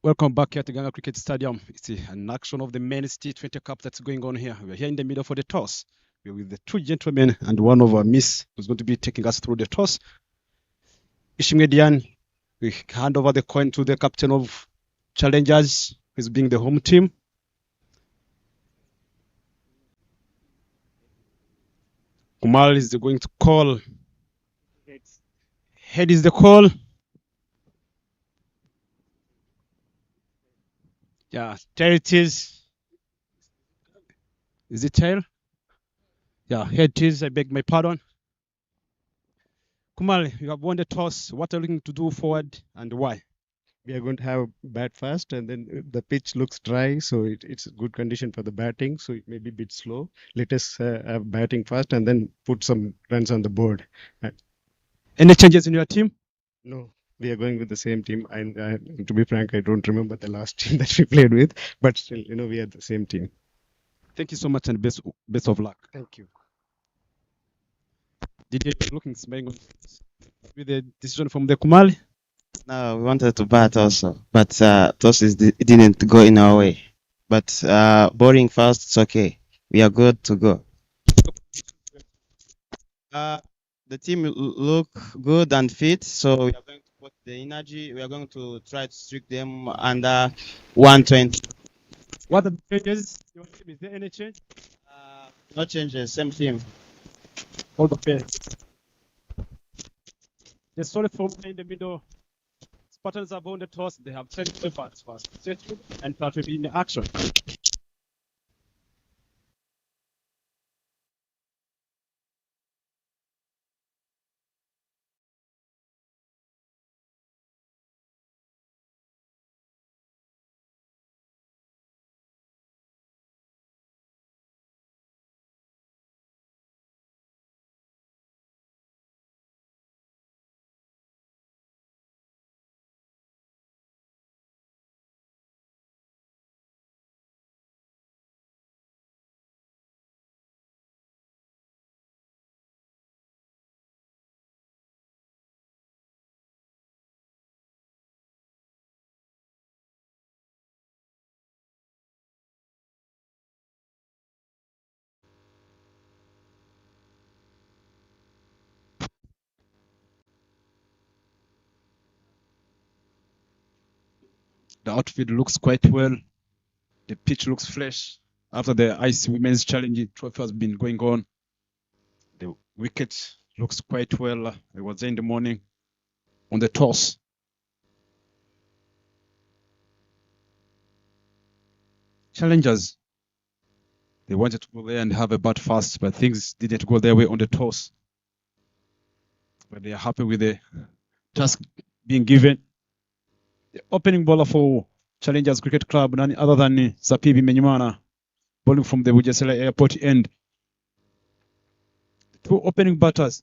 Welcome back here at the Gahanga Cricket Stadium. It's an action of the men's T20 Cup that's going on here. We're here in the middle for the toss. We're with the two gentlemen and one of our miss who's going to be taking us through the toss. Ishimwe Dian, we hand over the coin to the captain of Challengers, who's being the home team. Kumal is going to call. Head is the call. Yeah, tail it is. Is it tail? Yeah, head it is. I beg my pardon. Kumal, you have won the toss. What are you looking to do forward and why? We are going to have bat first, and then the pitch looks dry, so it's a good condition for the batting. So it may be a bit slow. Let us have batting first, and then put some runs on the board. Any changes in your team? No, we are going with the same team. And to be frank, I don't remember the last team that we played with, but still, we are the same team. Thank you so much and best of luck. Thank you. Did you looking smiling with the decision from the Kumali? No, we wanted to bat also, but toss it didn't go in our way. But bowling first, it's okay. We are good to go. The team look good and fit, so we are going to put the energy. We are going to try to streak them under 120. What are the changes? Your team, is there any change? No changes, same team. All the best. The solid form in the middle. Spartans have won the toss. They have 10 bats first. And start to be in the action. The outfield looks quite well. The pitch looks fresh. After the IC Women's Challenge trophy has been going on, the wicket looks quite well. It was there in the morning on the toss. Challengers, they wanted to go there and have a bat fast, but things didn't go their way on the toss. But they are happy with the task being given. The opening bowler for Challengers Cricket Club, none other than Zapibi Menyumana, bowling from the Bujesela Airport end. The two opening batters.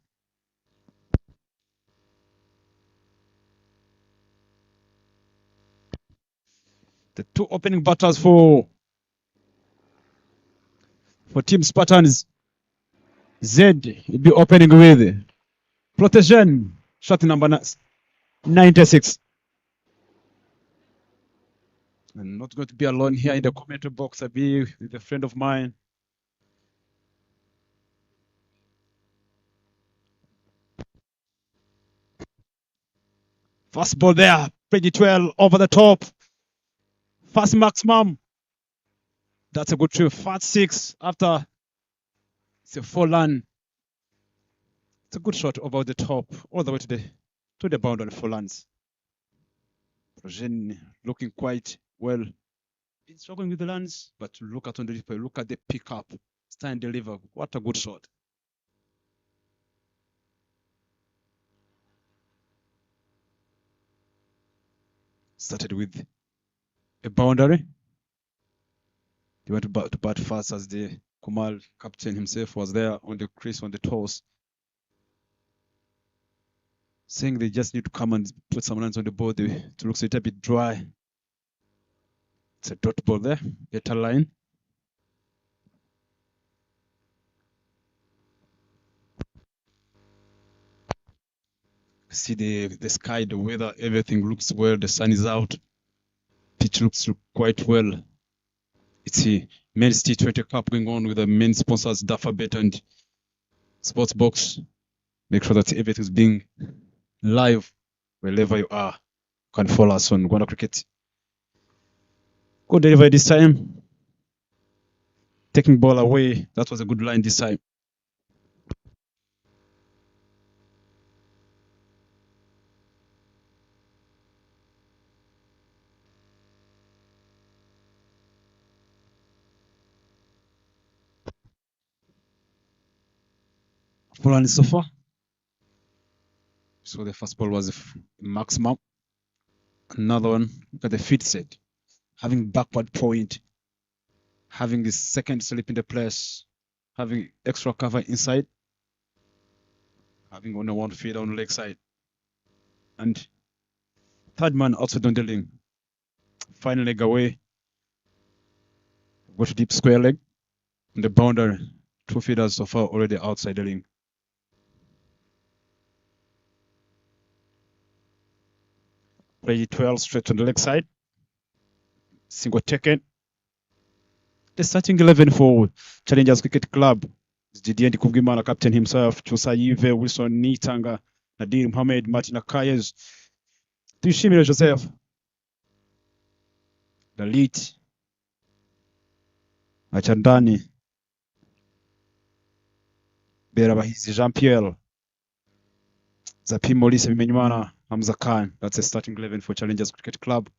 The two opening batters for Team Spartans. Z will be opening with Protection, shot number 96. I'm not going to be alone here in the commentary box. I'll be with a friend of mine. First ball there, pretty 12 over the top. Fast maximum. That's a good trip. Fast 6 after it's a 4-run. It's a good shot over the top, all the way to the boundary 4 runs. Projen looking quite well. Been struggling with the runs, but look at on the replay. Look at the pickup. Stand deliver. What a good shot. Started with a boundary. They went to bat fast as the Kumal captain himself was there on the crease on the toss, saying they just need to come and put some runs on the board to look a bit dry. It's a dot ball there, better line. See the sky, the weather, everything looks well. The sun is out. Pitch looks quite well. It's a men's T20 Cup going on with the main sponsors Dafabet and Sportsbox. Make sure that everything's being live wherever you are. You can follow us on Rwanda Cricket. Good delivery this time. Taking ball away. That was a good line this time. Fulani so far. So the first ball was maximum. Another one. Look at the feet set. Having backward point. Having the second slip in the place. Having extra cover inside. Having only one feed on the leg side. And third man outside on the leg. Final leg away. Go to deep square leg. On the boundary. 2 feeders so far already outside the ring. Play 12 straight on the leg side. Single taken. The starting 11 for Challengers Cricket Club is Didier Kubgimana, captain himself, Chusayive, Wilson Nitanga, Nadir Mohamed, Martin Akayes, Tushimire Joseph, Dalit, Achandani, Berabahizi Jean-Pierre, Zapi Molise Bimenywana, Hamza Khan. That's a starting 11 for Challengers Cricket Club.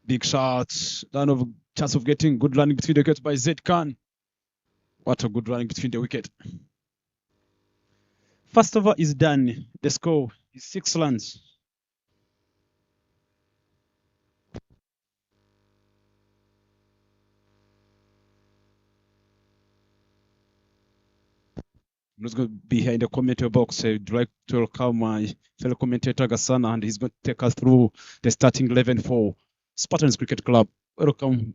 Big shots. None of chance of getting good running between the wickets by Zed Khan. What a good running between the wicket. First over is done. The score is 6 runs. I'm just going to be here in the commentator box. I'd like to welcome my fellow commentator Gasana, and he's going to take us through the starting 11 for Spartans Cricket Club. Welcome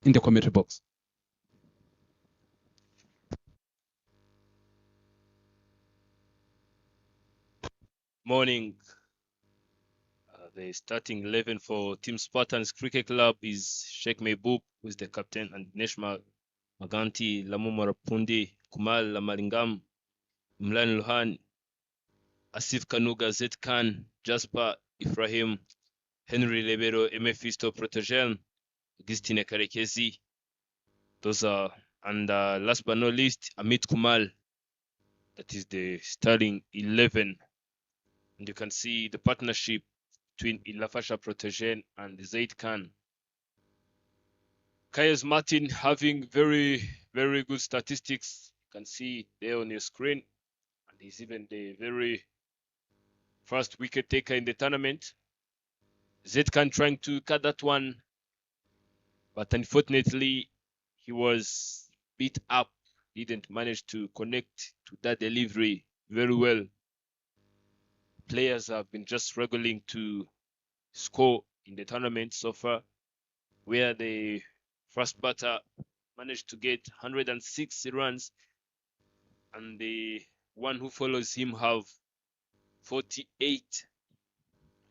in the commentator box. Morning. The starting 11 for Team Spartans Cricket Club is Sheikh Mehboob, who is the captain, and Neshma Maganti, Lamu Marapundi, Kumal Lamalingam, Imran Luhan, Asif Kanuga, Zed Khan, Jasper Ibrahim, Henry Lebero, Emefisto Protegen, Augustine Karekezi. Those are, and last but not least, Amit Kumal. That is the starting 11. And you can see the partnership between Ilafasha Protegen and Zaid Khan. Kayes Martin having very, very good statistics. You can see there on your screen. And he's even the very first wicket taker in the tournament. Zaid Khan trying to cut that one. But unfortunately, he was beat up. Didn't manage to connect to that delivery very well. Players have been just struggling to score in the tournament so far, where the first batter managed to get 106 runs and the one who follows him have 48. You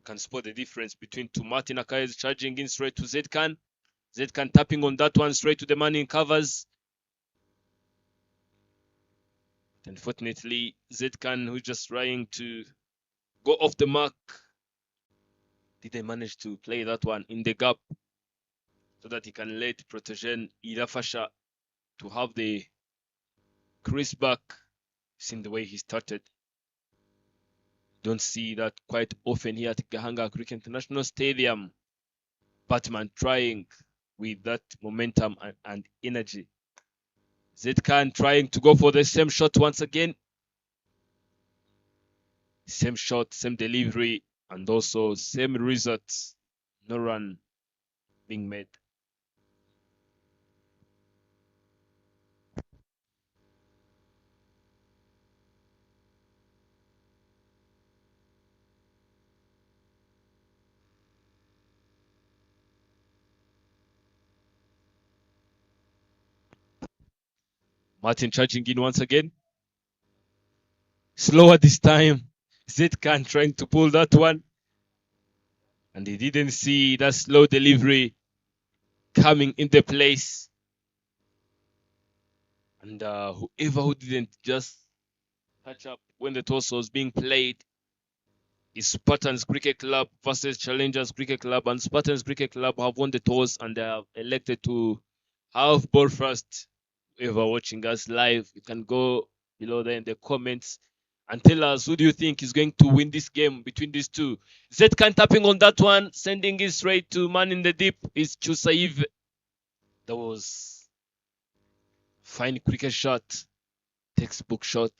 can spot the difference between two. Martin Akayes charging in straight to Zed Khan. Zed Khan tapping on that one straight to the man in covers. Unfortunately, Zed Khan, who's just trying to go off the mark, didn't manage to play that one in the gap so that he can let Protegen Ilafasha to have the crease back. Seen the way he started. Don't see that quite often here at Gahanga Cricket International Stadium. Batman trying with that momentum and energy. Zed Khan trying to go for the same shot once again. Same shot, same delivery, and also same results. No run being made. Martin charging in once again. slower this time. Zetkan trying to pull that one. And he didn't see that slow delivery coming into place. And whoever who didn't just catch up when the toss was being played is Spartans Cricket Club versus Challengers Cricket Club. And Spartans Cricket Club have won the toss and they have elected to have ball first. Whoever watching us live, you can go below there in the comments and tell us who do you think is going to win this game between these two. Zetkan tapping on that one, sending it straight to man in the deep is Chusaiv. That was fine cricket shot, textbook shot.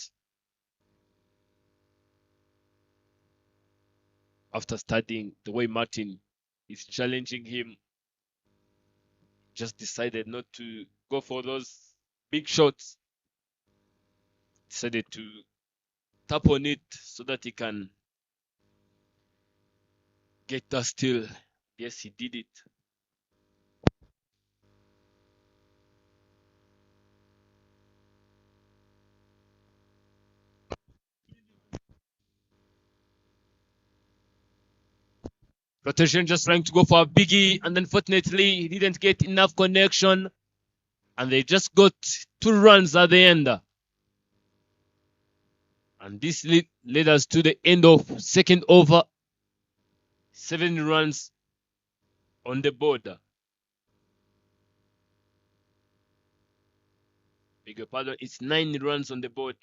After studying the way Martin is challenging him, just decided not to go for those big shots. Decided to tap on it so that he can get that steal. Yes, he did it. Rotation just trying to go for a biggie, and unfortunately he didn't get enough connection, and they just got 2 runs at the end. And this led us to the end of second over. 7 runs on the board. Beg your pardon, it's 9 runs on the board.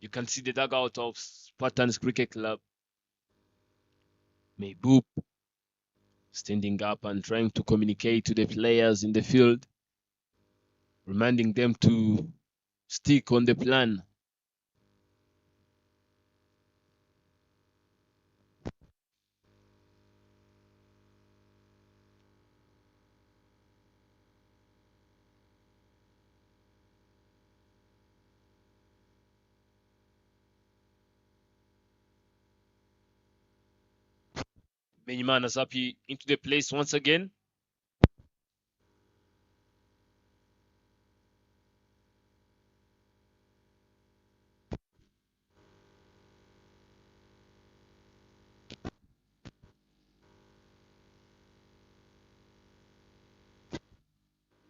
You can see the dugout of Spartans Cricket Club. Mehboob standing up and trying to communicate to the players in the field, reminding them to stick on the plan. Benjamin Asapi into the place once again.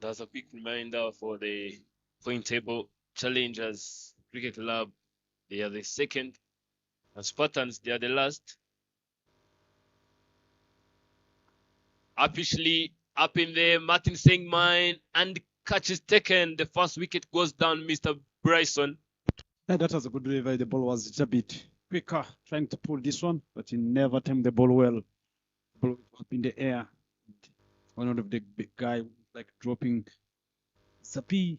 That's a big reminder for the point table. Challengers Cricket Club, they are the second. And Spartans, they are the last. Officially up in there, Martin saying mine, and catch is taken. The first wicket goes down, Mr. Bryson. Yeah, that was a good delivery. The ball was just a bit quicker, trying to pull this one, but he never timed the ball well. The ball was up in the air. One of the big guy like dropping Zapi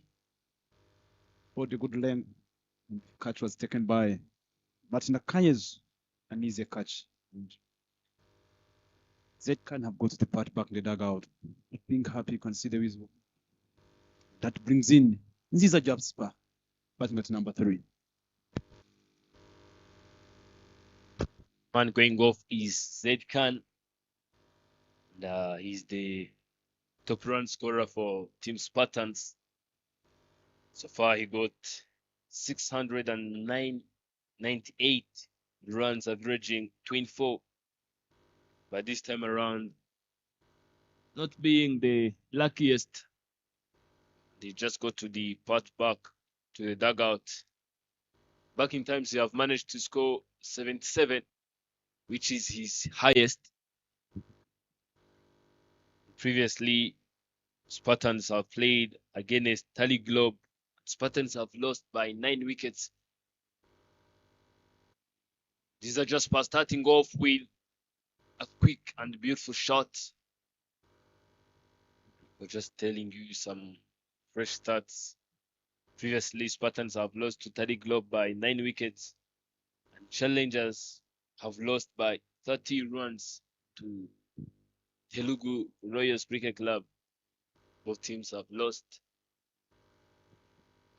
for the good length. And the catch was taken by Martin Akanyes, an easy catch. And Zed can have got the part back in the dugout. Being happy, consider whistle. That brings in Nziza Jabspa, batting at number 3. Man going off is Zedkan. And he's the top run scorer for Team Spartans. So far, he got 698 runs, averaging 24. But this time around, not being the luckiest, they just got to the part back to the dugout. Back in times, they have managed to score 77, which is his highest. Previously, Spartans have played against Tally Globe. Spartans have lost by 9 wickets. These are just starting off with a quick and beautiful shot. We're just telling you some fresh stats. Previously, Spartans have lost to Tally Globe by 9 wickets. And Challengers have lost by 30 runs to Telugu Royals Cricket Club. Both teams have lost.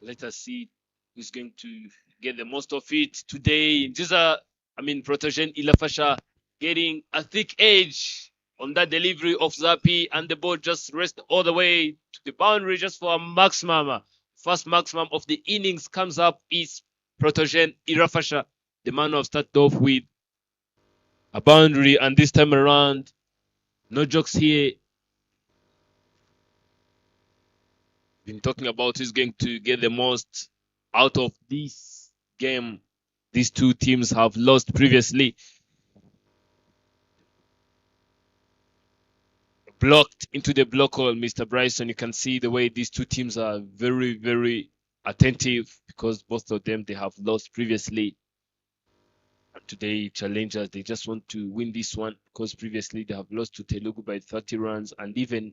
Let us see who's going to get the most of it today. Protogen Ilafasha getting a thick edge on that delivery of Zapi, and the ball just rests all the way to the boundary just for a maximum. First maximum of the innings comes up is Protogen Irafasha, the man who have started off with a boundary, and this time around, no jokes here. Been talking about who's going to get the most out of this game. These two teams have lost previously. Blocked into the block hole, Mr. Bryson. You can see the way these two teams are very, very attentive because both of them, they have lost previously. And today, challengers, they just want to win this one because previously they have lost to Telugu by 30 runs, and even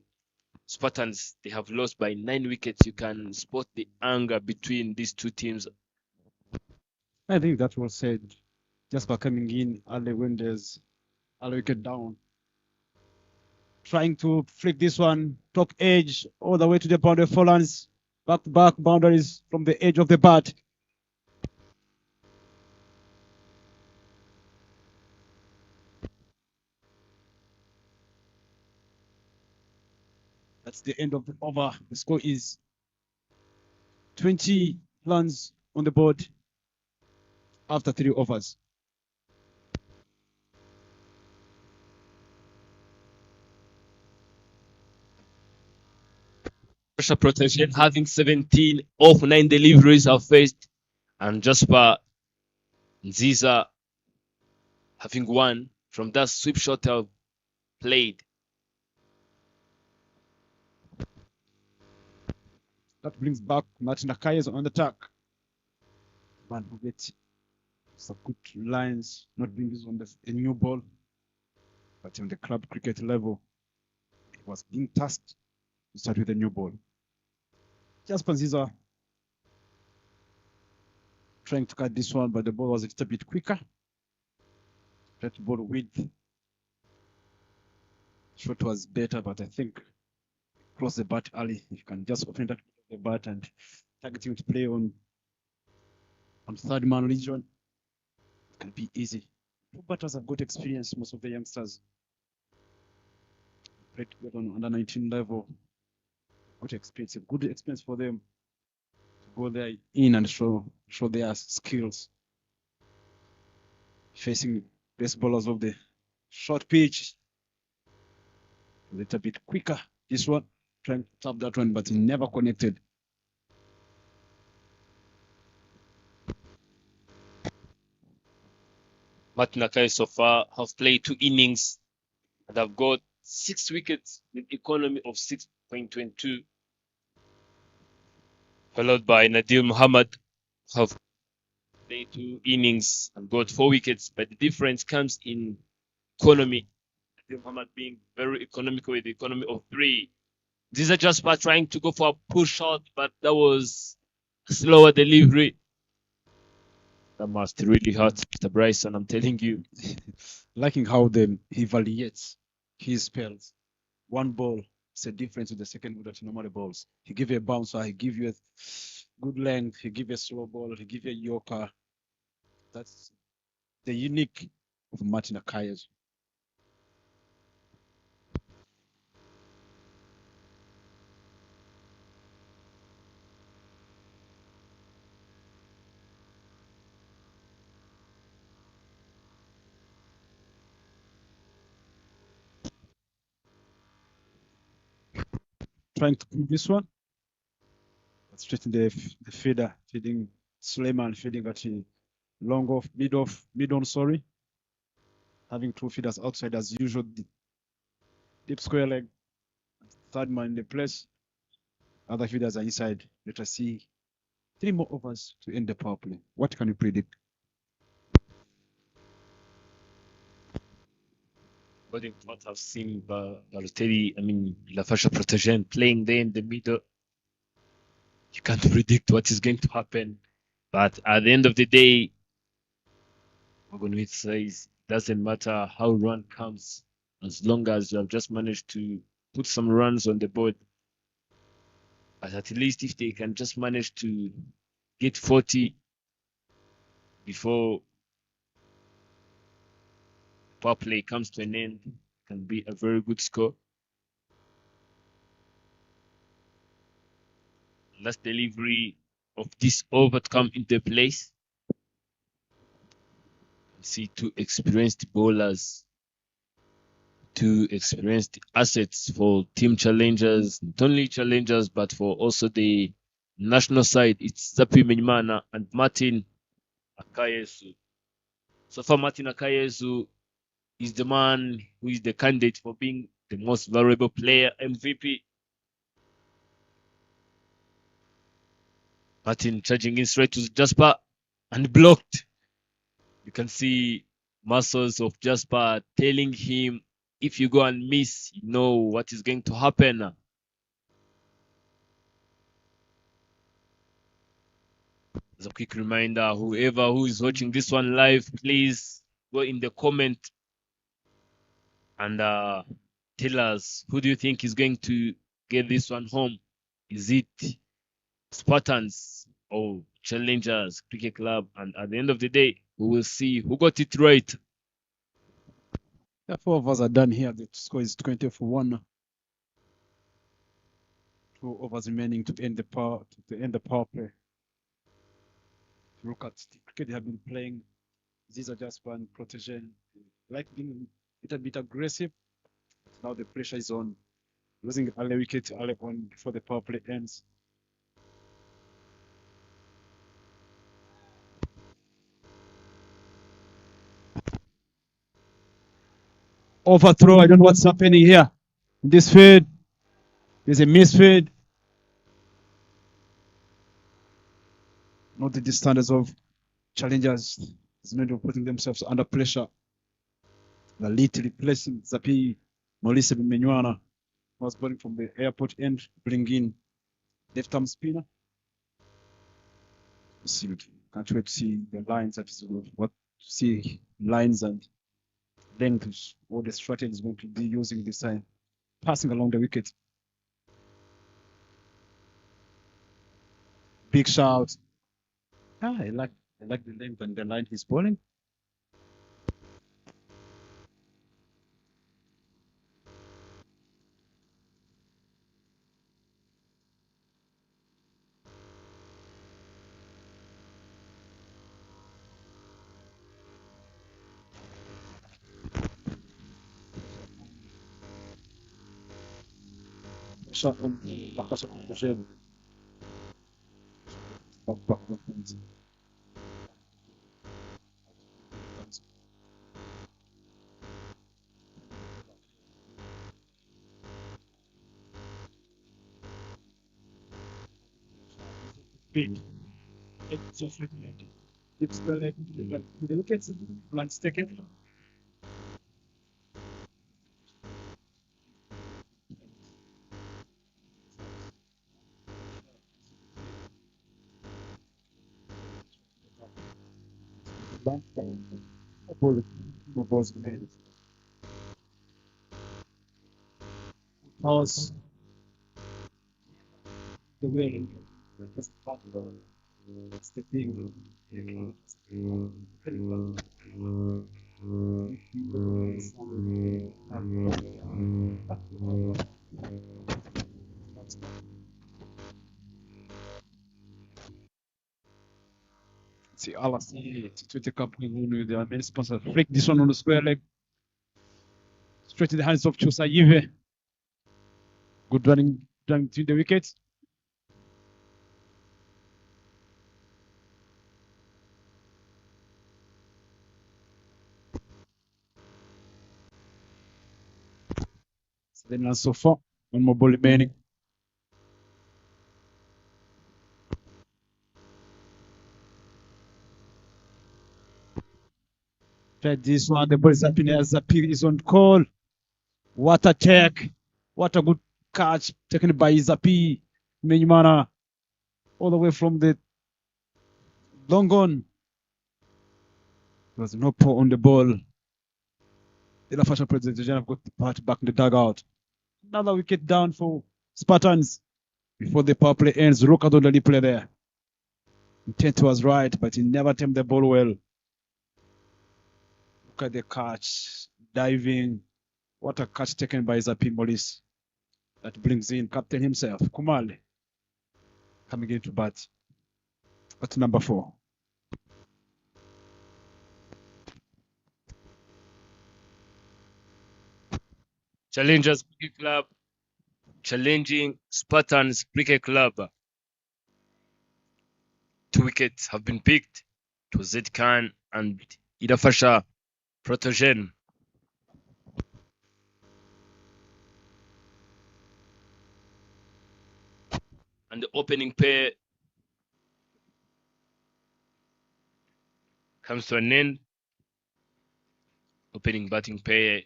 Spartans, they have lost by 9 wickets. You can spot the anger between these two teams. I think that was said just by coming in early when there's a wicket down. Trying to flick this one, top edge, all the way to the boundary, 4 runs, back-to-back boundaries from the edge of the bat. That's the end of the over. The score is 20 runs on the board after 3 overs. Pressure protection having 17 of 9 deliveries have faced, and Jasper Nziza having 1 from that sweep shot have played. That brings back Martin Akayes on the attack. Man who gets some good lines, not being used on a new ball, but on the club cricket level, it was being tasked to start with a new ball. Jasper Nziza trying to cut this one, but the ball was a little bit quicker. That ball width shot was better, but I think cross the bat early. You can just open that the bat and target him to play on third man region. It can be easy. Two batters have got experience, most of the youngsters. Played together on under 19 level. Good experience, a good experience for them to go there in and show their skills. Facing best bowlers of the short pitch. A little bit quicker. This one, trying to tap that one, but he never connected. Martin Akayes so far have played 2 innings and have got 6 wickets with economy of 6.22. Followed by Nadir Muhammad, have played 2 innings and got 4 wickets, but the difference comes in economy. Nadir Muhammad being very economical with the economy of 3. These are just by trying to go for a push shot, but that was a slower delivery. That must really hurt Mr. Bryson, I'm telling you. Liking how he evaluates his spells. One ball is a difference with the second ball that he normally balls. He give you a bouncer, he give you a good length, he give you a slow ball, he give you a yorker. That's the unique of Martin Akayes. Trying to pull this one. Straight in the feeder, feeding Suleiman, feeding at long off, mid on, sorry. Having 2 feeders outside as usual. Deep square leg. Third man in the place. Other feeders are inside. Let us see 3 more overs to end the power play. What can you predict? According to what I've seen, Balotelli, Lafasha Protegen playing there in the middle, you can't predict what is going to happen. But at the end of the day, Wagonwit says it doesn't matter how run comes, as long as you have just managed to put some runs on the board. But at least if they can just manage to get 40 before power play comes to an end, it can be a very good score. Last delivery of this over to come into place. You see two experienced bowlers, two experienced assets for team challengers, not only challengers, but for also the national side. It's Zapi Menyimana and Martin Akayesu. So far, Martin Akayesu is the man who is the candidate for being the most valuable player, MVP. Martin charging in straight to Jasper and blocked. You can see muscles of Jasper telling him, if you go and miss, you know what is going to happen. As a quick reminder, whoever who is watching this one live, please go in the comment and tell us, who do you think is going to get this one home? Is it Spartans or Challengers Cricket Club? And at the end of the day, we will see who got it right. The 4 overs are done here. The score is 20 for 1. 2 overs remaining to end the power play. Look at the cricket they have been playing. These are just one protection. Like being a little bit aggressive. Now the pressure is on. Losing early wicket early on before the power play ends. Overthrow. I don't know what's happening here. In this field, there's a misfield. Not the standards of challengers. It's not putting themselves under pressure. The lead replacing Zapi Molise Menywana was bowling from the airport end, bring in left arm spinner. Can't wait to see the lines see lines and length, all the strategy is going to be using this time. Passing along the wicket. Big shout. I like the length and the line he's bowling. Shot from Bakasha Kushev. Big. It's the wickets, runs taken. Pause the way it's the thing. See, Alas, T20 Cup with the main sponsor. Flick this one on the square leg. Straight in the hands of Chusa Yive. Good running to the wickets. Then so far, one more ball remaining. Tried this one, the ball is up in the air. Zapir is on call. What a check. What a good catch taken by Zapi Menyimana all the way from the long on. There was no paw on the ball. The fashion presentation have got the part back in the dugout. Another wicket down for Spartans before the power play ends. Look at the play there. Intent was right, but he never timed the ball well. Look at the catch, diving. What a catch taken by Zapi Molise. That brings in captain himself, Kumale, coming into bat at number 4. Challengers Cricket Club challenging Spartans Cricket Club. 2 wickets have been picked. It was Zed Khan and Idafasha Protogen. And the opening pair comes to an end. Opening batting pair,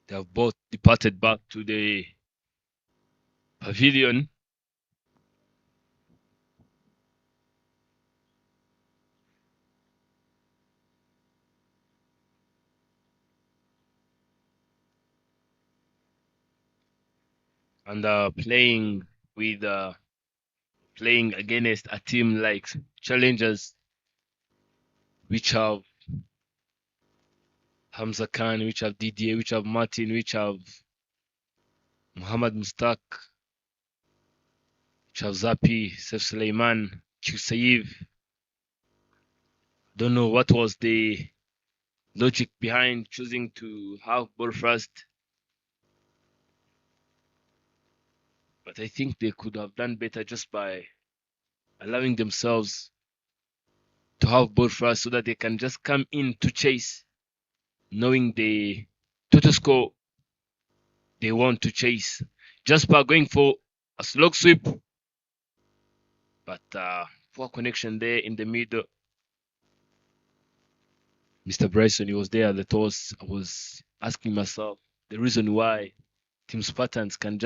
they have both departed back to the pavilion. And playing against a team like Challengers, which have Hamza Khan, which have Didier, which have Martin, which have Muhammad Mustaq, which have Zapi, Sef Suleiman, Qusayib. Don't know what was the logic behind choosing to have ball first. But I think they could have done better just by allowing themselves to have ball first so that they can just come in to chase, knowing the total score they want to chase. Just by going for a slog sweep. But poor connection there in the middle. Mr. Bryson, he was there at the toss. I was asking myself the reason why Team Spartans can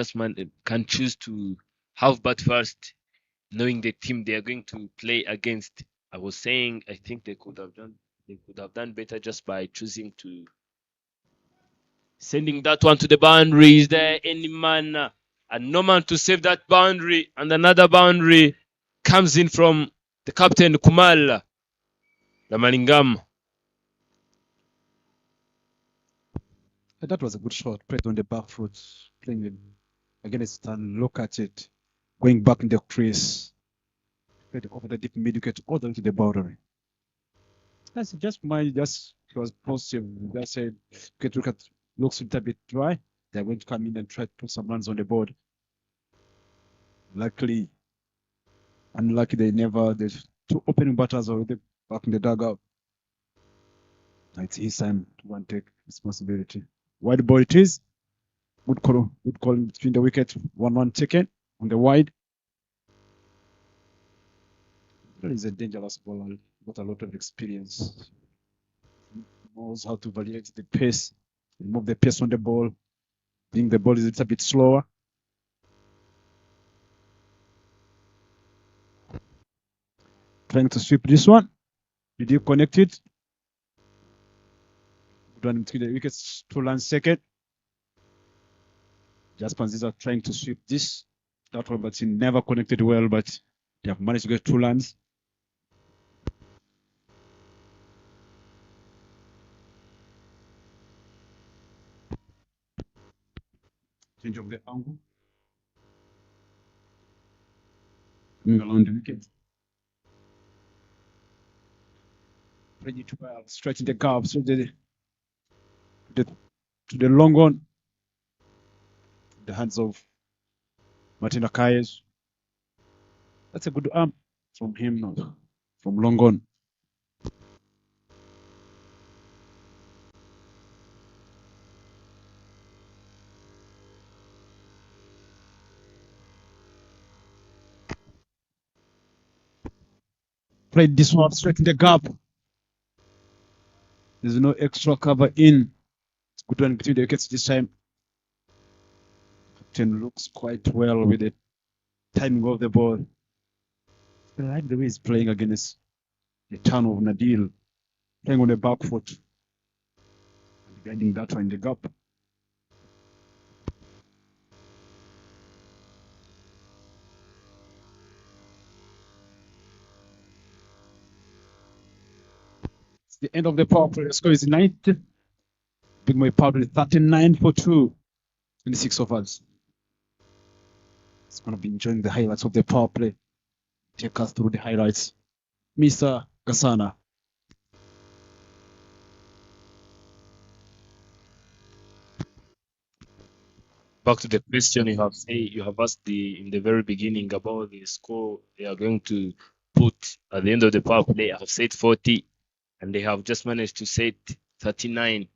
choose to have bat first, knowing the team they are going to play against. I was saying I think they could have done better just by choosing to sending that one to the boundary. Is there any man and no man to save that boundary? And another boundary comes in from the captain Kumal Ramalingam. That was a good shot, played on the back foot, playing it against and look at it, going back in the crease, played over the deep mid wicket all the way to the boundary. That's just it was positive. Just said, look at looks a little bit dry. They're going to come in and try to put some runs on the board. Unlucky, the 2 opening batters already back in the dugout. It's his time to go and take responsibility. Wide ball it is. Good call between the wicket. 1-1 taken on the wide. That is a dangerous bowler. Got a lot of experience. Knows how to evaluate the pace, remove the pace on the ball. Being the ball is a little bit slower. Trying to sweep this one. Did you connect it? Good one between the wickets. 2 runs second. Jasper Ziza trying to sweep that one, but he never connected well, but they have managed to get 2 runs. Change of the angle. Coming along the wicket. Ready to stretch the gap, so to the long one. The hands of Martin Akayes. That's a good arm from him now, from long on. Played this one straight in the gap. There's no extra cover in. It's good one between the wickets this time. Captain looks quite well with the timing of the ball. I like the way he's playing against the turn of Nadil, playing on the back foot and guiding that one in the gap. It's the end of the power play. The score is 90. Big Boy power play 39 for 2 in the 6 overs. It's going to be enjoying the highlights of the power play. Take us through the highlights, Mr. Gasana. back to the question you have asked in the very beginning about the score they are going to put at the end of the power play. I have said 40, and they have just managed to set 39.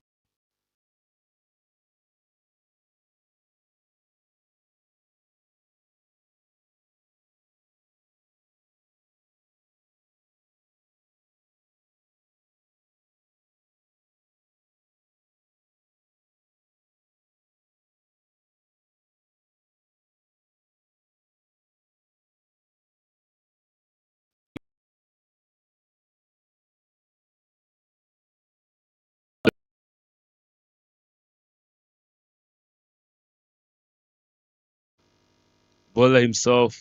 Bowler himself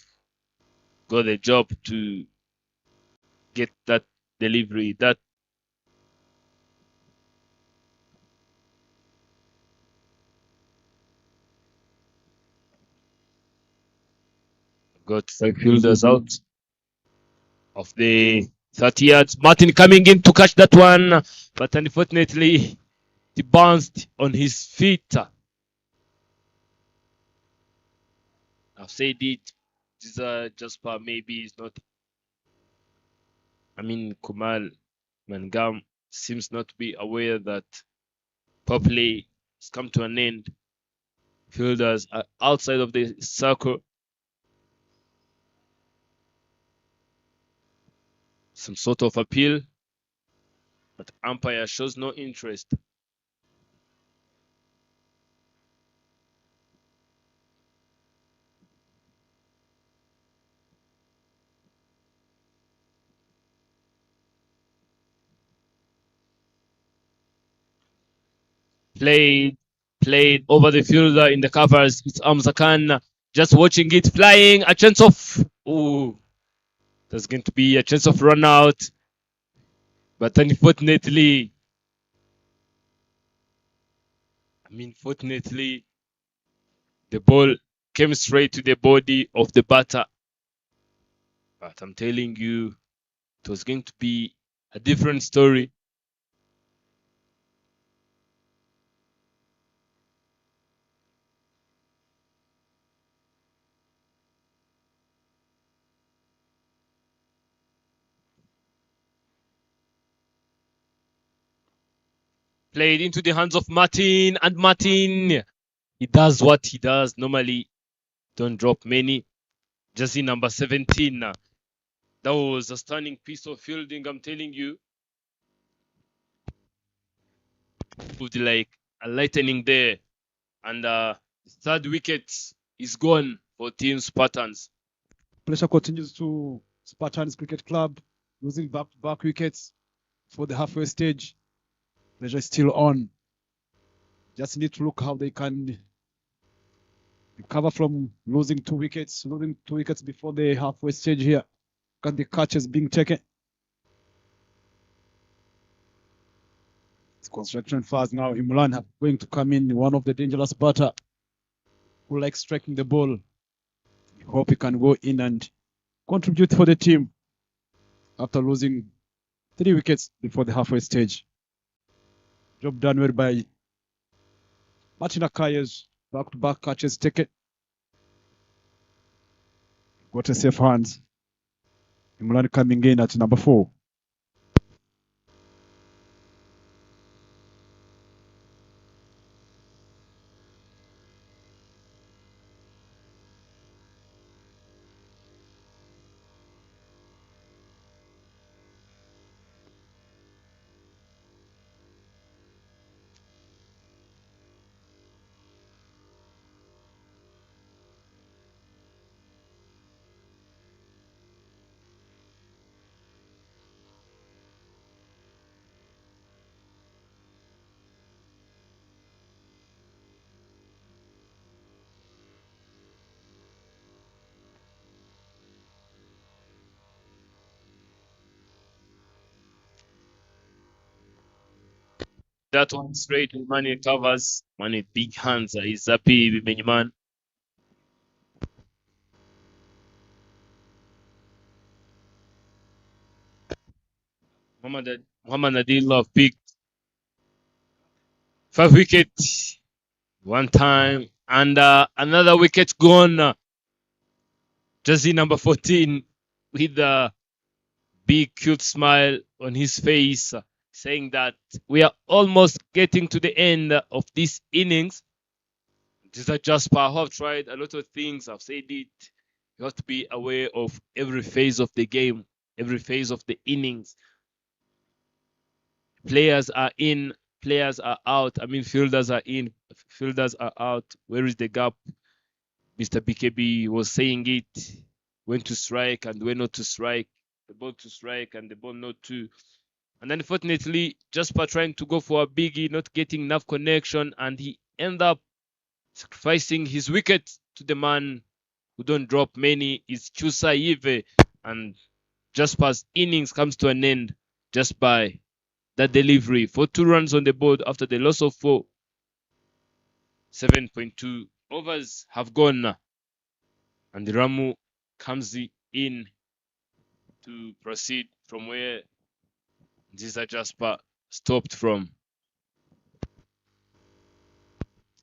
got a job to get that delivery. That got 5 fielders out of the 30 yards. Martin coming in to catch that one, but unfortunately he bounced on his feet. I've said it. This Jasper maybe is not. Kumal Mangam seems not to be aware that power play has come to an end. Fielders are outside of the circle. Some sort of appeal, but umpire shows no interest. Played over the fielder in the covers. It's Amzakan just watching it flying. A chance of there's going to be a chance of run out, but unfortunately, the ball came straight to the body of the batter. But I'm telling you, it was going to be a different story. Played into the hands of Martin, and Martin, he does what he does normally. Don't drop many. Jersey number 17. That was a stunning piece of fielding, I'm telling you. With like a lightning there. And the third wicket is gone for Team Spartans. Pressure continues to Spartans Cricket Club, losing back-to-back wickets for the halfway stage. Pressure is still on. Just need to look how they can recover from losing 2 wickets. Losing 2 wickets before the halfway stage here. Look at the catches being taken. It's construction fast now. Imran going to come in, one of the dangerous batter who likes striking the ball. We hope he can go in and contribute for the team after losing 3 wickets before the halfway stage. Job done well by Martin Akayes. Back-to-back catches taken. Got a safe hands. Imran coming in at number 4. That one straight with Mane covers. Mane big hands. He's happy with Benjamin. Muhammad Adil of big 5 wickets. One time And another wicket gone. Jersey number 14 with a big cute smile on his face, saying that we are almost getting to the end of this innings. This is just I have tried a lot of things. I've said it. You have to be aware of every phase of the game, every phase of the innings. Players are in, players are out. I mean, fielders are in, fielders are out. Where is the gap? Mr. BKB was saying it. When to strike and when not to strike. The ball to strike and the ball not to. And unfortunately, Jasper trying to go for a biggie, not getting enough connection, and he ended up sacrificing his wicket to the man who don't drop many, is Chusa Ive. And Jasper's innings comes to an end just by that delivery for 2 runs on the board after the loss of 4. 7.2 overs have gone now. And Ramu comes in to proceed from where Ziza Jasper stopped from.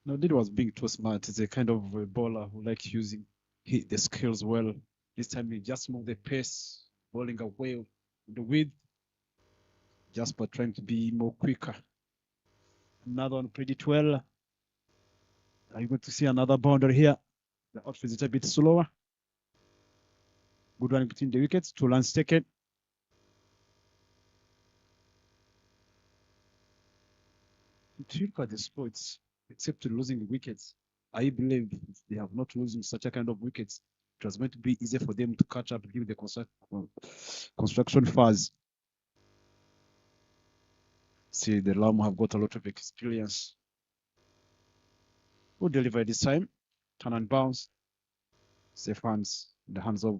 No, Didi was being too smart. He's a kind of a bowler who likes using the skills well. This time he just moved the pace, bowling away the width. Jasper trying to be more quicker. Another one pretty well. Are you going to see another boundary here? The outfield is a bit slower. Good running between the wickets. 2 runs taken. If you look at the sports, except losing wickets, I believe if they have not losing such a kind of wickets, it was going to be easy for them to catch up given the construction phase. See, the Lam have got a lot of experience. Who delivered this time? Turn and bounce. Safe hands in the hands of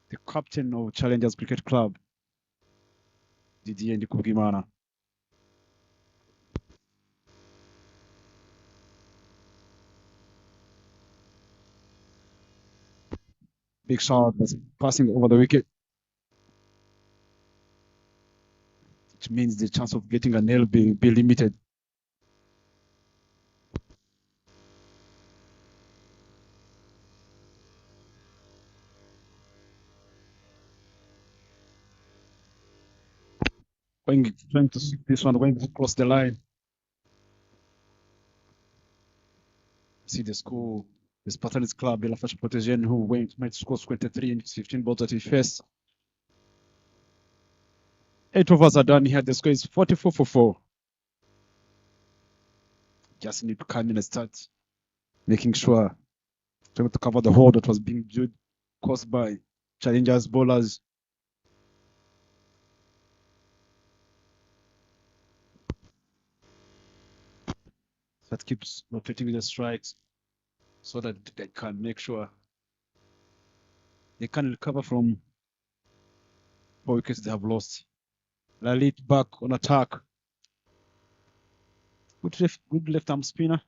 the captain of Challengers Cricket Club, Didier Ndikubwimana. Big shot was passing over the wicket. Which means the chance of getting a nail be limited. Trying to sweep this one when across the line. See the score. The Spartans Club, the Lafash Protection, who might score 23 in 15 balls at his first. 8 overs are done here. The score is 44 for 4. Just need to come in and start making sure trying to cover the hole that was being caused by Challengers bowlers. That keeps rotating the strikes so that they can make sure they can recover from 4 wickets they have lost. Lalit back on attack. Good left arm spinner.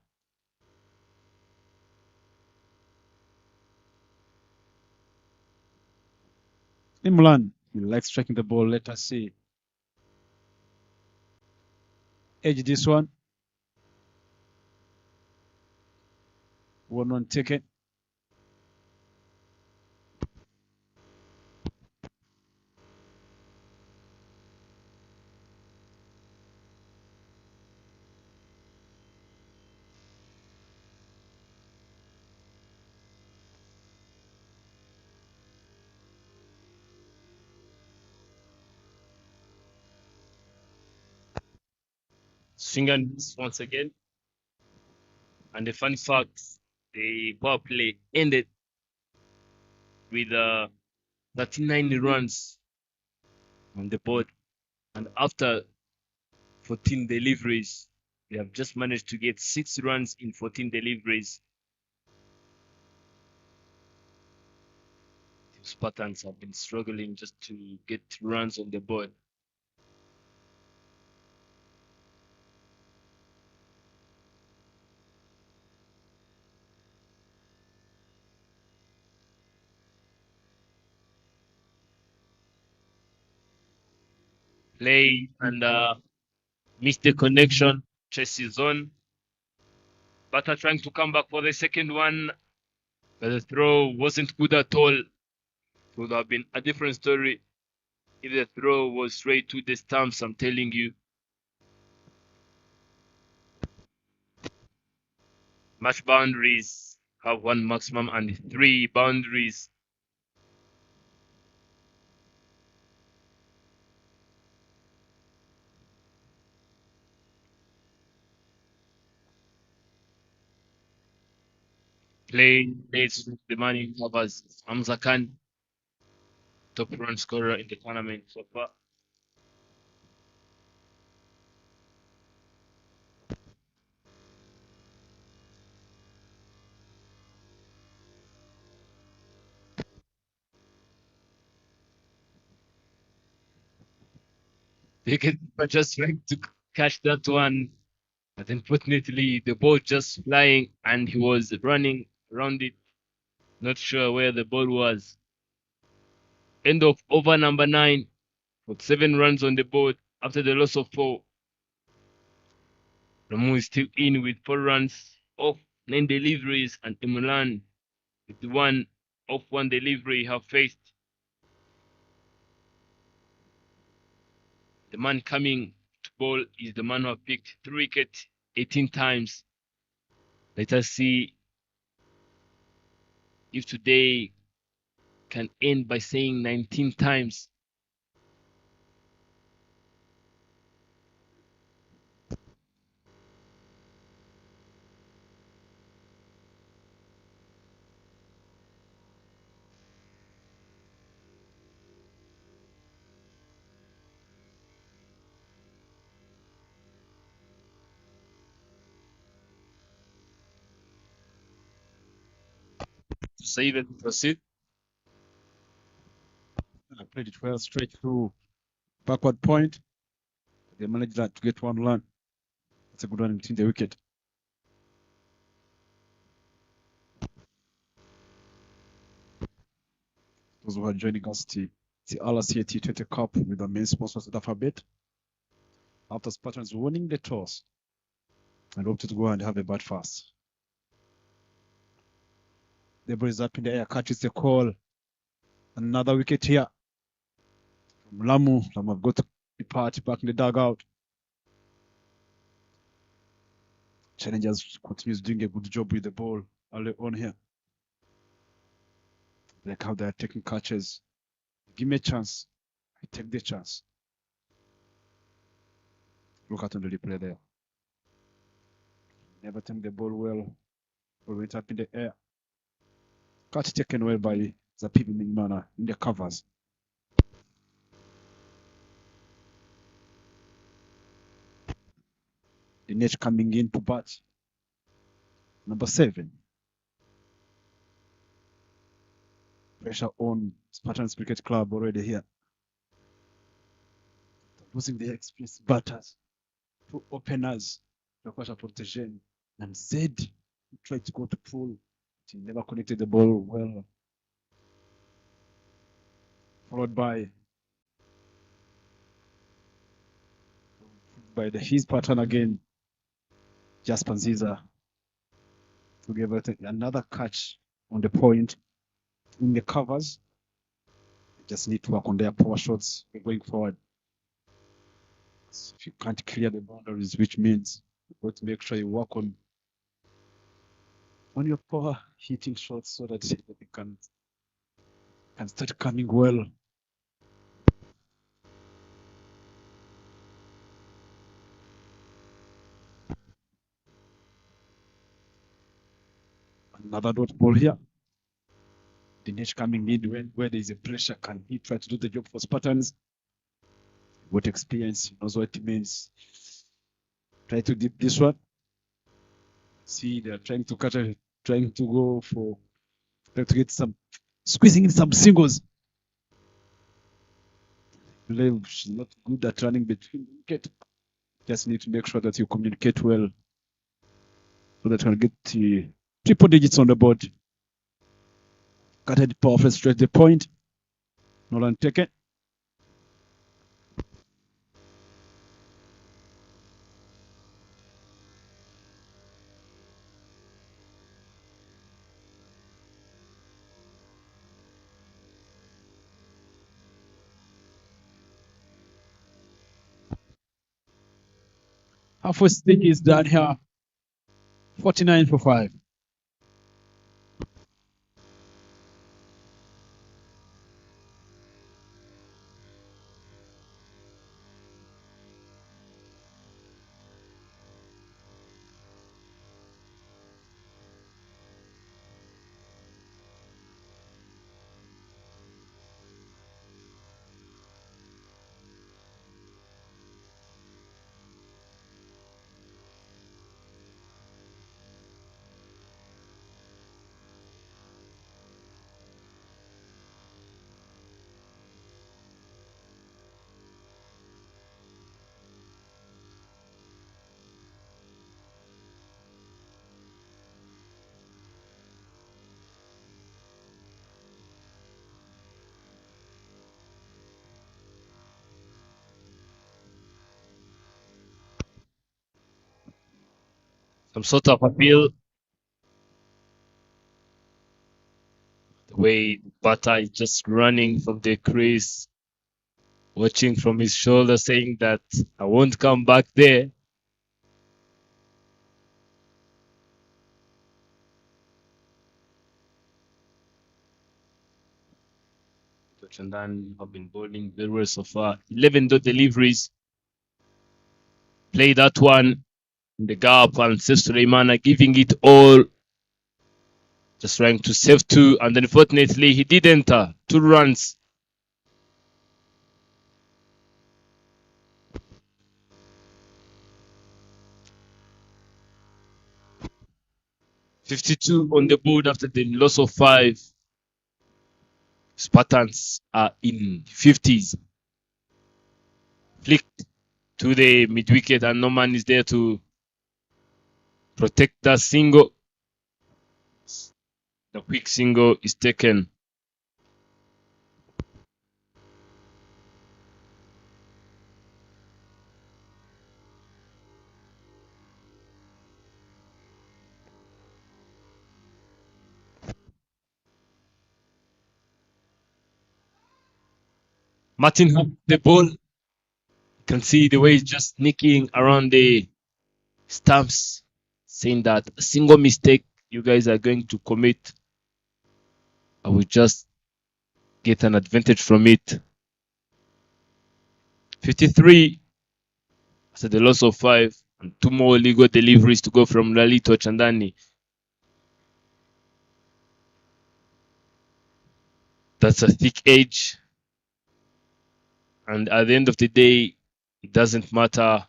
Imran, he likes striking the ball. Let us see. Edge this one. 1-1 ticket. Swing and miss once again. And the fun fact, the power play ended with 39 runs on the board. And after 14 deliveries, they have just managed to get 6 runs in 14 deliveries. The Spartans have been struggling just to get runs on the board. Play and missed the connection. Chase is on. Batter trying to come back for the second one, but the throw wasn't good at all. It would have been a different story if the throw was straight to the stumps, I'm telling you. Match boundaries have one maximum and 3 boundaries. Play leads the money covers Hamza Khan, top run scorer in the tournament so far. Wicketkeeper just trying to catch that one, but unfortunately the ball just flying and he was running around it, not sure where the ball was. End of over number 9 with 7 runs on the board after the loss of 4. Ramu is still in with 4 runs off 9 deliveries, and Imran with 1 off 1 delivery have faced. The man coming to bowl is the man who have picked 3 wickets 18 times. Let us see if today can end by saying 19 times. To save it, proceed. I played it well straight through backward point. They managed that to get 1 run. That's a good one between the wicket. Those who are joining us, the RCA T20 Cup with the main sponsors of Alphabet. After Spartans winning the toss and opted to go and have a bat fast. The ball is up in the air, catches the call. Another wicket here from Lamu. Lamu have got to depart back in the dugout. Challengers continues doing a good job with the ball early on here. Like how they are taking catches. Give me a chance. I take the chance. Look at on the replay there. Never take the ball well. Ball went up in the air. Catch taken well by Zapibi Mingmana in the covers. The net coming in to bat. Number 7. Pressure on Spartans Cricket Club already here. Losing the experienced batters. 2 openers. Rakwasha Protection and Zed tried to go to pull. He never connected the ball well. Followed by his pattern again. Jasper Ziza to give it another catch on the point in the covers. They just need to work on their power shots going forward. So if you can't clear the boundaries, which means you got to make sure you work on your power hitting shots so that they can start coming well. Another dot ball here. Dinesh coming in where there is a pressure. Can he try to do the job for Spartans? What experience, he knows what it means. Try to dip this one. See, they're trying to cut it, trying to get some, squeezing in some singles. I believe she's not good at running between wicket. Just need to make sure that you communicate well so that you can get the triple digits on the board. Cutted power straight to the point. No run taken. Halfway stick is done here. 49 for 5. Some sort of appeal. The way Bata is just running from the crease, watching from his shoulder, saying that I won't come back there. Chandan have been bowling very well so far. 11 deliveries. Play that one in the gap, and Seth Suleimana giving it all. Just trying to save 2, and unfortunately he did enter. 2 runs. $52 on the board after the loss of 5. Spartans are in 50s. Flicked to the mid wicket, and no man is there to protect that single. The quick single is taken. Martin had the ball. You can see the way he's just sneaking around the stumps, saying that a single mistake you guys are going to commit, I will just get an advantage from it. 53 after the loss of 5, and 2 more legal deliveries to go from Lalito Chandani. That's a thick edge, and at the end of the day, it doesn't matter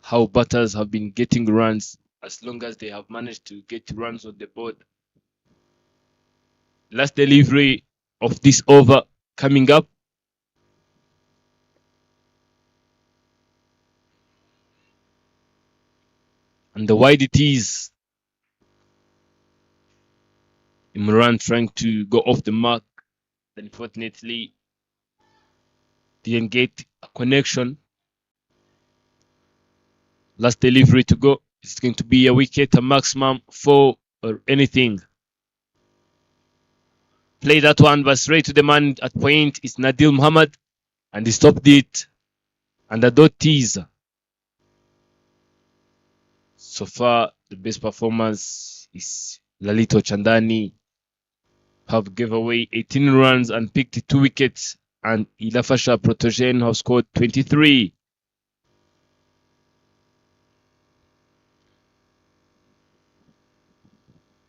how batters have been getting runs as long as they have managed to get runs on the board. Last delivery of this over coming up. And the wide it is. Imran trying to go off the mark. Unfortunately, didn't get a connection. Last delivery to go. It's going to be a wicket, a maximum 4 or anything. Play that one, but straight to the man at point is Nadil Muhammad, and he stopped it. And the dot is. So far, the best performance is Lalito Chandani. Have gave away 18 runs and picked 2 wickets, and Ilafasha Protogen have scored 23.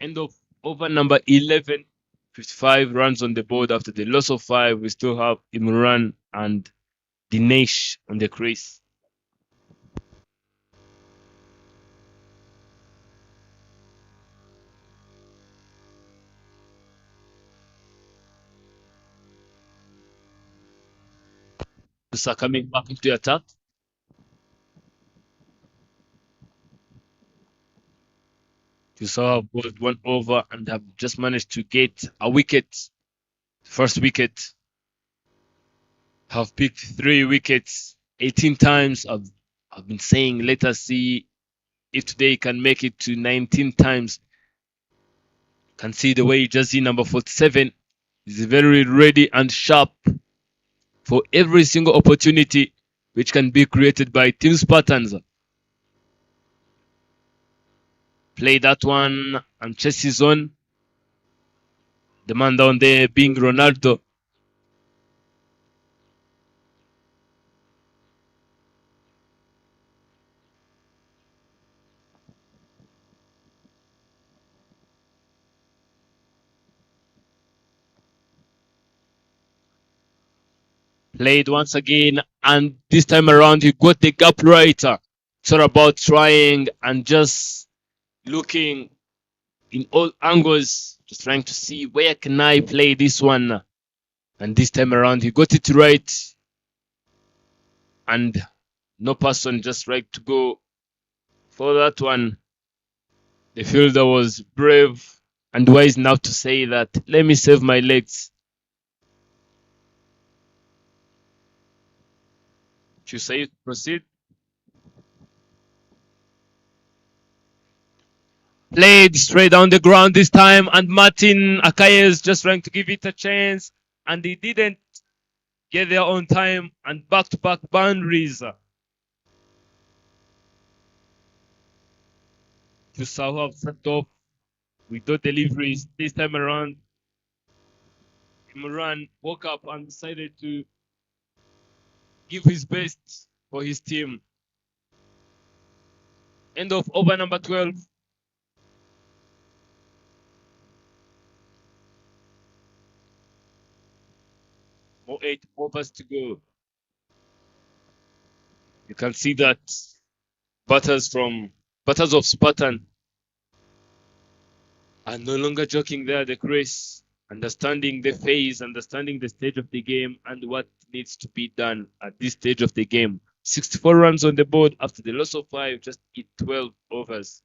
End of over number 11. 55 runs on the board after the loss of 5. We still have Imran and Dinesh on the crease. Musa coming back into the attack. You saw bowled 1 over and have just managed to get a wicket. First wicket. Have picked 3 wickets 18 times. I've been saying, let us see if today can make it to 19 times. Can see the way Jersey number 47 is very ready and sharp for every single opportunity which can be created by Team Spartans. Play that one and chases on. The man down there being Ronaldo. Played once again, and this time around he got the gap right. It's all about trying and just looking in all angles, just trying to see where can I play this one. And this time around he got it right, and no person just right to go for that one. The fielder was brave and wise enough to say that, let me save my legs. To say proceed. Played straight down the ground this time, and Martin Akayes just trying to give it a chance, and he didn't get there on time, and back-to-back boundaries. To South have set off with no deliveries this time around. Imran woke up and decided to give his best for his team. End of over number 12. More 8 overs to go. You can see that Butters of Spartan are no longer joking there, the Chris, understanding the phase, understanding the stage of the game and what needs to be done at this stage of the game. 64 runs on the board after the loss of 5, just in 12 overs.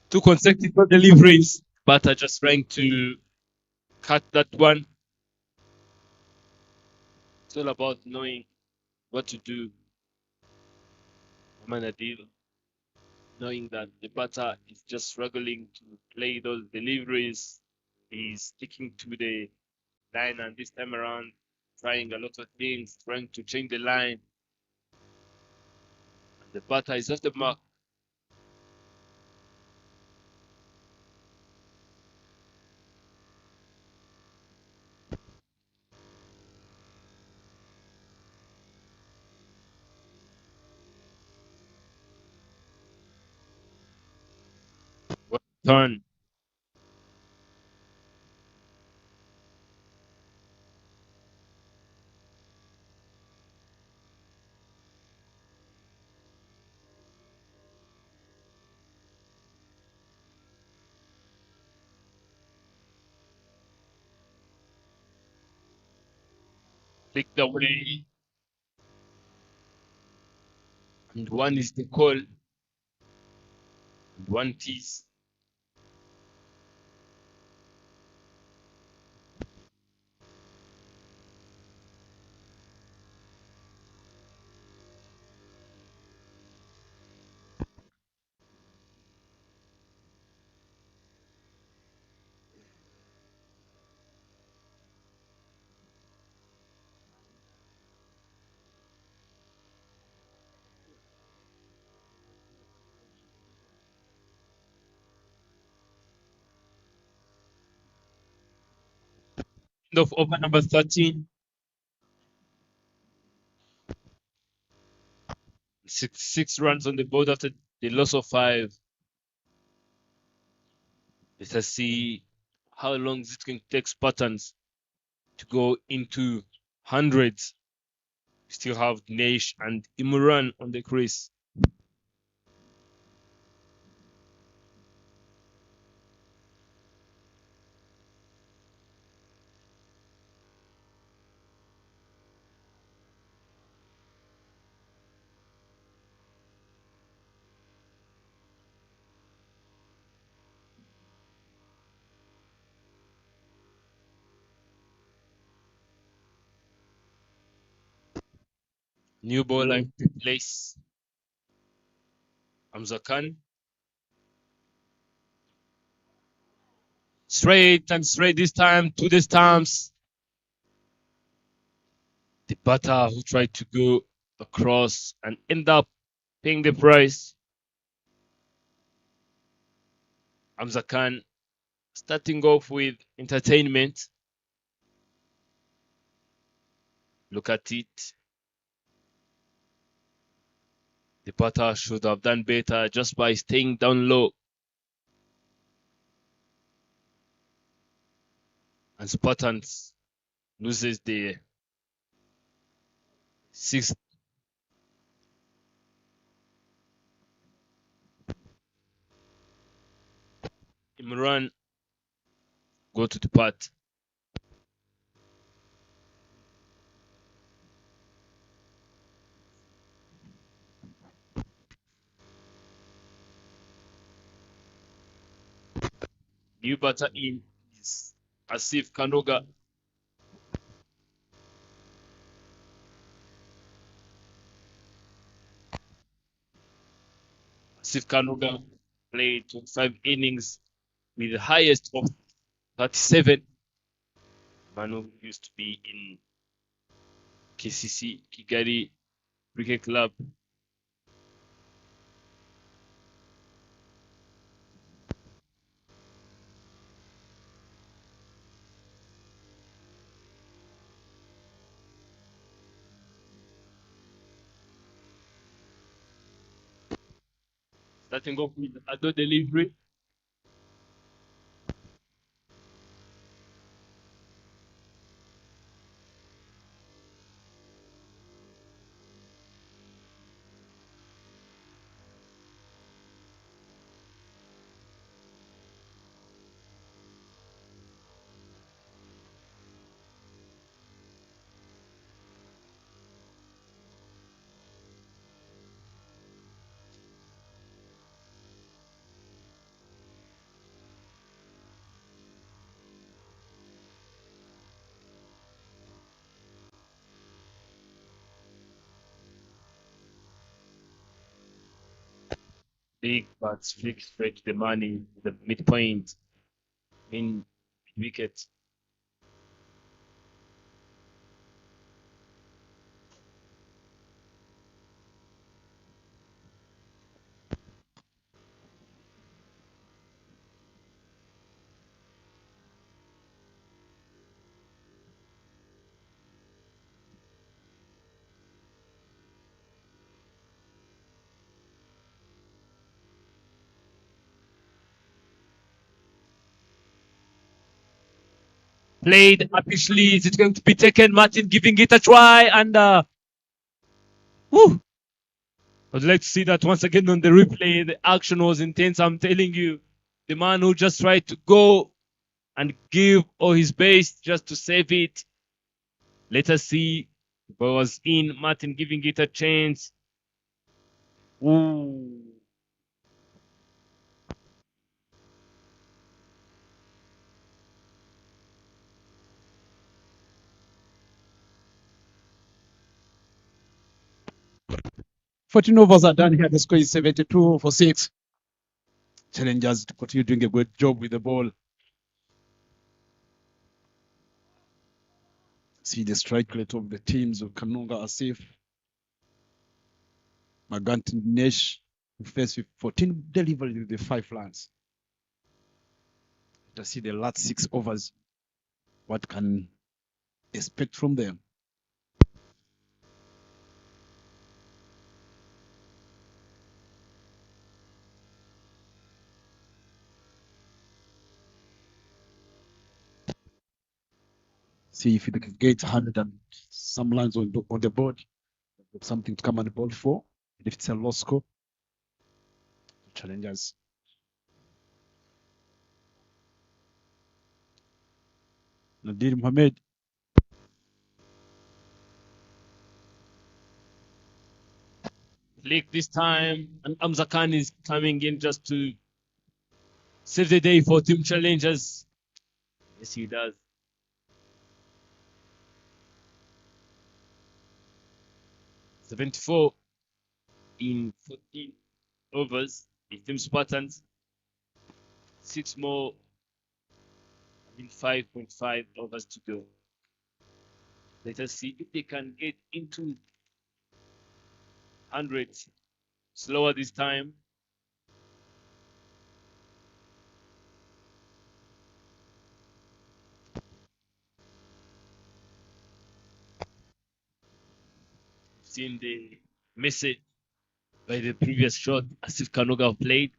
Two consecutive deliveries, but are just trying to cut that one. It's all about knowing what to do. Manadil, knowing that the batter is just struggling to play those deliveries. He's sticking to the line, and this time around, trying a lot of things, trying to change the line. And the batter is off the mark. Well done. Flicked away. And one is the call. And one tease. End of over number 13. 6 runs on the board after the loss of 5. Let us see how long is it going to take Spartans to go into hundreds. We still have Dinesh and Imran on the crease. New bowler in place. Hamza Khan. Straight and straight this time to the stumps. The batter who tried to go across and end up paying the price. Hamza Khan starting off with entertainment. Look at it. The batter should have done better just by staying down low. And Spartans loses the 6th. Imran go to the pot. New batter in is Asif Kanoga. Asif Kanoga played 25 innings with the highest of 37. Manu used to be in KCC, Kigali Cricket Club. Starting off with Ado delivery. Big bats flick straight to the money, the midpoint in wicket. Played upishly. Is it going to be taken? Martin giving it a try and whew. I'd like to see that once again on the replay. The action was intense. I'm telling you, the man who just tried to go and give all his best just to save it. Let us see. The ball was in. Martin giving it a chance. Ooh. Fourteen overs are done here. The score is 72 for 6. Challengers to continue doing a good job with the ball. See the strike rate of the teams of Kanunga Asif, Maganti Nesh, who faced with 14 deliveries with the 5 runs. To see the last 6 overs, what can expect from them? See if they can get 100 and some lines on the board. Something to come on the board for. And if it's a low score, challengers. Nadir Mohamed. Flick this time, and Hamza Khan is coming in just to save the day for Team Challengers. Yes, he does. "74 in 14 overs in Team Spartans. 6 more, 5.5 overs to go. Let us see if they can get into 100 slower this time. Seen the message by the previous shot Asif Kanoga played,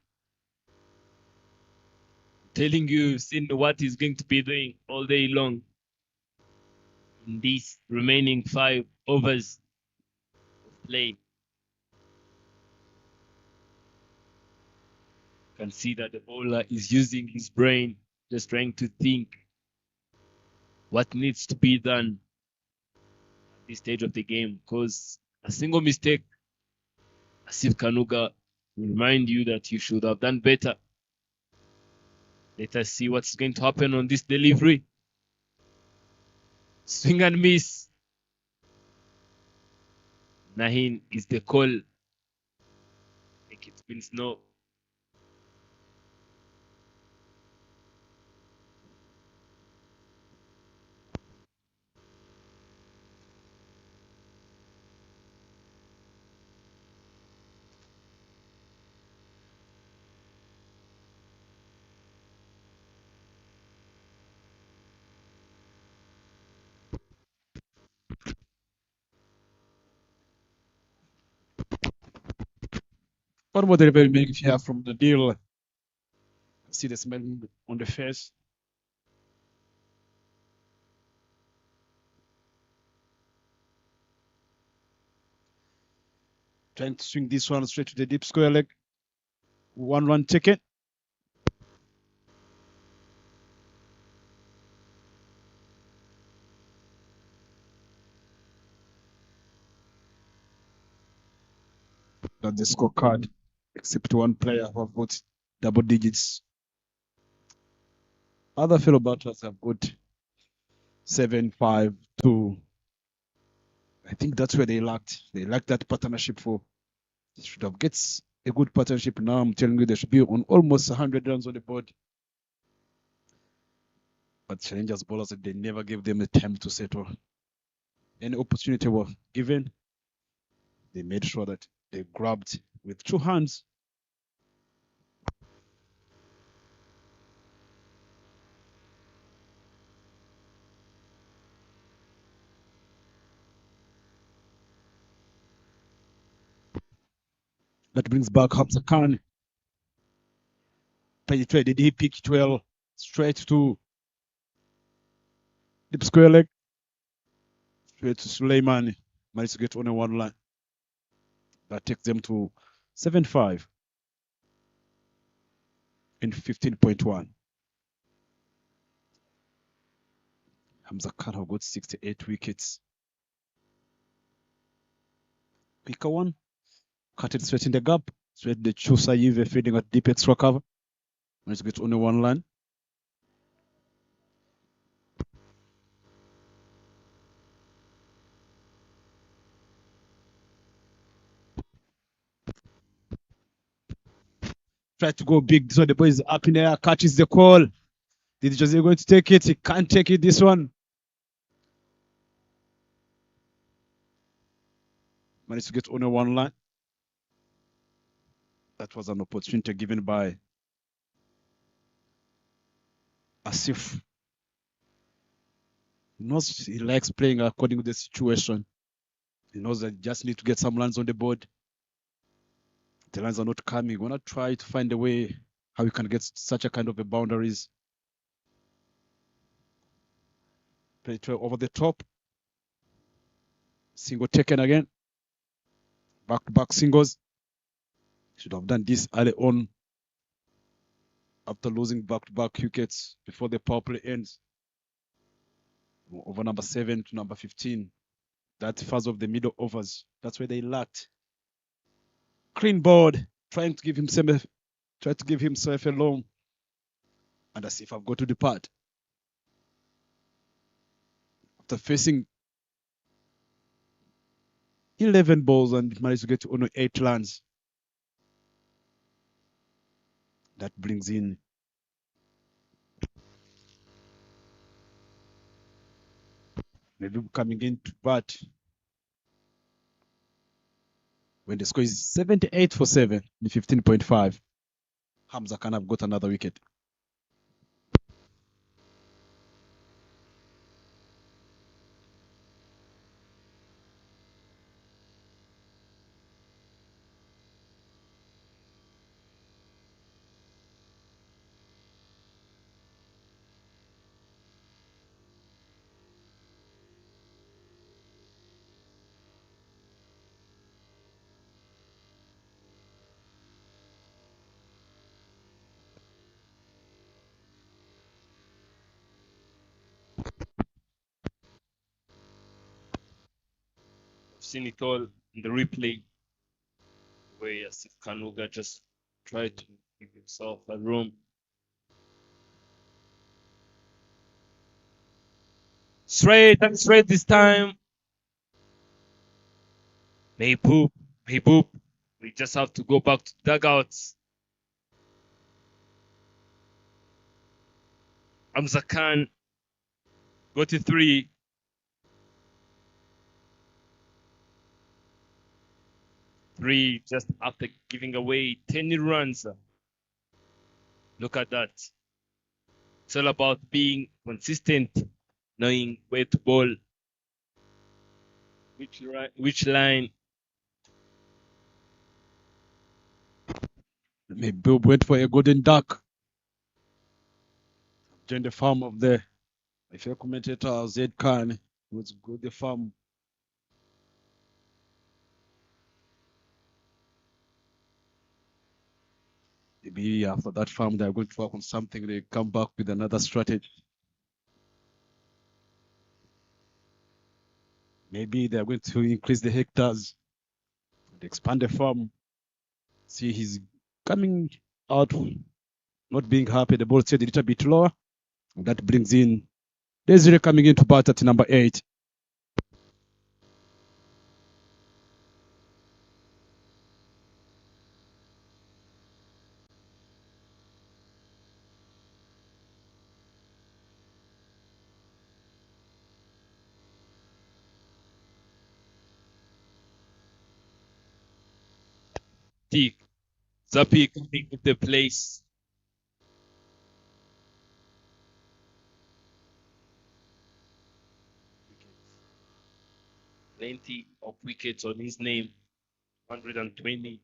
telling you seen what he's going to be doing all day long in these remaining 5 overs of play. You can see that the bowler is using his brain, just trying to think what needs to be done at this stage of the game, because a single mistake, Asif Kanuga will remind you that you should have done better. Let us see what's going to happen on this delivery. Swing and miss. Nahin is the call. I think it means no. What more delivery make you have from the deal? See the smile on the face. Trying to swing this one straight to the deep square leg. 1-1 ticket. Not the scorecard, except one player who have got double digits. Other fellow batters have got 7, 5, 2. I think that's where they lacked. They lacked that partnership for. They should have get a good partnership now. I'm telling you, they should be on almost 100 runs on the board. But challengers bowlers, they never gave them the time to settle. Any opportunity was given, they made sure that they grabbed with 2 hands. That brings back Hamza Khan. Penetrated, did he pick it well? Straight to deep square leg. Straight to Suleiman. Managed to get only 1 line. That takes them to 7-5 in 15.1. Hamza Khan have got 68 wickets. Quicker one. Cut it straight in the gap. Straight the Chusa Yive feeding at deep extra cover. Managed to get only 1 line. Try to go big. So the boy is up in the air, catches the call. Did Jose going to take it? He can't take it this one. Managed to get only 1 line. That was an opportunity given by Asif. He knows he likes playing according to the situation. He knows that he just need to get some runs on the board. The runs are not coming. We're not try to find a way how you can get such a kind of a boundaries. Play it over the top. Single taken again. Back-to-back singles. Should have done this early on after losing back-to-back wickets before the power play ends. Over number 7 to number 15. That's fast of the middle overs. That's where they lacked. Clean board, trying to give himself a long. And as if I've got to depart. After facing 11 balls and managed to get to only 8 runs. That brings in maybe coming in to bat when the score is 78 for 7 in 15.5. Hamza Khan have got another wicket. I've seen it all in the replay where Asif Kanuga just tried to give himself a room. Straight and straight this time. Mahbub. We just have to go back to dugouts. Hamza Khan got to 3. Three just after giving away 10 runs. Look at that. It's all about being consistent, knowing where to bowl, which line. Maybe went for a golden duck. Joined the farm of the fair commentator Zed Khan. Was good the farm. Maybe after that farm they're going to work on something. They come back with another strategy. Maybe they're going to increase the hectares, expand the farm. See, he's coming out, not being happy. The ball stayed a little bit lower. And that brings in Desiree coming into bat at number 8. Zapi coming with the place. Plenty of wickets on his name. 120.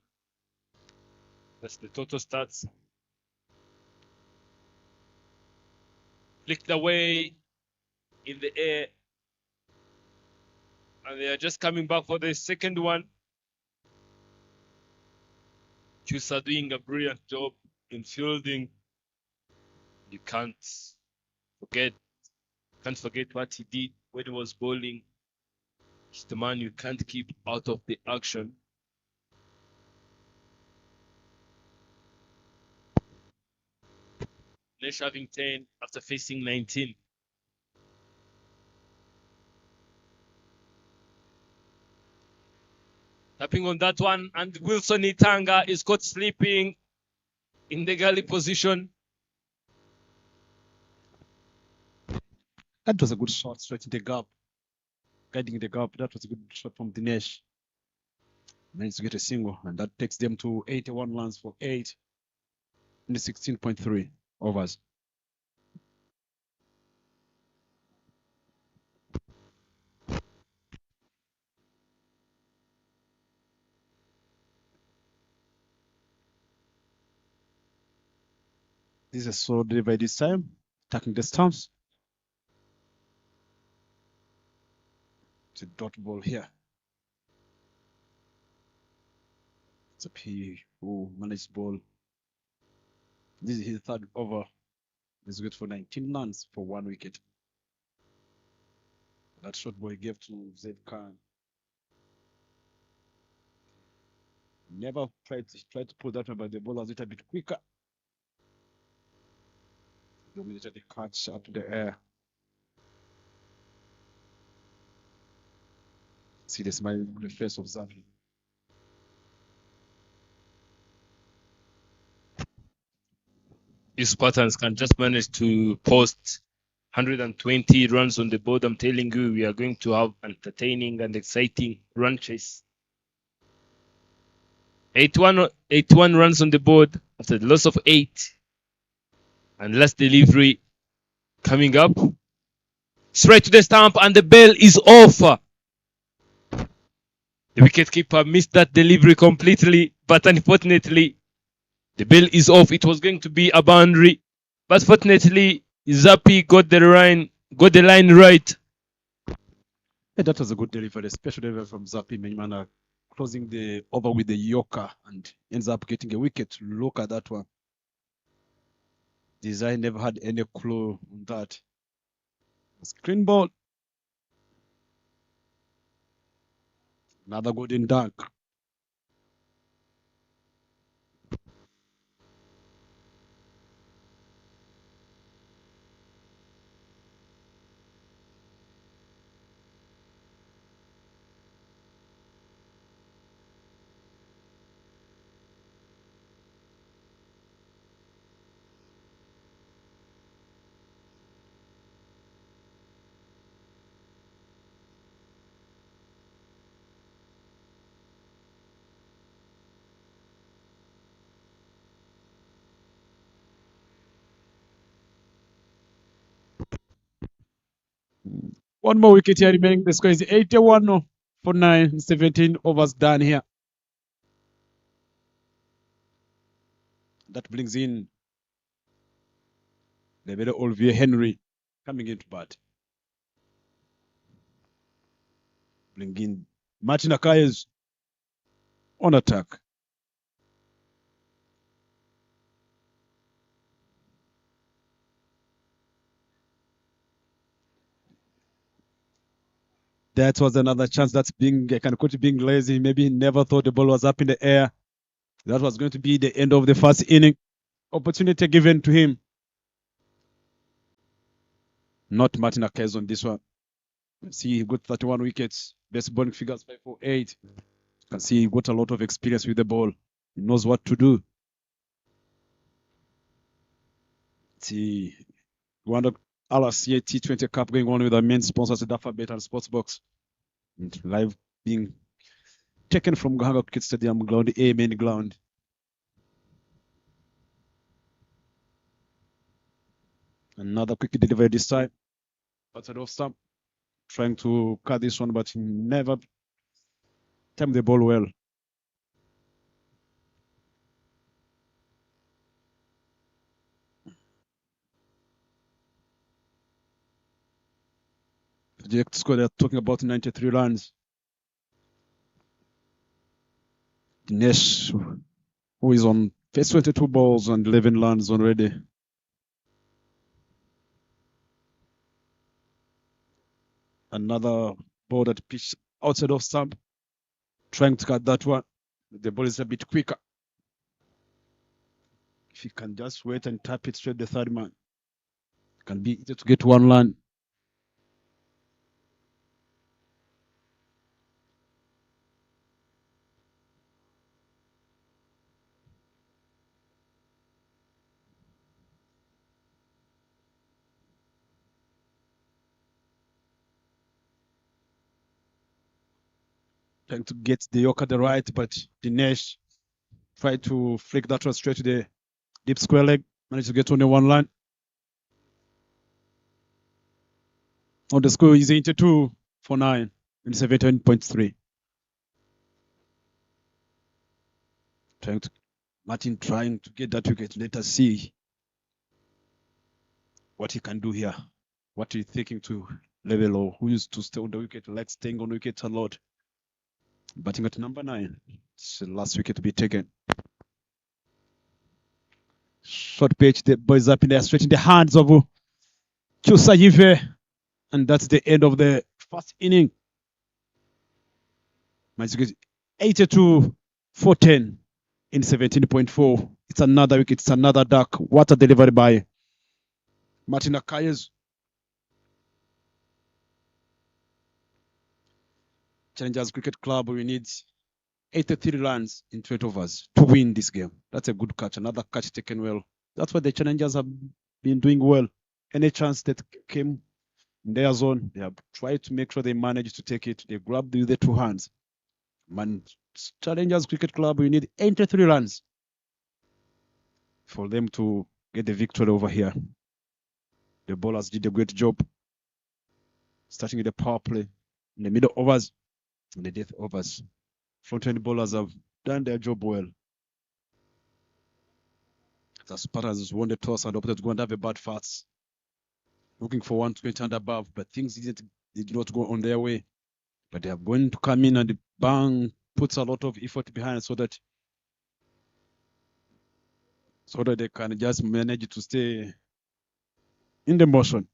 That's the total stats. Flicked away in the air. And they are just coming back for the second one. Chiefs are doing a brilliant job in fielding. You can't forget what he did when he was bowling. He's the man you can't keep out of the action. Nesh having 10 after facing 19. Tapping on that one, and Wilson Itanga is caught sleeping in the galley position. That was a good shot straight in the gap. Guiding the gap. That was a good shot from Dinesh. Managed to get a single, and that takes them to 81 runs for 8 in the 16.3 overs. This is a slow delivery this time, attacking the stumps. It's a dot ball here. It's a P who managed ball. This is his third over. He's good for 19 runs for 1 wicket. That short ball he gave to Zaid Khan. Never tried to pull that one, but the ball was a little bit quicker. Dominated the catch up to the air. See the smile on the face of Zappy. If Spartans can just manage to post 120 runs on the board, I'm telling you, we are going to have entertaining and exciting run chase. 81 runs on the board after the loss of 8. And last delivery coming up. Straight to the stump, and the bell is off. The wicketkeeper missed that delivery completely, but unfortunately, the bell is off. It was going to be a boundary, but fortunately, Zappi got the line right. Yeah, that was a good delivery, a special delivery from Zappi Menyimana, closing the over with the Yorker and ends up getting a wicket. Look at that one. Design never had any clue on that. Screen ball. Another golden dunk. One more wicket here remaining. The score is 81 for 9. 17 overs done here. That brings in the very old V. Henry coming into bat. Bring in Martin Akayes on attack. That was another chance. That's being lazy. Maybe he never thought the ball was up in the air. That was going to be the end of the first inning. Opportunity given to him. Not Martin Akayes on this one. See, he got 31 wickets. Best bowling figures 548. You can see he got a lot of experience with the ball. He knows what to do. See, Rwanda RCA T20 Cup going on with our main sponsors, Dafa Bet and Sportsbox. And live being taken from Gahanga Cricket Stadium ground, the A main ground. Another quick delivery this time. Outside off stump. Trying to cut this one, but he never timed the ball well. The direct score, they're talking about 93 runs. Dinesh, who is on first 22 balls and 11 runs already. Another ball that pitched outside of stump. Trying to cut that one. The ball is a bit quicker. If he can just wait and tap it straight the third man, it can be easy to get one run. Trying to get the Yorker the right, but Dinesh tried to flick that one straight to the deep square leg. Managed to get only one run. On the score is 82 for 9 and 17.3. Martin trying to get that wicket. Let us see what he can do here. What he's thinking to Levelo, who used to stay on the wicket, likes staying on wicket a lot. Batting at number 9. It's the last wicket to be taken. Short pitch, the boys up in there, straight in the hands of Chusayive. And that's the end of the first inning. Manchester 82 for 10 in 17.4. It's another wicket, it's another duck. What a delivery by Martin Akayes. Challengers Cricket Club, we need 83 runs in 20 overs to win this game. That's a good catch, another catch taken well. That's what the Challengers have been doing well. Any chance that came in their zone, they have tried to make sure they manage to take it. They grabbed with the 2 hands. Challengers Cricket Club, we need 83 runs for them to get the victory over here. The bowlers did a great job, starting with the power play in the middle overs and the death overs. Front-end bowlers have done their job well. The Spartans won the toss and opted to go and have a bad fast, looking for 120 and above, but things did not go on their way. But they are going to come in and bang, puts a lot of effort behind so that they can just manage to stay in the motion.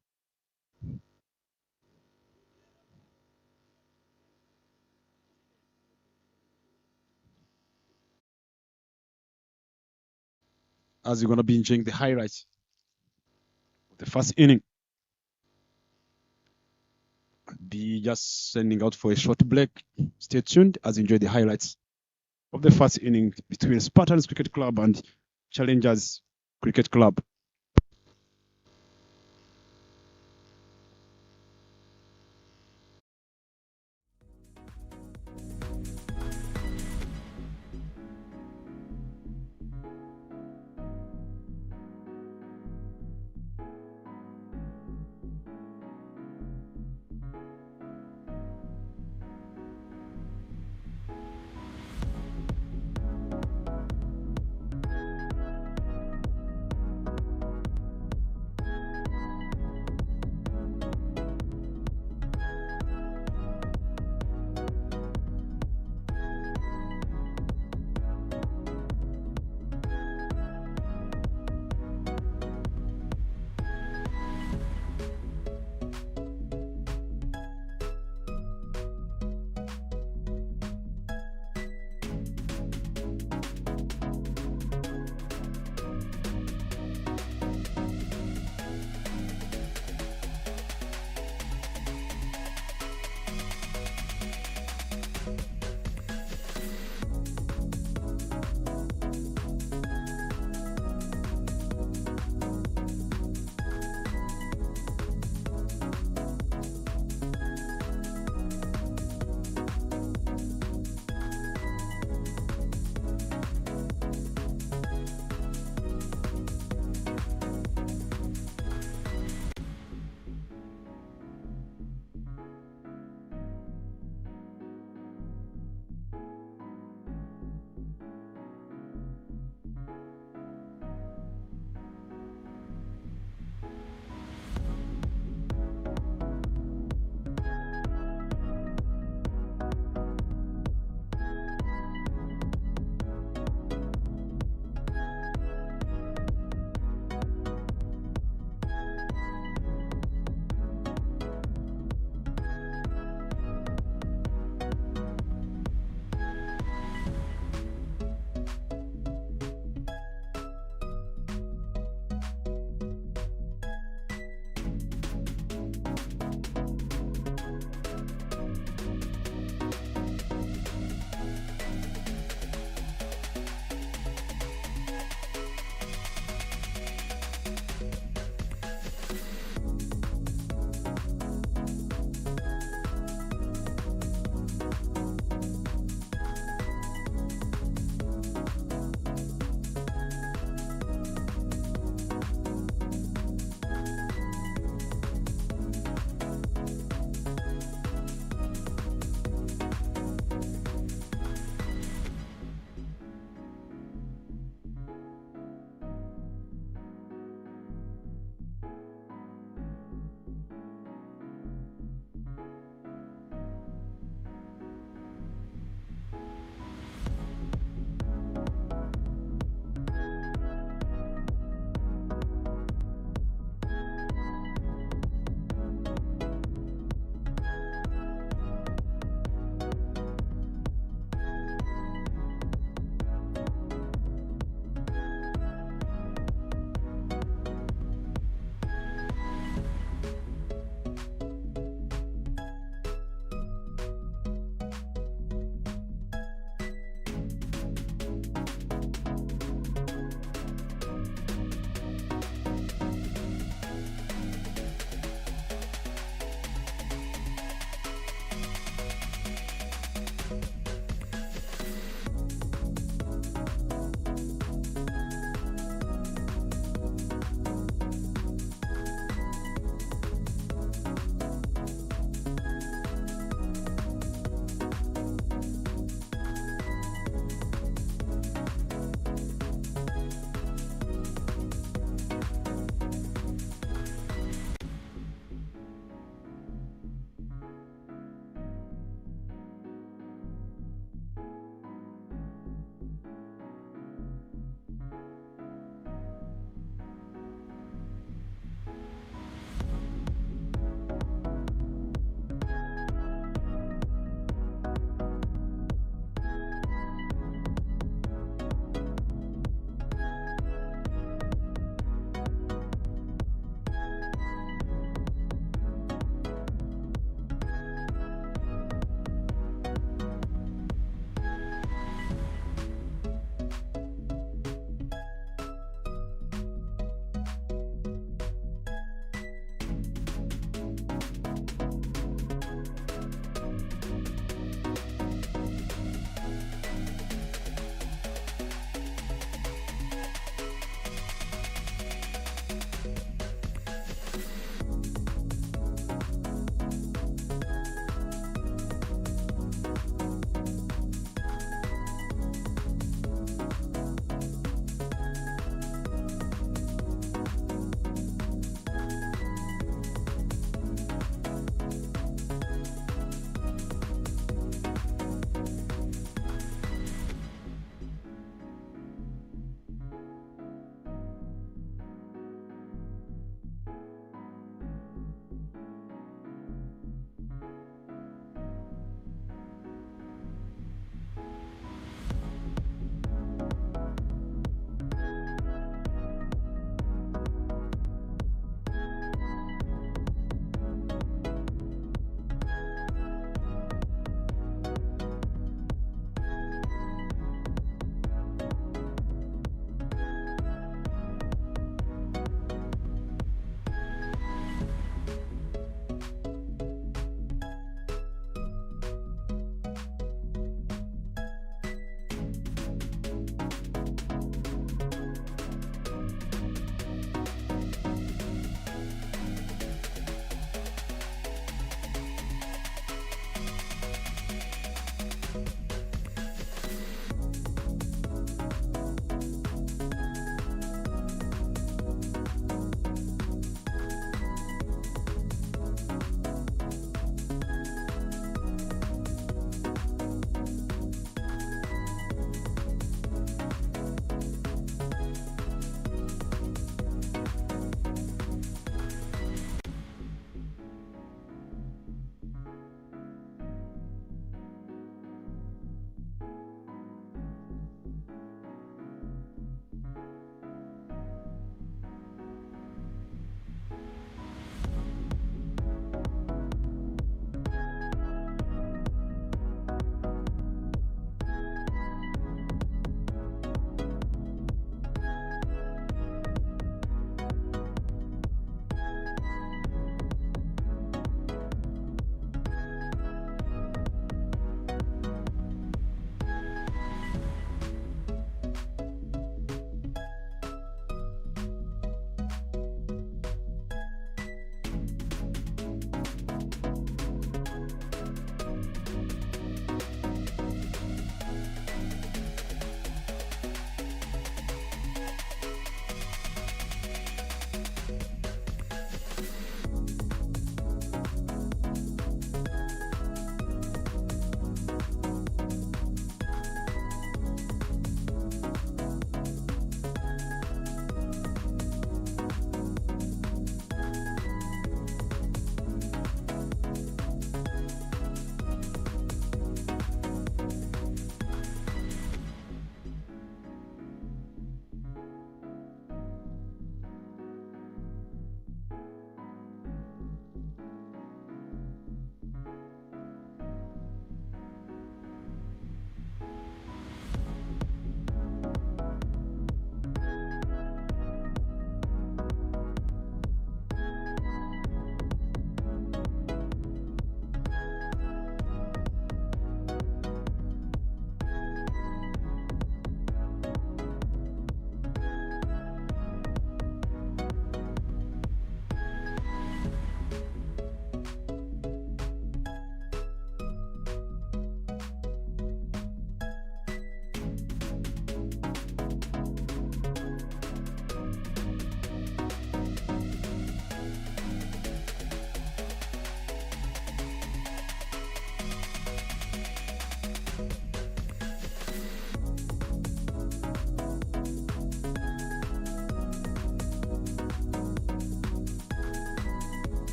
As you're going to be enjoying the highlights of the first inning. Be just sending out for a short break. Stay tuned as you enjoy the highlights of the first inning between Spartans Cricket Club and Challengers Cricket Club.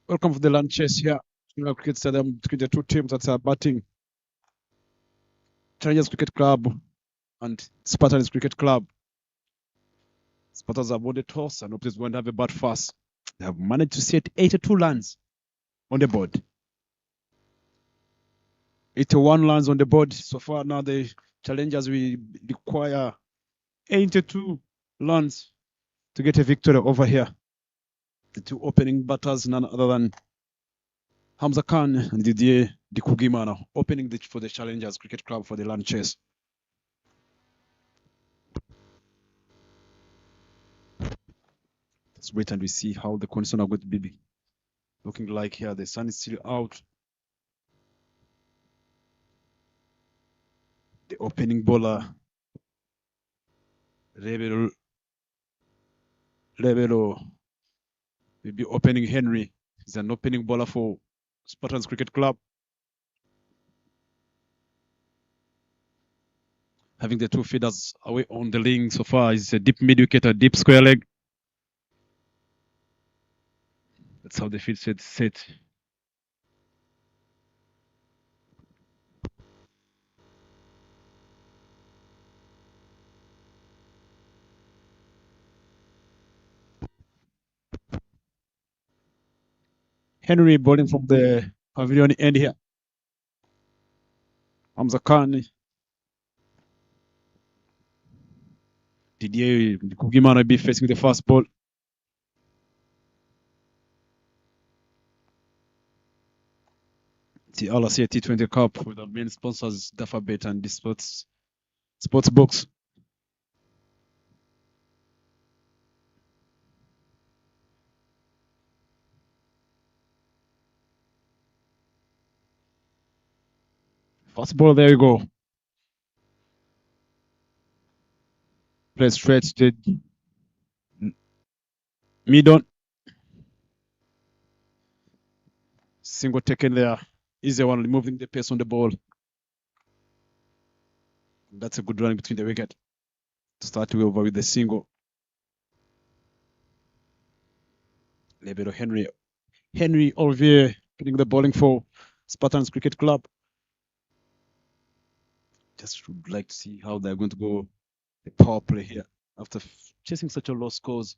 Welcome to the land chase here. Cricket Stadium between the two teams that are batting. Challengers Cricket Club and Spartans Cricket Club. Spartans have won the toss and opponents going to have a bat first. They have managed to set 82 runs on the board. 81 runs on the board so far. Now the challengers will require 82 runs to get a victory over here. The two opening batters, none other than Hamza Khan and Didier Dikugimana, opening for the Challengers Cricket Club for the land chase. Let's wait and we see how the conditions are going to be looking like here. The sun is still out. The opening bowler, Rebelo, will be opening Henry. He's an opening bowler for Spartans Cricket Club. Having the two feeders away on the ling so far is a deep mid wicket, a deep square leg. That's how the field set. Henry bowling from the pavilion end here. Hamza Khan. Didier Kugimana will be facing the first ball. The RCA T20 Cup with our main sponsors Dafabet and the Sports Books. First ball, there you go. Play straight to mid-on. Single taken there. Easy one, removing the pace on the ball. That's a good run between the wicket to start over with the single. Lebero Henry Olivier getting the bowling for Spartans Cricket Club. Just would like to see how they're going to go the power play here after chasing such a low scores.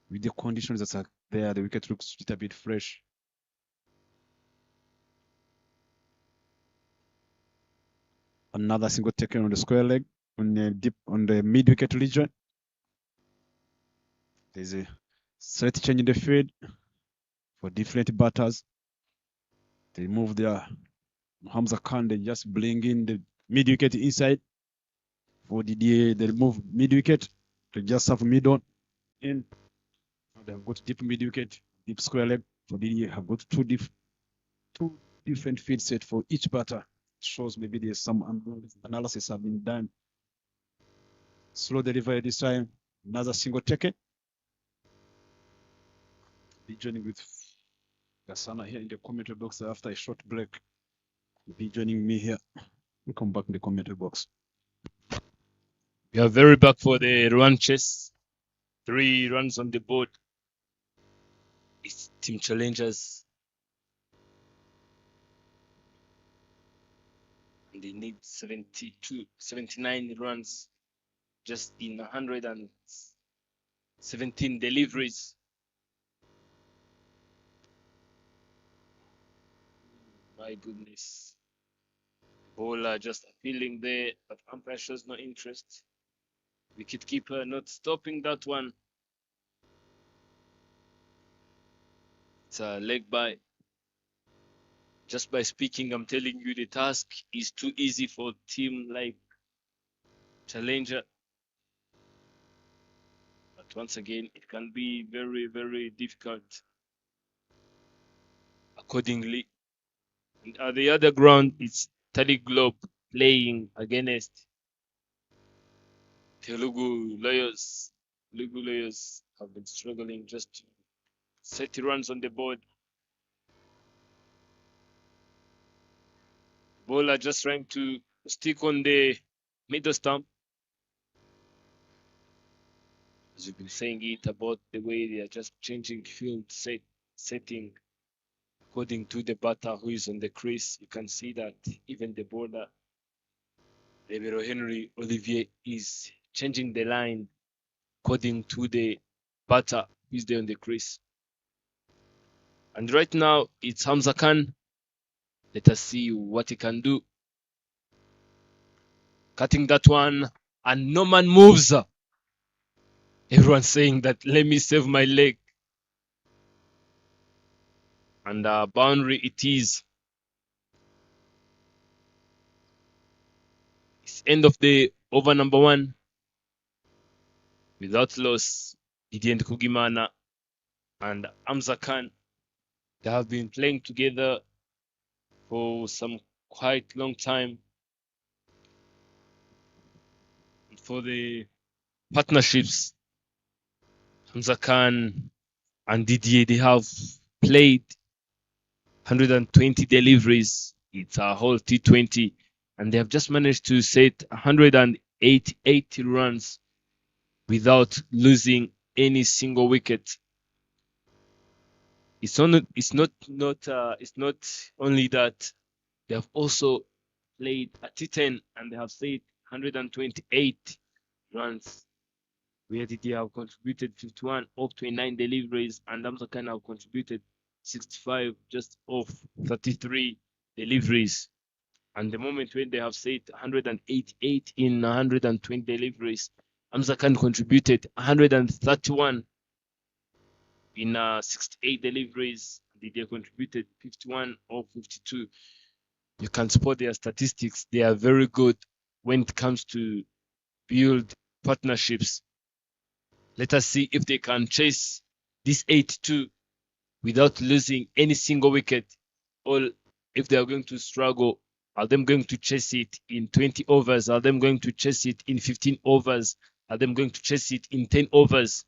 With the conditions that are there, the wicket looks a little bit fresh. Another single taken on the square leg on the mid wicket region. There's a slight change in the field for different batters. They move their Hamza Khan, they just bring in the mid wicket inside. For Didier, they move mid wicket. They just have mid on in. They have got deep mid wicket, deep square leg. For Didier, have got two different field set for each batter. It shows maybe there's some analysis have been done. Slow delivery this time. Another single taken. Be joining with Gasana here in the commentary box after a short break. Be joining me here. We'll come back in the commentary box. We are very back for the run chase. 3 runs on the board. It's Team Challengers. And they need 79 runs just in 117 deliveries. My goodness. Bowler just appealing there, but umpire shows no interest. Wicketkeeper not stopping that one. It's a leg by. Just by speaking, I'm telling you the task is too easy for a team like Challenger. But once again, it can be very, very difficult accordingly. And at the other ground, it's Tariq Globe playing against Telugu Lawyers. Telugu Lawyers have been struggling just to set runs on the board. Bowler just trying to stick on the middle stump. as we've been saying it about the way they are just changing field setting according to the batter who is on the crease. You can see that even the bowler, Libero Henry Olivier, is changing the line according to the batter who is there on the crease. And right now it's Hamza Khan. Let us see what he can do. Cutting that one, and no man moves. Everyone's saying that, let me save my leg. And boundary it is. It's end of the over number 1. Without loss, Didier Kugimana and Hamza Khan, they have been playing together for some quite long time. For the partnerships, Hamza Khan and Didier, they have played 120 deliveries. It's a whole T20, and they have just managed to set 180 runs without losing any single wicket. It's not only that, they have also played a T10 and they have set 128 runs, where they have contributed 51 of 29 deliveries, and Hamza Khan have contributed 65 just of 33 deliveries. And the moment when they have set 188 in 120 deliveries, Hamza Khan contributed 131 in 68 deliveries. They contributed 51 or 52. You can spot their statistics. They are very good when it comes to build partnerships. Let us see if they can chase this 82 without losing any single wicket, or if they are going to struggle. Are they going to chase it in 20 overs? Are they going to chase it in 15 overs? Are they going to chase it in 10 overs?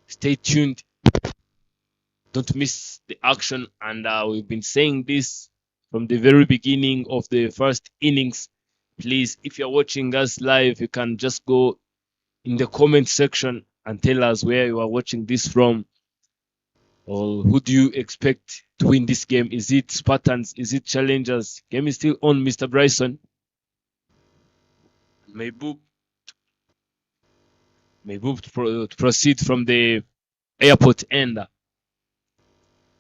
Stay tuned. Don't miss the action. And we've been saying this from the very beginning of the first innings. Please, if you're watching us live, you can just go in the comment section and tell us where you are watching this from. Or who do you expect to win this game? Is it Spartans? Is it Challengers? Game is still on, Mr. Bryson. Mayboop to proceed from the airport end.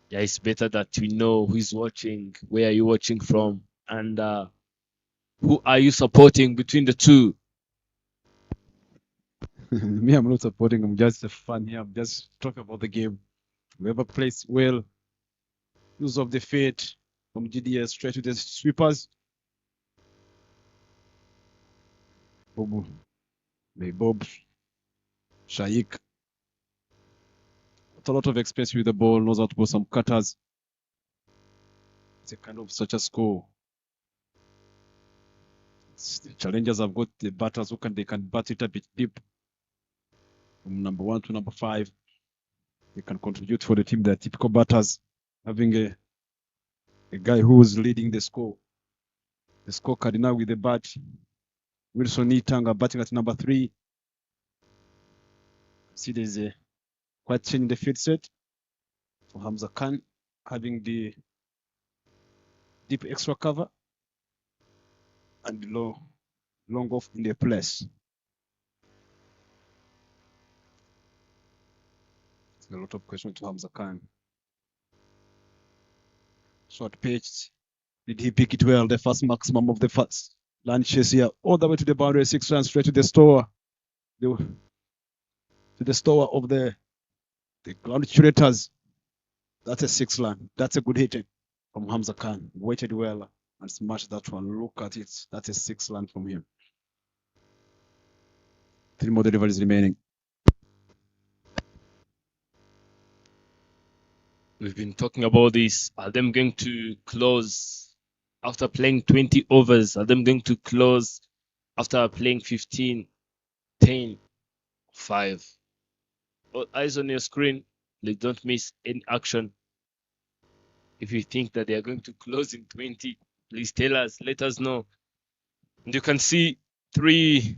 Yeah, it's better that we know who is watching, where are you watching from, and who are you supporting between the two. Me, I'm not supporting. I'm just a fan here. I'm just talking about the game. Whoever plays well, use of the feet from GDS straight to the sweepers. Bob, Shaik. Got a lot of experience with the ball, knows how to put some cutters. It's a kind of such a score. The Challengers have got the batters they can bat it a bit deep. From number 1 to number 5. They can contribute for the team. They're typical batters. Having a guy who is leading the score. The scorecard now with the bat. Wilson Nitanga batting at number 3. See, there's a quite change in the field set for Hamza Khan, having the deep extra cover and long off in the place. A lot of questions to Hamza Khan. Short pitch. Did he pick it well? The first maximum of the first land chase here, all the way to the boundary, 6 runs straight to the store. To the store of the ground curators. That's a 6 run. That's a good hit from Hamza Khan. Waited well and smashed that one. Look at it. That's a 6 run from him. 3 more deliveries remaining. We've been talking about this. Are them going to close after playing 20 overs? Are them going to close after playing 15, 10, 5? All eyes on your screen. Please don't miss any action. If you think that they are going to close in 20, please tell us. Let us know. And you can see 3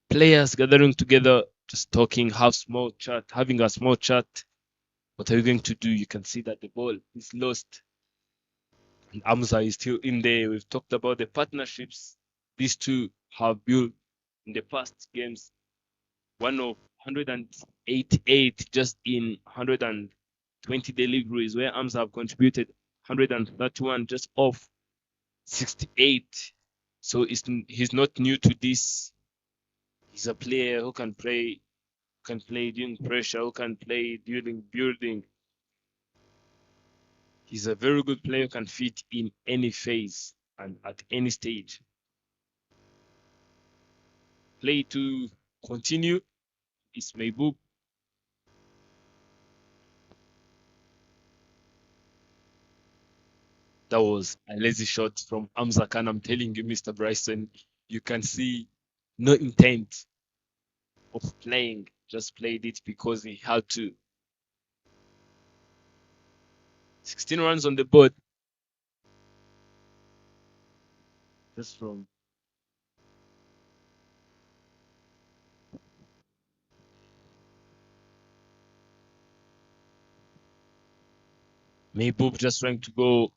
players gathering together just talking, having a small chat. What are you going to do? You can see that the ball is lost. And Amza is still in there. We've talked about the partnerships these two have built in the past games. One of 188 just in 120 deliveries, where Amza have contributed 131 just off 68. So he's not new to this. He's a player who can play during pressure, who can play during building. He's a very good player who can fit in any phase and at any stage. Play to continue is Mehboob. That was a lazy shot from Hamza Khan. I'm telling you, Mr. Bryson, you can see no intent of playing. Just played it because he had to. 16 runs on the board. Just from Mehboob just trying to go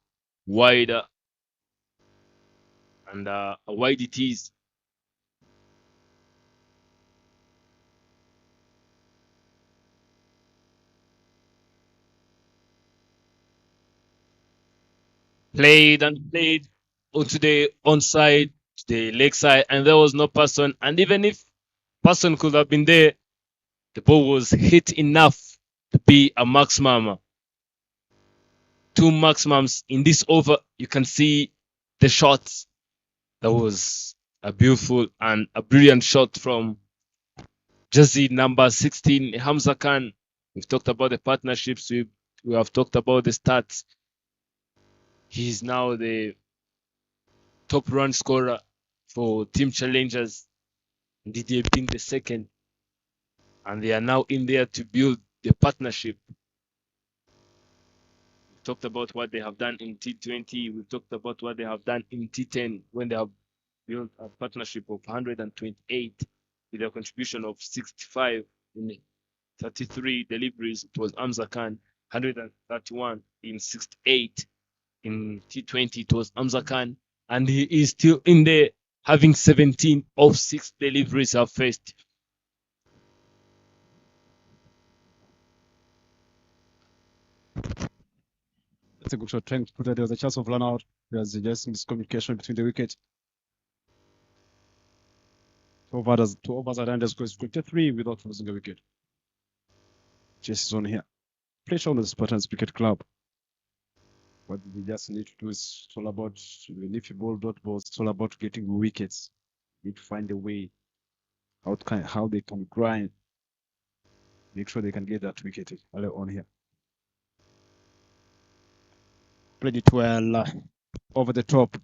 wider. And wide it is. Played and played onto the onside, the leg side, and there was no person. And even if person could have been there, the ball was hit enough to be a maximum. 2 maximums in this over. You can see the shots. That was a beautiful and a brilliant shot from jersey number 16, Hamza Khan. We've talked about the partnerships. We have talked about the stats. He's now the top run scorer for Team Challengers. Didier being the second. And they are now in there to build the partnership. We talked about what they have done in T20. We talked about what they have done in T10 when they have built a partnership of 128 with a contribution of 65 in 33 deliveries. It was Hamza Khan, 131 in 68. In T20, it was Hamza Khan, and he is still in there, having 17 of 6 deliveries have faced. That's a good shot. Trying to put it, there was a chance of run out. There's just miscommunication between the wicket. Two overs are under score 23 without losing a wicket. Just on here. Pressure on the Spartans Cricket Club. What we just need to do is it's all about, even if you bowl dot balls, it's all about getting wickets. You need to find a way how they can grind. Make sure they can get that wicket early on here. Played it well over the top.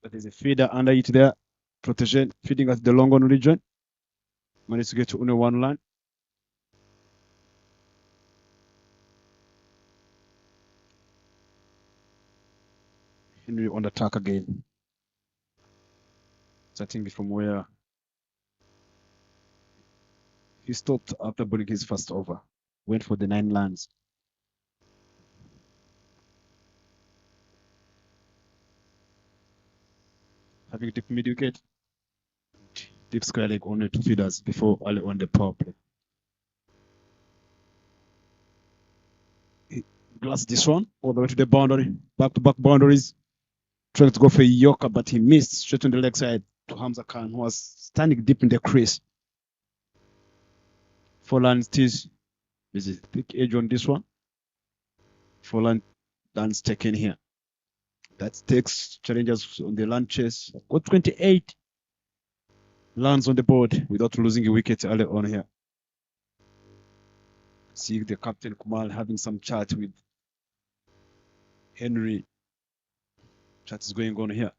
But there's a feeder under it there. Protection feeding at the long on region. Managed to get to only one line. Henry on attack again. Starting from where he stopped after bowling his first over. Went for the 9 lands. Having deep mid wicket. Deep square leg only 2 feeders before early on the power play. He glassed this one all the way to the boundary. Back to back boundaries. Trying to go for a Yorker, but he missed straight on the leg side to Hamza Khan, who was standing deep in the crease. 4 lands is there's a thick edge on this one. 4 lands taken here. That takes Challengers on the land chase. Got 28 lands on the board without losing a wicket early on here. See the captain Kumal having some chat with Henry. Chat is going on here.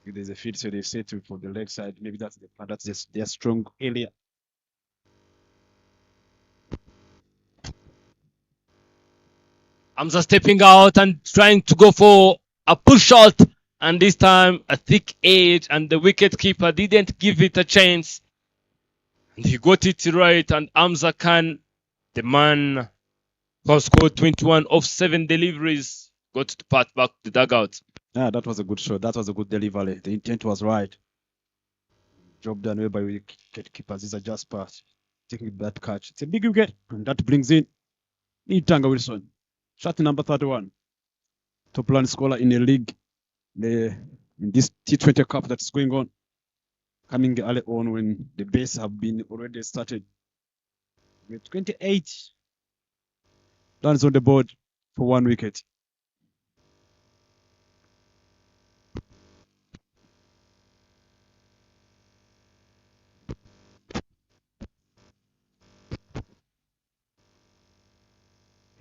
If there's a feed, so they say to for the leg side. Maybe that's the plan. That's just their strong area. Hamza stepping out and trying to go for a push shot, and this time a thick edge, and the wicket keeper didn't give it a chance. And he got it right. And Hamza Khan, the man who has scored 21 off 7 deliveries, got to pat back the dugout. Yeah, that was a good shot. That was a good delivery. The intent was right. Job done well by wicket keeper Ziza Jasper taking that catch. It's a big wicket, and that brings in Itanga Wilson. Shot number 31. Top line scorer in the league. In this T20 Cup that's going on. Coming early on when the base have been already started. With 28 runs on the board for 1 wicket.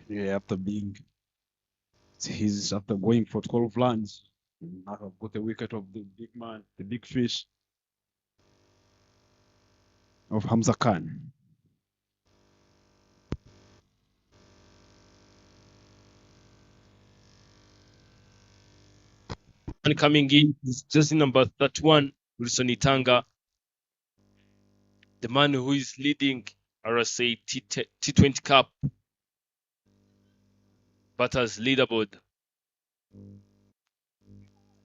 Yeah, after going for 12 runs, now have got the wicket of the big man, the big fish of Hamza Khan. And coming in is just number 31, Wilson Itanga, the man who is leading RCA T20 Cup batters leaderboard.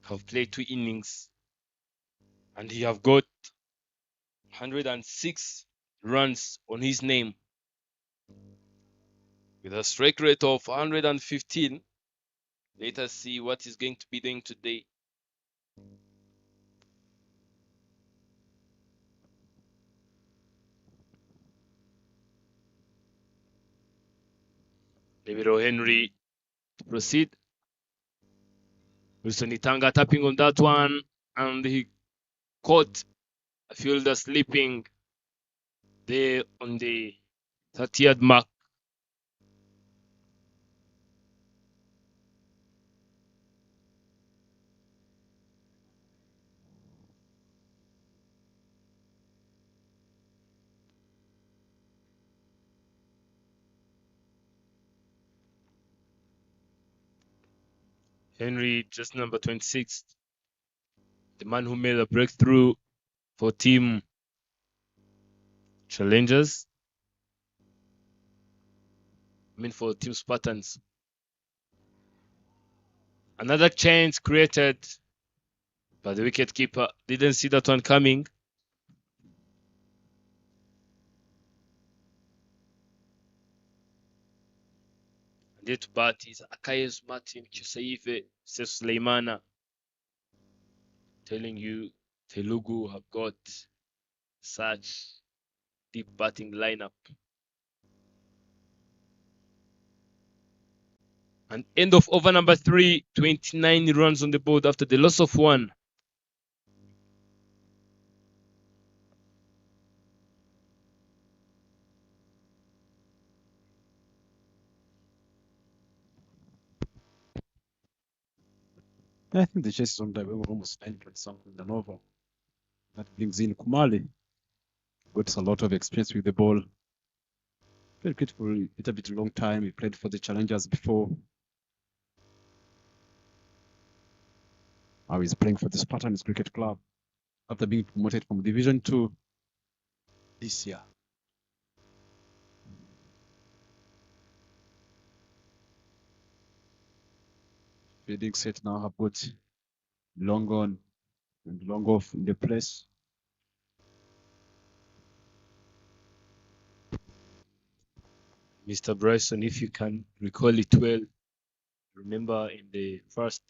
Have played 2 innings and he have got 106 runs on his name with a strike rate of 115. Let us see what he's going to be doing today. David O'Henry to proceed. Wilson Itanga tapping on that one, and he caught a fielder sleeping there on the 30th mark. Henry, just number 26, the man who made a breakthrough for Team Challengers. For Team Spartans. Another chance created, but the wicketkeeper didn't see that one coming. And there to bat is Akayes Martin Chusaife Sef Suleimana, telling you Telugu have got such deep batting lineup. And end of over number 3, 29 runs on the board after the loss of 1. I think the chase is on the way. We're almost 9 something than over. That brings in Kumali. Got a lot of experience with the ball. Played cricket for a little bit long time. He played for the Challengers before. Now he's playing for the Spartans Cricket Club after being promoted from Division 2 this year. Fielding set now have got long on and long off in the place. Mr. Bryson, if you can recall it well, remember in the first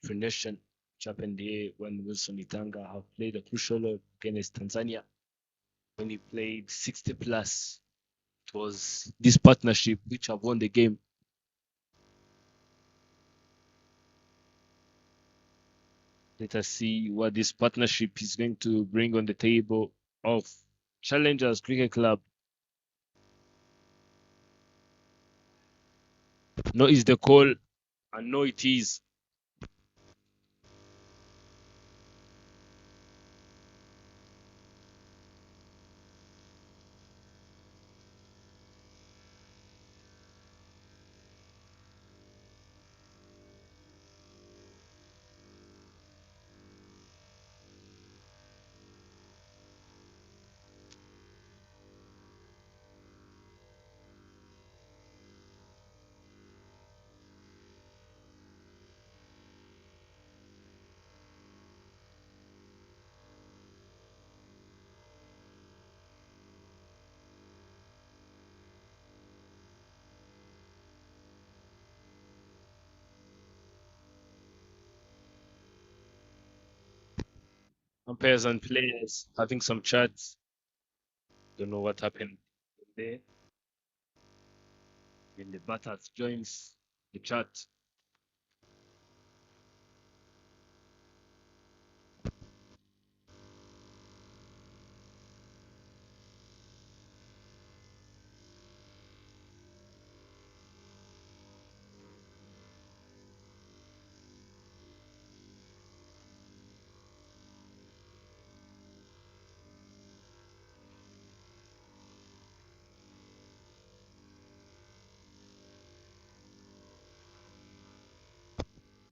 Nation which happened here when Wilson Itanga have played a crucial role against Tanzania when he played 60 plus. It was this partnership which have won the game. Let us see what this partnership is going to bring on the table of Challengers Cricket Club. No is the call, and no it is. umpires and players having some chats. Don't know what happened there. When the batters joins the chat.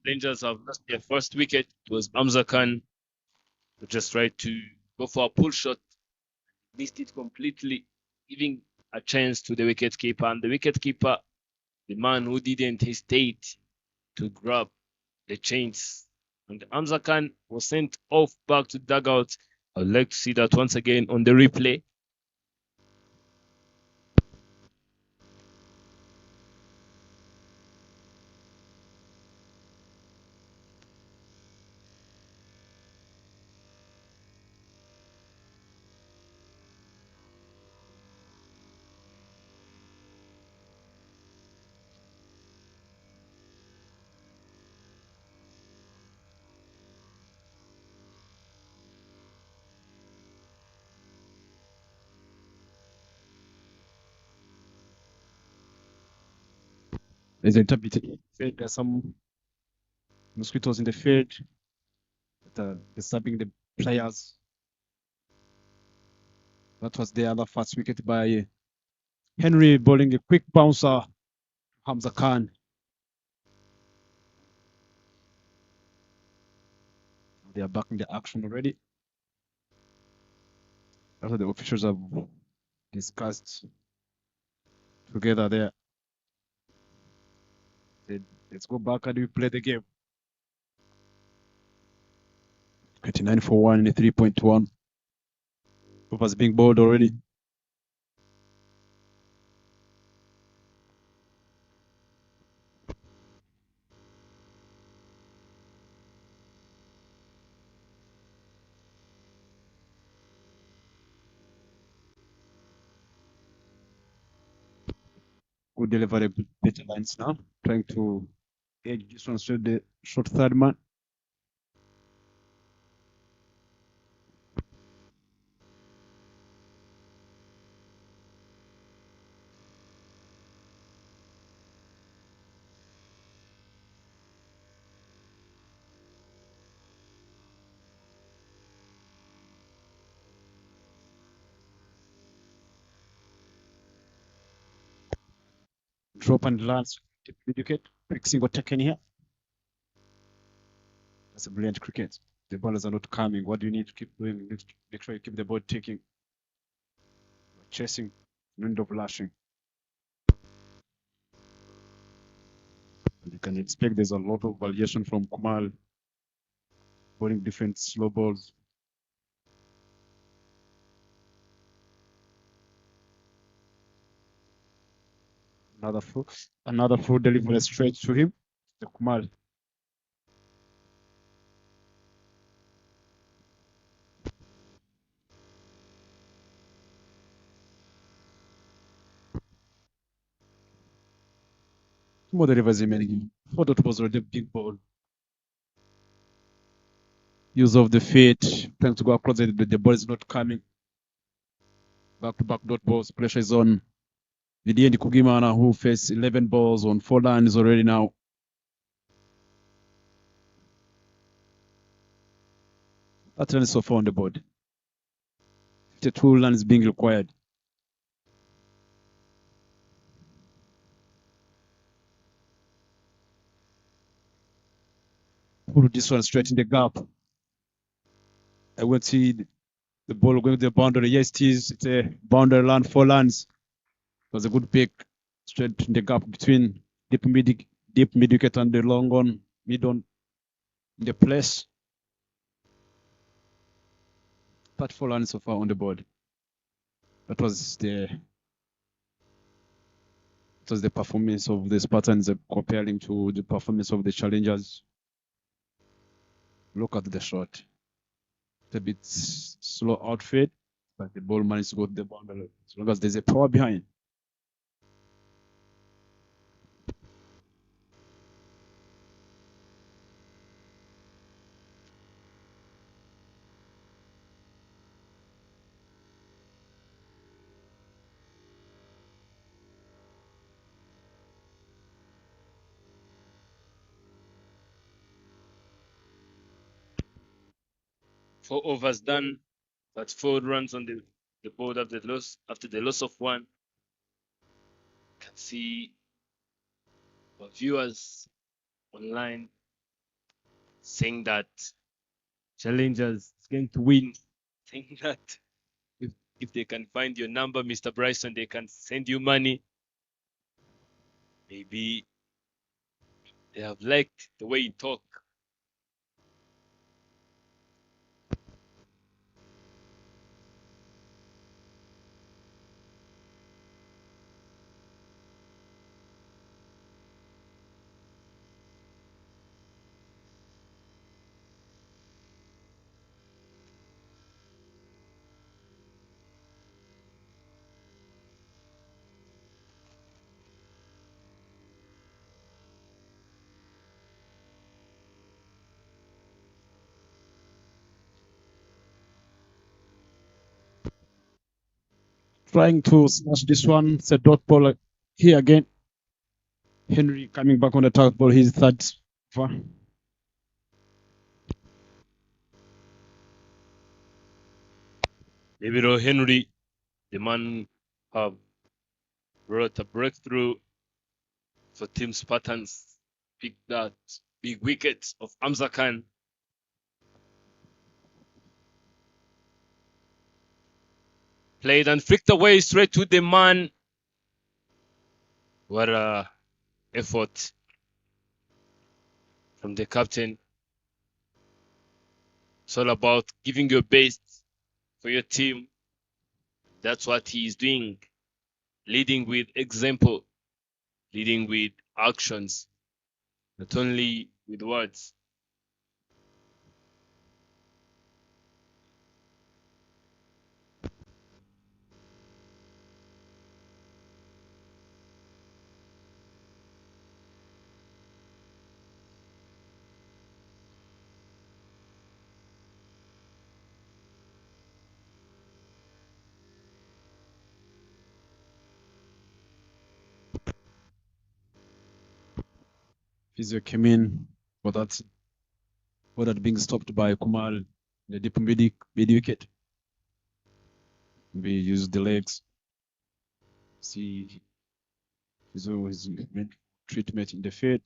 Rangers have lost their first wicket. It was Hamza Khan who just tried to go for a pull shot, missed it completely, giving a chance to the wicketkeeper. And the wicketkeeper, the man who didn't hesitate to grab the chains. And Hamza Khan was sent off back to dugout. I would like to see that once again on the replay. There's a little bit field. There's some mosquitoes in the field that are disturbing the players. That was the other first wicket by Henry, bowling a quick bouncer. Hamza Khan. They are back in the action already. After the officials have discussed together there. Let's go back and we play the game. 29 for 1 in the 3.1. Overs being bowled already. Good delivery, better lines now. Trying to edge this one straight the short third man. Drop and lands. Wicket. Quick single taken here. That's a brilliant cricket. The ballers are not coming. What do you need to keep doing? Make sure you keep the ball ticking. Chasing, wind of lashing. And you can expect there's a lot of variation from Kumal. Bowling different slow balls. Another full delivery straight to him. The Kumal. Two more deliveries remaining. Thought it was already a big ball. Use of the feet. Trying to go across it, but the ball is not coming. Back to back dot balls. Pressure is on Vidiendi Kugimana, who faced 11 balls on 4 lines already now. That run is so far on the board. 52 runs being required. Put this one straight in the gap. I won't see the ball going to the boundary. Yes, it is. It's a boundary run, 4 runs. It was a good pick. Straight in the gap between deep mid wicket and the long on, mid on in the place. 34 runs so far on the board. That was the performance of the Spartans comparing to the performance of the challengers. Look at the shot. a bit slow outfit, but the ball managed to go to the boundary as long as there's a power behind. Four overs done. That's 4 runs on the board after the loss of one. Can see our viewers online saying that Challengers is going to win. Saying that if they can find your number, Mr. Bryson, they can send you money. Maybe they have liked the way you talk. Trying to smash this one. It's a dot ball here again. Henry coming back on the target ball. His third. Libero Henry, the man have brought a breakthrough for Team Spartans. Picked that big wicket of Hamza Khan. Played and flicked away straight to the man. What a effort from the captain. It's all about giving your best for your team. That's what he is doing. Leading with example, leading with actions, not only with words. Physio came in for that being stopped by Kumal, the deep mid wicket. We use the legs. See Physio is treatment in the field.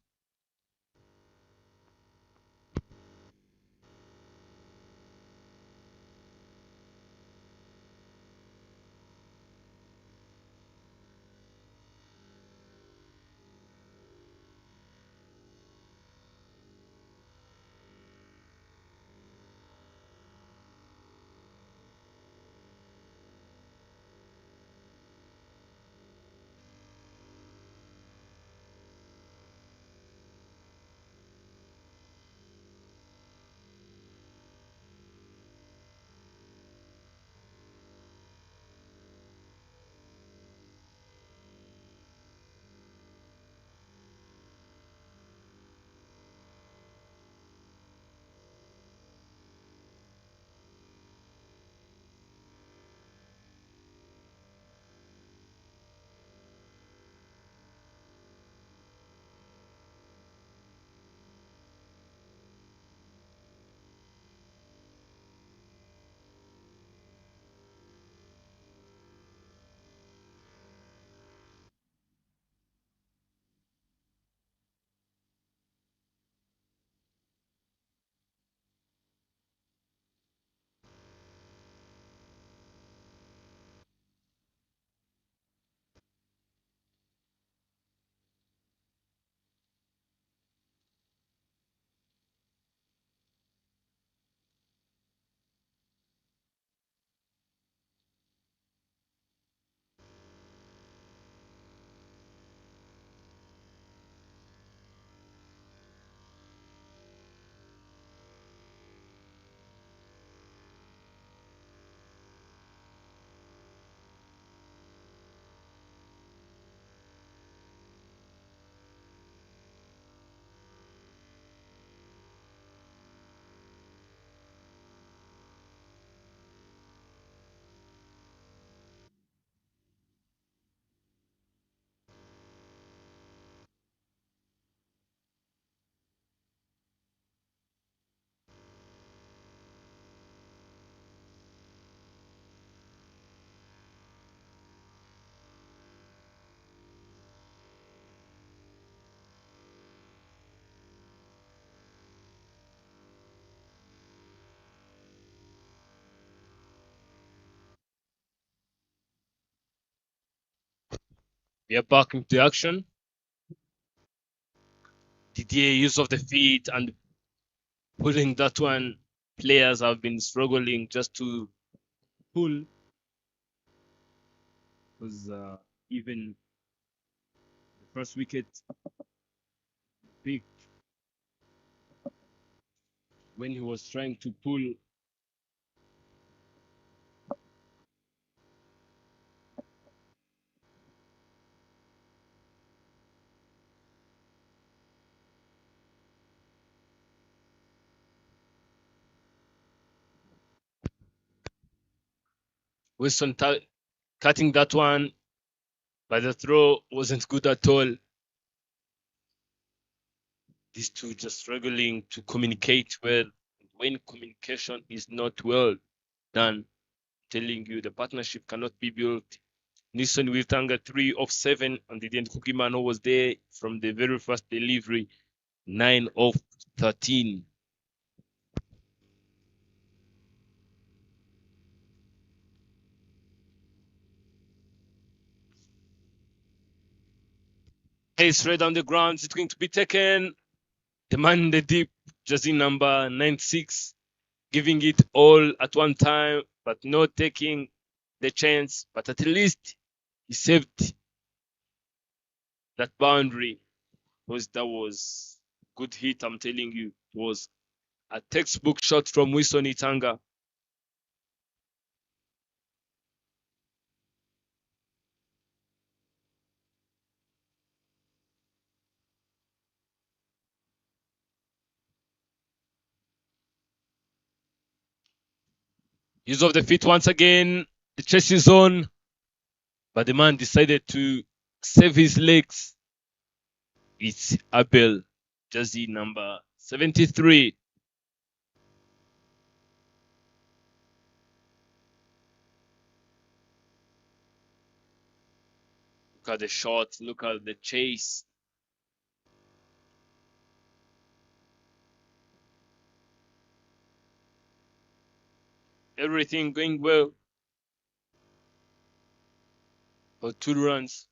We are back into action. Didier use of the feet and pulling that one. Players have been struggling just to pull because even the first wicket picked when he was trying to pull. Wilson cutting that one, but the throw wasn't good at all. These two just struggling to communicate well. When communication is not well done, telling you the partnership cannot be built. Nissan Wiltanga 3 of 7, and the Kukimano was there from the very first delivery, 9 of 13. Hey, straight on the ground, it's going to be taken. The man in the deep, jersey number 96, giving it all at one time, but not taking the chance. But at least he saved that boundary, because that was good hit. I'm telling you, it was a textbook shot from Wilson Itanga. Use of the feet once again. The chase is on, but the man decided to save his legs. It's Abel, jersey number 73. Look at the shot. Look at the chase. Everything going well for 2 runs.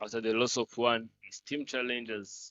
After the loss of 1, his team challengers.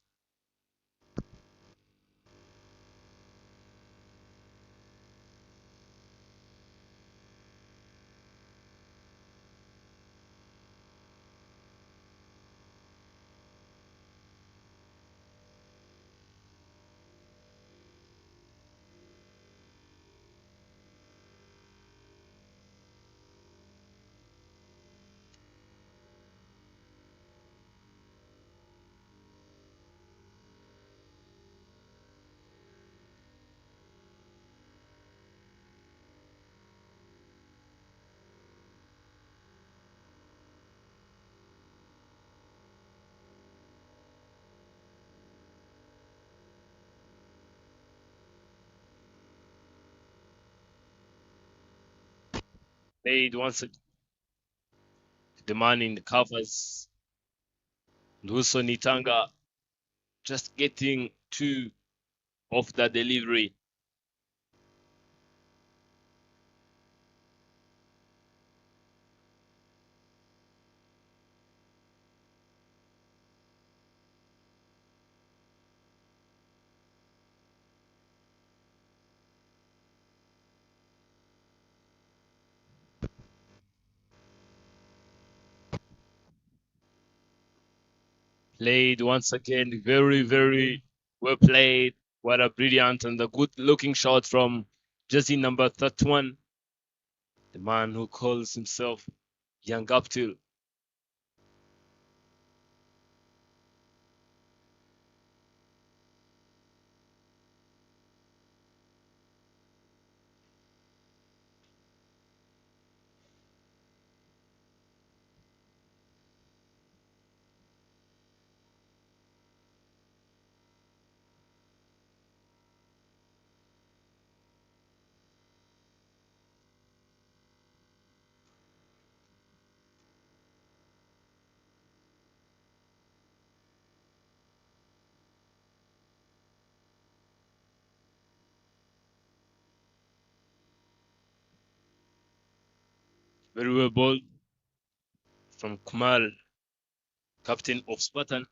Played once again. The man in the covers. Wilson Itanga just getting 2 off that delivery. Played once again. Very, very well played. What a brilliant and a good looking shot from jersey number 31. The man who calls himself Young Abdul. Very well bowled. from Kumal, captain of Spartan.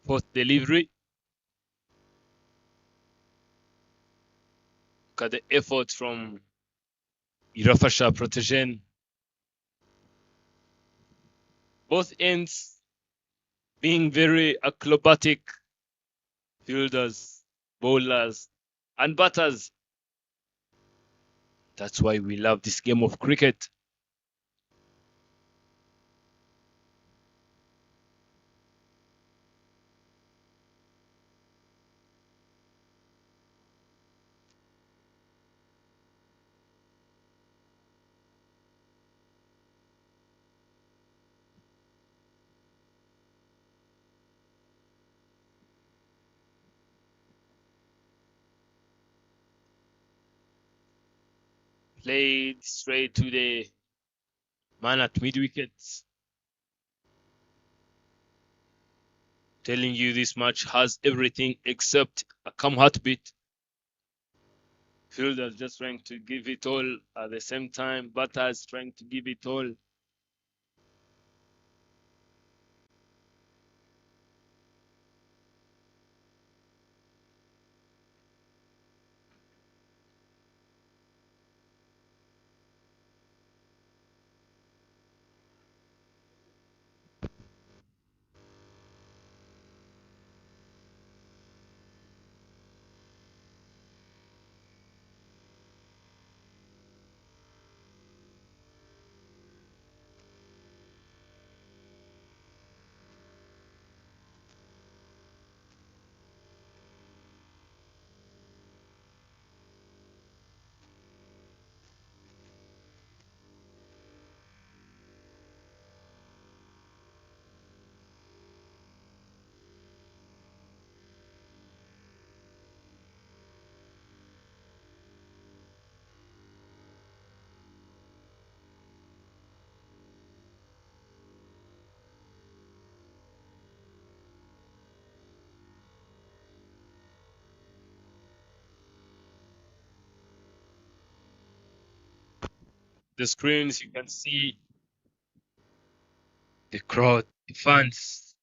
Fourth delivery. Look at the effort from Irafasha Protegen. Both ends being very acrobatic fielders, bowlers, and batters. That's why we love this game of cricket. Played straight to the man at mid wickets. Telling you this match has everything except a calm heartbeat. Fielders just trying to give it all at the same time. Batters trying to give it all. The screens, you can see the crowd, the fans.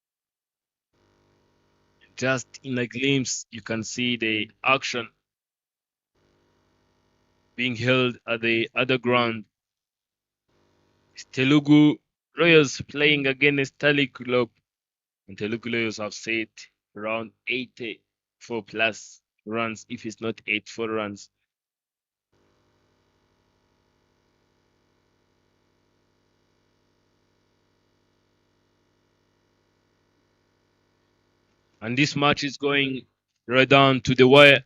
Just in a glimpse, you can see the action being held at the other ground. Telugu Royals playing against Tali Club. And Telugu Royals have set around 84 plus runs, if it's not 84 runs. And this match is going right down to the wire.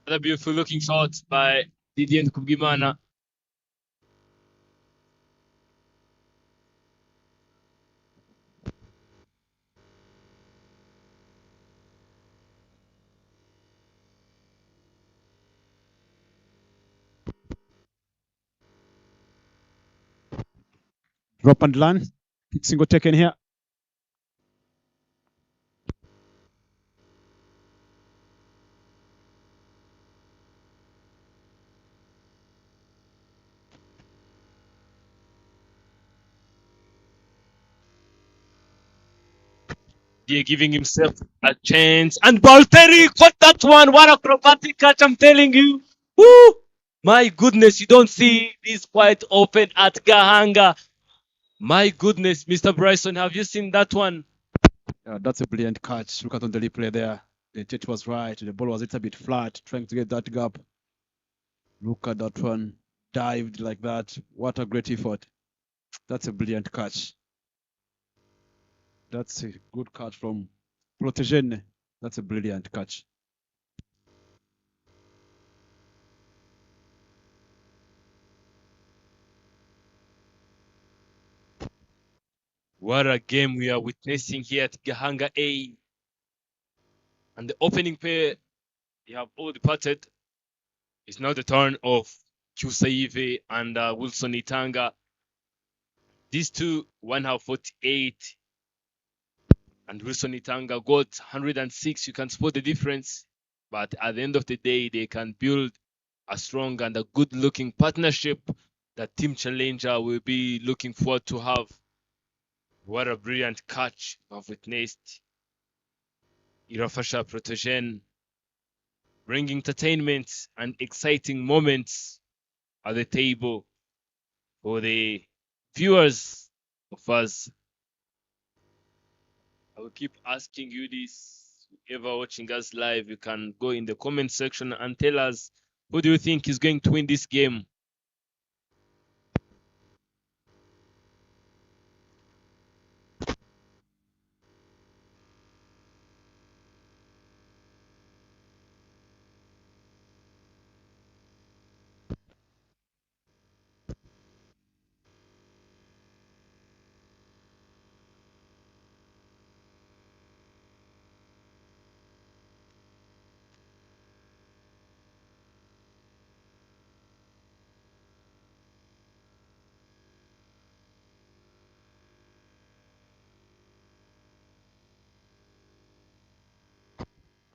Another beautiful looking shot by Didier Kubimana. Drop and land. Single taken here. They're giving himself a chance. And Balteri caught that one. What acrobatic catch, I'm telling you. Woo! My goodness, you don't see this quite often at Gahanga. My goodness, Mr. Bryson, have you seen that one? That's a brilliant catch. Look at on the replay there. The touch was right. The ball was a little bit flat, trying to get that gap. Look at that one. Dived like that. What a great effort. That's a brilliant catch. That's a good catch from Protégène. That's a brilliant catch. What a game we are witnessing here at Gahanga A. And the opening pair, they have all departed. It's now the turn of Kusaive and Wilson Itanga. These two, one have 48, and Wilson Itanga got 106. You can spot the difference. But at the end of the day, they can build a strong and a good-looking partnership that Team Challenger will be looking forward to have. What a brilliant catch I've witnessed. Irafasha Protégène bringing entertainment and exciting moments at the table for the viewers of us. I will keep asking you this. Whoever watching us live, you can go in the comment section and tell us who do you think is going to win this game.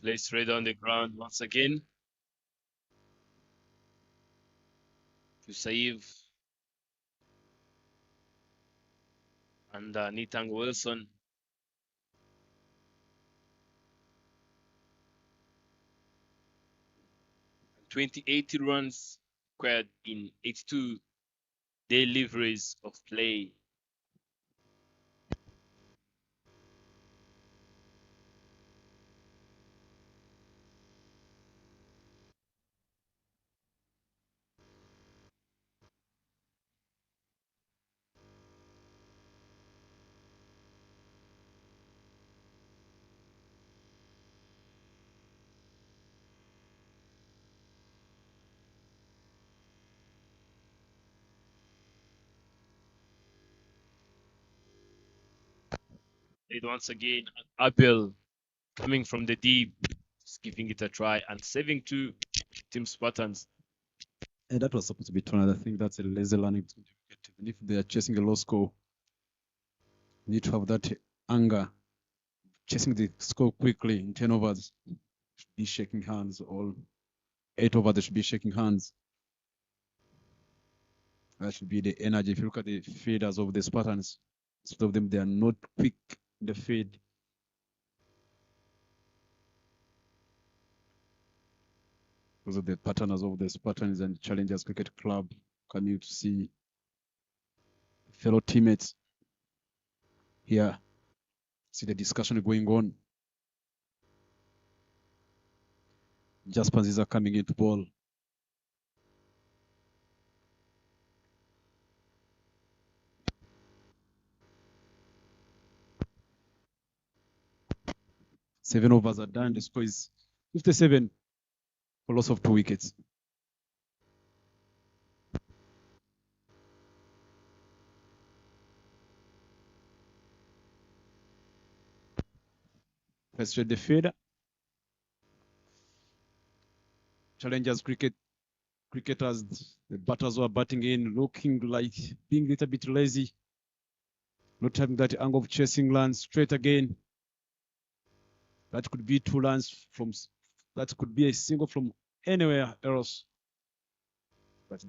Place red on the ground once again to save. And Nitang Wilson. 2080 runs squared in 82 deliveries of play. Played once again, Abel coming from the deep, just giving it a try and saving two Team Spartans. And that was supposed to be 200. I think that's a lazy learning. Even if they are chasing a low score, you need to have that anger. Chasing the score quickly in 10 overs, should be shaking hands. All 8 overs, they should be shaking hands. That should be the energy. If you look at the feeders of the Spartans, most of them, they are not quick in the feed. Because of the patterners of the Spartans and Challengers Cricket Club, coming to see fellow teammates here. See the discussion going on. Jaspers are coming into ball. Seven overs are done. The score is 57 for loss of 2 wickets. Let's trade the feeder. Challengers cricketers, the batters were batting in, looking like being a little bit lazy, not having that angle of chasing runs straight again. That could be 2 runs from, that could be a single from anywhere else. But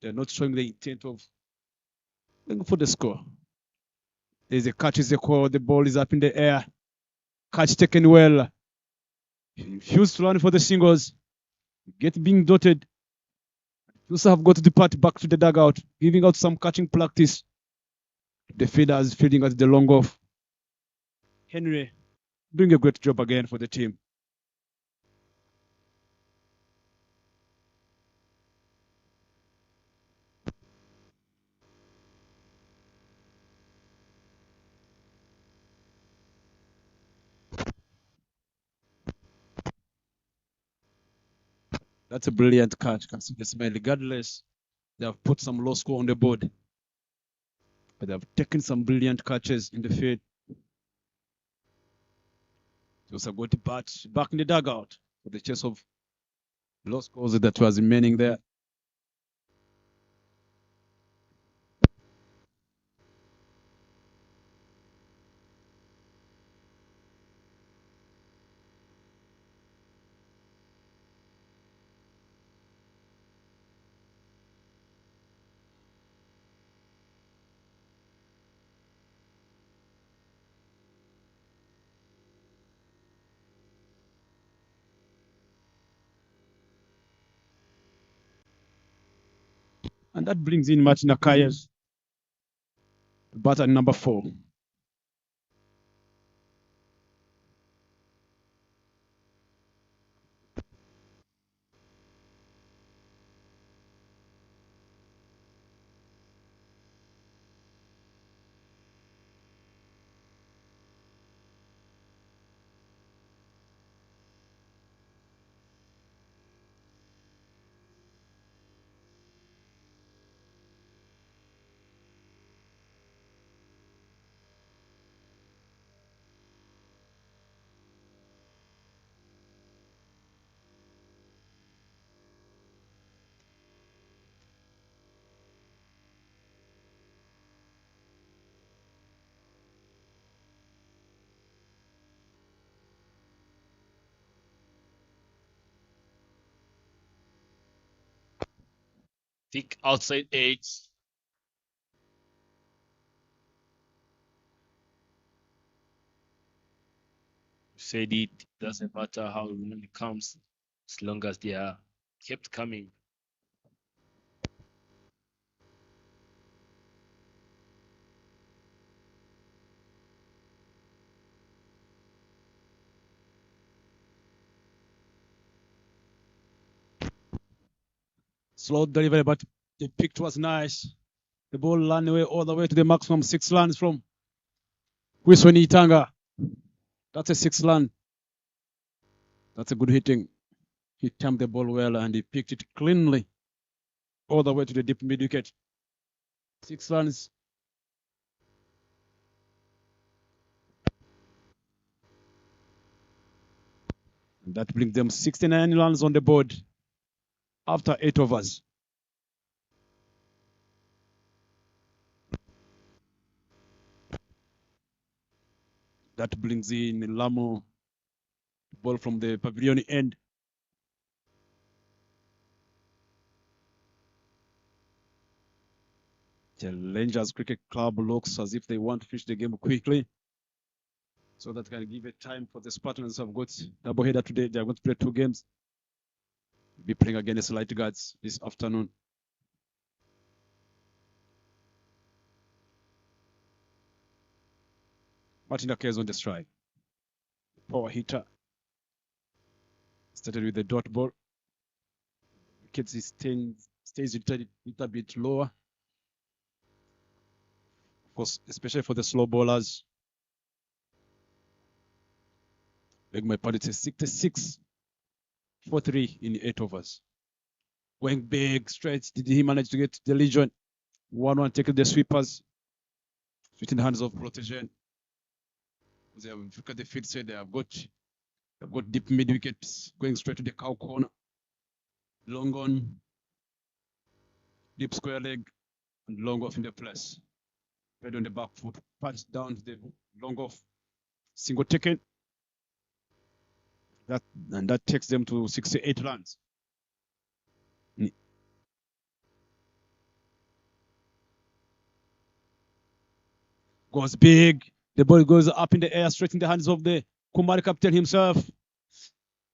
they're not showing the intent of going for the score. There's a catch, is a call, the ball is up in the air. Catch taken well. Refused to run for the singles. Get being dotted. Also have got to depart back to the dugout, giving out some catching practice. The fielders fielding at the long off. Henry doing a great job again for the team. That's a brilliant catch. Can see the smile. Regardless, they have put some low score on the board, but they have taken some brilliant catches in the field. They also got the bat back in the dugout for the chase of low scores that was remaining there. And that brings in Martin Akayes, batter number 4. Thick outside edge. Said it doesn't matter how long it comes, as long as they are kept coming. Slow delivery, but the pick was nice. The ball ran away all the way to the maximum 6 runs from Wilson Itanga. That's a 6 run. That's a good hitting. He timed the ball well and he picked it cleanly all the way to the deep mid wicket. 6 runs. And that brings them 69 runs on the board after 8 overs. That brings in Lamo, ball from the pavilion end. Challengers Cricket Club looks as if they want to finish the game quickly, so that can give it time for the Spartans who have got double header today. They are going to play 2 games. Be playing against Light Guards this afternoon. Martin Akez on the strike. Power hitter. Started with the dot ball. Wickets stays a little bit lower. Of course, especially for the slow bowlers. Beg my pardon, it's 66 for 3 in 8 overs. Going big, straight. Did he manage to get the Legion? 1-1 taking the sweepers. Switching the hands of Protection. Look at the field side. They've got deep mid wickets going straight to the cow corner. Long on, deep square leg, and long off in the place. Right on the back foot, patch down to the long off. Single taken. That takes them to 68 runs. Goes big. The ball goes up in the air, straight in the hands of the Kumar captain himself,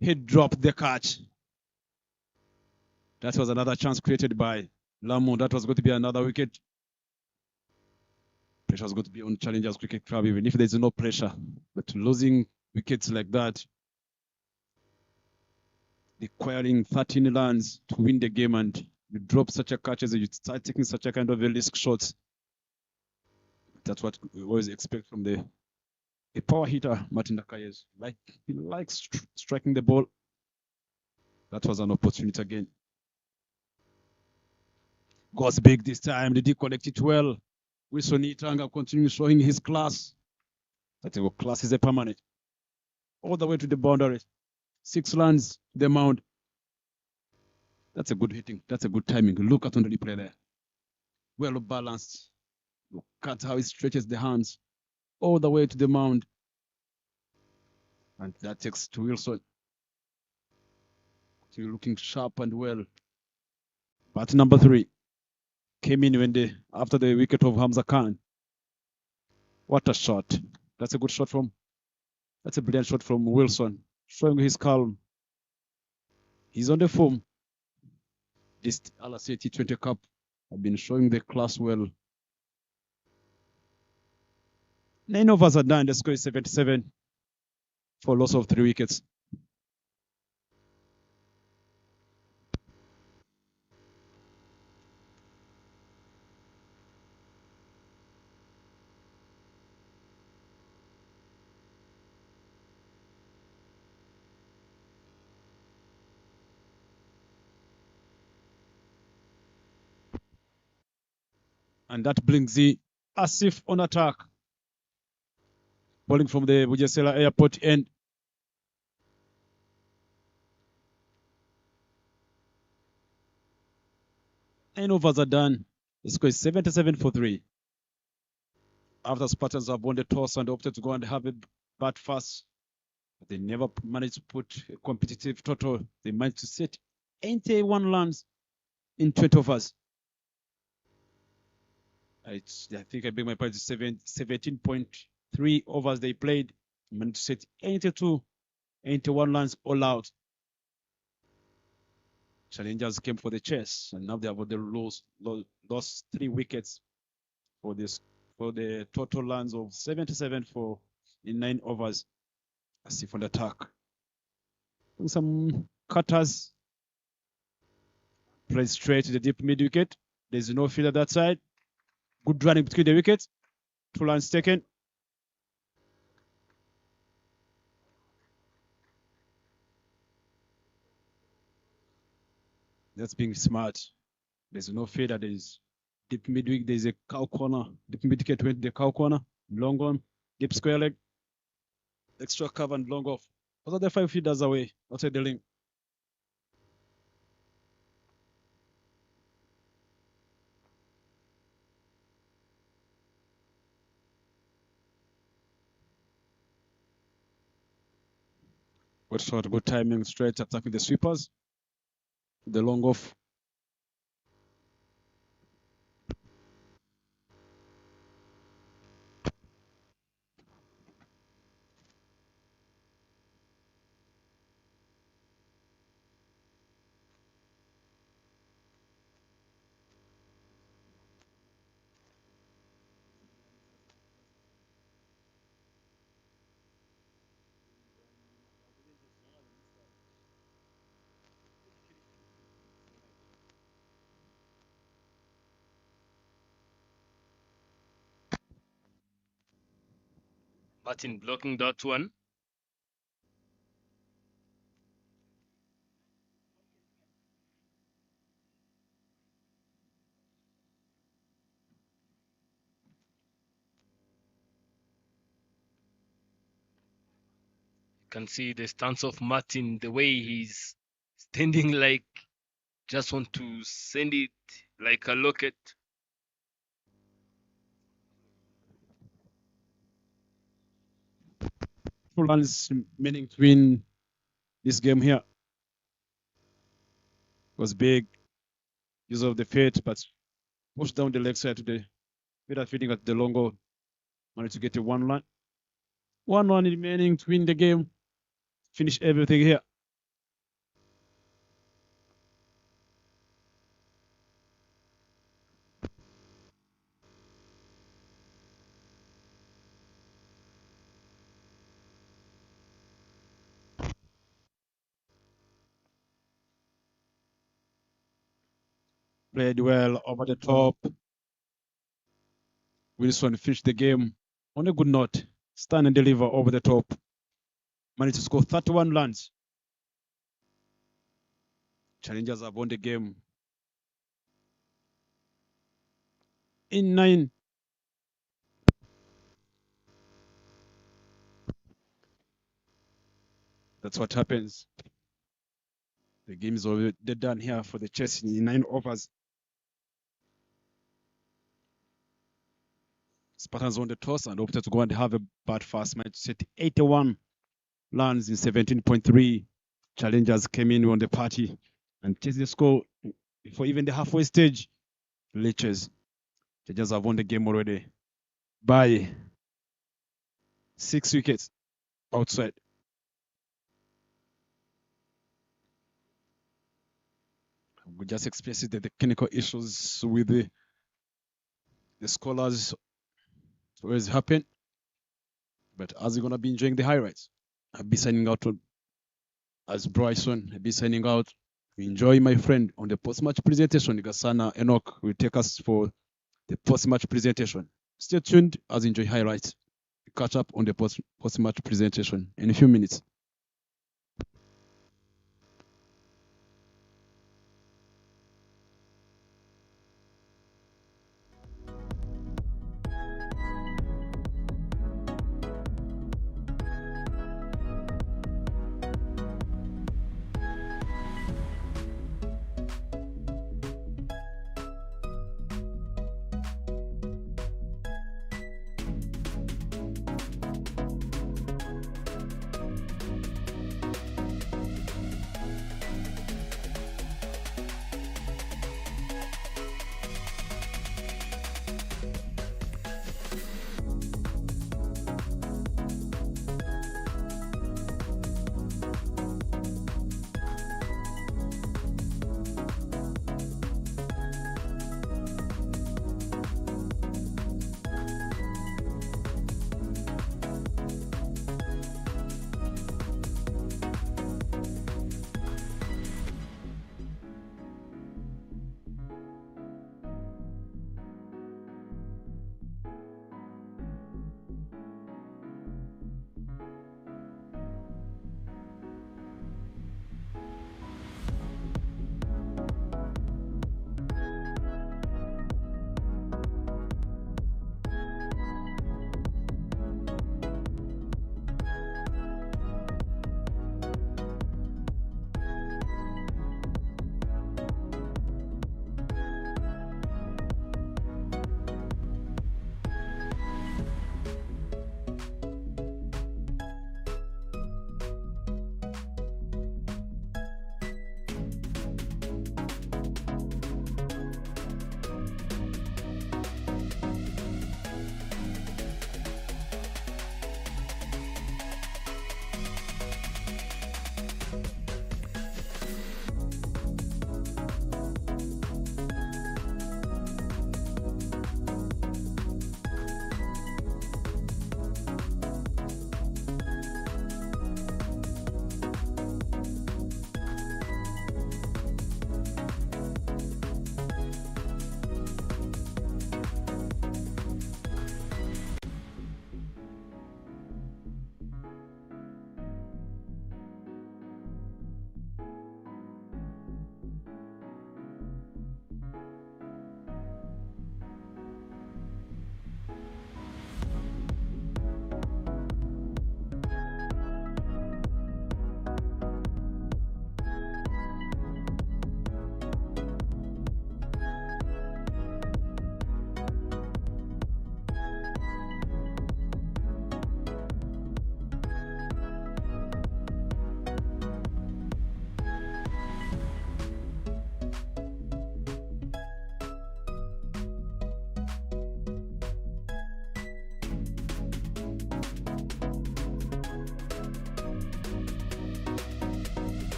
he dropped the catch. That was another chance created by Lamu. That was going to be another wicket. Pressure was going to be on Challengers Cricket Club, even if there's no pressure. But losing wickets like that, requiring 13 runs to win the game, and you drop such a catch as you start taking such a kind of a risk shots. That's what we always expect from a power hitter, Martin Nakayes. He likes striking the ball. That was an opportunity again. Goes big this time. Did he collect it well? Wilson Itanga continues showing his class. I think class is a permanent. All the way to the boundary. 6 runs to the mound. That's a good hitting. That's a good timing. Look at on the replay there. Well balanced. Look at how he stretches the hands all the way to the mound. And that takes to Wilson. So you're looking sharp and well. But number 3 came in after the wicket of Hamza Khan. What a shot. That's a good shot that's a brilliant shot from Wilson. Showing his calm. He's on the form. This RCA T20 Cup have been showing the class well. 9 overs are done. The score is 77 for loss of 3 wickets. And that brings the Asif on attack. Bowling from the Bujesela Airport end. Nine overs are done. The score is 77 for 3. After Spartans have won the toss and opted to go and have a bat first, but they never managed to put a competitive total. They managed to set 81 runs in 20 overs. I think I beg my pardon, 17.3 overs they played. Managed to set 81 runs all out. Challengers came for the chase, and now they have lost 3 wickets for the total runs of 77 in 9 overs. As if on the attack. Some cutters. Play straight to the deep mid wicket. There's no fielder that side. Good running between the wickets. 2 runs taken. That's being smart. There's no fader. There's deep mid wicket. There's a cow corner. Deep mid wicket went the cow corner. Long on. Deep square leg. Extra cover and long off. Those are the 5 fielders away outside the ring. Good shot, good timing, straight attacking the sweepers. The long off. Martin blocking that one. You can see the stance of Martin, the way he's standing like just want to send it like a rocket. 2 runs remaining to win this game here. Was big. Use of the feet, but pushed down the leg side to the feeder feeding at the long goal. Managed to get a 1 run. 1-1 remaining to win the game. Finish everything here. Played well over the top. Wilson finished the game on a good note. Stand and deliver over the top. Managed to score 31 runs. Challengers have won the game in 9. That's what happens. The game is already done here for the Chelsea in 9 overs. Spartans won the toss and opted to go and have a bat fast match. Set 81 runs in 17.3. Challengers came in on the party and chased the score before even the halfway stage. Leeches. Challengers have won the game already by 6 wickets outside. We just expressed the technical issues with the scholars. Always happen. But as you're gonna be enjoying the highlights, I'll be signing out as Bryson. I'll be signing out. Enjoy, my friend, on the post-match presentation. Gasana Enoch will take us for the post-match presentation. Stay tuned as you enjoy highlights. Catch up on the post-match presentation in a few minutes.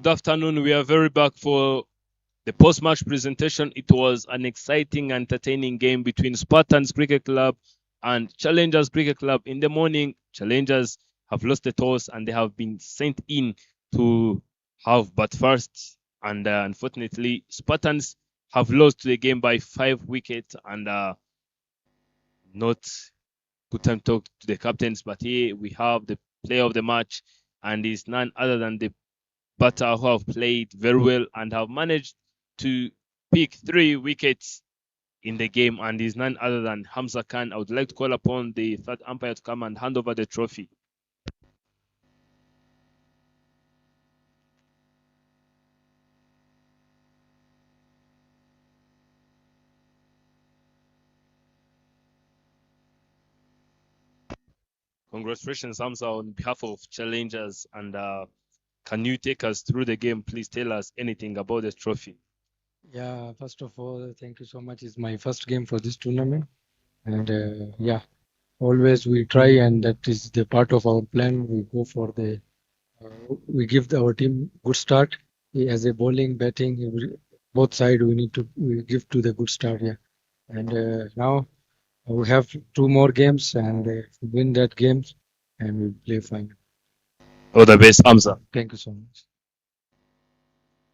Good afternoon. We are very back for the post-match presentation. It was an exciting, entertaining game between Spartans Cricket Club and Challengers Cricket Club. In the morning, Challengers have lost the toss and they have been sent in to have bat first. And unfortunately, Spartans have lost the game by 5 wickets. And not good time to talk to the captains, but here we have the player of the match, and is none other than the batter who have played very well and have managed to pick 3 wickets in the game, and is none other than Hamza Khan. I would like to call upon the third umpire to come and hand over the trophy. Congratulations, Hamza, on behalf of Challengers. And can you take us through the game? Please tell us anything about the trophy. Yeah, first of all, thank you so much. It's my first game for this tournament. And yeah, always we try, and that is the part of our plan. We go for we give our team good start. As a bowling, batting, both sides we give to the good start. Yeah, and now we have 2 more games, and win that games, and we play final. All the best, Hamza. Thank you so much.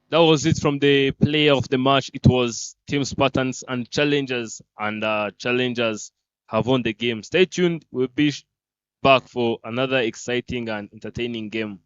That was it from the player of the match. It was Team Spartans and Challengers, and Challengers have won the game. Stay tuned. We'll be back for another exciting and entertaining game.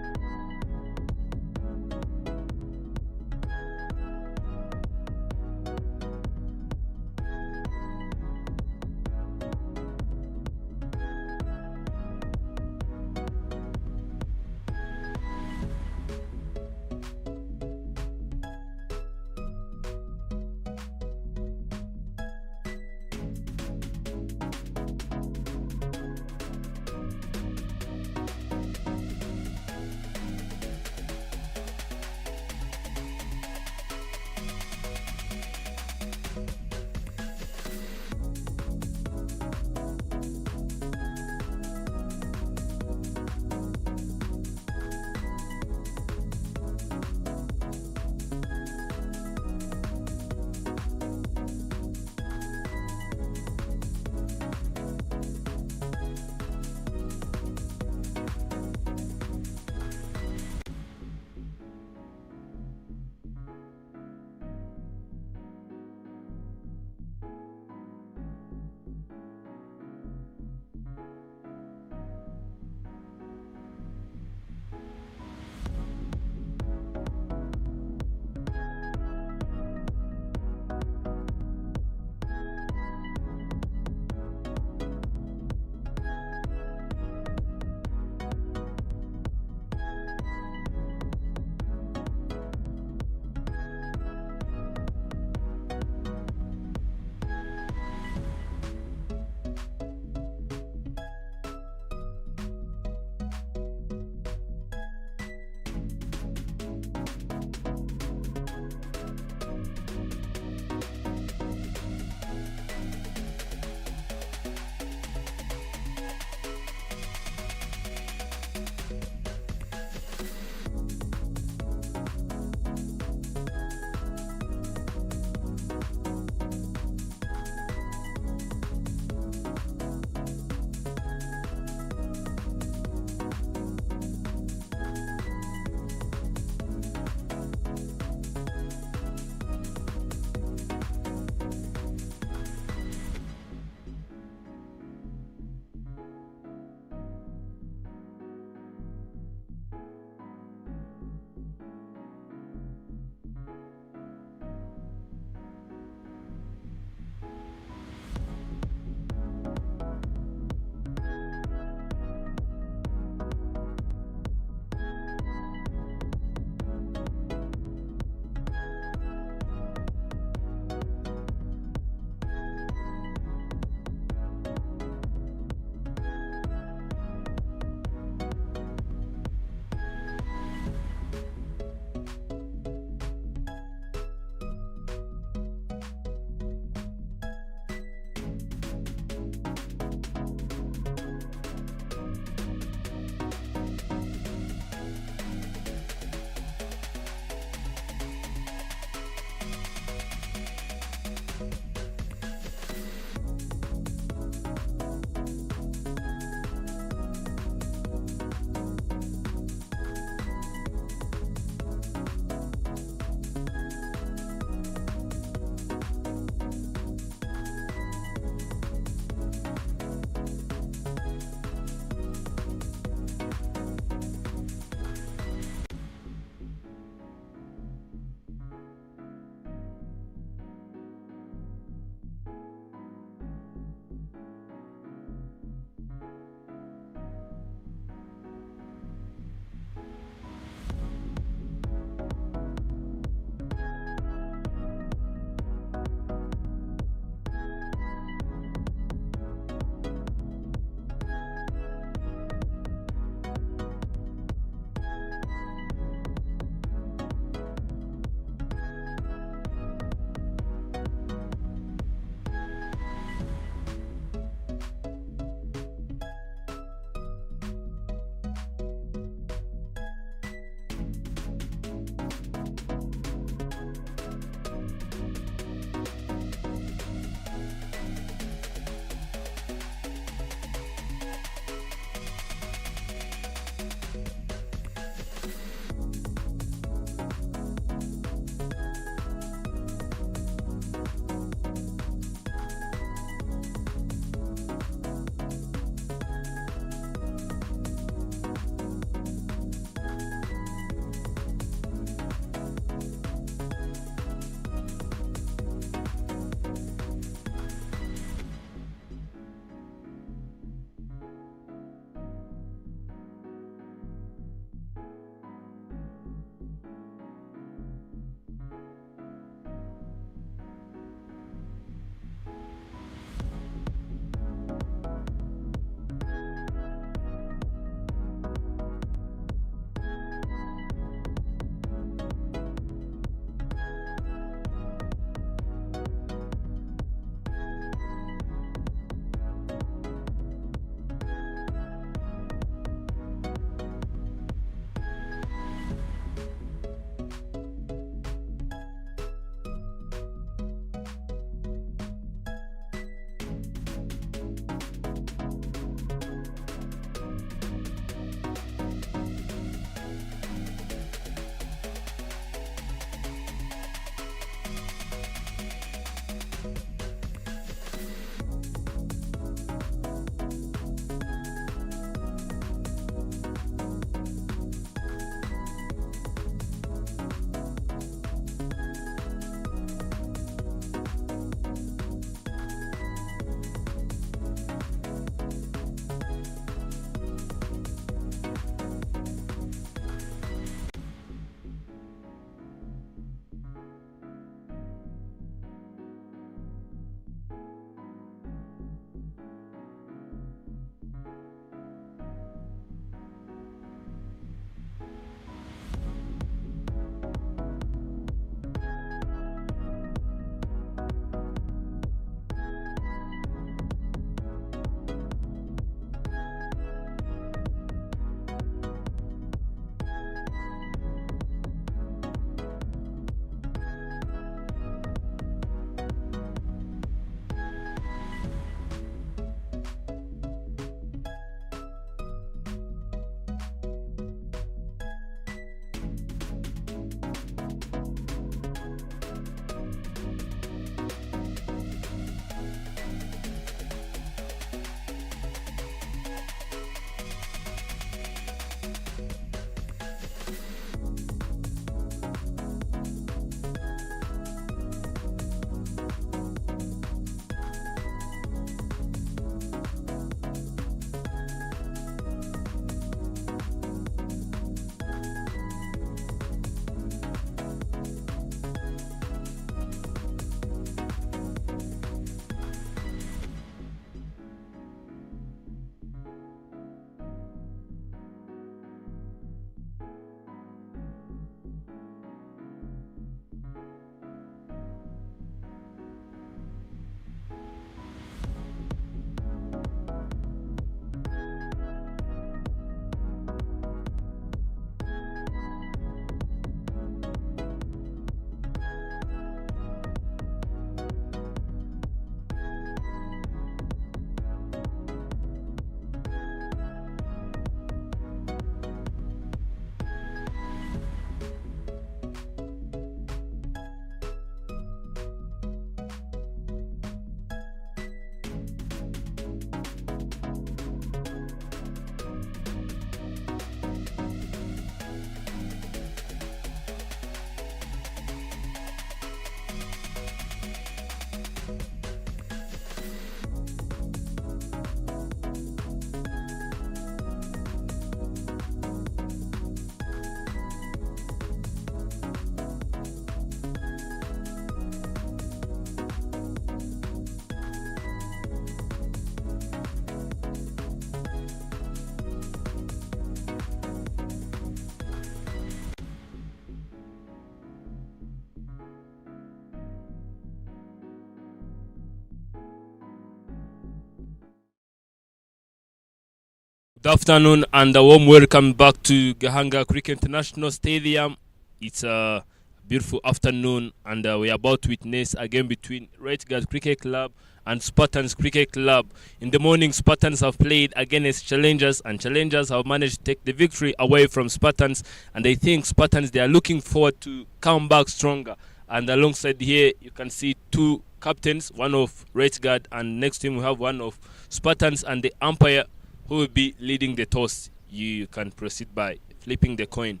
Good afternoon and a warm welcome back to Gahanga Cricket International Stadium. It's a beautiful afternoon and we are about to witness a game between Red Guard Cricket Club and Spartans Cricket Club. In the morning, Spartans have played against Challengers and Challengers have managed to take the victory away from Spartans, and I think Spartans, they are looking forward to come back stronger. And alongside here, you can see two captains, one of Red Guard and next to him we have one of Spartans, and the umpire who will be leading the toss. You can proceed by flipping the coin.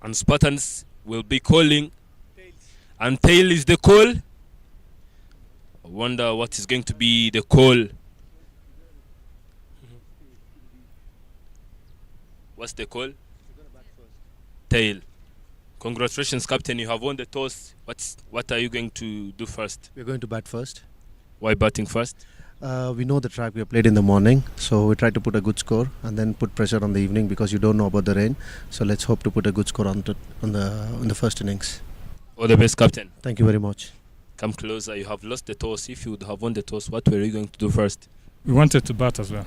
And Spartans will be calling. And tail is the call. I wonder what is going to be the call. What's the call? Tail. Congratulations, Captain. You have won the toss. What are you going to do first? We're going to bat first. Why batting first? We know the track we have played in the morning, so we try to put a good score and then put pressure on the evening because you don't know about the rain. So let's hope to put a good score on the first innings. All the best, Captain. Thank you very much. Come closer. You have lost the toss. If you would have won the toss, what were you going to do first? We wanted to bat as well.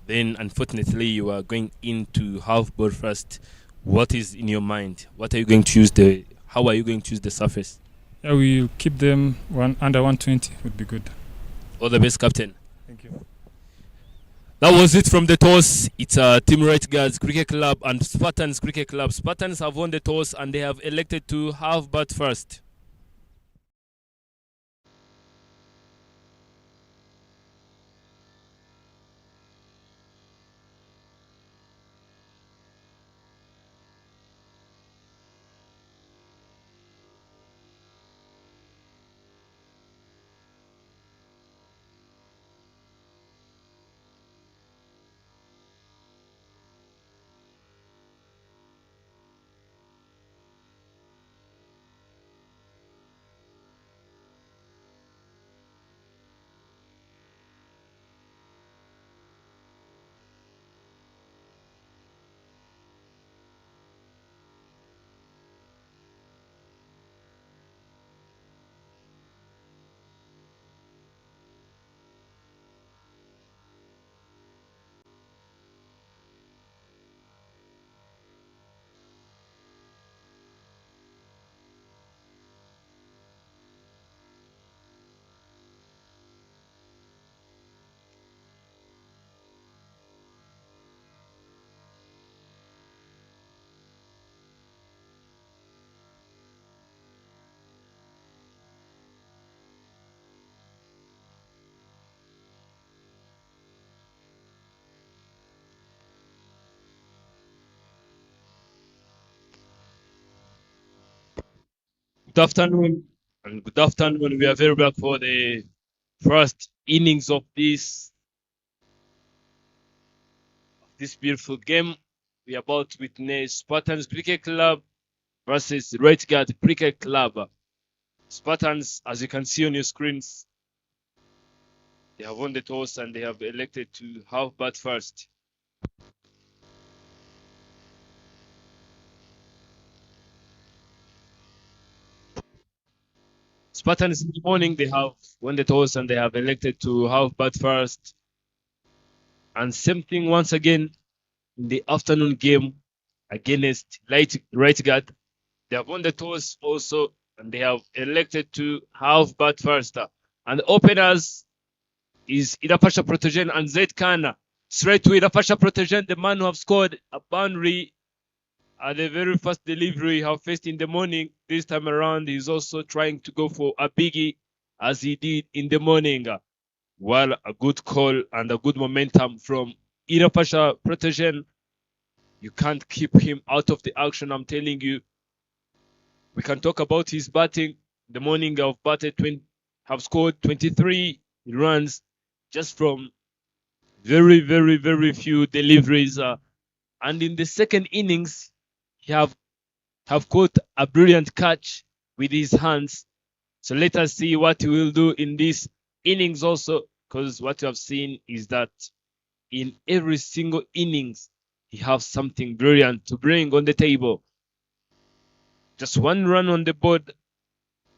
Then, unfortunately, you are going into half ball first. What is in your mind? What are you going to use how are you going to use the surface? Yeah, we'll keep them under 120 would be good. All the best, Captain. Thank you. That was it from the toss. It's Team Right Guards Cricket Club and Spartans Cricket Club. Spartans have won the toss and they have elected to half bat first. Good afternoon, and good afternoon. We are very back for the first innings of this beautiful game. We are about to witness Spartans Cricket Club versus Red Guard Cricket Club. Spartans, as you can see on your screens, they have won the toss and they have elected to half bat first. Spartans in the morning, they have won the toss and they have elected to half bat first. And same thing once again in the afternoon game against Right Guard. They have won the toss also and they have elected to half bat first. And the openers is Idapasha Protogen and Zaid Khan. Straight to Idapasha Protogen, the man who have scored a boundary at the very first delivery he have faced in the morning. This time around, he's also trying to go for a biggie as he did in the morning. Well, a good call and a good momentum from Idapasha Protogen. You can't keep him out of the action, I'm telling you. We can talk about his batting. The morning have scored 23 runs just from very, very, very few deliveries. And in the second innings, he have caught a brilliant catch with his hands. So let us see what he will do in this innings also, because what you have seen is that in every single innings, he has something brilliant to bring on the table. Just one run on the board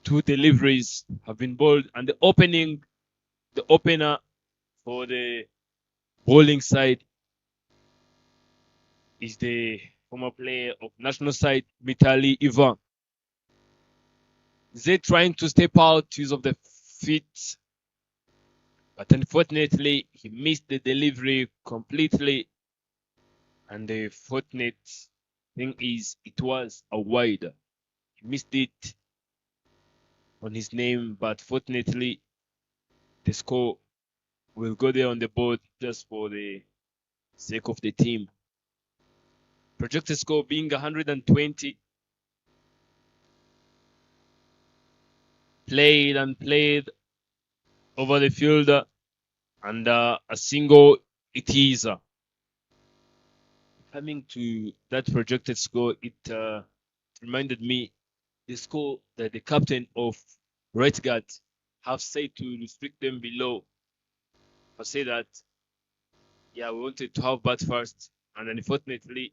2 deliveries have been bowled, and the opener for the bowling side is the former player of national side, Mitali Ivan. They're trying to step out, use of the feet, but unfortunately, he missed the delivery completely. And the fortunate thing is, it was a wide. He missed it on his name, but fortunately, the score will go there on the board just for the sake of the team. Projected score being 120. Played and played over the field, and a single it is. Coming to that projected score, it reminded me the score that the captain of right guard have said to restrict them below. I say that, yeah, we wanted to have bat first, and unfortunately,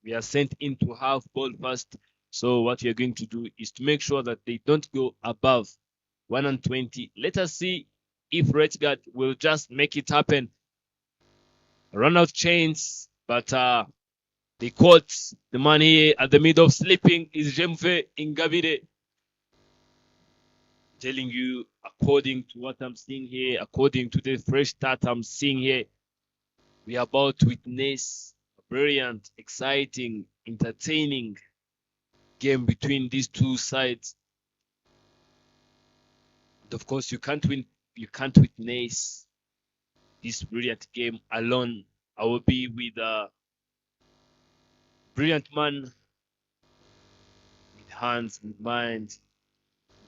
we are sent in to have ball first. So what we are going to do is to make sure that they don't go above 120. Let us see if right guard will just make it happen. Run out chains, but they caught the man here at the middle of sleeping is Jemfe Ingabire. Telling you, according to what I'm seeing here, according to the fresh start I'm seeing here, we are about to witness a brilliant, exciting, entertaining game between these two sides. And of course, you can't witness this brilliant game alone. I will be with a brilliant man with hands, with mind,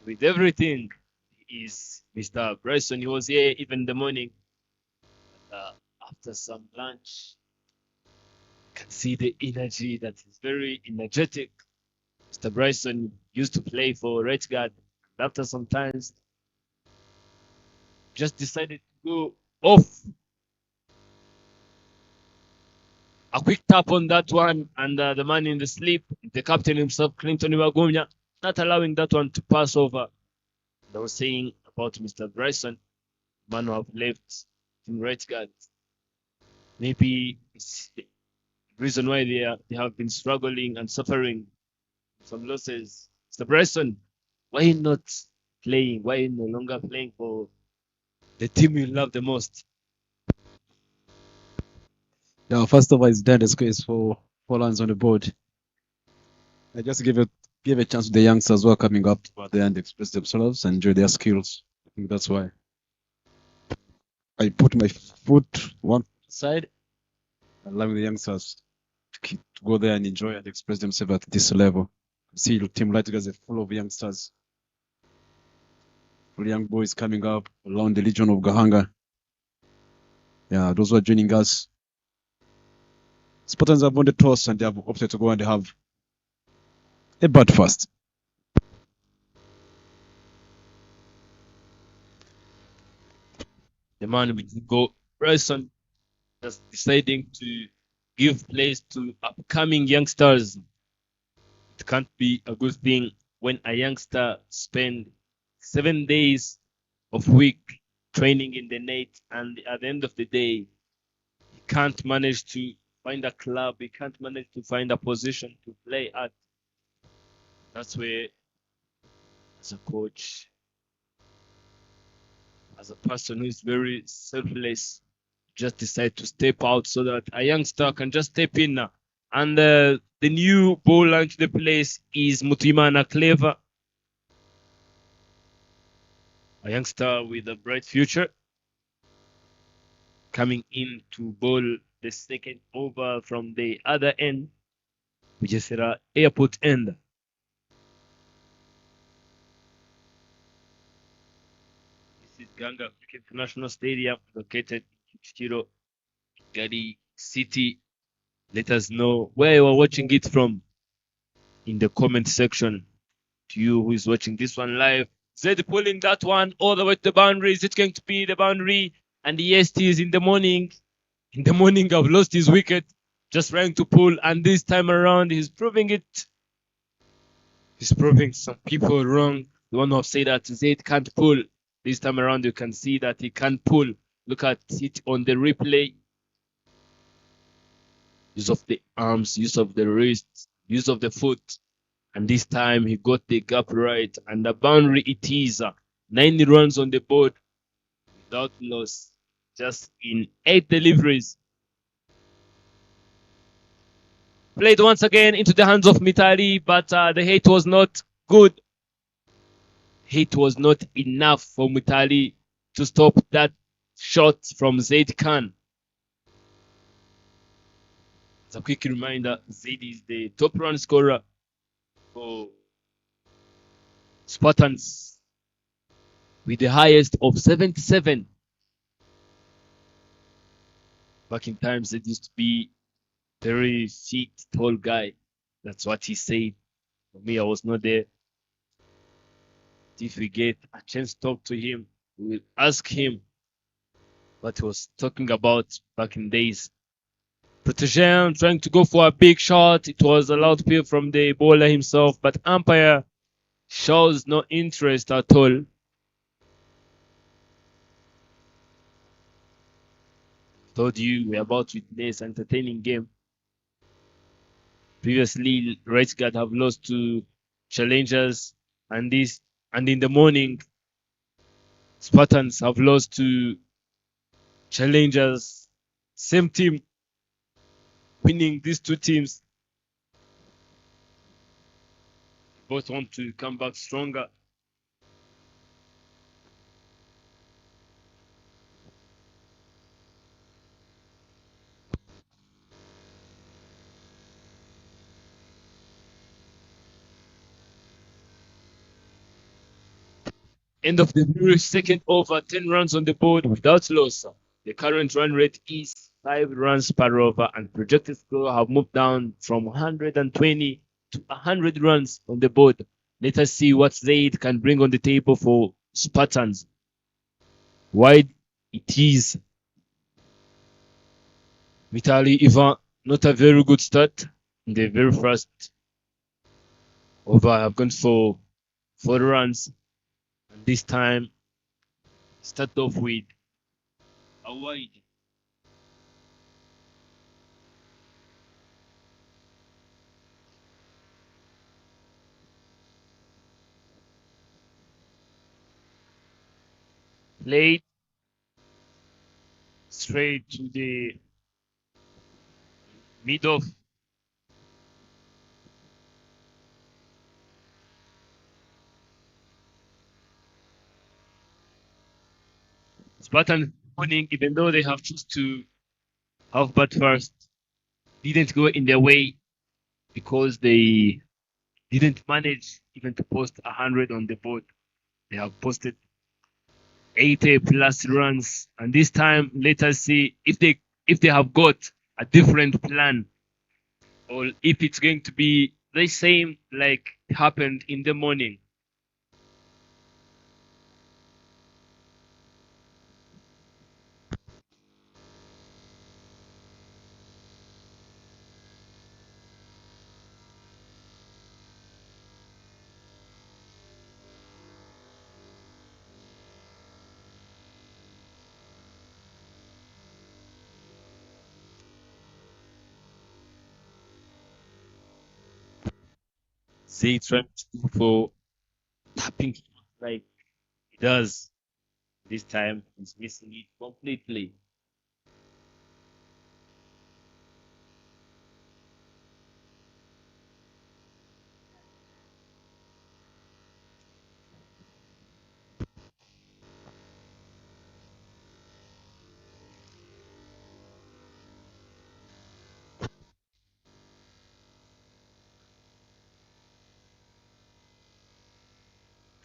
with everything. He is Mr. Bryson. He was here even in the morning. After some lunch, you can see the energy that is very energetic. Mr. Bryson used to play for right guard. After some times, just decided to go off. A quick tap on that one, and the man in the sleep, the captain himself, Clinton Iwagumya, not allowing that one to pass over. I was saying about Mr. Bryson, man who have left in right guard. Maybe it's the reason why they have been struggling and suffering some losses. Mr. Bryson, why not playing? Why no longer playing for the team you love the most? Yeah, first of all, it's done. The score is for 4 runs on the board. I just give a chance to the youngsters who are coming up to there and express themselves and enjoy their skills. I think that's why I put my foot one side, allowing the youngsters to go there and enjoy and express themselves at this level. See, Team Lighters is full of youngsters, full young boys coming up along the Legion of Gahanga. Yeah, those who are joining us. Spartans have won the toss and they have opted to go and they have a bat first. The man with go Bryson just deciding to give place to upcoming youngsters. It can't be a good thing when a youngster spend 7 days of week training in the net, and at the end of the day, he can't manage to find a club, he can't manage to find a position to play at. That's where, as a coach, as a person who is very selfless, just decide to step out so that a youngster can just step in now. And the new bowler into the place is Mutimana Clever, a youngster with a bright future, coming in to bowl the second over from the other end, which is the airport end. This is Gahanga International Stadium, located in Kicukiro, Gadi City. Let us know where you are watching it from in the comment section. To you who is watching this one live, Zed pulling that one all the way to the boundary. Is it going to be the boundary? And yes, it is in the morning. In the morning, I've lost his wicket. Just trying to pull, and this time around, he's proving it. He's proving some people wrong. the one who have said that Zaid can't pull. This time around, you can see that he can't pull. Look at it on the replay. Use of the arms, use of the wrist, use of the foot. And this time he got the gap right. And the boundary it is 9 runs on the board without loss. Just in 8 deliveries. Played once again into the hands of Mitali, but the hit was not good. Hit was not enough for Mitali to stop that shot from Zaid Khan. As a quick reminder, Zaid is the top run scorer for Spartans with the highest of 77. Back in times, it used to be very fit, tall guy. That's what he said. For me, I was not there. If we get a chance to talk to him, we will ask him what he was talking about back in days. Protégé trying to go for a big shot. It was a loud play from the bowler himself, but umpire shows no interest at all. Told you we're about to witness an entertaining game. Previously, right guard have lost to challengers, and in the morning, Spartans have lost to challengers. Same team winning these two teams. Both want to come back stronger. End of the very second over, 10 runs on the board without loss. The current run rate is 5 runs per over, and projected score have moved down from 120 to 100 runs on the board. Let us see what Zaid can bring on the table for Spartans. Wide it is. Vitaly Ivan, not a very good start in the very first over. I've gone for 4 runs. And this time, start off with a wide. Played straight to the mid off. Spartan winning, even though they have choose to have bat first, didn't go in their way because they didn't manage even to post 100 on the board. They have posted 80 plus runs, and this time let us see if they have got a different plan, or if it's going to be the same like happened in the morning. They trying to go for tapping like he does. This time he's missing it completely.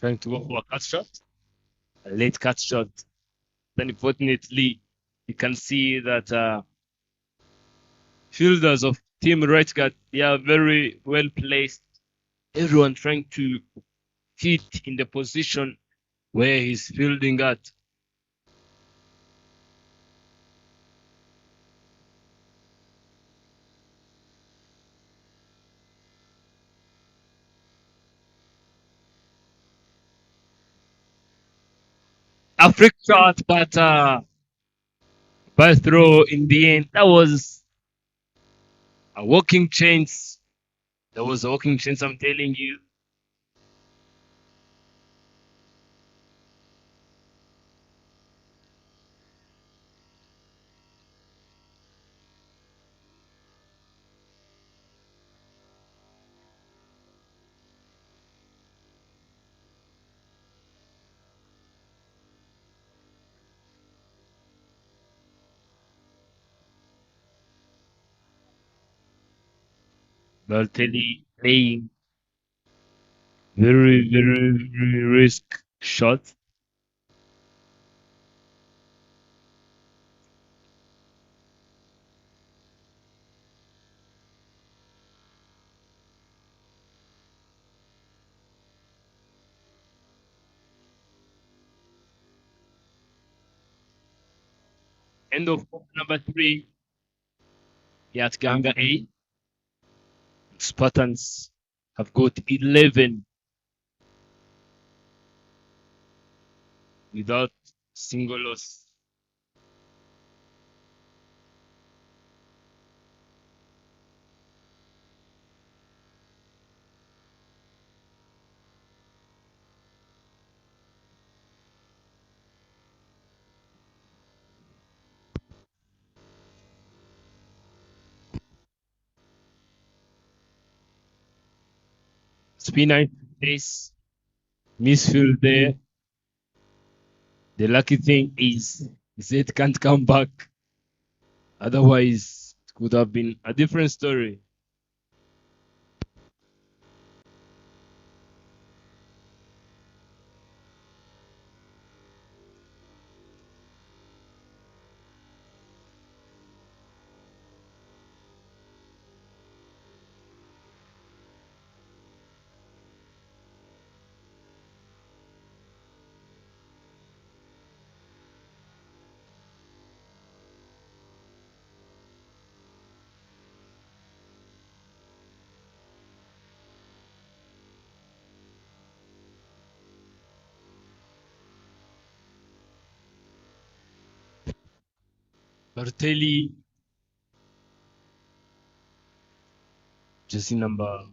Trying to go for a cut shot, a late cut shot. Then unfortunately, you can see that fielders of Team Right Guard, they are very well placed. Everyone trying to hit in the position where he's fielding at. a freak shot, but by throw in the end. That was a walking chance. That was a walking chance, I'm telling you. Balotelli playing very risk shot. End of number 3. At Gahanga A. Spartans have got 11 without single loss. Spinner in place, misfield there. The lucky thing is Zed can't come back. Otherwise, it could have been a different story. Bartelli, jersey number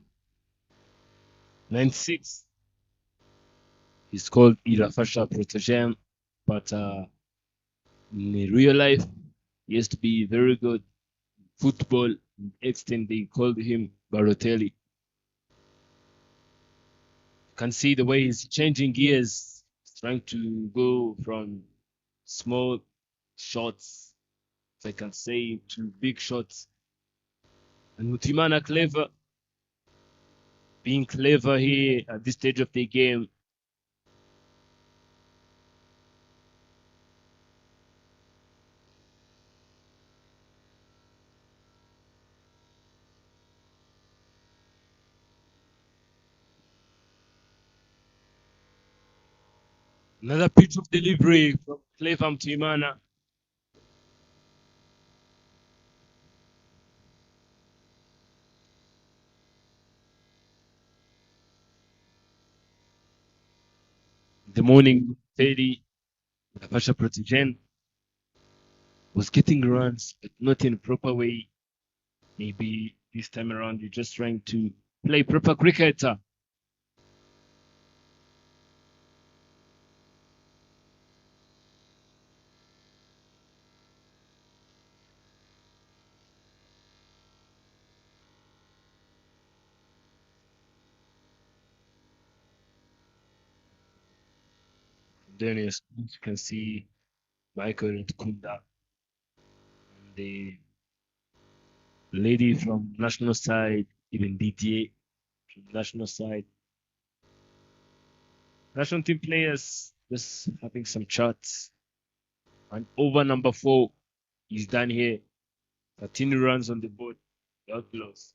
96. He's called Irafasha Protégem, but in real life, he used to be very good. Football, extent they called him Barotelli. You can see the way he's changing gears. He's trying to go from small shots, if I can say, to big shots. And Mutimana clever, being clever here at this stage of the game. Another pitch of delivery from clever Mutimana. In the morning, Teddy, Pasha Protigen was getting runs, but not in a proper way. Maybe this time around you're just trying to play proper cricket. Then as you can see Michael Kunda and the lady from national side, even DTA from national side. National team players just having some chats. And over number 4 is done here. 13 runs on the board without loss.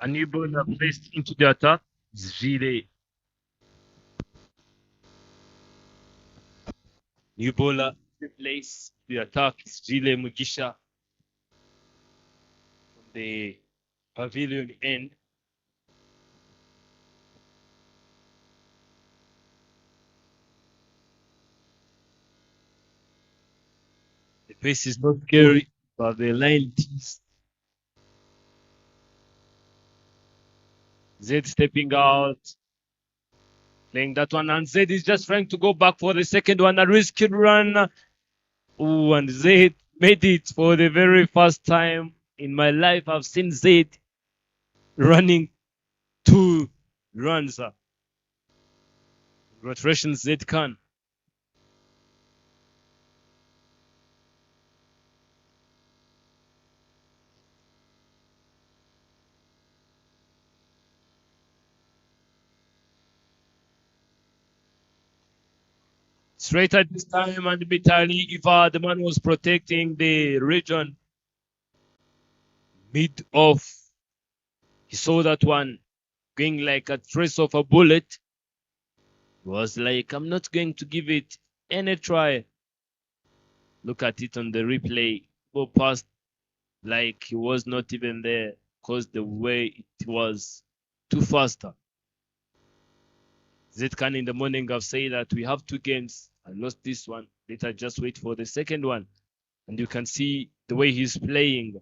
A new bowler placed into the attack is Gile. New bowler placed the attack is Gile Mugisha from the pavilion end. The pace is not scary, but the line is. Zed stepping out, playing that one, and Zed is just trying to go back for the second one, a risky run. Oh, and Zed made it for the very first time in my life. I've seen Zed running 2 runs. Congratulations, Zed Khan. Straight at this time, and Vitali Iva, the man was protecting the region mid off. He saw that one going like a trace of a bullet. He was like, I'm not going to give it any try. Look at it on the replay. Go past like he was not even there because the way it was too faster. Zetkan in the morning have said that we have 2 games. I lost this one. Later just wait for the second one. And you can see the way he's playing.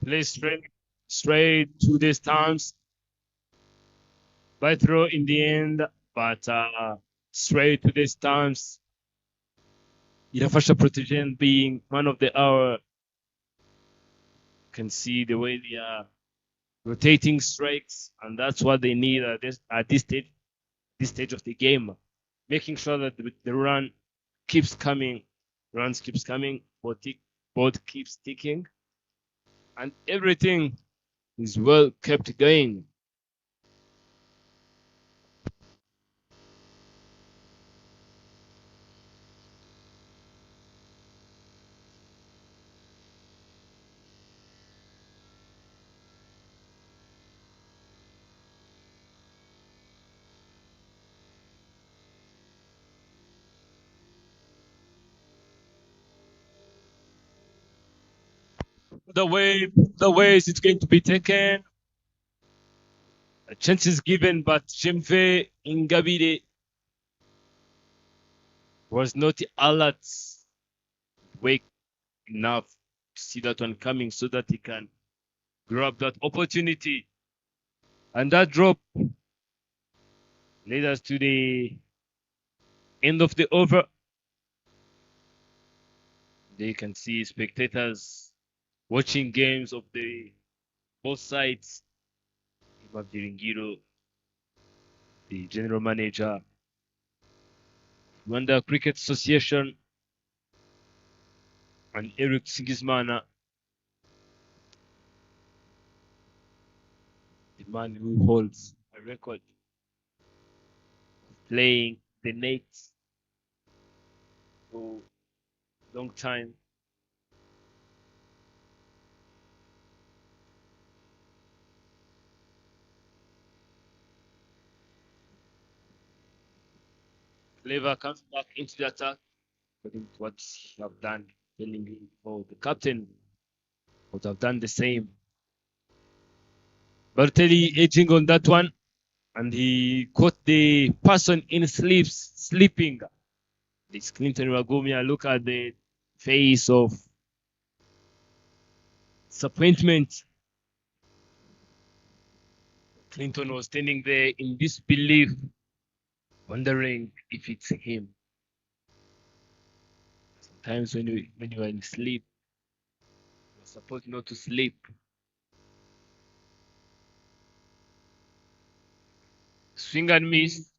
Play straight to the stance. By throw in the end, but straight to the stance. Irafasha Protection being man of the hour. You can see the way they are rotating strikes, and that's what they need at this stage of the game. Making sure that the run keeps coming, runs keeps coming, both keeps ticking, and everything is well kept going. The way is it going to be taken? A chance is given, but Jemfe Ingabire was not alert, wake enough to see that one coming so that he can grab that opportunity. And that drop led us to the end of the over. There you can see spectators watching games of the both sides. Imam Diringiro, the general manager, Rwanda Cricket Association, and Eric Sigismana, the man who holds a record of playing the nets for a long time. Clever comes back into the attack, according to what you have done, telling you, oh, the captain would have done the same. Bertelli edging on that one, and he caught the person in sleeping. This Clinton Ragumia, look at the face of disappointment. Clinton was standing there in disbelief, wondering if it's him. Sometimes when you are in sleep, you're supposed not to sleep. Swing and miss.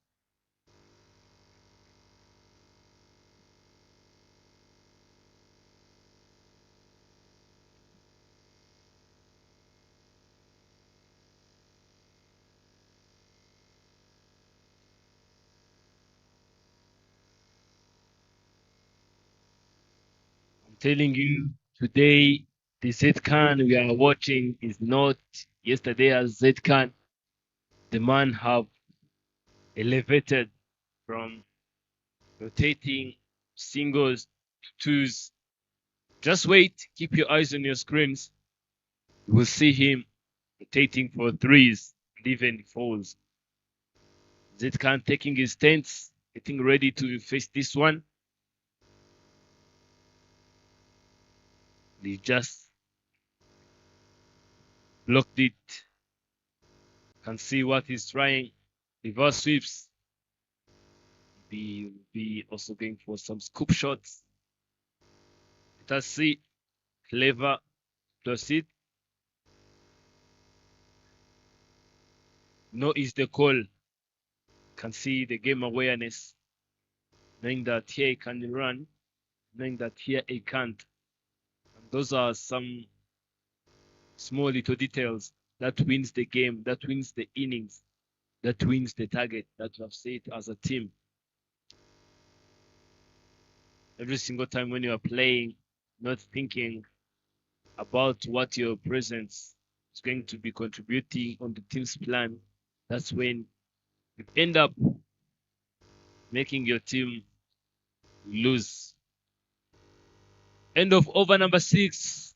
I'm telling you, today the Z-Khan we are watching is not yesterday as Z-Khan. The man have elevated from rotating singles to twos. Just wait, keep your eyes on your screens. You will see him rotating for threes and even fours. Z-Khan taking his stance, getting ready to face this one. He just blocked it. Can see what he's trying. Reverse sweeps. Be also going for some scoop shots. Let us see. Clever proceed. No is the call. Can see the game awareness. Knowing that here he can run. Knowing that here he can't. And those are some small little details that wins the game, that wins the innings, that wins the target that you have set as a team. Every single time when you are playing, not thinking about what your presence is going to be contributing on the team's plan, that's when you end up making your team lose. End of over number 6.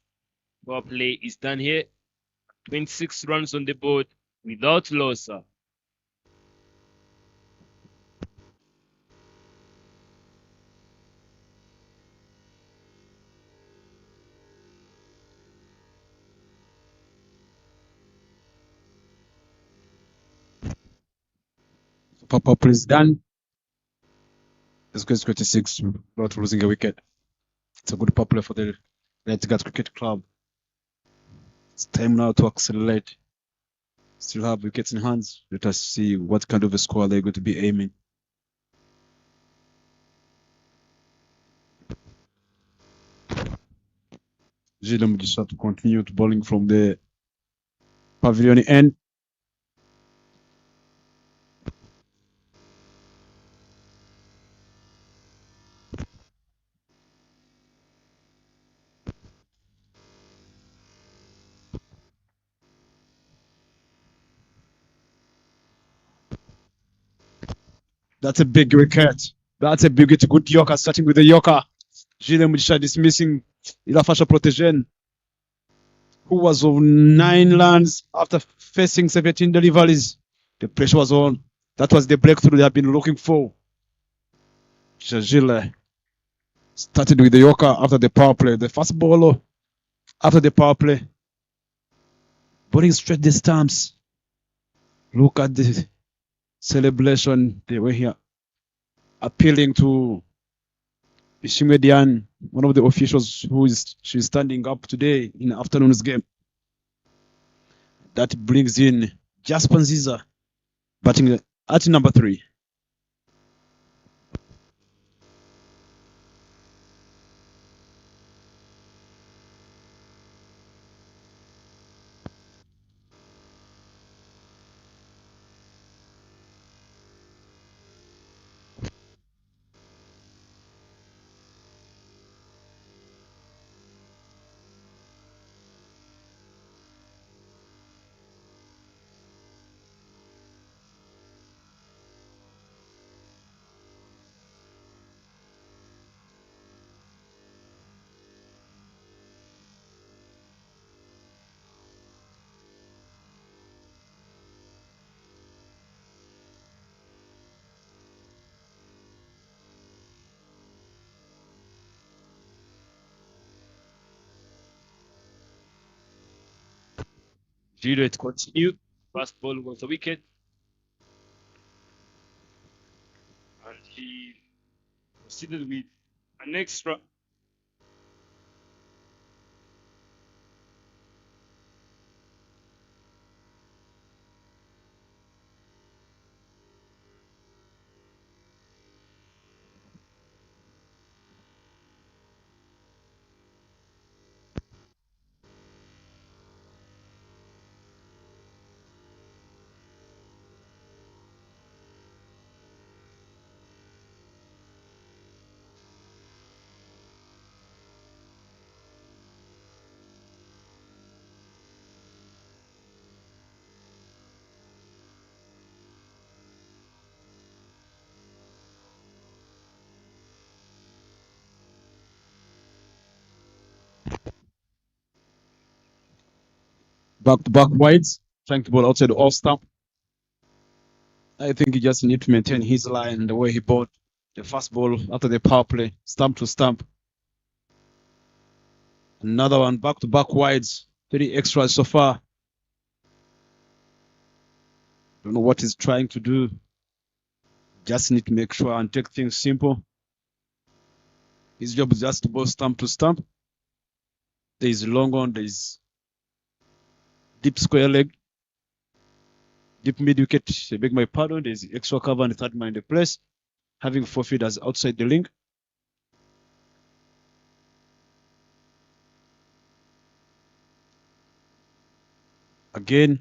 Power play is done here. 26 runs on the board without loss. Power play is done. Let's go 26 without losing a wicket. It's a good power play for the Red Guards Cricket Club. It's time now to accelerate. Still have wickets in hands. Let us see what kind of a score they're going to be aiming. Gilles Mugisha to continue to bowling from the pavilion end. That's a big wicket. That's a big wicket. Good Yorker, starting with the Yorker. Gilles Mugisha dismissing Ilafasha Protegen, who was on 9 runs after facing 17 deliveries. The pressure was on. That was the breakthrough they have been looking for. Gilles started with the Yorker after the power play. The first bowler after the power play. Bowling straight the stumps. Look at the celebration. They were here appealing to Ishimedian, one of the officials she's standing up today in the afternoon's game. That brings in Jasper Nziza batting at number 3. Giro to continue. Fast ball was a wicket. And he proceeded with an extra. Back to back wides, trying to bowl outside the off stump. I think he just need to maintain his line the way he bowled the first ball after the power play, stump to stump. Another one, back to back wides, 3 extras so far. Don't know what he's trying to do. Just need to make sure and take things simple. His job is just to bowl stump to stump. There is long on, there is deep square leg, deep mid wicket. I beg my pardon. There is extra cover and the third man in the place, having 4 feeders outside the link. Again,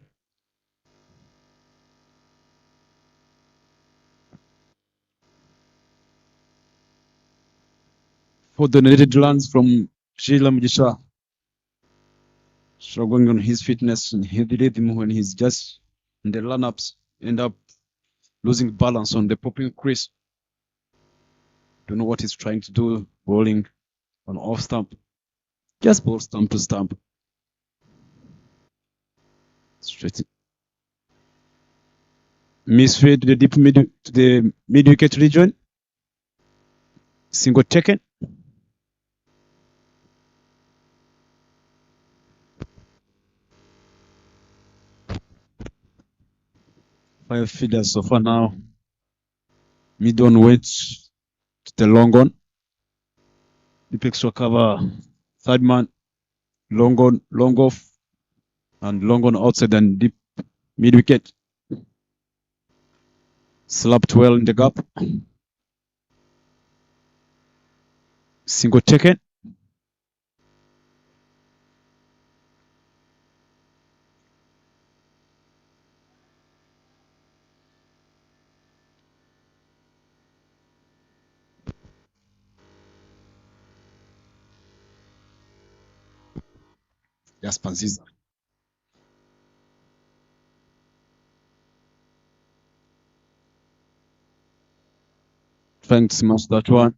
for donated runs from Sheila Mujisha. Struggling on his fitness and heavy rhythm when he's just in the run-ups, end up losing balance on the popping crease. Don't know what he's trying to do, bowling on off stump. Just bowl stump to stump. Straight. Misfade to the deep mid to the mid wicket region. Single taken. Five feeders so far now. Mid on went to the long on. Deep extra cover. Third man. Long on, long off. And long on outside and deep mid wicket. Slapped well in the gap. Single taken. Jasper Ziza. Trying to smash that one.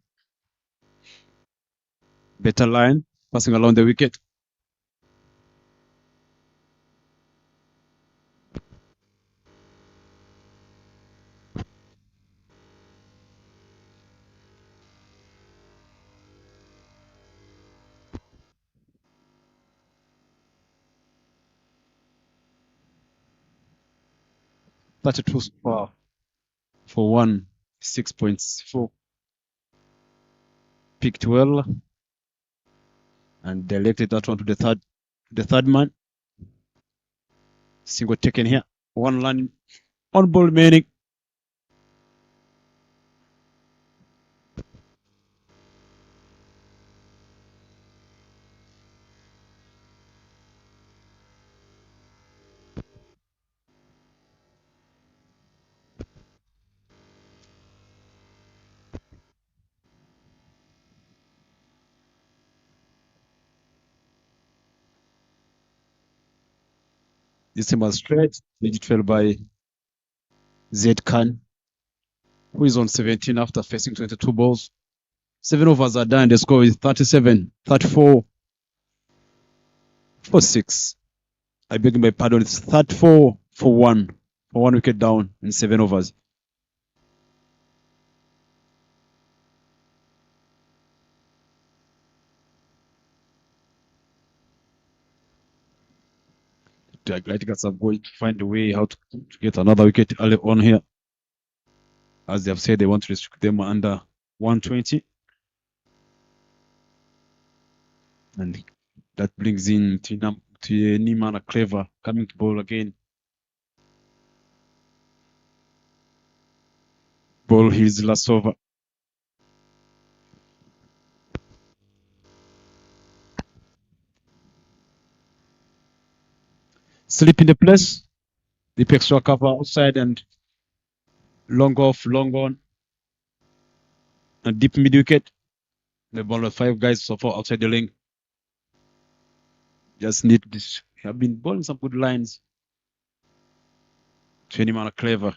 Better line, passing along the wicket. That's a two far for 6.4. Picked well and directed that one to the third man. Single taken here. One line on ball remaining. This time was straight. Legit fell by Zed Khan, who is on 17 after facing 22 balls. 7 overs are done. The score is 37, 34, 4-6. I beg my pardon. It's 34 for 1. For 1 wicket down in 7 overs. The Athletics are going to find a way how to get another wicket early on here. As they have said, they want to restrict them under 120. And that brings in Nimana Clever coming to bowl again. Ball his last over. Slip in the place. Deep extra cover outside and long off, long on. And deep mid wicket. The ball of 5 guys so far outside the lane. Just need this. Have been bowling some good lines. Nimana Clever.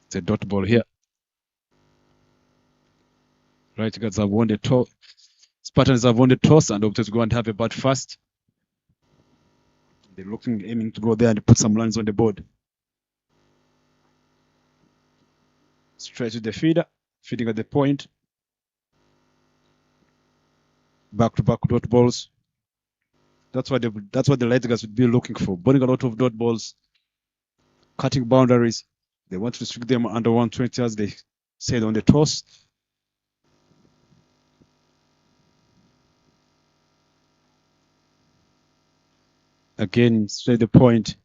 It's a dot ball here. Right guards have won the toss. Spartans have won the toss and opted to go and have a bat first. They're aiming to go there and put some runs on the board. Straight to the feeder, feeding at the point. Back-to-back dot balls. That's what the light guys would be looking for. Burning a lot of dot balls, cutting boundaries. They want to restrict them under 120 as they said on the toss. Again, straight the point.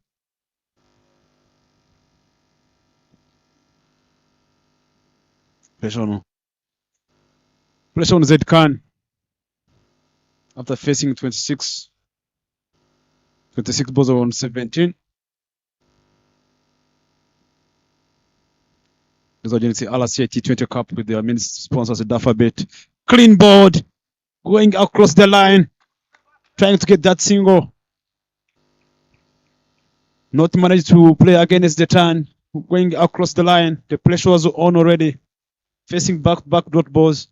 Pressure on Zed Khan after facing 26 balls on 17. This audience RCA T20 Cup with their main sponsors, Dafabet. Clean board, going across the line, trying to get that single. Not managed to play against the turn, going across the line. The pressure was on already, facing back dot balls.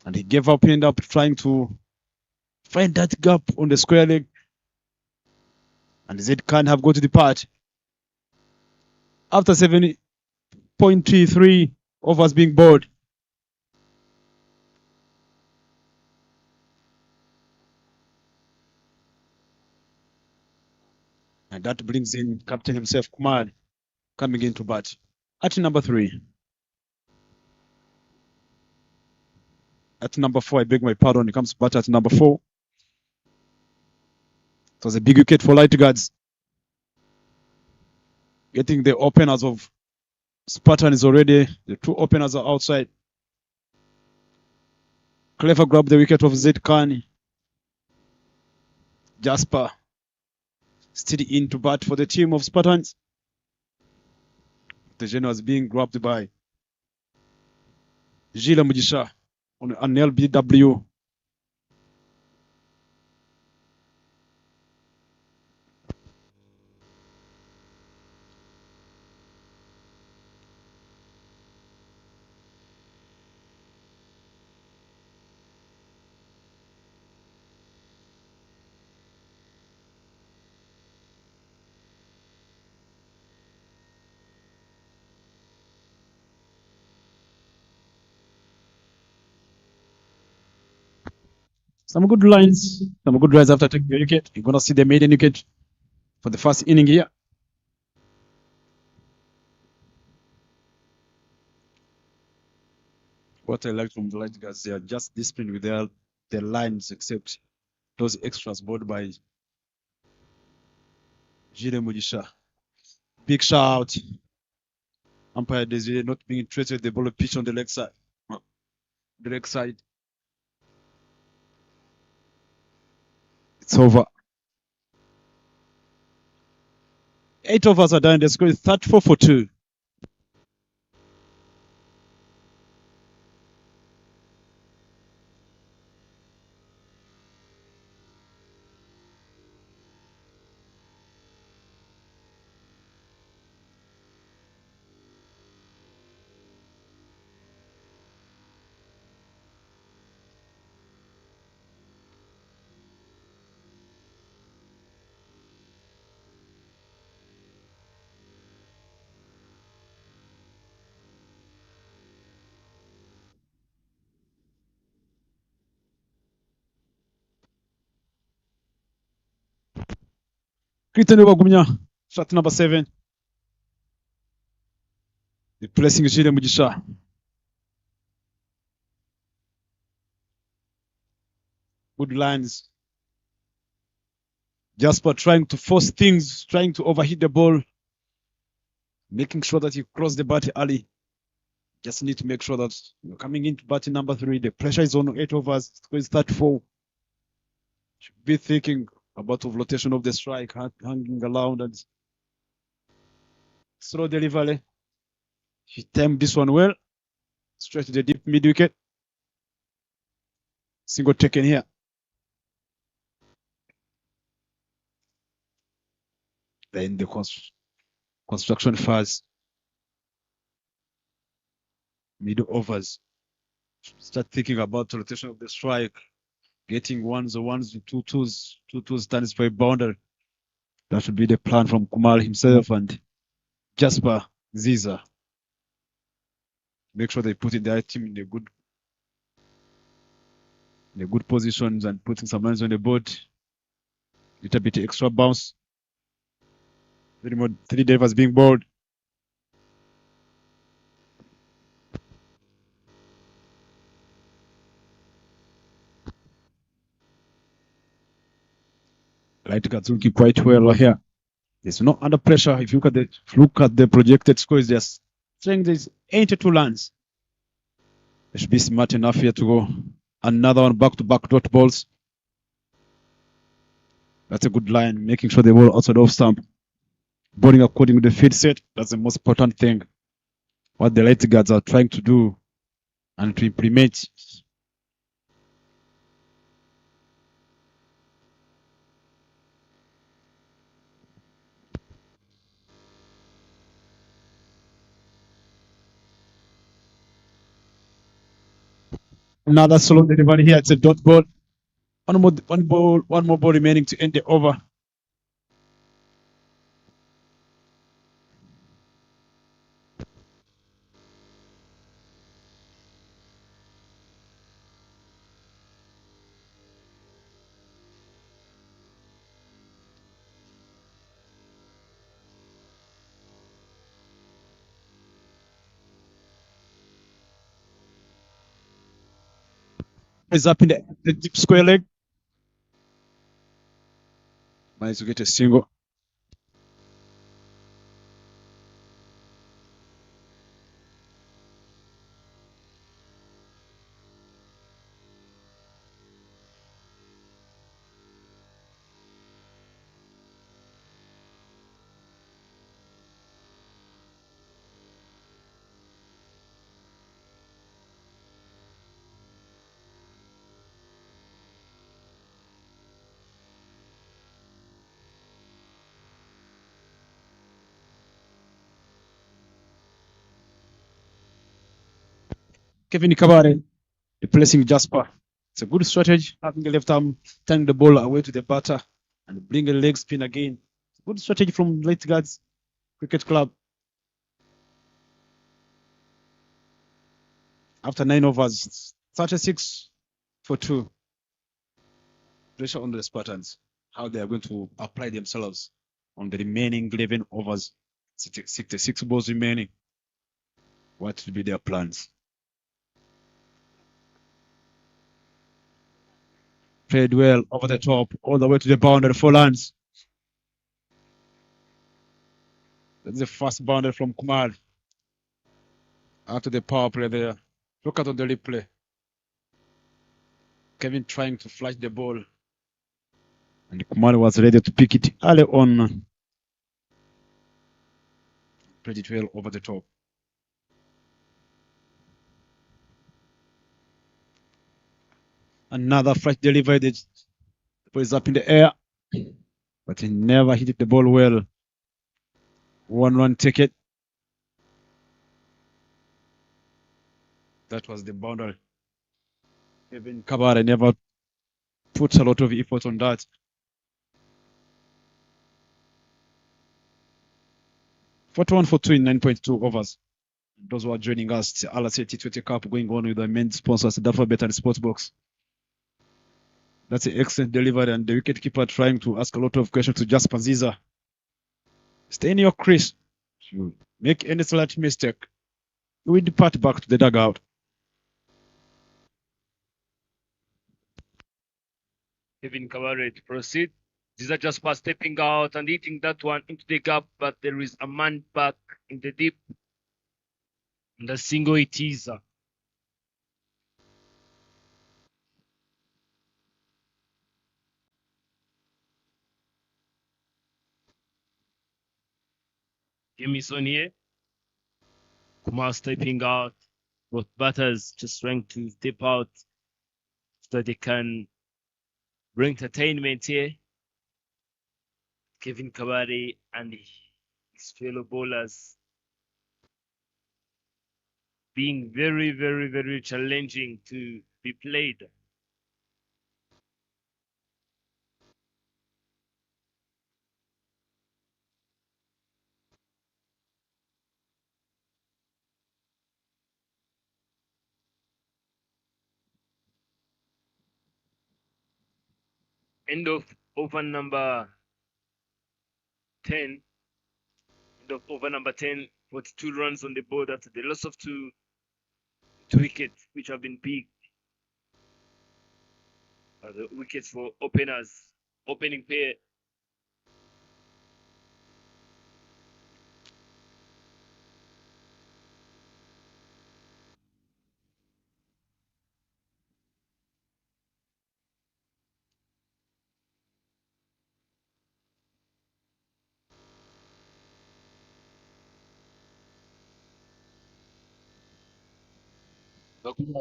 And he gave up, ended up trying to find that gap on the square leg. And Zed Khan have got to the part. After 7.33 overs being bowled. And that brings in captain himself, Kumar, coming into bat. At number 3. At number 4, I beg my pardon, he comes bat at number 4. It was a big wicket for light guards. Getting the openers of Spartan is already, the 2 openers are outside. Clever grabbed the wicket of Zed Khan. Jasper still in to bat for the team of Spartans. The Gen was being grabbed by Gila Mujisha on an LBW. Some good lines, some good drives after taking the wicket. You're going to see the maiden wicket for the first inning here. What I like from the light guys, they are just disciplined with their lines, except those extras bowled by Jire Mujisha. Big shout. Umpire Desiree not being interested, the ball pitch on the leg side. The leg side. It's over. 8 overs are done. The score is 34 for 2. Kriton Wagumya, shot number 7. Replacing Jire Mujisha. Good lines. Jasper trying to force things, trying to overhit the ball, making sure that you cross the bat early. Just need to make sure that you're coming into batting number 3. The pressure is on 8 overs. It's 34. Should be thinking about the rotation of the strike, hanging around and slow delivery. He timed this one well. Straight to the deep mid wicket. Single taken here. Then the construction phase. Middle overs. start thinking about the rotation of the strike, getting ones or ones, two twos stands for a boundary. That should be the plan from Kumar himself and Jasper Ziza. Make sure they put their team in a good positions and putting some runs on the board. Little bit extra bounce. Three divers being bowled. Light guards looking quite well here. There's no under pressure. If you look at the projected scores, their strength is 82 runs. They should be smart enough here to go another one back-to-back dot balls. That's a good line, making sure they ball outside off stump. Bowling according to the field set, that's the most important thing. What the light guards are trying to do and to implement. Another slow delivery here. It's a dot ball. One more ball remaining to end the over. Is up in the deep square leg. Managed to get a single. Kevin Kabare replacing Jasper. It's a good strategy, having the left arm, turning the ball away to the batter and bring a leg spin again. Good strategy from Late Guards Cricket Club. After 9 overs, 36 for 2. Pressure on the Spartans, how they are going to apply themselves on the remaining 11 overs. 66 balls remaining. What will be their plans? Played well over the top, all the way to the boundary, 4 runs. That's the first boundary from Kumar. After the power play there. Look at on the replay. Kevin trying to flash the ball. And Kumar was ready to pick it early on. Played it well over the top. Another flash delivery. The ball is up in the air. But he never hit the ball well. 1-1 ticket. That was the boundary. Kevin Kabare never puts a lot of effort on that. 41 for 2 in 9.2 overs. Those who are joining us, the RCA T20 Cup going on with the main sponsors, the Bet and Sportsbox. That's an excellent delivery, and the wicketkeeper trying to ask a lot of questions to Jasper Ziza. Stay in your crease. If you make any slight mistake, you will depart back to the dugout. Kevin Kabare to proceed. Ziza Jasper stepping out and hitting that one into the gap, but there is a man back in the deep. And the single it is. Game is on here. Kumar stepping out. Both batters just trying to step out so that they can bring entertainment here. Kevin Kabare and his fellow bowlers being very, very, very challenging to be played. End of over number 10. End of over number 10. 42 runs on the board after the loss of two wickets, which have been picked. The wickets for openers, opening pair.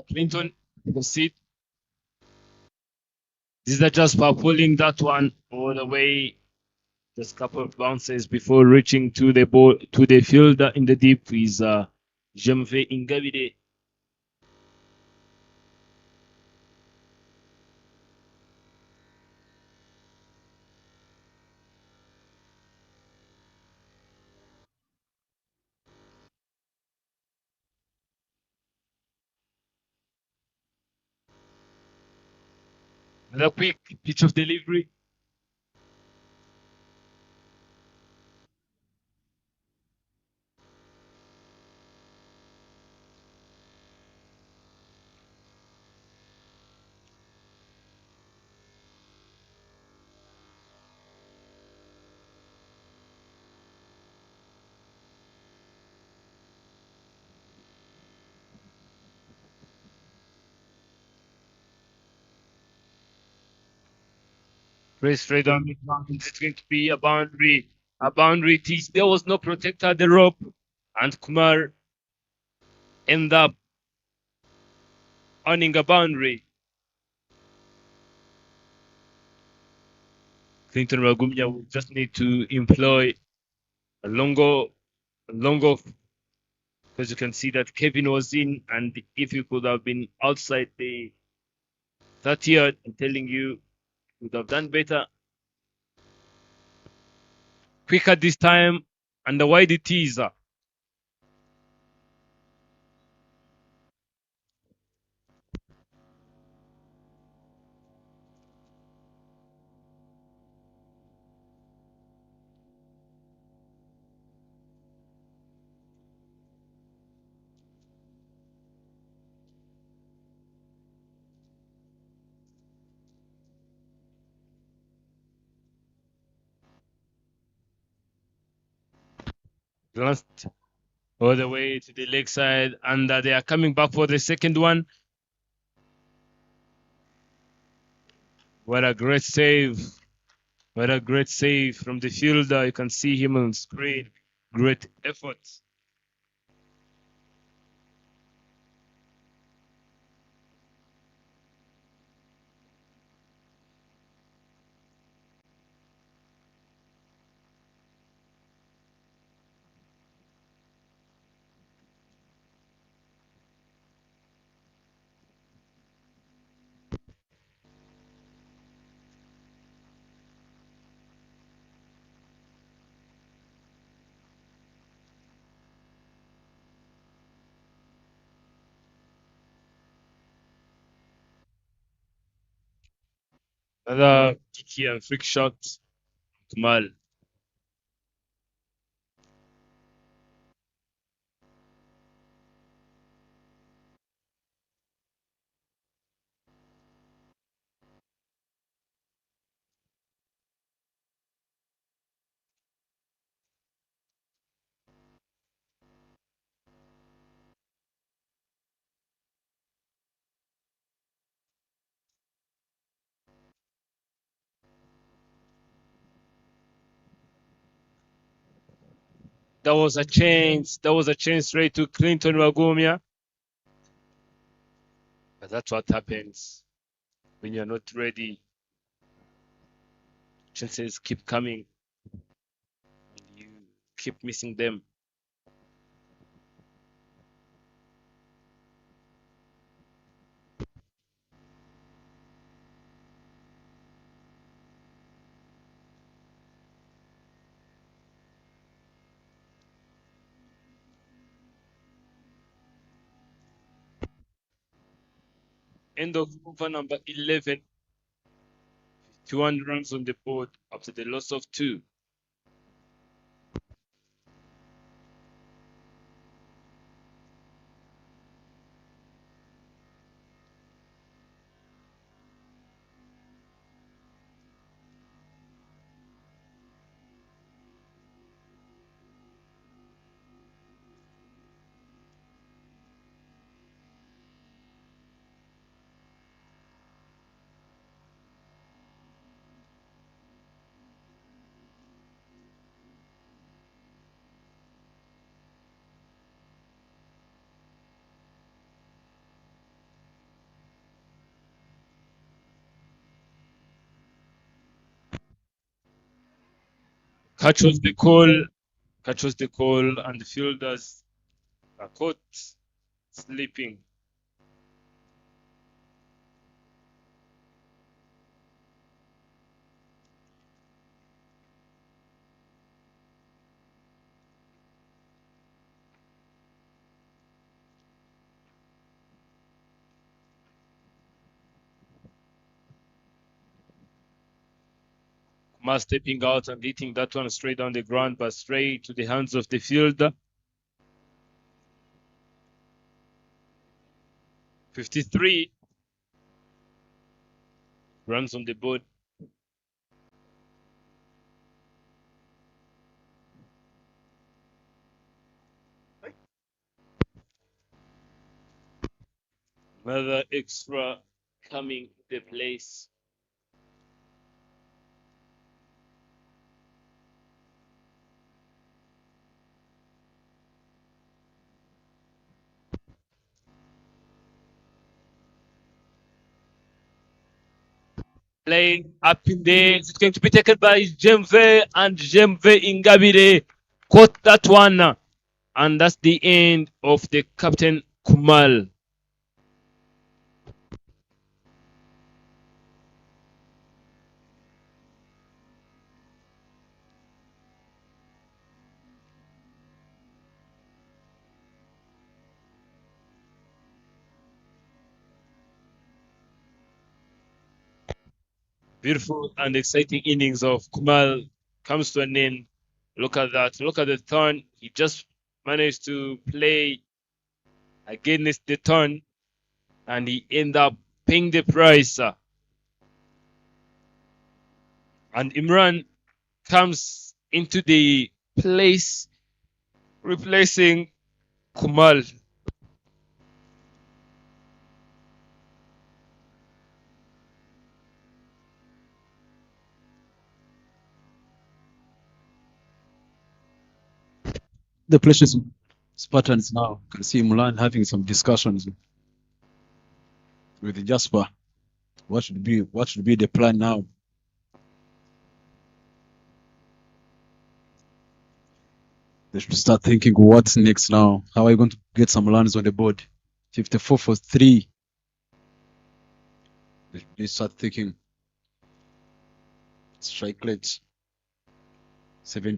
Clinton, the seat. These are just for pulling that one all the way. Just a couple of bounces before reaching to the ball, to the fielder in the deep is Jemve Ingabide. Another quick pitch of delivery. Race straight on the ground. It's going to be a boundary. A boundary tease. There was no protector at the rope. And Kumar end up earning a boundary. Clinton Ragumya will just need to employ a longer, because you can see that Kevin was in, and if you could have been outside the 30th, I'm telling you, would have done better. Quicker this time, and the wide it is. Glanced all the way to the leg side, and they are coming back for the second one. What a great save. What a great save from the fielder. You can see him on screen. Great effort. Another kicky and freak shot. Kamal. That was a chance. That was a chance straight to Clinton Wagumia. But that's what happens when you're not ready. Chances keep coming, and you keep missing them. End of over number 11. 21 runs on the board after the loss of 2. Catch was the call. Catch was the call, and the fielders are caught sleeping. Kumar stepping out and hitting that one straight on the ground, but straight to the hands of the fielder. 53 runs on the board. Another extra coming to place. Playing up in there. It's going to be taken by Jemve, and Jemve Ingabire caught that one. And that's the end of the Captain Kumal. Beautiful and exciting innings of Kumal comes to an end. Look at that. Look at the turn. He just managed to play against the turn, and he ended up paying the price. And Imran comes into the place, replacing Kumal. The precious Spartans now can see Mulan having some discussions with Jasper. What should be the plan now? They should start thinking what's next now. How are you going to get some runs on the board? 54 for 3. They start thinking strike rate.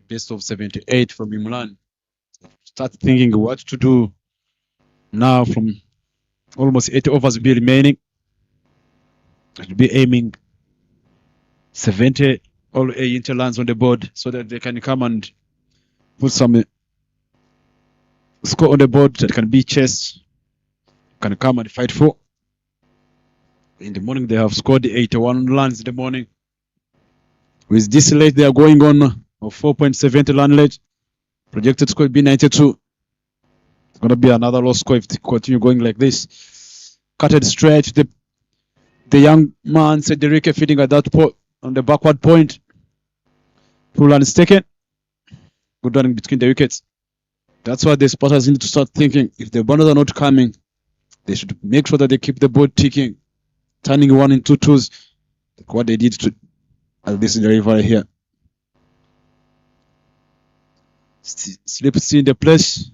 Best of 78 from Imran. Start thinking what to do now from almost 80 overs will be remaining. They'll be aiming 70 all A interlands on the board so that they can come and put some score on the board that can be chased, can come and fight for. In the morning, they have scored 81 runs in the morning. With this late, they are going on of 4.70 run late. Projected score will be 92. It's going to be another low score if they continue going like this. Cutted stretch. The young man, Cedric, feeding at that point on the backward point. 2 runs taken. Good running between the wickets. That's why the spotters need to start thinking. If the bowlers are not coming, they should make sure that they keep the board ticking, turning 1 and 2 twos, like what they did to this delivery here. Slip in the place.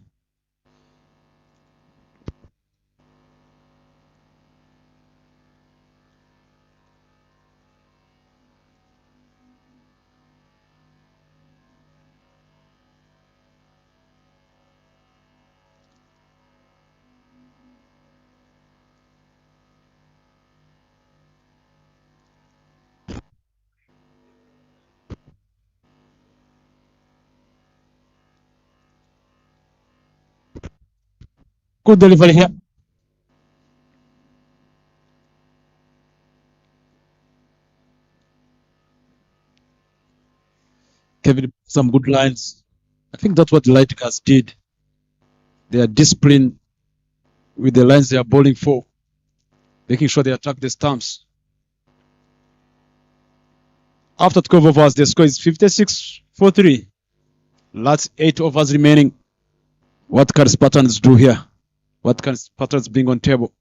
Good delivery here. Kevin, some good lines. I think that's what the Lightcast did. They are disciplined with the lines they are bowling for, making sure they attack the stumps. After 12 overs, the score is 56-43. Last 8 overs remaining. What can Spartans do here? What can Spartans bring on table?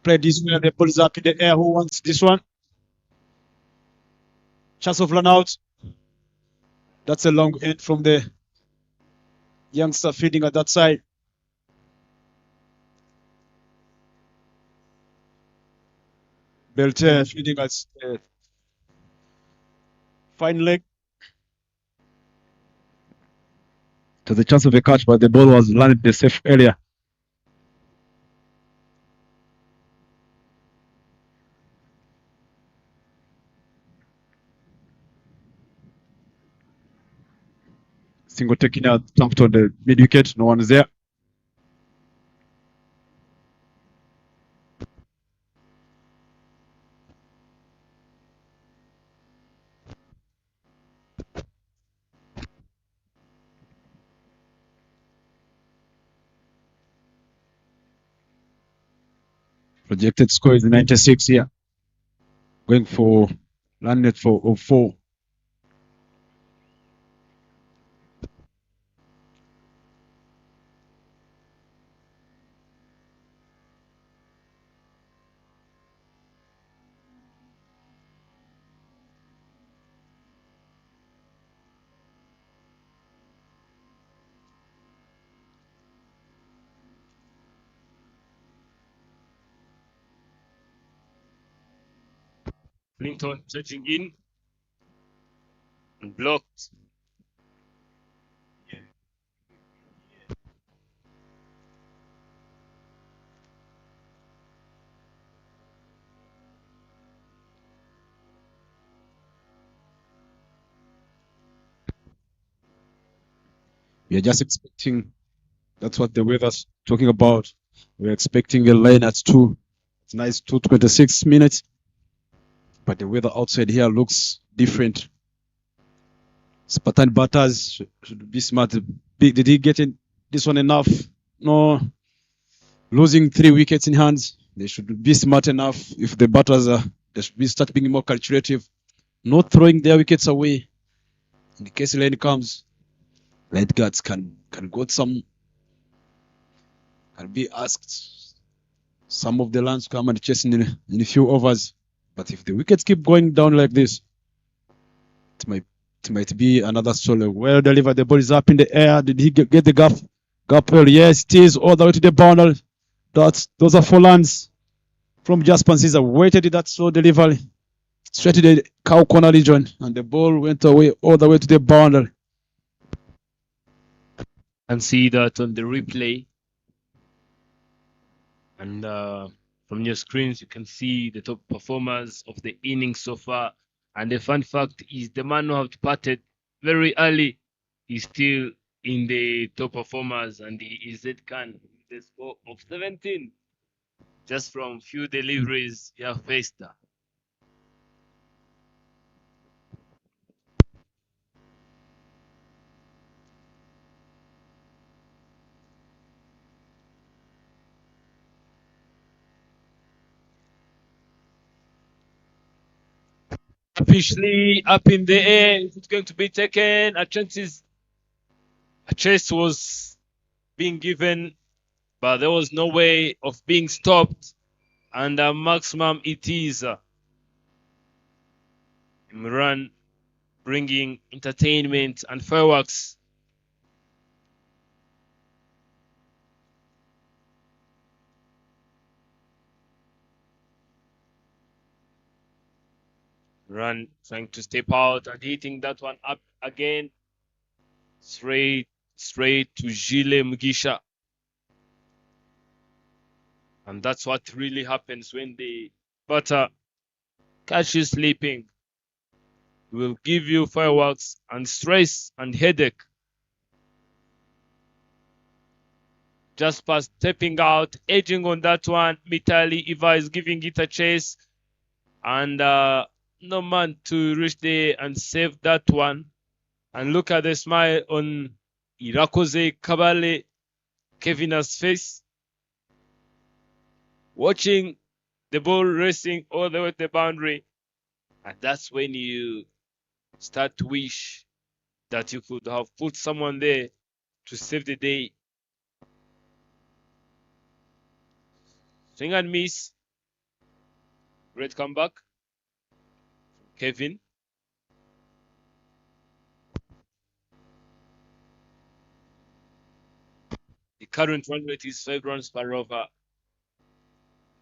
Play this one. The ball is up in the air. Who wants this one? Chance of run out. That's a long hit from the youngster feeding at that side. Belter feeding at fine leg. To the chance of a catch, but the ball was landed in the safe area. Single taking out, jumped on the mid wicket. No one is there. Projected score is 96 here. Going for landed for 04. Clinton charging in and blocked. We are just expecting, that's what the weather's talking about. We're expecting a lane at 2. It's nice 2:26 minutes. But the weather outside here looks different. Spartan batters should be smart. Did he get in this one enough? No. Losing 3 wickets in hands. They should be smart enough. If the batters are, they should be start being more calculative. Not throwing their wickets away. In case lane comes, light guards can go some, can be asked some of the lands come and chase in a few overs. But if the wickets keep going down like this, it might be another solo. Well delivered. The ball is up in the air. Did he get the gap? Gapel, yes, it is all the way to the boundary. Those are 4 lands from Jasper Caesar. Waited that slow delivery straight to the cow corner region, and the ball went away all the way to the boundary. And see that on the replay. And from your screens, you can see the top performers of the innings so far. And the fun fact is the man who have departed very early is still in the top performers, and he is Zedkan with the score of 17. Just from few deliveries he have faced. Officially up in the air. Is it going to be taken? A chase was being given, but there was no way of being stopped. And maximum it is. Imran bringing entertainment and fireworks. Imran trying to step out and hitting that one up again. Straight to Gile Mugisha. And that's what really happens when the batter catches sleeping. It will give you fireworks and stress and headache. Just past stepping out, edging on that one. Mitali Iva is giving it a chase. And no man to reach there and save that one. And look at the smile on Irakoze Kabale Kevina's face. Watching the ball racing all the way to the boundary. And that's when you start to wish that you could have put someone there to save the day. Swing and miss. Great comeback. Kevin. The current run rate is 5 runs per over.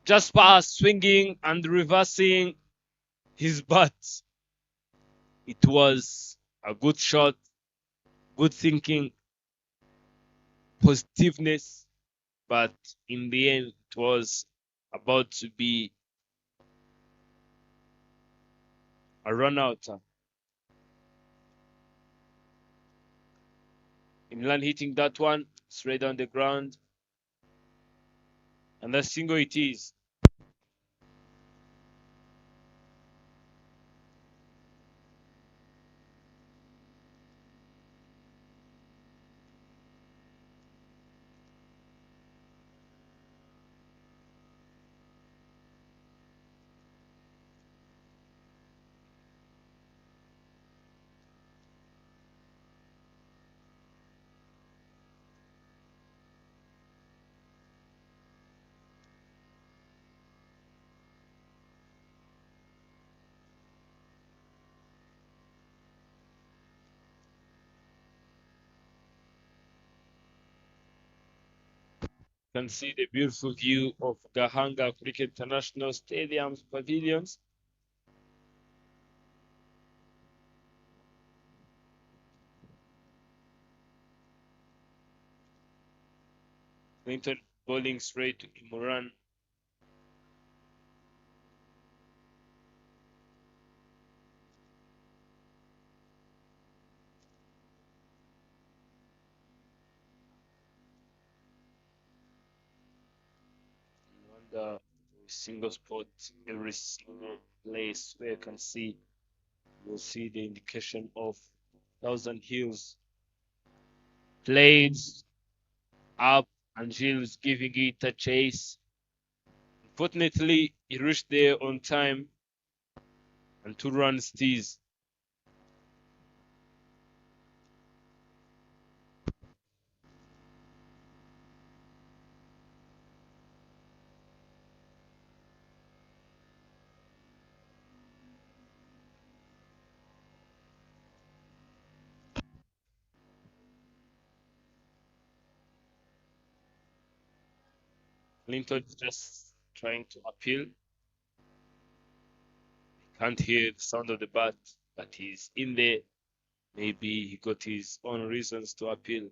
Just past swinging and reversing his bat. It was a good shot, good thinking, positiveness, but in the end, it was about to be a run out. Imran hitting that one straight on the ground, and that single it is. You can see the beautiful view of Gahanga Cricket International Stadium's pavilions. Clinton bowling straight to Imran. Wonder single spot, every single place where you can see, you'll see the indication of Thousand Hills. Plays up and Hills giving it a chase. Unfortunately, he reached there on time and 2 runs tease. Clinton is just trying to appeal. He can't hear the sound of the bat, but he's in there. Maybe he got his own reasons to appeal.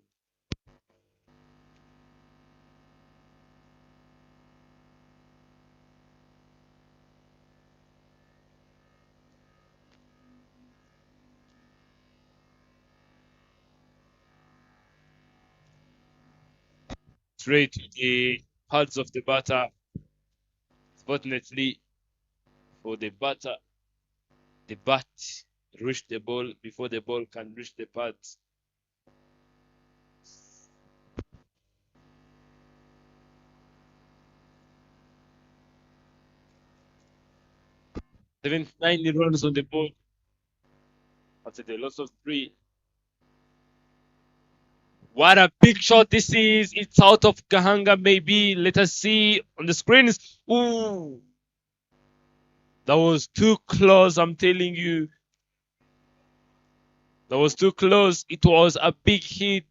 Straight to the pads of the batter. Fortunately for the batter, the bat reached the ball before the ball can reach the pads. "79 runs on the board after the loss of 3. What a big shot this is. It's out of Gahanga, maybe. Let us see on the screens. Ooh. That was too close, I'm telling you. That was too close. It was a big hit.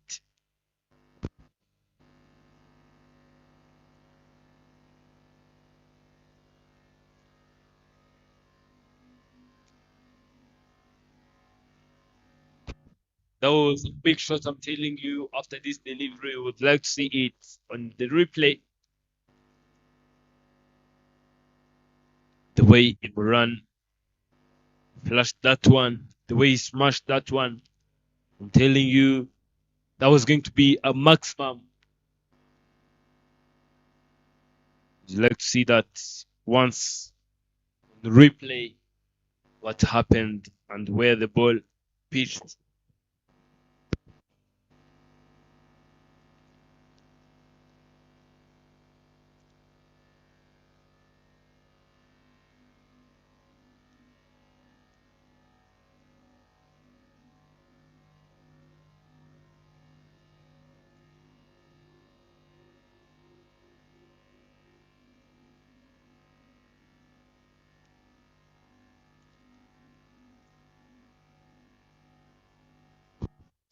That was a big shot, I'm telling you. After this delivery, we would like to see it on the replay. The way Imran flashed that one, the way he smashed that one, I'm telling you, that was going to be a maximum. Would you like to see that once on the replay, what happened and where the ball pitched?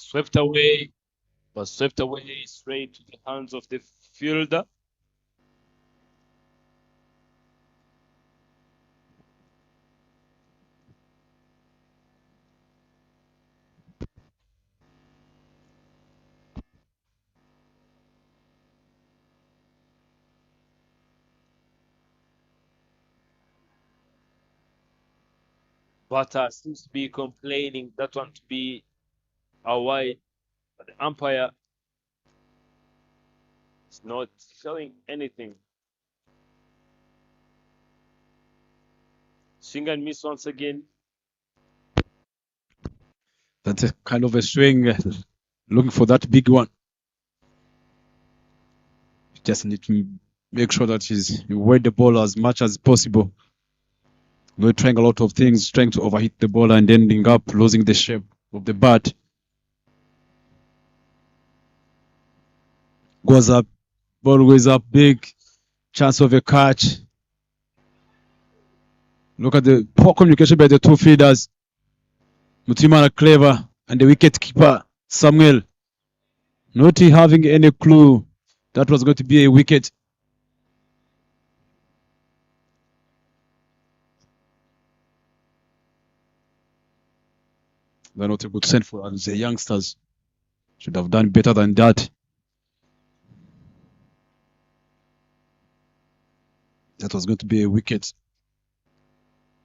Swept away, but swept away straight to the hands of the fielder. Batter seems to be complaining that one to be a wide, but the umpire is not showing anything. Swing and miss once again. That's a kind of a swing, looking for that big one. Just need to make sure that you weight the ball as much as possible. We're trying a lot of things, trying to overhit the ball and ending up losing the shape of the bat. Goes up, ball goes up big, chance of a catch. Look at the poor communication by the two fielders. Mutimana Clever and the wicket keeper Samuel. Not having any clue that was going to be a wicket. They're not a good sign for us. The youngsters should have done better than that. That was going to be a wicket.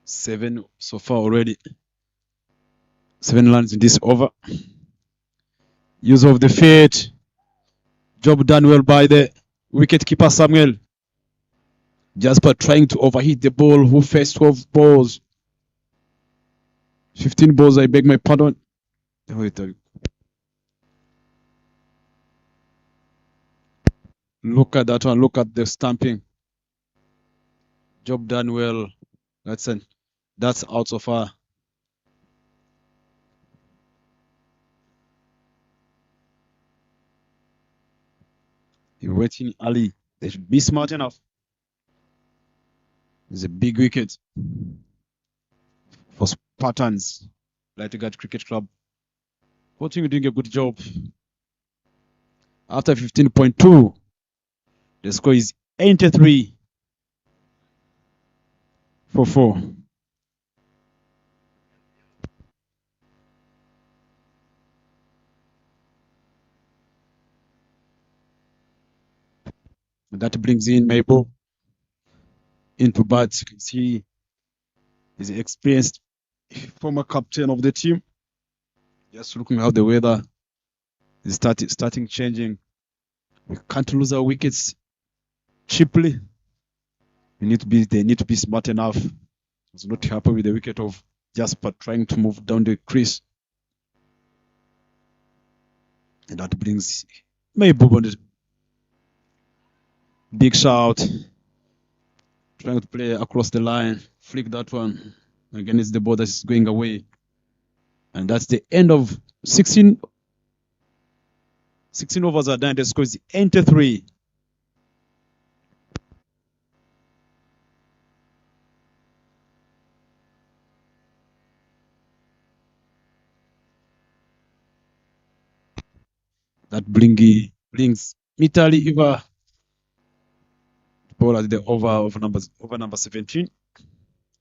7 so far already. 7 runs in this over. Use of the feet. Job done well by the wicket keeper Samuel. Jasper trying to overhit the ball. Who faced 12 balls? 15 balls, I beg my pardon. Look at that one. Look at the stamping. Job done well. That's out so far. You're waiting early. They should be smart enough. It's a big wicket for Spartans. Lightguard Cricket Club. Coaching doing a good job. After 15.2, the score is 83 for 4. And that brings in Mabel into bat. You can see he's an experienced former captain of the team. Just looking how the weather is starting changing. We can't lose our wickets cheaply. They need to be smart enough. I was not happy with the wicket of Jasper trying to move down the crease. And that brings Mabel on the big shout. Trying to play across the line. Flick that one. Again, it's the ball that's going away. And that's the end of 16 overs are done. The score is 83. That brings Mitali Iva ball at the over number 17.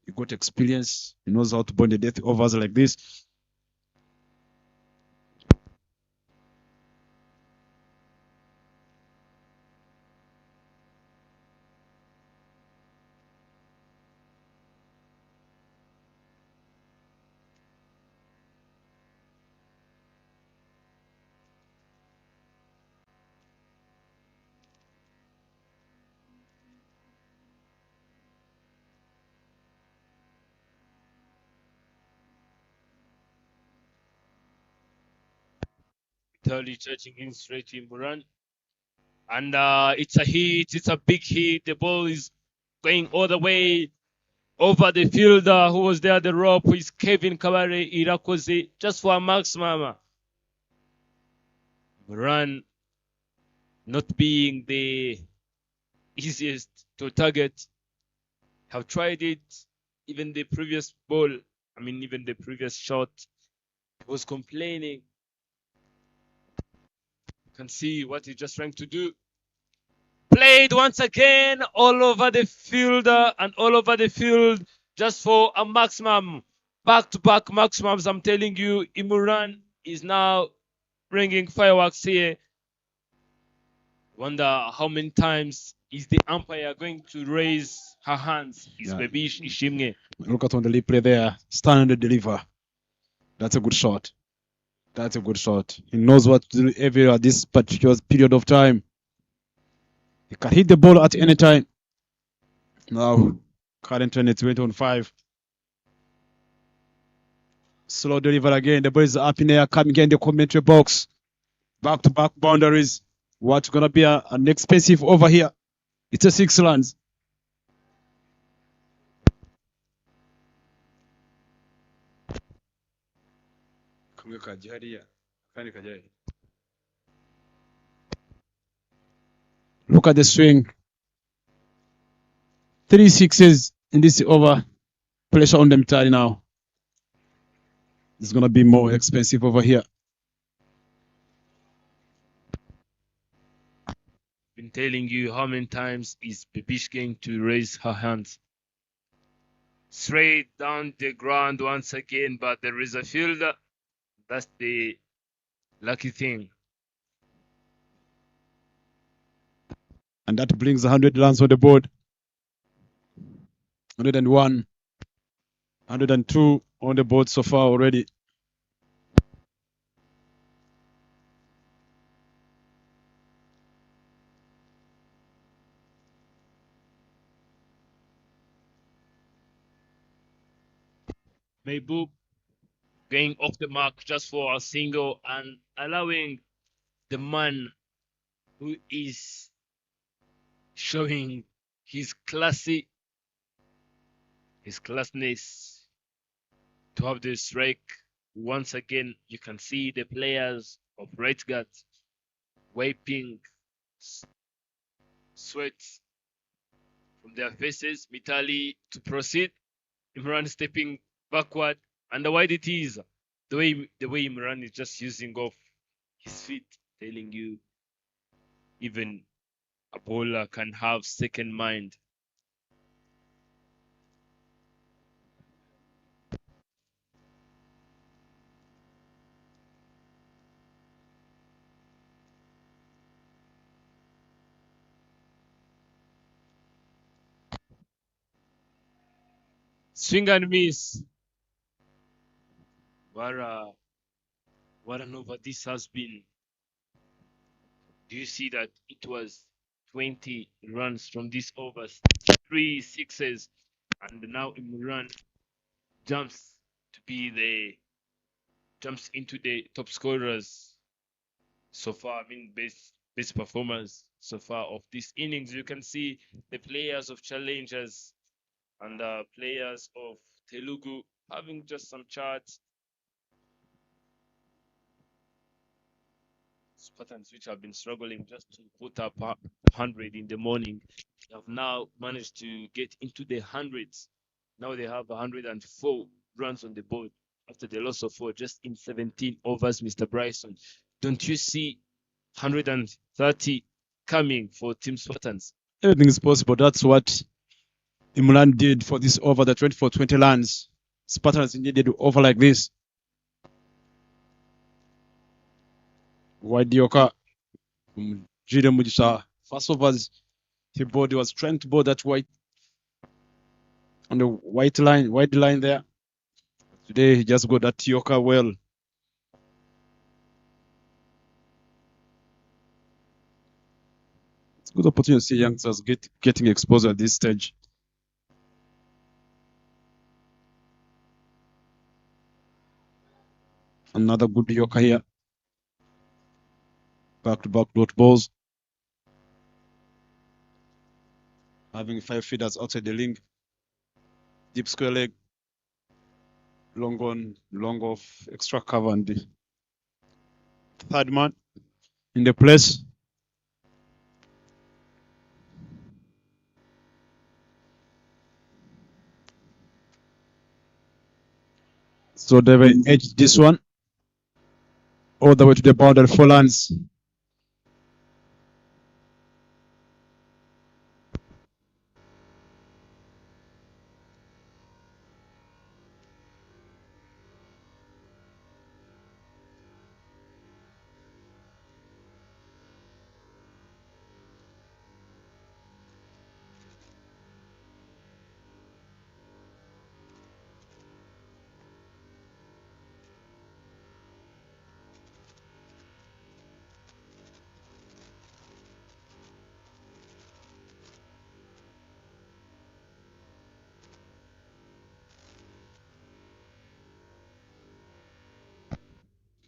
He got experience. He knows how to bowl the death overs like this. Italy charging in straight to Imran. And it's a hit. It's a big hit. The ball is going all the way over the fielder who was there at the rope is Kevin Kabare Irakoze just for a maximum. Run not being the easiest to target. Have tried it. Even the previous ball, even the previous shot, was complaining. You can see what he's just trying to do. Played once again all over the field and all over the field just for a maximum. Back-to-back maximums. I'm telling you, Imran is now bringing fireworks here. Wonder how many times is the umpire going to raise her hands? Is Yeah. Bebish Ishimge. Look at on the replay there. Stand and deliver. That's a good shot. That's a good shot. He knows what to do every at this particular period of time. He can hit the ball at any time. Now, current run it's 20-5. Slow deliver again. The ball is up in the air, coming in the commentary box. Back-to-back boundaries. What's gonna be an expensive over here? It's a 6 runs. Look at the swing. 3 sixes in this over. Pressure on them Mitali now. It's gonna be more expensive over here. Been telling you how many times is Bebish going to raise her hands. Straight down the ground once again, but there is a fielder. That's the lucky thing. And that brings 100 runs on the board. 101, 102 on the board so far already. Mayboop going off the mark just for a single and allowing the man who is showing his classness to have the strike. Once again, you can see the players of right guard wiping sweat from their faces. Mitali to proceed. Imran stepping backward. And why it is the way Imran is just using off his feet, telling you even a bowler can have second mind. Swing and miss. What an over this has been. Do you see that it was 20 runs from these overs, 3 sixes, and now Imran jumps into the top scorers so far. Best performers so far of this innings. You can see the players of challengers and players of Telugu having just some charts. Spartans which have been struggling just to put up 100 in the morning have now managed to get into the hundreds. Now they have 104 runs on the board after the loss of 4 just in 17 overs, Mr. Bryson. Don't you see 130 coming for Team Spartans. Everything is possible. That's what Imran did for this over, the 24-20 lands. Spartans needed to over like this. Wide Dioka, Jide Mujisha. First overs, he was trying to bowl that white on the wide line there. Today he just got that Tioka well. It's a good opportunity to see youngsters getting exposure at this stage. Another good Yoka here. Back-to-back dot balls. Having 5 feeders outside the ring. Deep square leg. Long on, long off, extra cover, and the third man in the place. So they will edge this one all the way to the boundary, 4 lands.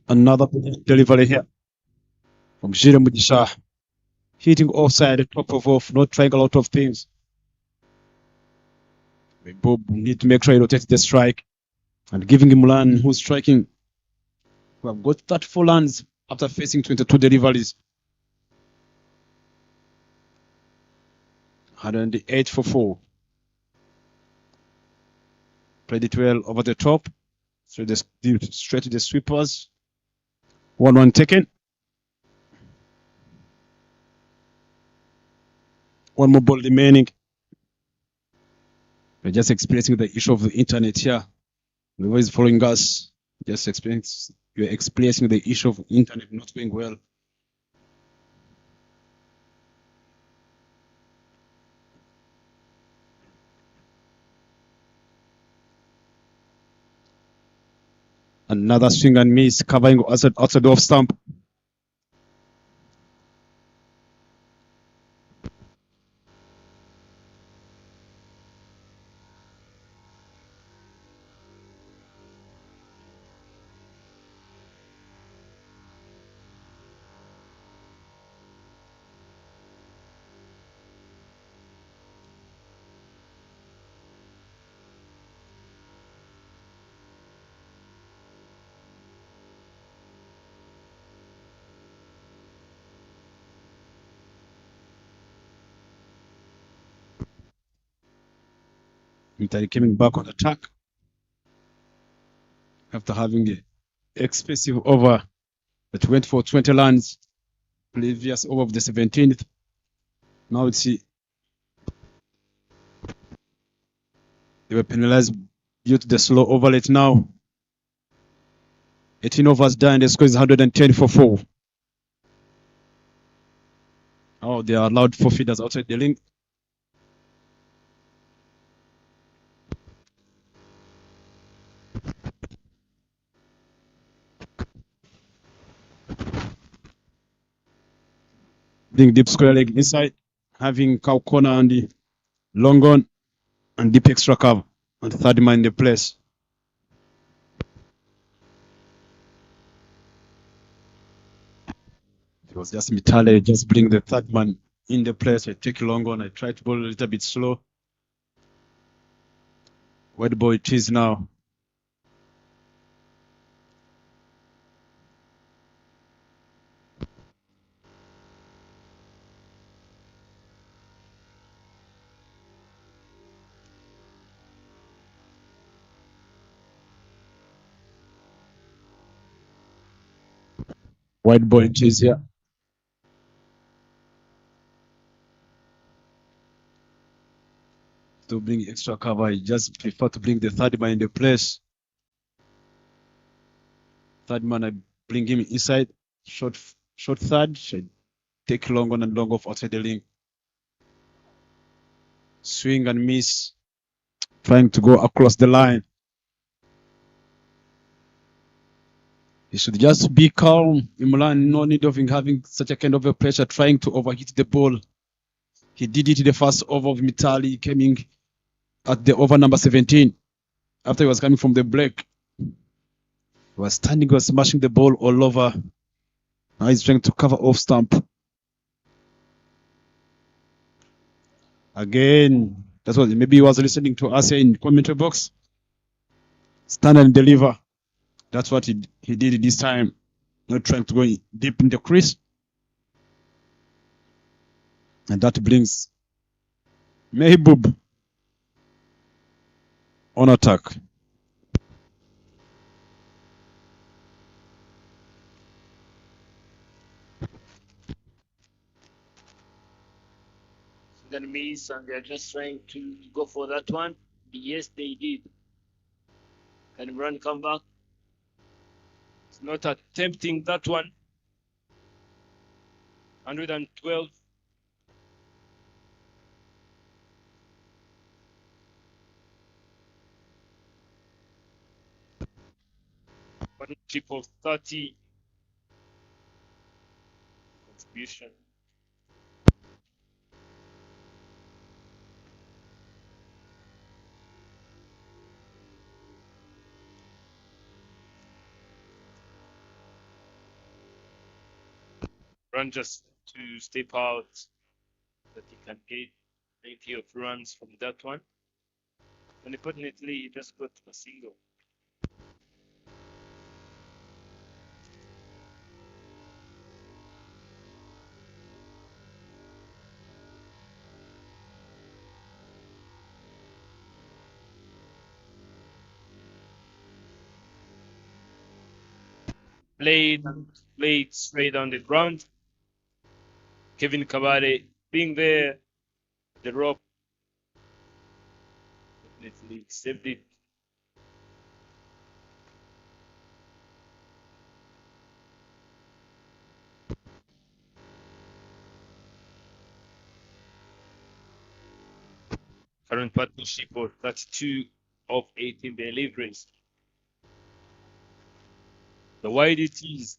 Another delivery here from Jide Mujisha. Hitting offside, top of off, not trying a lot of things. Bob need to make sure he rotates the strike and giving him Mulan, who's striking. We have got 34 lands after facing 22 deliveries. 108 for 4. Played it well over the top. Straight to the sweepers. 1-1 taken. One more ball remaining. We're just experiencing the issue of the internet here. Whoever is following us, you're experiencing the issue of internet not going well. Another swing and miss, covering outside the off stump. Italy coming back on attack after having an expensive over the 24-20 lands previous over of the 17th. Now it's they were penalized due to the slow over late now. 18 overs done, the score is 110 for 4. Oh, they are allowed 4 feeders outside the ring. Being deep square leg inside, having cow corner and the long on and deep extra cover and the third man in the place. It was just Mitale just bring the third man in the place. I take long on, I try to bowl a little bit slow. Wide ball it is now. Wide ball it is here to bring extra cover. He just prefer to bring the third man in the place. Third man, I bring him inside, short third, should take long on and long off outside the ring. Swing and miss, trying to go across the line. He should just be calm. Imran, no need of him having such a kind of a pressure, trying to overhit the ball. He did it the first over of Mitali, coming at the over number 17. After he was coming from the break, he was standing, was smashing the ball all over. Now he's trying to cover off stump. Again, that's what maybe he was listening to us here in commentary box. Stand and deliver. That's what he did this time. Not trying to go deep in the crease. And that brings Mehboob on attack. Then miss, and they're just trying to go for that one. Yes, they did. Can Imran come back? It's not attempting that one. 112. Partnership of 30. Contribution. Run just to step out that he can get 90 of runs from that one. Unfortunately, he just got a single. Played straight on the ground. Kevin Kabare being there, the rope definitely saved it. Current partnership of 32 of 18 deliveries. The wide it is.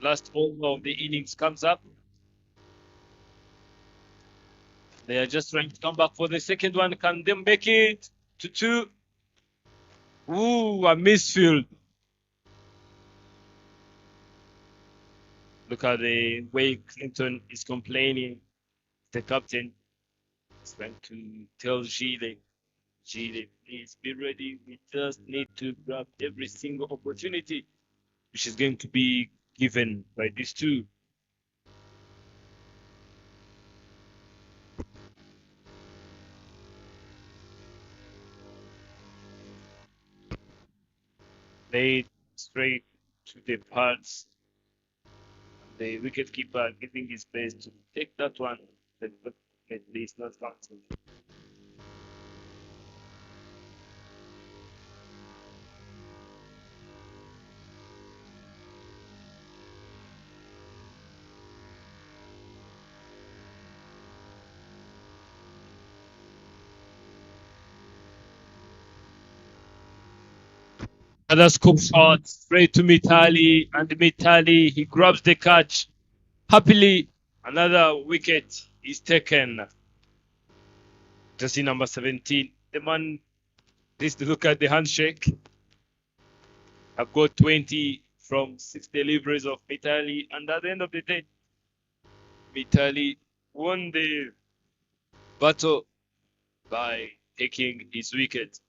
Last over of the innings comes up. They are just trying to come back for the second one. Can they make it to 2? Ooh, a misfield. Look at the way Clinton is complaining. The captain is trying to tell Gile, please be ready. We just need to grab every single opportunity which is going to be given by these two. played straight to the pads. The wicketkeeper giving his best to take that one, but at least not counting. Another scoop shot straight to Mitali, and Mitali, he grabs the catch. Happily, another wicket is taken. Jersey number 17. The man needs to look at the handshake. I've got 20 from 6 deliveries of Mitali, and at the end of the day, Mitali won the battle by taking his wicket.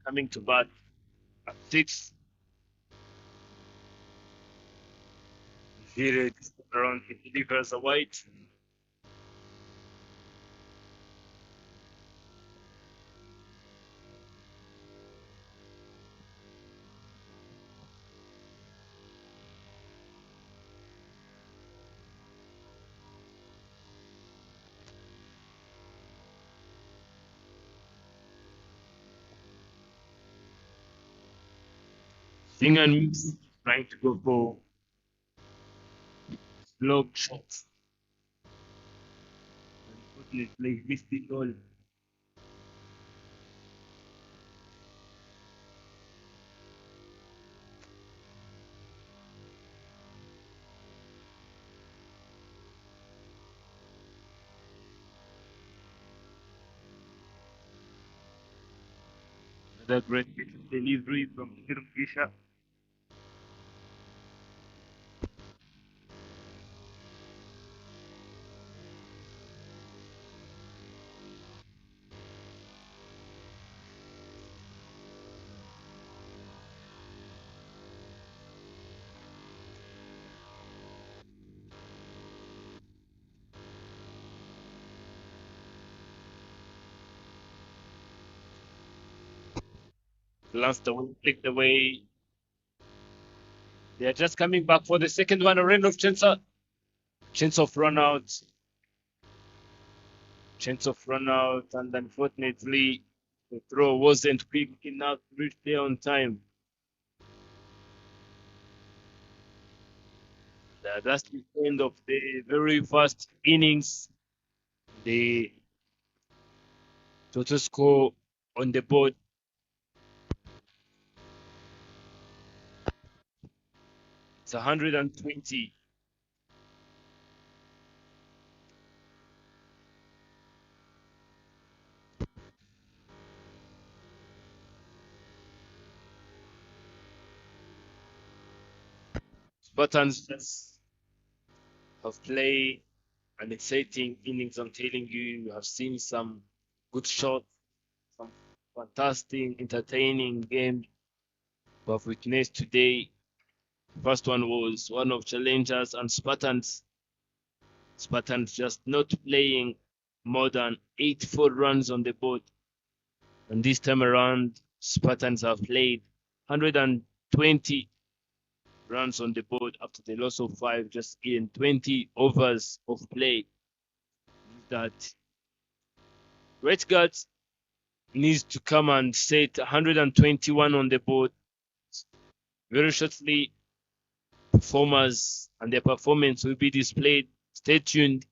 Coming to bat at 6. Here it's around, he delivers a wide. Singan trying to go for slow shots. Unfortunately, missed it all. Another great delivery from Kirkisha. Glanced away, flicked away. They are just coming back for the second one. A rain of chance of run out. Chance of run out, and unfortunately, the throw wasn't quick enough to reach there on time. That's the end of the very first innings. The total score on the board, it's 120. Spartans have played an exciting innings. I'm telling you, you have seen some good shots, some fantastic, entertaining games we have witnessed today. First one was one of challengers and Spartans. Spartans just not playing more than 8 full runs on the board. And this time around, Spartans have played 120 runs on the board after the loss of 5, just in 20 overs of play. That Red Guards needs to come and set 121 on the board. Very shortly, performers and their performance will be displayed. Stay tuned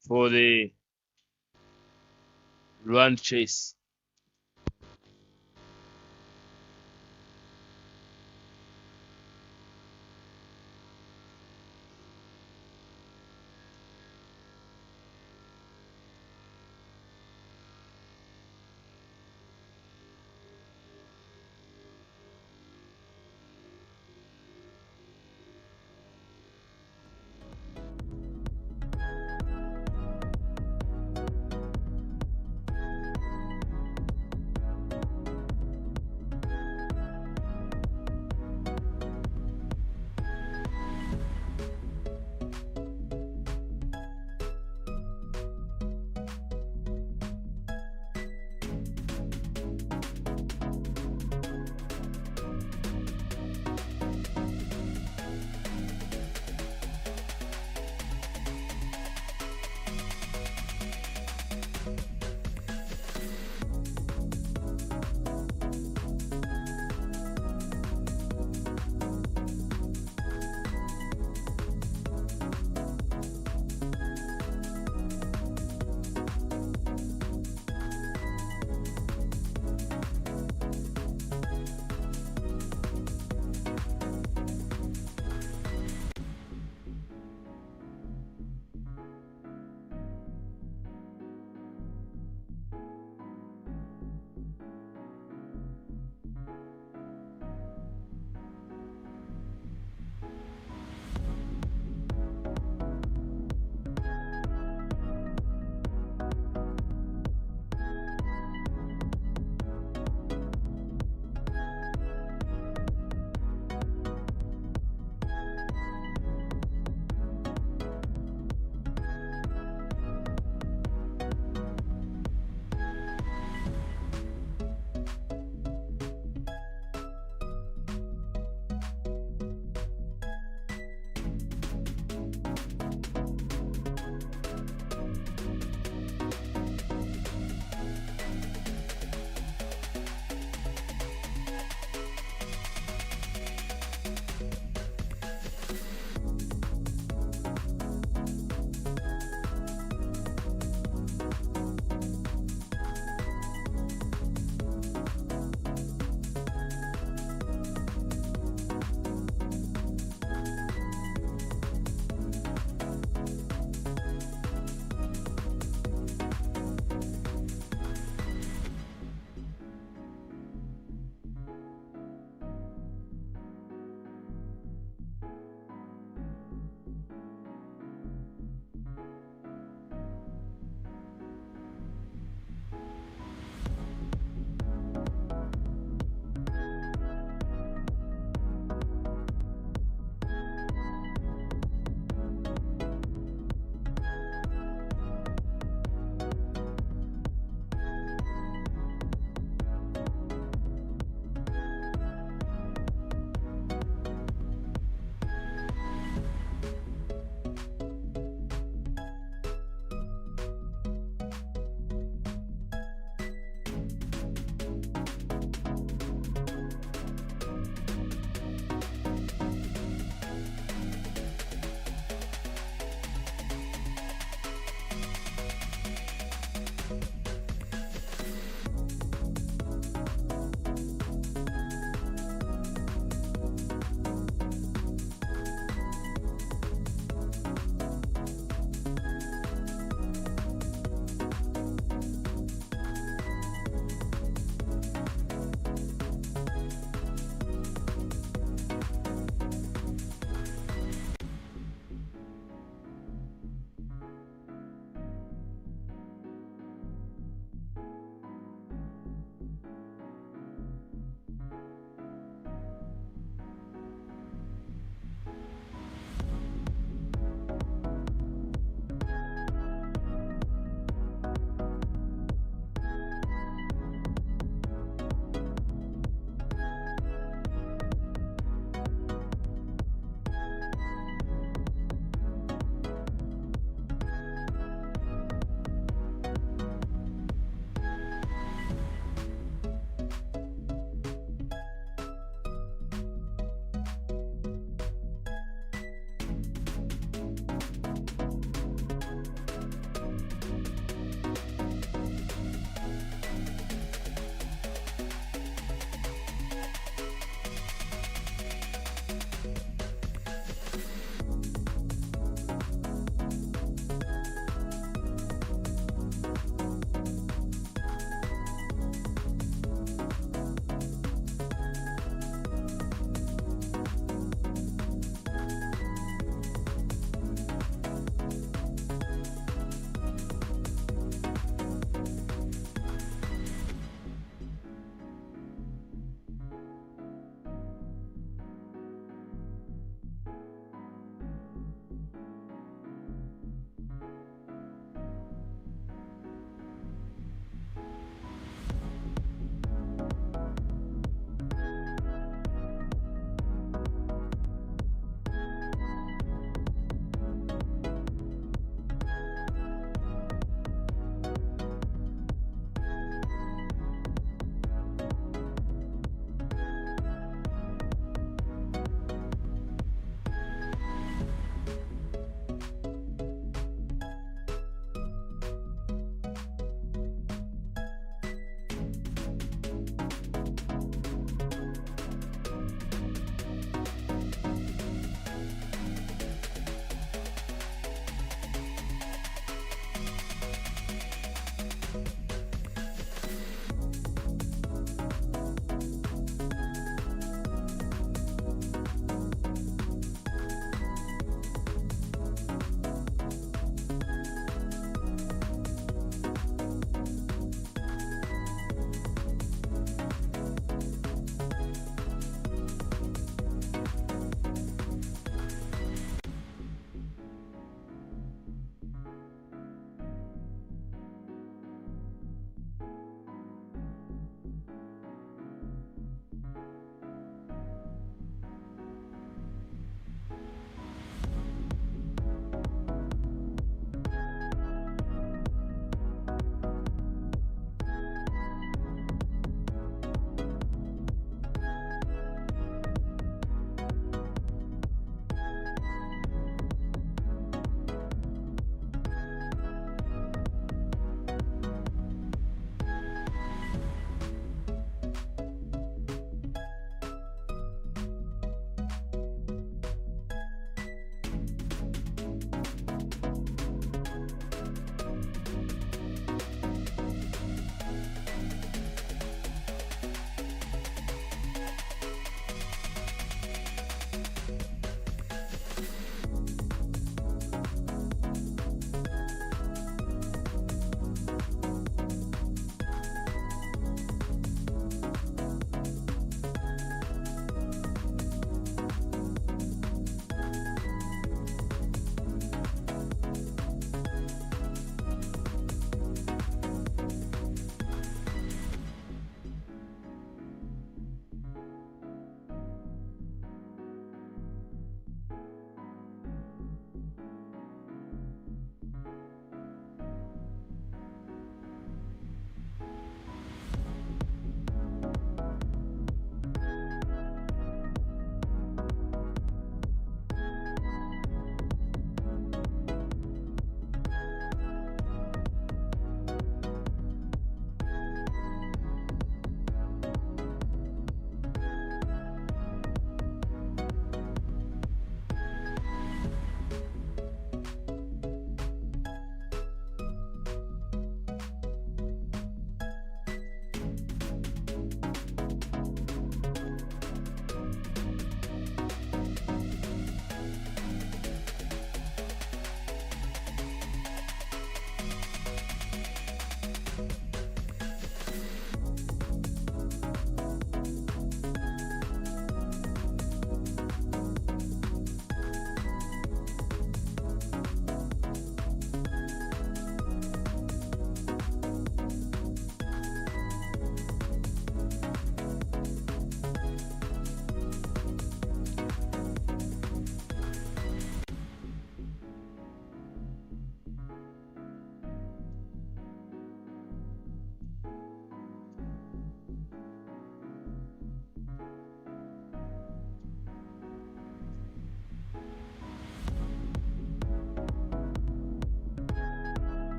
for the run chase.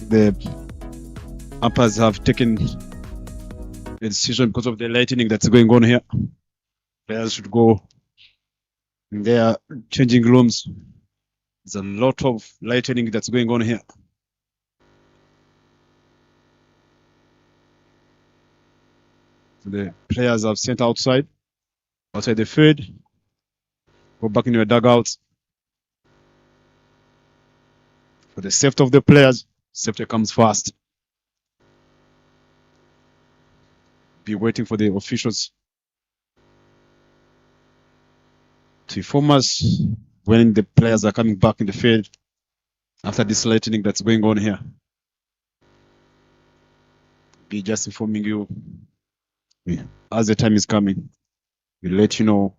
the umpires have taken a decision because of the lightning that's going on here. Players should go in their changing rooms. There's a lot of lightning that's going on here. So the players have sent outside the field. Go back in your dugouts. For the safety of the players, safety comes first. Be waiting for the officials to inform us when the players are coming back in the field after this lightning that's going on here. Be just informing you as the time is coming. We'll let you know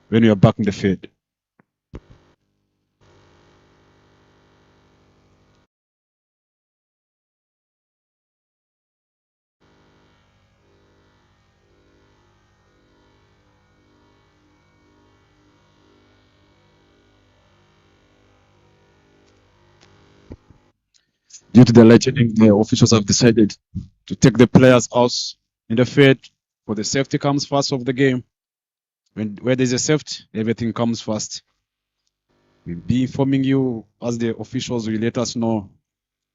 when we are back in the field. Due to the lightning, the officials have decided to take the players out in the field for the safety comes first of the game. Where there's a safety, everything comes first. We'll be informing you as the officials will let us know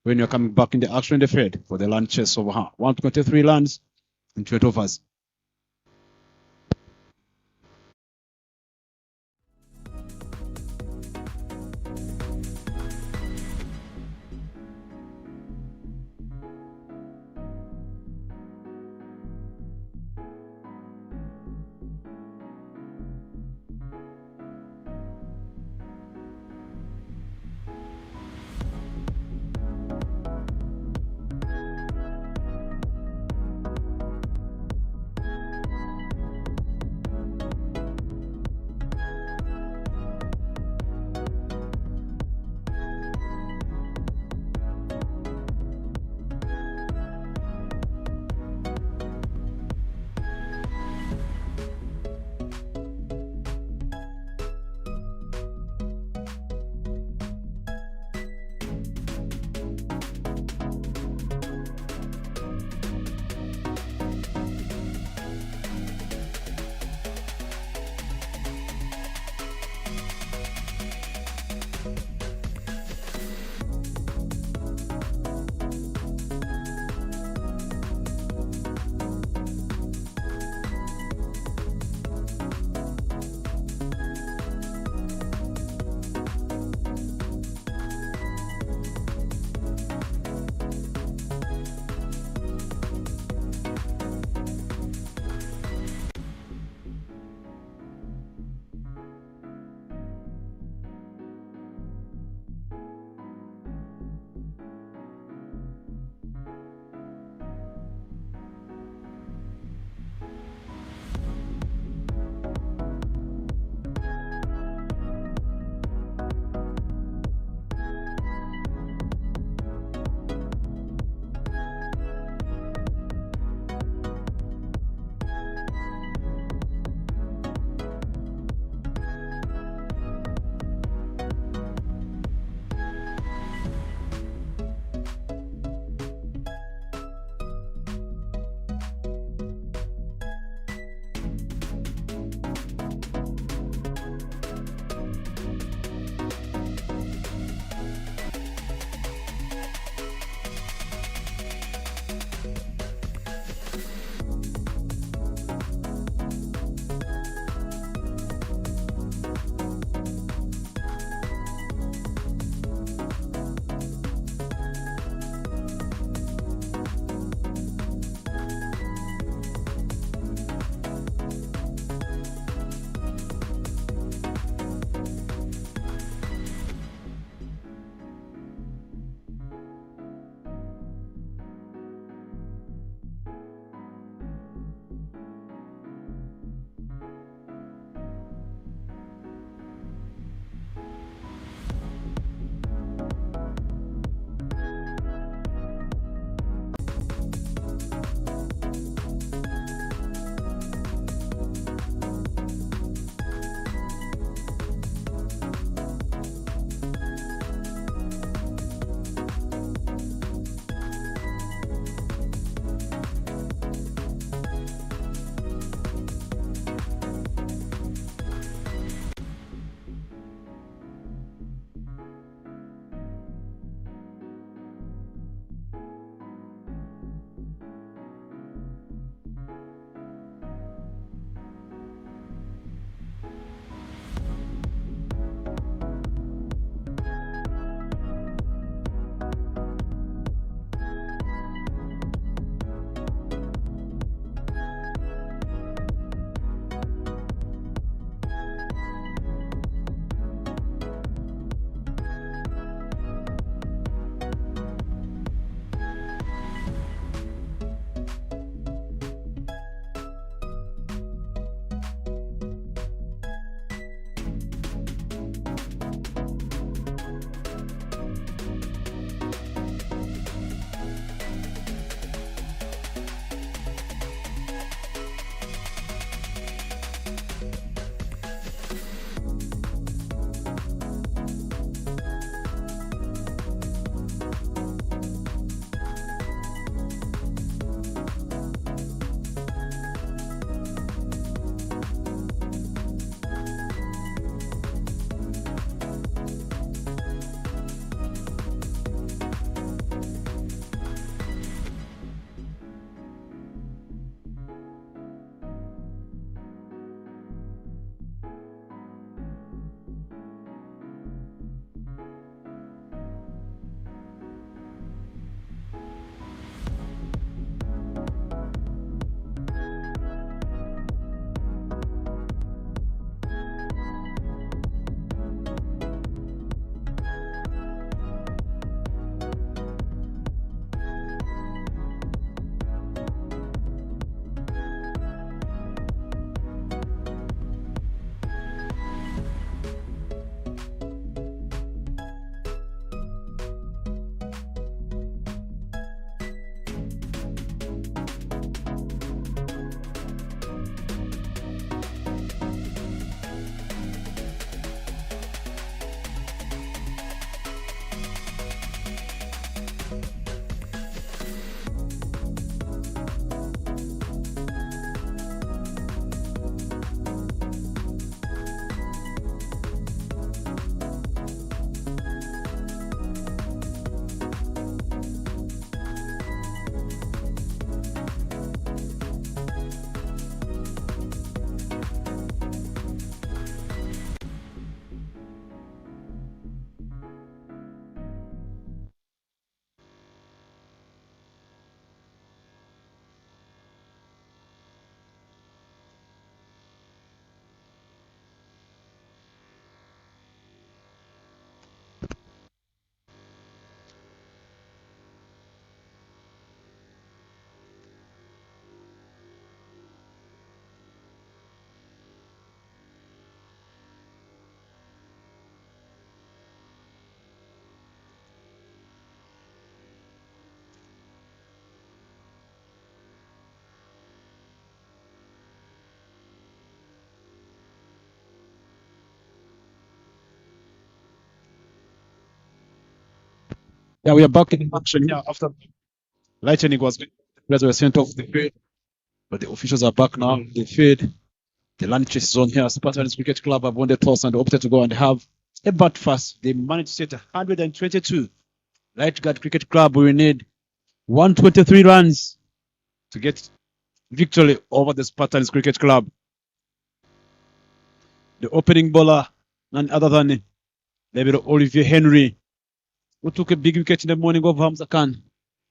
when you're coming back in the action in the field for the land chase of 123 lands and 20 overs. Yeah, we are back in action here after lightning was players were sent off the field, but the officials are back now. The field, the land chase is on here. Spartans Cricket Club have won the toss and opted to go and have a bat first. They managed to set 122. Light Guard Cricket Club will need 123 runs to get victory over the Spartans Cricket Club. The opening bowler, none other than Lebero Olivier Henry, who took a big wicket in the morning of Hamza Khan.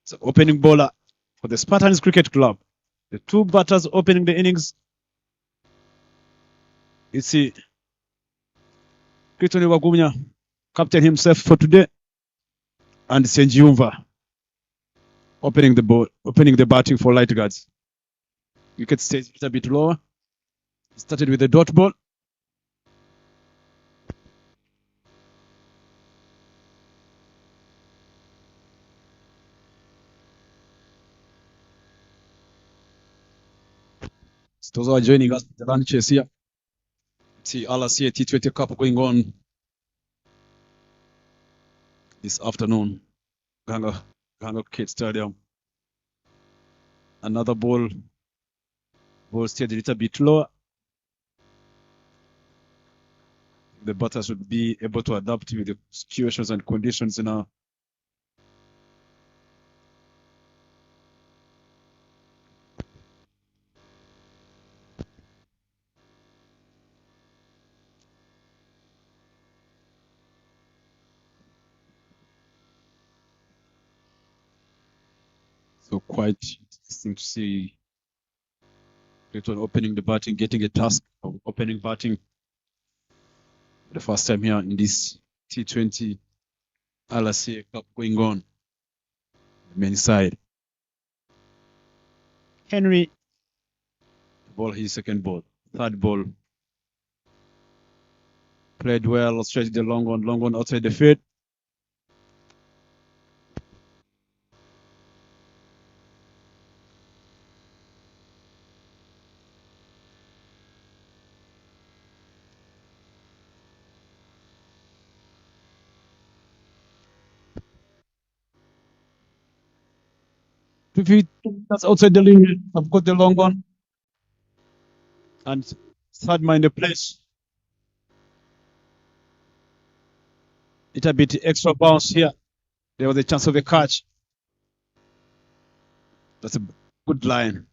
It's the opening bowler for the Spartans Cricket Club. The two batters opening the innings. It's Kitoni Wagumya, captain himself for today, and Senjiumva opening the batting for Light Guards. Wicket stays a bit lower. Started with a dot ball. Those who are joining us, the run chase here. See RCA T20 Cup going on this afternoon. Gahanga Cricket Stadium. Another ball stayed a little bit lower. The batter should be able to adapt with the situations and conditions now. So quite interesting to see Clayton opening the batting, getting a task of opening batting for the first time here in this T20 RCA Cup going on. The men's side. Henry, ball his second ball. Third ball. Played well, stretched the long one outside the field. That's outside the limit. I've got the long one. And third man in the place. Little bit extra bounce here. There was a chance of a catch. That's a good line.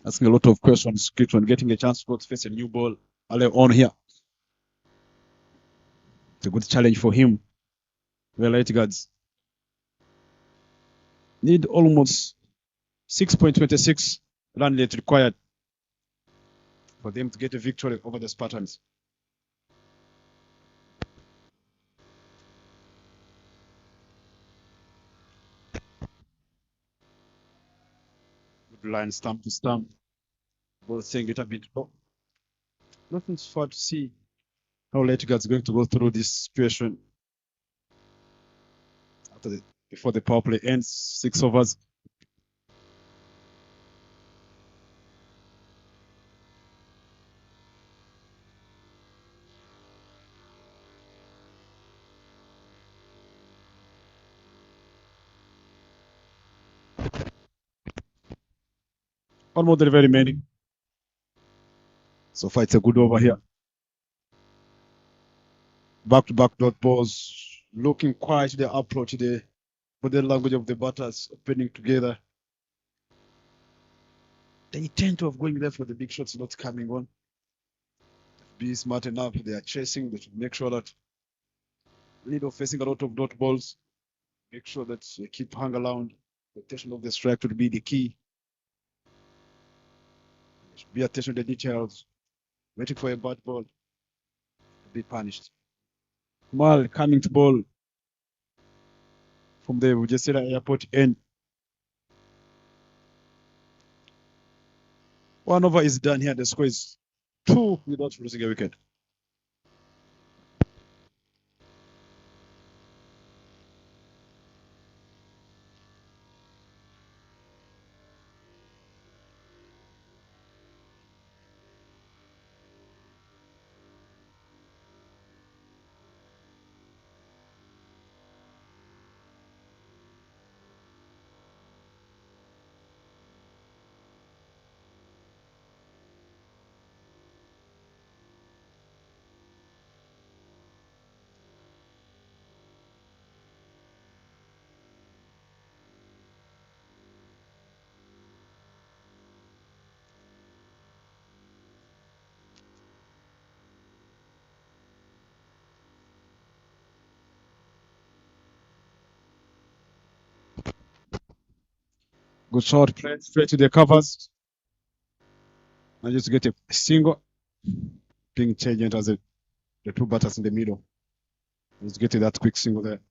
Asking a lot of questions, Clayton, getting a chance to go to face a new ball early on here. It's a good challenge for him. Well, Light Guards need almost 6.26 run rate required for them to get a victory over the Spartans. Good line, stump to stump. Ball saying it a bit low. Nothing's far to see how Light Guards going to go through this situation before the power play ends. 6 overs. One more delivery remaining. So far, it's a good over here. Back-to-back dot balls. Looking quite the approach, the body language of the batters opening together. They tend to have going there for the big shots not coming on. Be smart enough. They are chasing. They should make sure that lead off facing a lot of dot balls. Make sure that they keep hang around. The attention of the strike would be the key. Be attention to the details. Waiting for a bad ball to be punished. Mal coming to ball from the Vujasira Airport end. One over is done here. The score is 2 without losing a wicket. Good shot, play straight to the covers. And just get a single. Being changed as the two batters in the middle. Let's get that quick single there.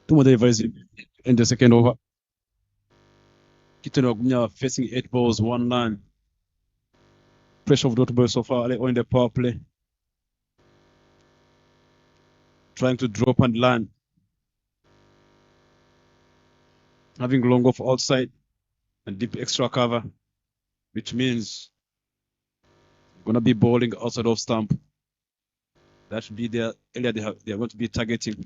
Two more deliveries in the second over. Kitano Gunya facing 8 balls, 1 run. Pressure of Dotbo so far on the power play. Trying to drop and land. Having long off outside and deep extra cover, which means gonna be bowling outside of stump. That should be their area they are going to be targeting.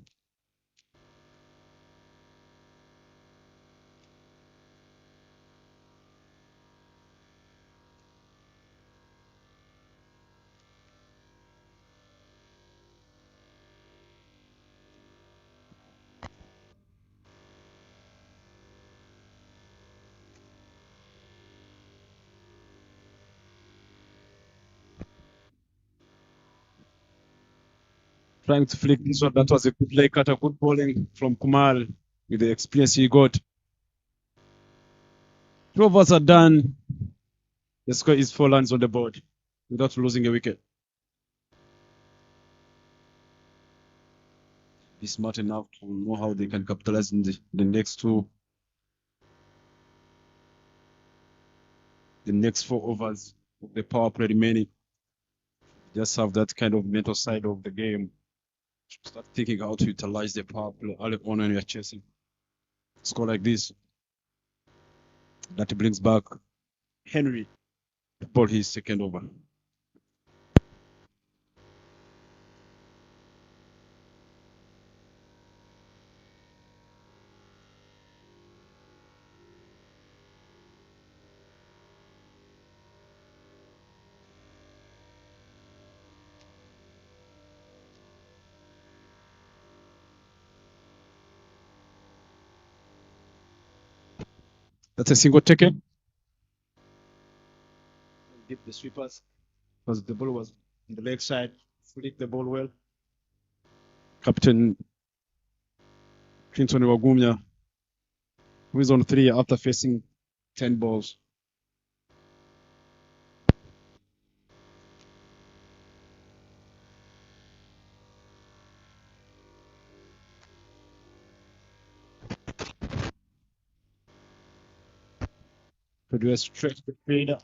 Trying to flick this one. That was a good leg cutter, good bowling from Kumar with the experience he got. 2 overs are done. The score is 4 runs on the board without losing a wicket. Be smart enough to know how they can capitalize in the next 4 overs of the power play remaining. Just have that kind of mental side of the game. Start thinking how to utilize the power play early on when you're chasing. Score like this. That brings back Henry to bowl his second over. That's a single taken. Dip the sweepers because the ball was on the leg side. Flick the ball well. Captain Clinton Wagumya, who is on 3 after facing 10 balls. Could we stretch the fader?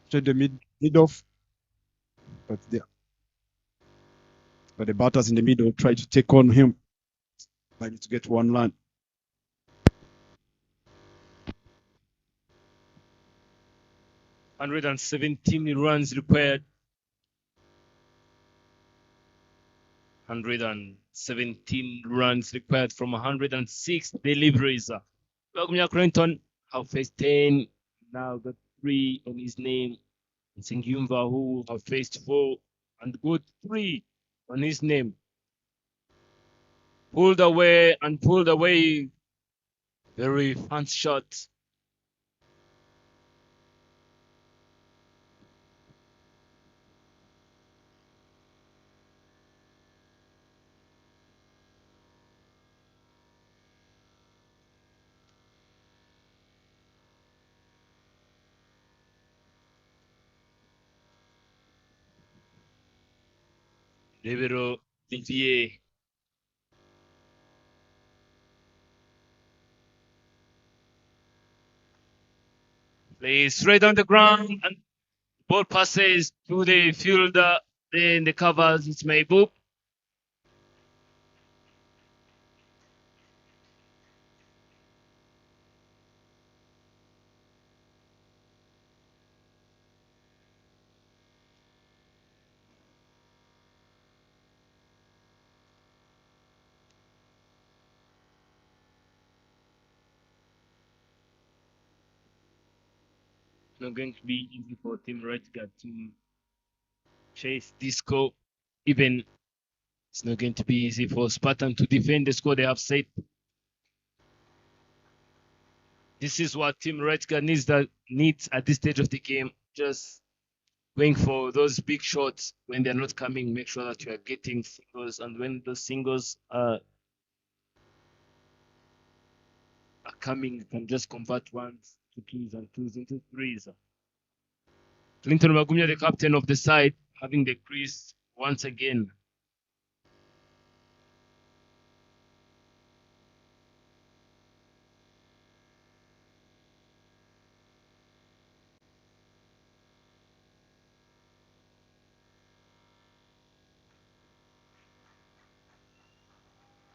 Straight the mid off. But the batters in the middle try to take on him. I need to get 1 run. $117 runs required. 117 runs required from 106 deliveries. Wagumya Clinton have faced 10, now got 3 on his name. And Singyumva, who have faced 4 and got 3 on his name. Pulled away. Very fancy shot. Libero Didier. Plays straight on the ground and ball passes to the fielder. Then the covers. It's Mayboop. It's not going to be easy for Team Redguard to chase this score. Even it's not going to be easy for Spartan to defend the score they have set. This is what Team Redguard needs at this stage of the game. Just going for those big shots when they're not coming. Make sure that you are getting singles, and when those singles are coming, you can just convert ones to twos and twos into threes. Clinton Magumya, the captain of the side, having the crease once again.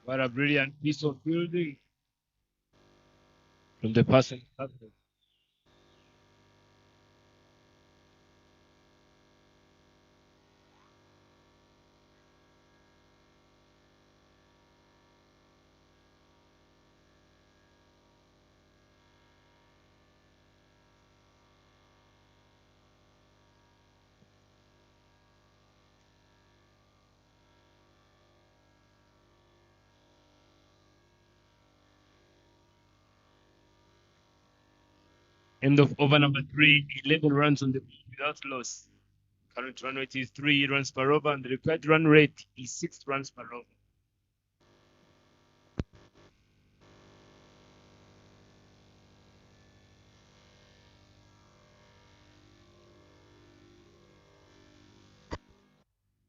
What a brilliant piece of fielding from the passing captain. End of over number 3, 11 runs on the board without loss. Current run rate is 3 runs per over, and the required run rate is 6 runs per over.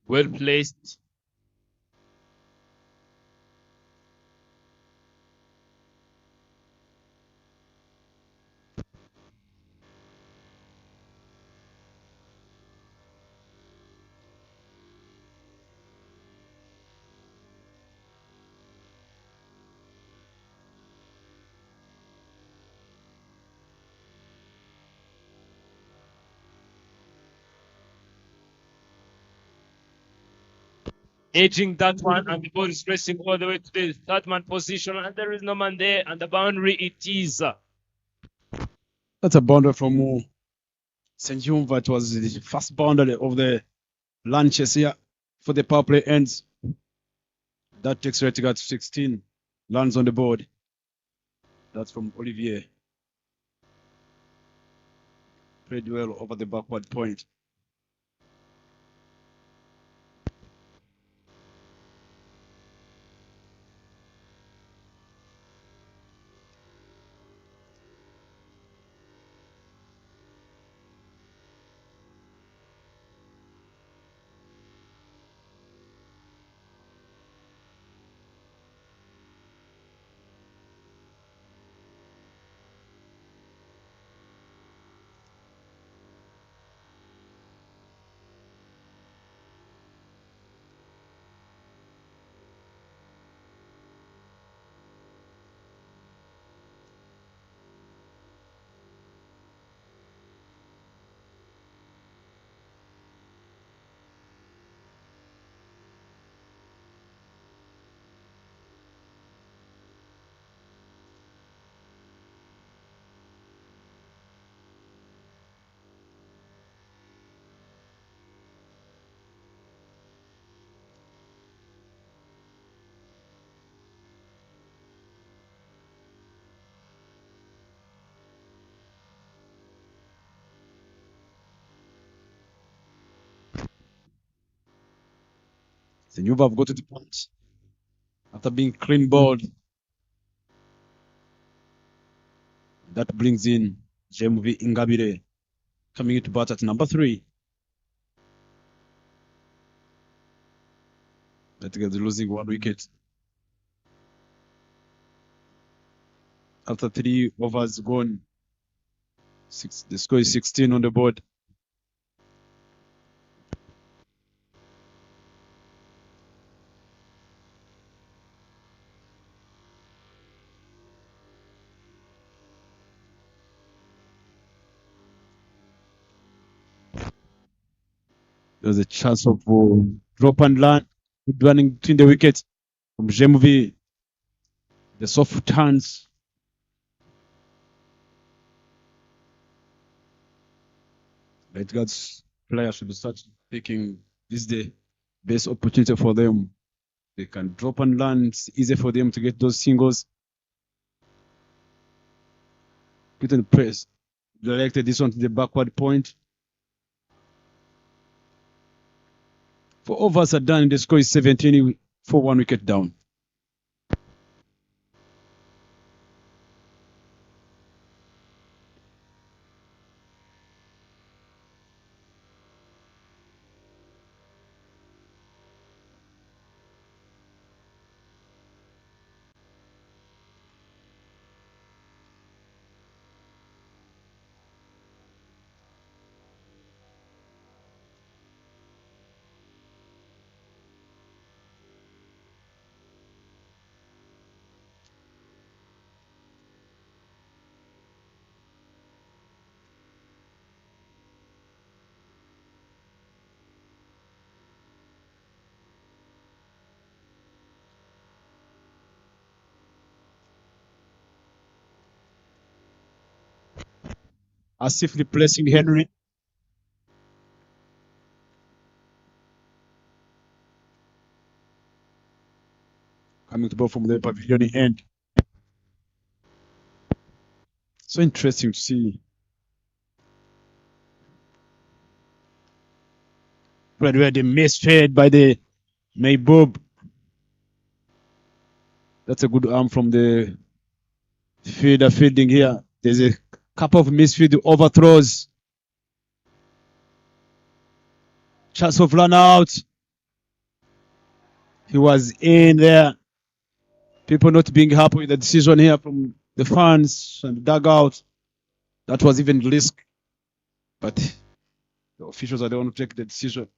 Well placed. Edging that one, and the ball is racing all the way to the third man position, and there is no man there, and the boundary it is. That's a boundary from St. Jumva. It was the first boundary of the lunches here for the power play ends. That takes Redguard to 16. Lands on the board. That's from Olivier. Played well over the backward point. Senyuva have got to the point after being clean balled. That brings in JMV Ingabire coming into bat at number 3. That guy's losing 1 wicket. After 3 overs gone, the score is 16 on the board. There's a chance of drop and land. Good running between the wickets from JMV. The soft hands. Right guards players should start taking this the best opportunity for them. They can drop and land. It's easy for them to get those singles. Put in press. Directed this one to the backward point. 4 overs are done. The score is 17 for 1 wicket down. Asif replacing Henry. Coming to ball from the pavilion end. So interesting to see. Where the miss fed by the Maybob. That's a good arm from the fielder fielding here. There's a couple of misfield overthrows. Chance of run out. He was in there. People not being happy with the decision here from the fans and dugout. That was even risk. But the officials are the one who take the decision.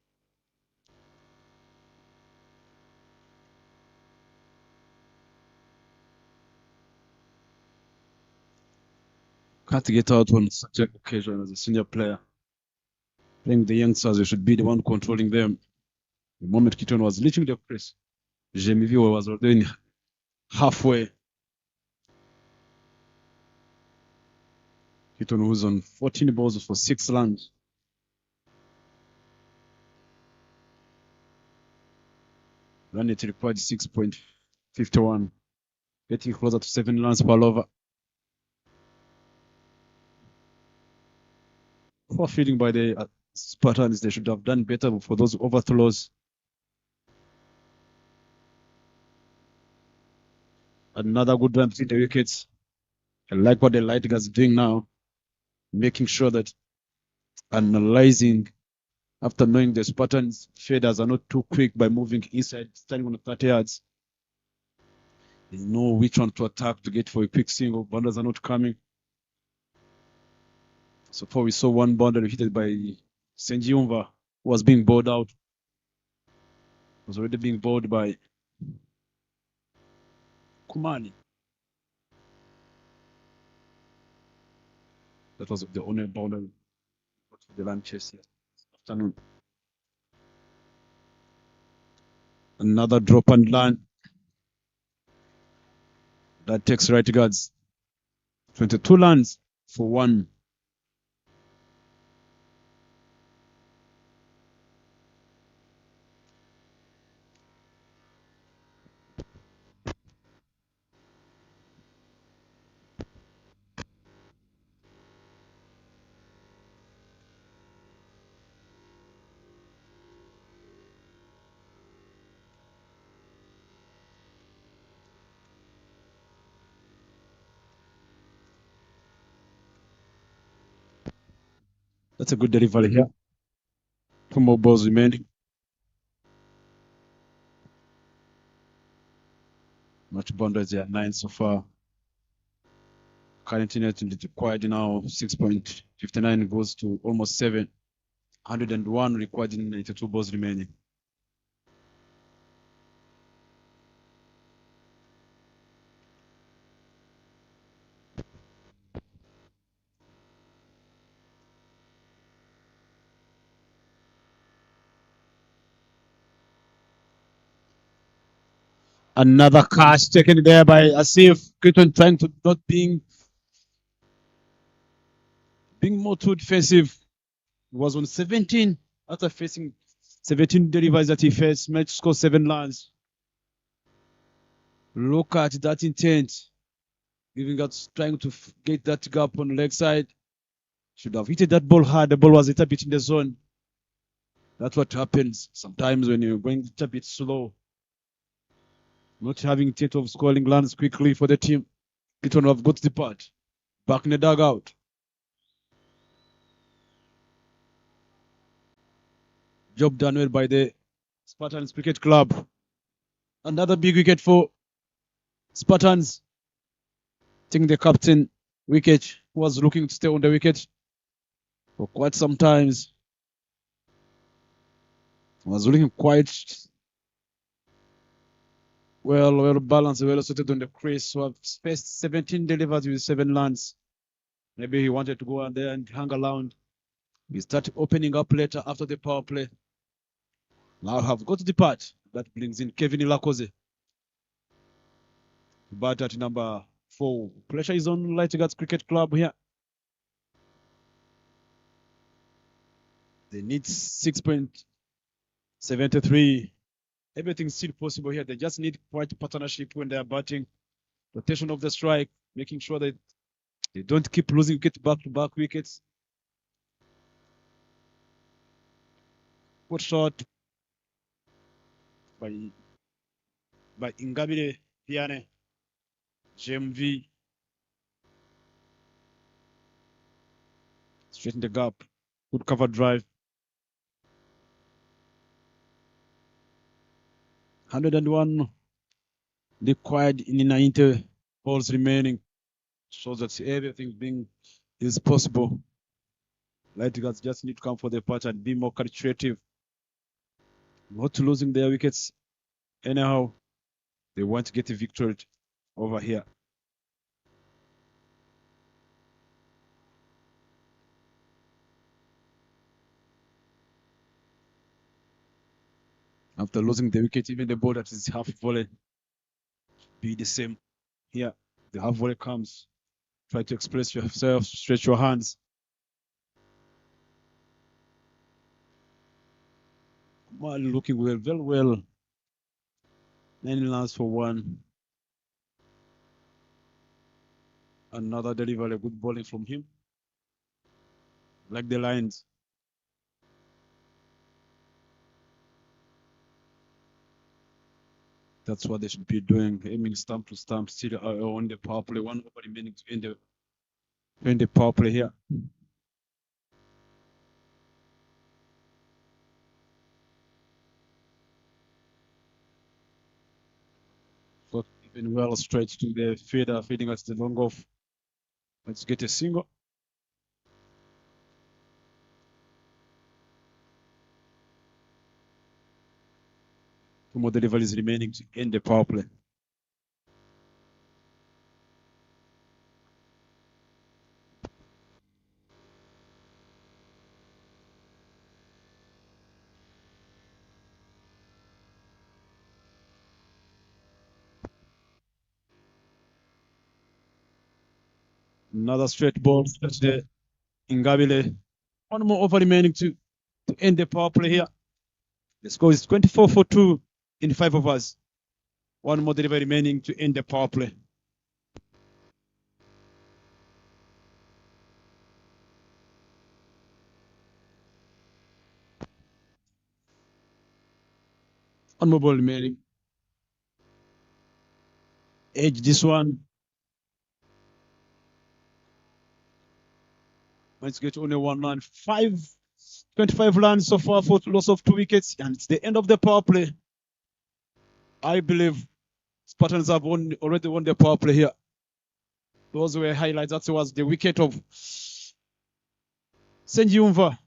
Can't get out on such an occasion as a senior player. Playing the youngsters, you should be the one controlling them. The moment Keaton was reaching the crease, JMV was already halfway. Keaton was on 14 balls for 6 runs. Run it required 6.51, getting closer to 7 runs per over. Poor fielding by the Spartans. They should have done better for those overthrows. Another good run between the wickets. I like what the light guys are doing now, making sure that analyzing after knowing the Spartans faders are not too quick by moving inside, standing on the 30 yards. They know which one to attack to get for a quick single. Bounders are not coming. So far we saw one boundary hit by Senjiumva, who was being bowled out. Was already being bowled by Kumani. That was the only boundary for the land chase here this afternoon. Another drop and land. That takes right guards 22 runs for 1. That's a good delivery here. 2 more balls remaining. Match boundaries there, 9 so far. Current net required now 6.59 goes to almost 7. 101 required in 92 balls remaining. Another catch taken there by Asif. Creighton trying to not being more too defensive. He was on 17 after facing 17 deliveries that he faced. Managed to score 7 runs. Look at that intent. Giving us trying to get that gap on the leg side. Should have hit that ball hard. The ball was a little bit in the zone. That's what happens sometimes when you're going a little bit slow. Not having intent of scoring runs quickly for the team. Creighton have got the part. Back in the dugout. Job done well by the Spartans Cricket Club. Another big wicket for Spartans. Taking the captain wicket, who was looking to stay on the wicket for quite some times. Was looking quite well balanced, well suited on the crease. So I've spaced 17 deliveries with 7 runs. Maybe he wanted to go out there and hang around. We start opening up later after the power play. Now have got the part that brings in Kevin Ilakoze. Bat at number 4. Pressure is on Light Cricket Club here. They need 6.73. Everything's still possible here. They just need quite partnership when they are batting. Rotation of the strike, making sure that they don't keep losing back-to-back wickets. Good shot by Ingabire Piane, GMV. Straight in the gap. Good cover drive. 101 required in 90 balls remaining. Shows that everything is possible. Lightguards just need to come for the patch and be more creative. Not losing their wickets. Anyhow, they want to get a victory over here. After losing the wicket, even the ball that is half volley be the same. Here, the half volley comes. Try to express yourself, stretch your hands. Well, looking well, very well. 9 runs for 1. Another delivery, good bowling from him. Like the lines. That's what they should be doing, aiming stump to stump, still on the power play. 1 over remaining to end the power play here. So even well straight to the feeder, feeding us the long off. Let's get a single. Two more deliveries remaining to end the power play. Another straight ball. That's the Ingabile. 1 more over remaining to end the power play here. The score is 24 for 2 in 5 overs. 1 more delivery remaining to end the power play. One more ball remaining. Edge this one. Let's get only 1 run. 25 runs so far for loss of 2 wickets, and it's the end of the power play. I believe Spartans have already won the power play here. Those were highlights. That was the wicket of Senjumva.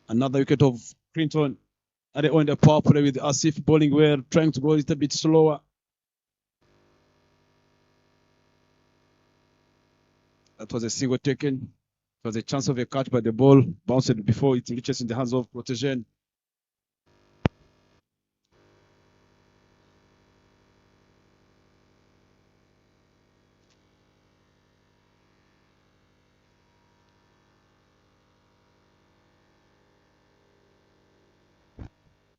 Another wicket of Clinton. And they won the power play with Asif bowling well, trying to go a little bit slower. That was a single taken. It was a chance of a catch, but the ball bounced before it reaches in the hands of Protejan.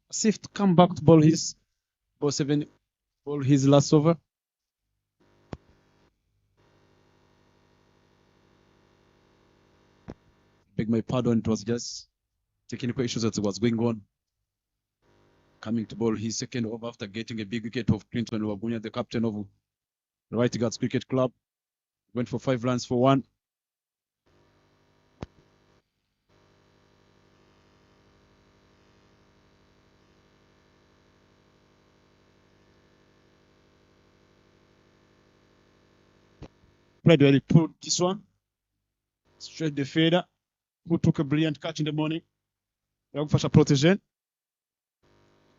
Asif to come back to bowl his last over. Beg my pardon, it was just technical issues that was going on. Coming to bowl his second over after getting a big wicket of Clinton Wagunya, the captain of the Right Guards Cricket Club. Went for 5 runs for 1. Played well, he put this one straight the fader, who took a brilliant catch in the morning. Fasha Protejan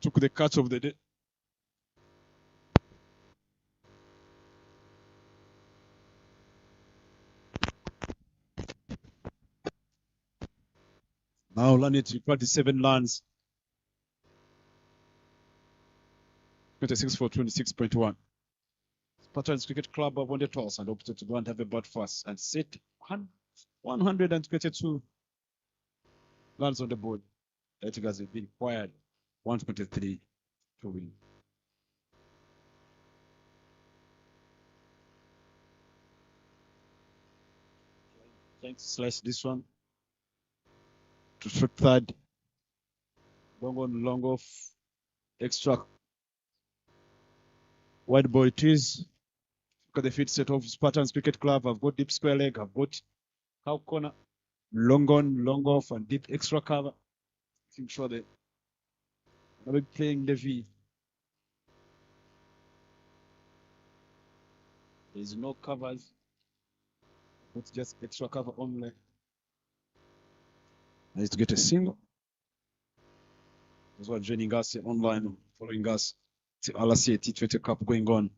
took the catch of the day. Now Lanet required 7 runs. 26 for 26.1. Spartans Cricket Club have won the toss and opted to go and have a bat first and set 122 runs on the board. That has been required 123 to win. Trying to slice this one to short third. Long on, long off. Extra wide ball it is. Look at the feet set of Spartans Cricket Club. I've got deep square leg. I've got cow corner, long on, long off, and deep extra cover. I'm sure they will be playing the V. There's no covers. It's just extra cover only. Nice to get a single. Those who are joining us online, following us. RCA T20 Cup going on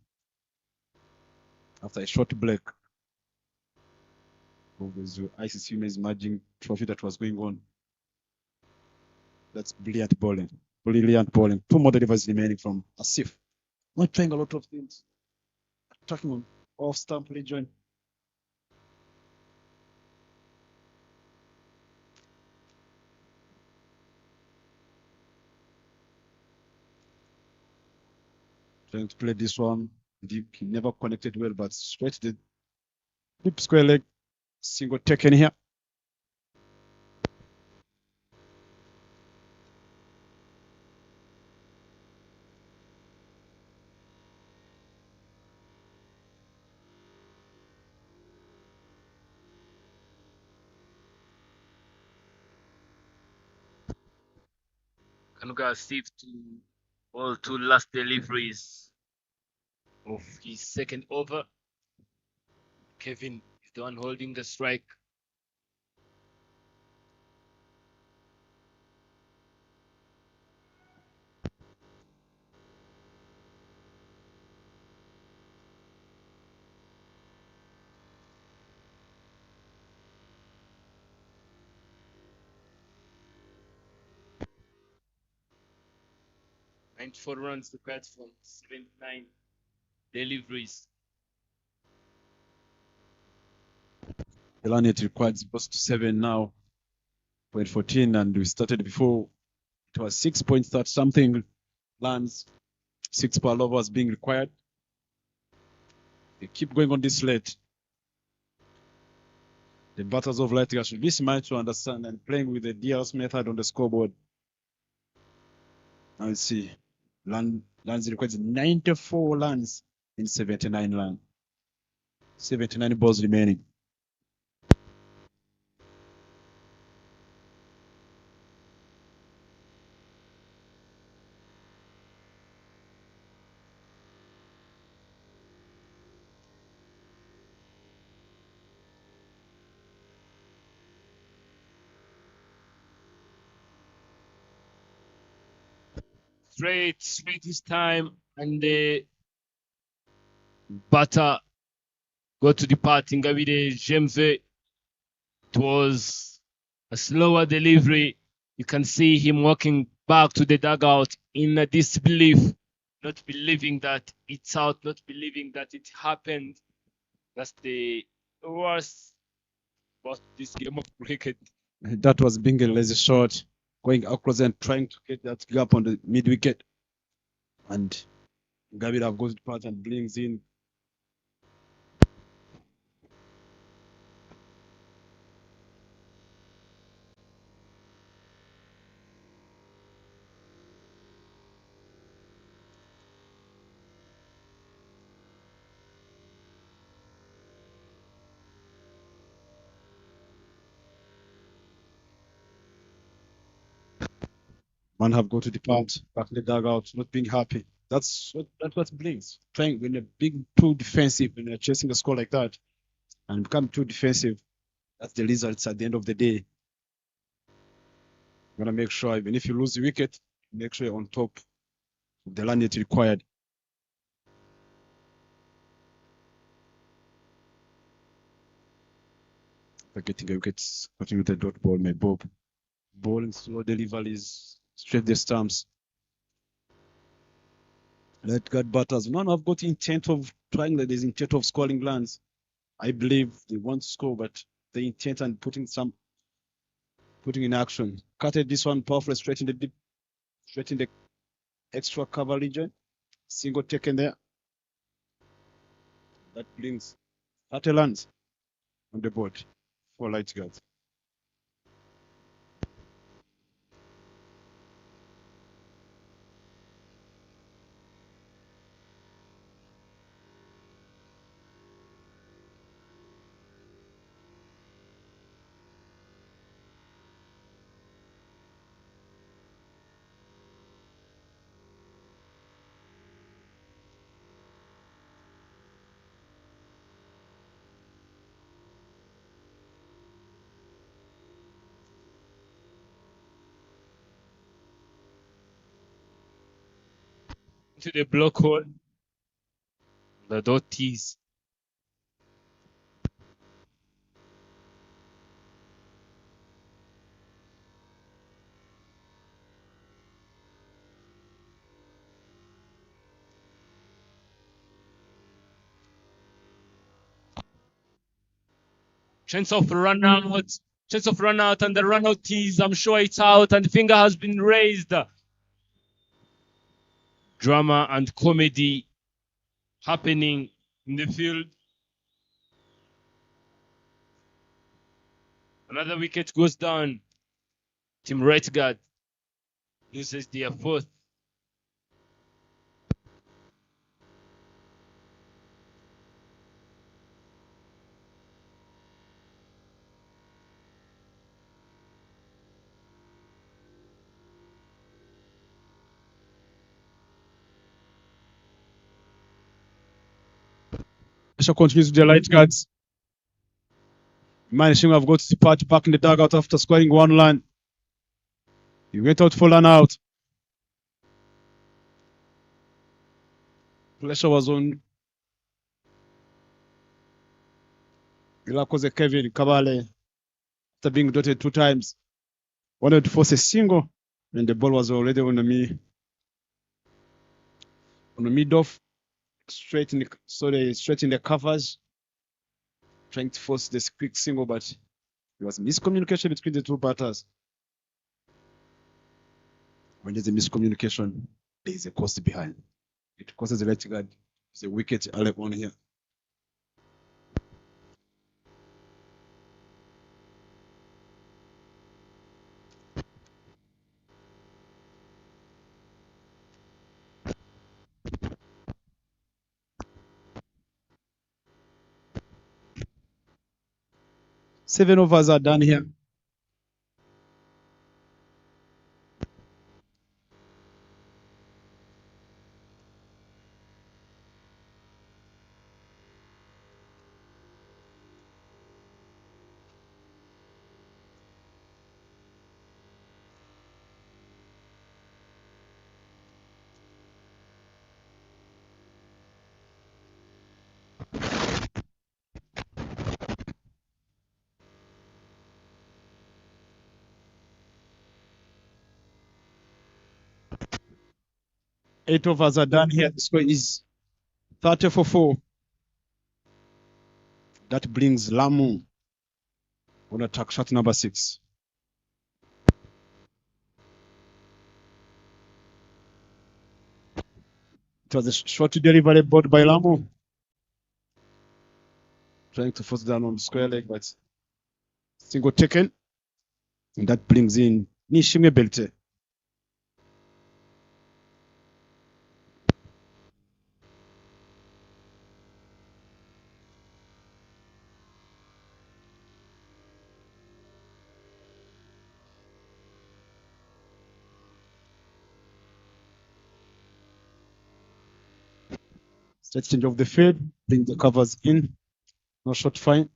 after a short break of the ICC Women's Merging Trophy that was going on. That's brilliant bowling. Brilliant bowling. 2 more deliveries remaining from Asif. Not trying a lot of things. Attacking on off stump rejoin. Trying to play this one. Deep, he never connected well, but straight the deep square leg. Single taken here. Kanuga Asif to all 2 last deliveries of his second over. Kevin is the one holding the strike. Four runs to catch from 79 deliveries. Elanet required supposed to 7 now. 0.14, and we started before. It was 6.30 something runs. 6 per over was being required. They keep going on this late. The batters of Light should be smart to understand and playing with the DRS method on the scoreboard. Now let's see. Lands requires 94 runs in 79 runs. 79 balls remaining. Straight this time, and the batter go to depart Ngabide Jemve. It was a slower delivery. You can see him walking back to the dugout in a disbelief, not believing that it's out, not believing that it happened. That's the worst about this game of cricket. That was being a lazy shot, going across and trying to get that gap on the mid wicket. And Gavira goes to part and brings in. Man have got to depart back in the dugout, not being happy. That's what brings. Trying when you're being too defensive, when you're chasing a score like that, and become too defensive, that's the results at the end of the day. You want to make sure, even if you lose the wicket, make sure you're on top of the run that's required. For getting a wicket, cutting with a dot ball, my Bob. Bowling slow deliveries, straight the stumps. Let guard batters. None have got intent of trying that. There's intent of scoring runs. I believe they want to score, but the intent and putting in action. Cutted this one powerfully straight in the extra cover region. Single taken there. That brings 30 runs on the board for light guards. To the block hole. The dot is chance of run out, and the run out is, I'm sure it's out, and the finger has been raised. Drama and comedy happening in the field. Another wicket goes down. Team right guard loses their fourth. Pressure continues with the light guards. Manishing have got to depart back in the dugout after scoring one run. He went out for run out. Pressure was on Ilakoze Kevin Kabale after being dotted 2 times. Wanted to force a single, and the ball was already on the mid off, straight in the covers, trying to force this quick single, but there was miscommunication between the two batters. When there's a miscommunication, there is a cost behind. It causes the right guard. It's a wicket early on here. 7 overs are done here. Eight overs are done here. The score is 30 for 4. That brings Lamu on attack, shot number 6. It was a short delivery ball by Lamu. Trying to force down on the square leg, but single taken. And that brings in Nishime Belte. Let's change off the field, bring the covers in. No shot fine.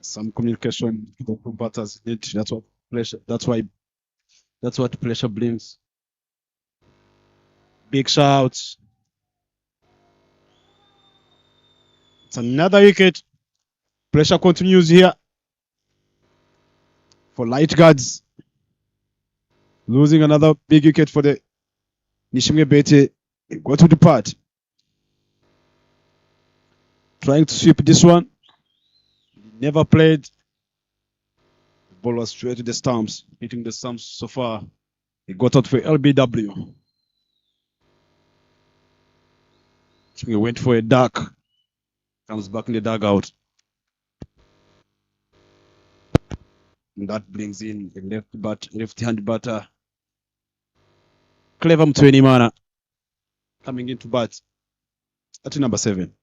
Some communication with the batters need. That's what pressure. That's what pressure brings. Big shouts. It's another wicket. Pressure continues here for light guards. Losing another big wicket for the Nishime Bete. Go to the part. Trying to sweep this one. Never played. The ball was straight to the stumps, hitting the stumps so far. He got out for LBW. He went for a duck. Comes back in the dugout. And that brings in the left-hand batter. Clever Mtwenimana coming into bat at number 7.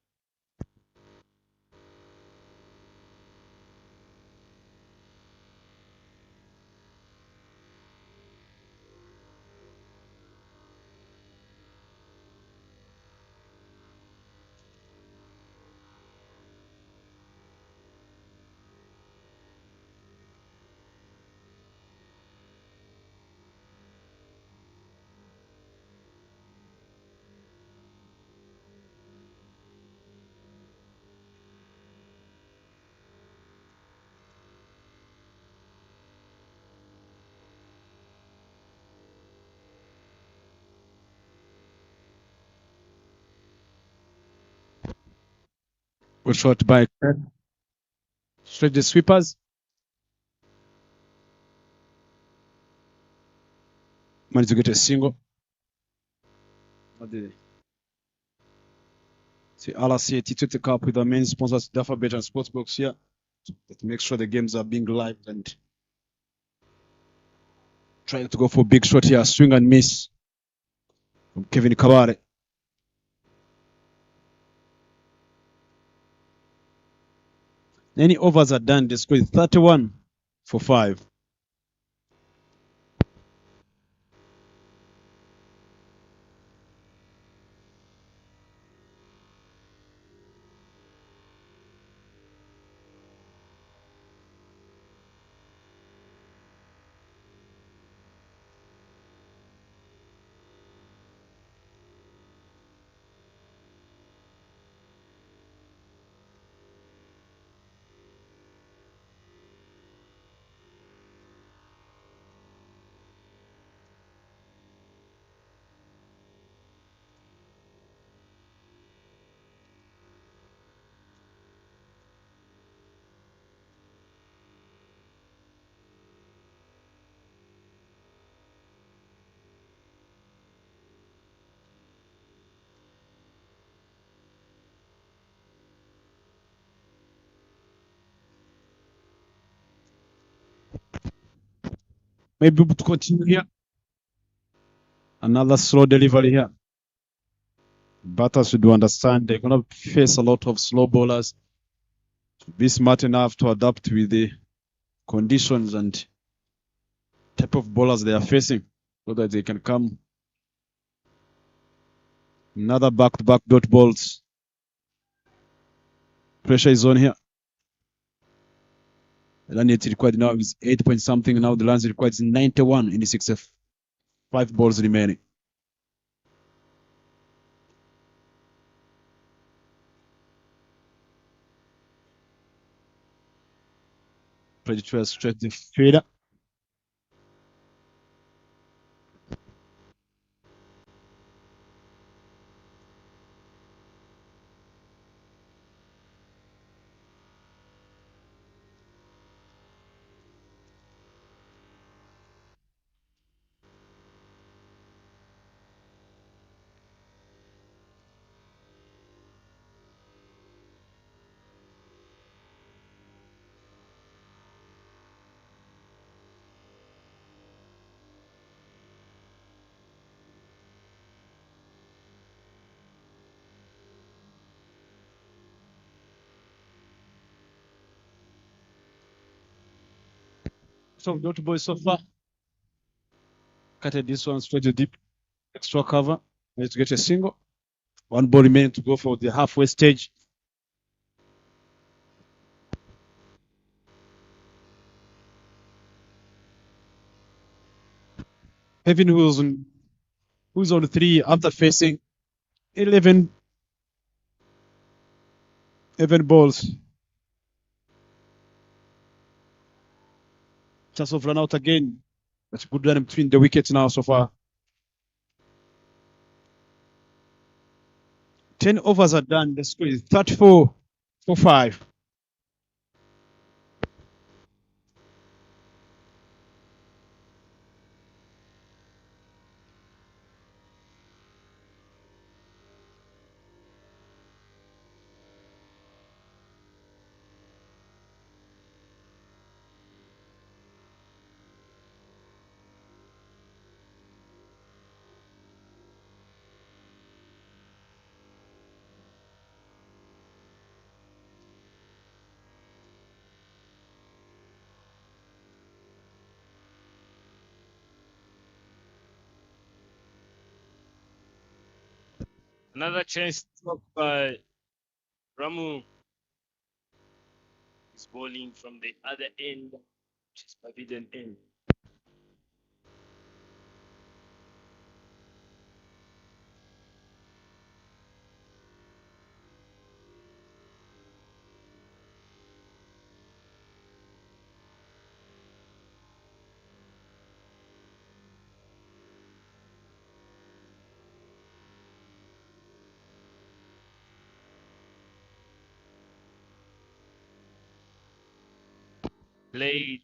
Good shot by straight the sweepers. Managed to get a single. See RCA T20 Cup with the main sponsors, Duffer Bet and Sportsbox here. That make sure the games are being live and trying to go for a big shot here. Swing and miss from Kevin Kabare. Any overs are done. The score is 31 for 5. Maybe to continue here. Another slow delivery here. Batters should understand they're going to face a lot of slow bowlers. Be smart enough to adapt with the conditions and type of bowlers they are facing so that they can come. Another back-to-back dot balls. Pressure is on here. The run rate required now is 8 point something. Now the runs required is 91 in the 5 balls remaining. Ready to stretch the fader. So dot boys so far. Cutted this one straight to deep. Extra cover. Need to get a single. 1 ball remaining to go for the halfway stage. Heaven who's on 3 after facing 11 balls. Chance of run out again. That's a good run between the wickets now so far. 10 overs are done. The score is 34 for 5. Another chance struck by Ramu. He's bowling from the other end, which is forbidden end. Played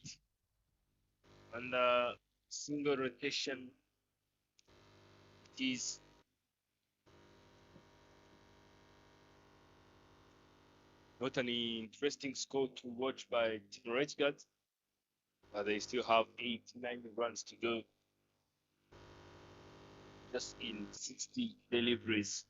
under single rotation. It is not an interesting score to watch by Team Redguard, but they still have 89 runs to go. Just in 60 deliveries.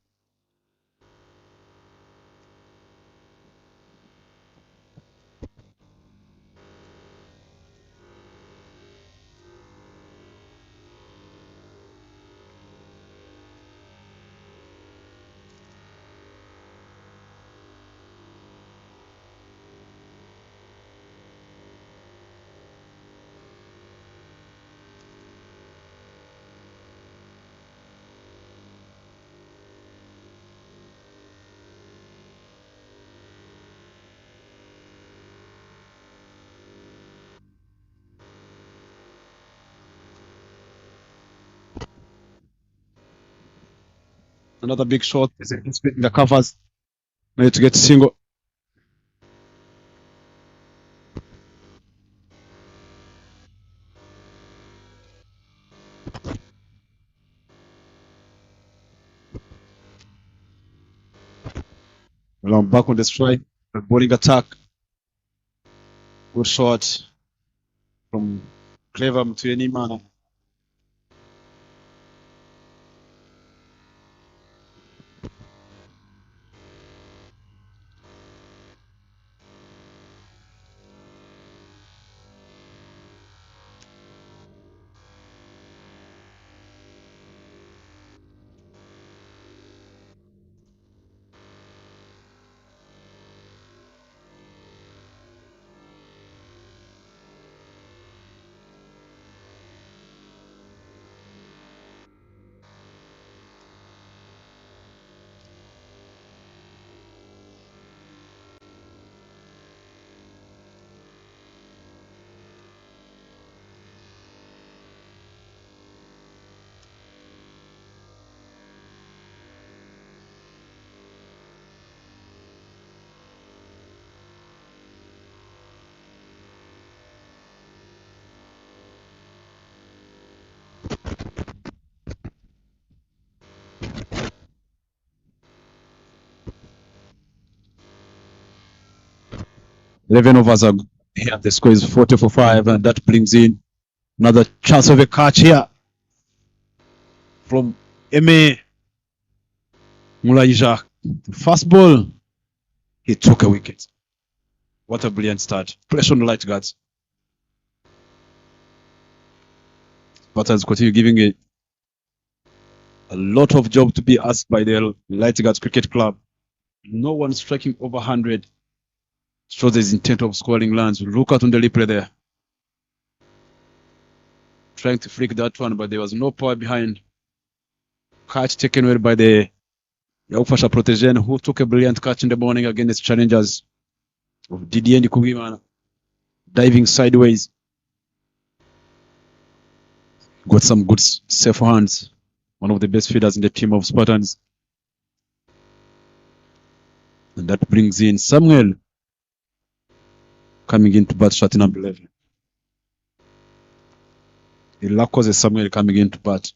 Another big shot. Is in the covers. Need to get single. Well, I'm back on the strike. Bowling attack. Good shot from Clever mtu any man. Eleven overs are here. The score is 40 for 5, and that brings in another chance of a catch here from Eme Mulaija. First ball, he took a wicket. What a brilliant start. Pressure on the light guards. Batters continue giving a lot of job to be asked by the Light Guards Cricket Club. No one striking over 100. Shows his intent of scoring runs. Look at on the replay there. Trying to flick that one, but there was no power behind. Catch taken away by the Yaufasha Protegen, who took a brilliant catch in the morning against challengers of Didier Ndikugimana. Diving sideways. Got some good safe hands. One of the best feeders in the team of Spartans. And that brings in Samuel coming into bat, shot number 11. The luck was Samuel coming into bat.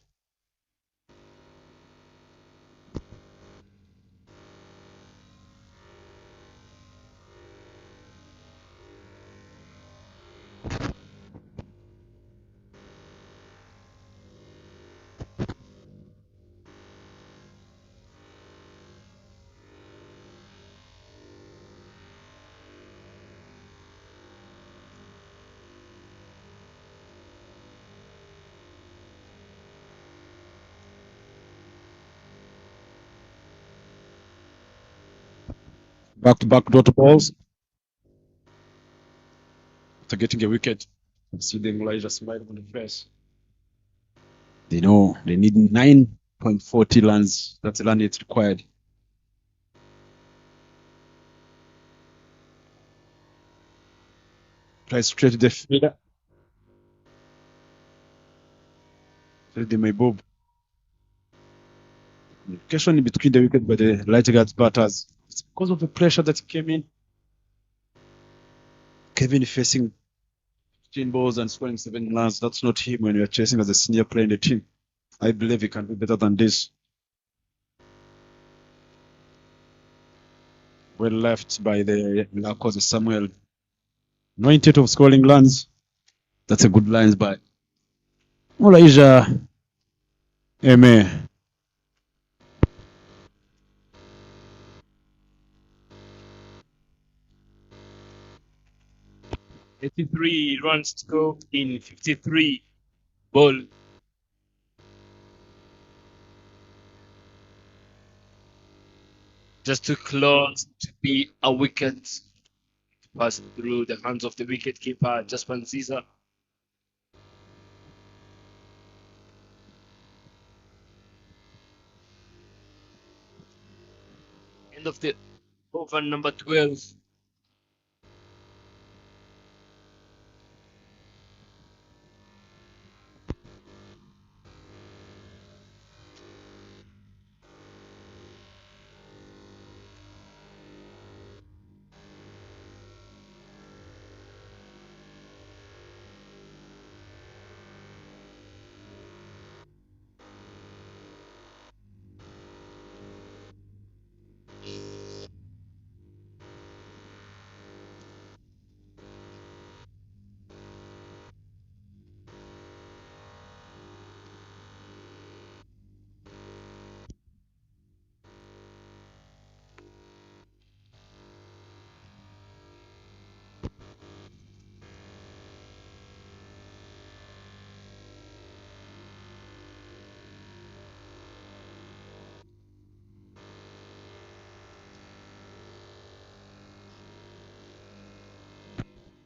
Back-to-back dot balls. After getting a wicket, see the Malaysia smile on the face. They know they need 9.40 runs. That's the run it's required. Try straight to the fielder. Straight to my bob. Communication in between the wicket by the Light Guards batters. It's because of the pressure that came in. Kevin facing 15 balls and scoring 7 runs. That's not him when you're chasing as a senior player in the team. I believe he can do better than this. Well left by the Lakos Samuel. No intent of scoring runs. That's a good lines by Mulaija Eme. Eighty-three runs to go in 53 ball. Just too close to be a wicket. Pass through the hands of the wicket keeper, Jaspan Caesar. End of the over number 12.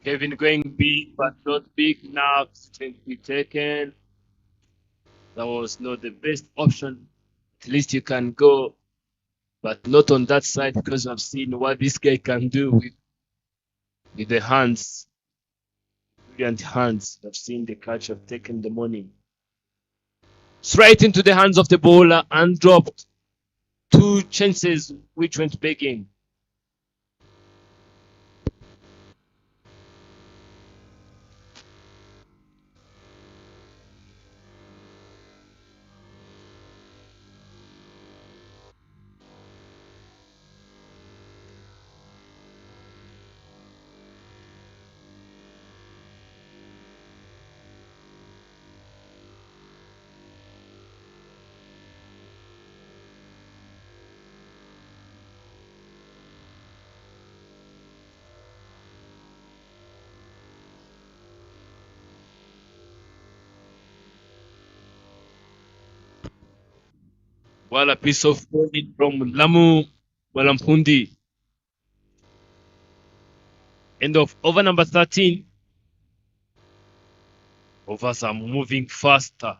Kevin going big, but not big enough to be taken. That was not the best option. At least you can go, but not on that side because I've seen what this guy can do with the hands. Brilliant hands. I've seen the catch of taking the money. Straight into the hands of the bowler and dropped. 2 chances which went begging. Well, a piece of bowling from Lamu Walampundi. End of over number 13. Overs are moving faster.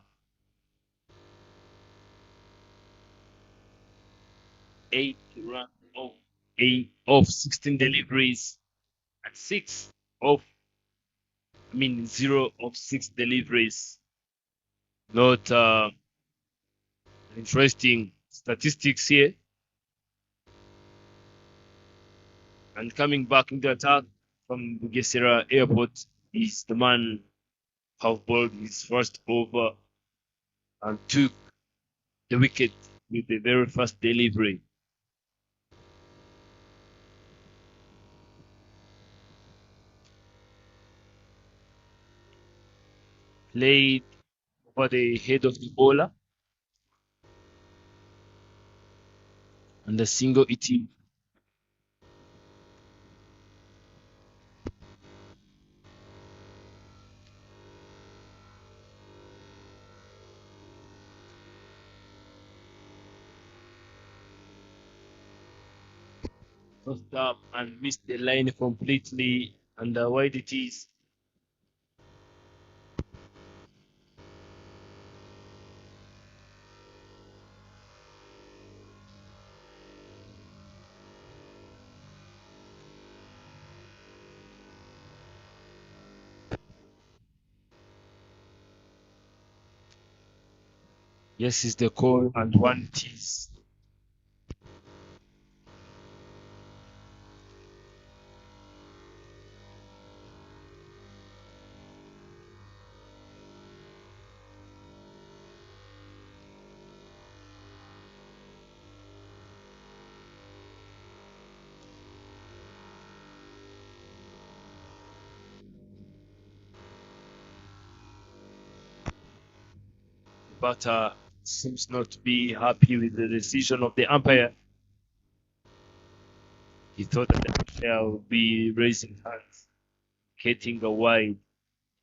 8 runs of 8 of 16 deliveries and 0 of 6 deliveries. Not interesting statistics here. And coming back into attack from Bugesera Airport is the man who bowled his first over and took the wicket with the very first delivery. Played over the head of the bowler and a single hitting. Tossed up and missed the line completely, and wide it is. Yes, is the call, and one it is. But seems not to be happy with the decision of the umpire. He thought that the umpire would be raising hands, getting a wide.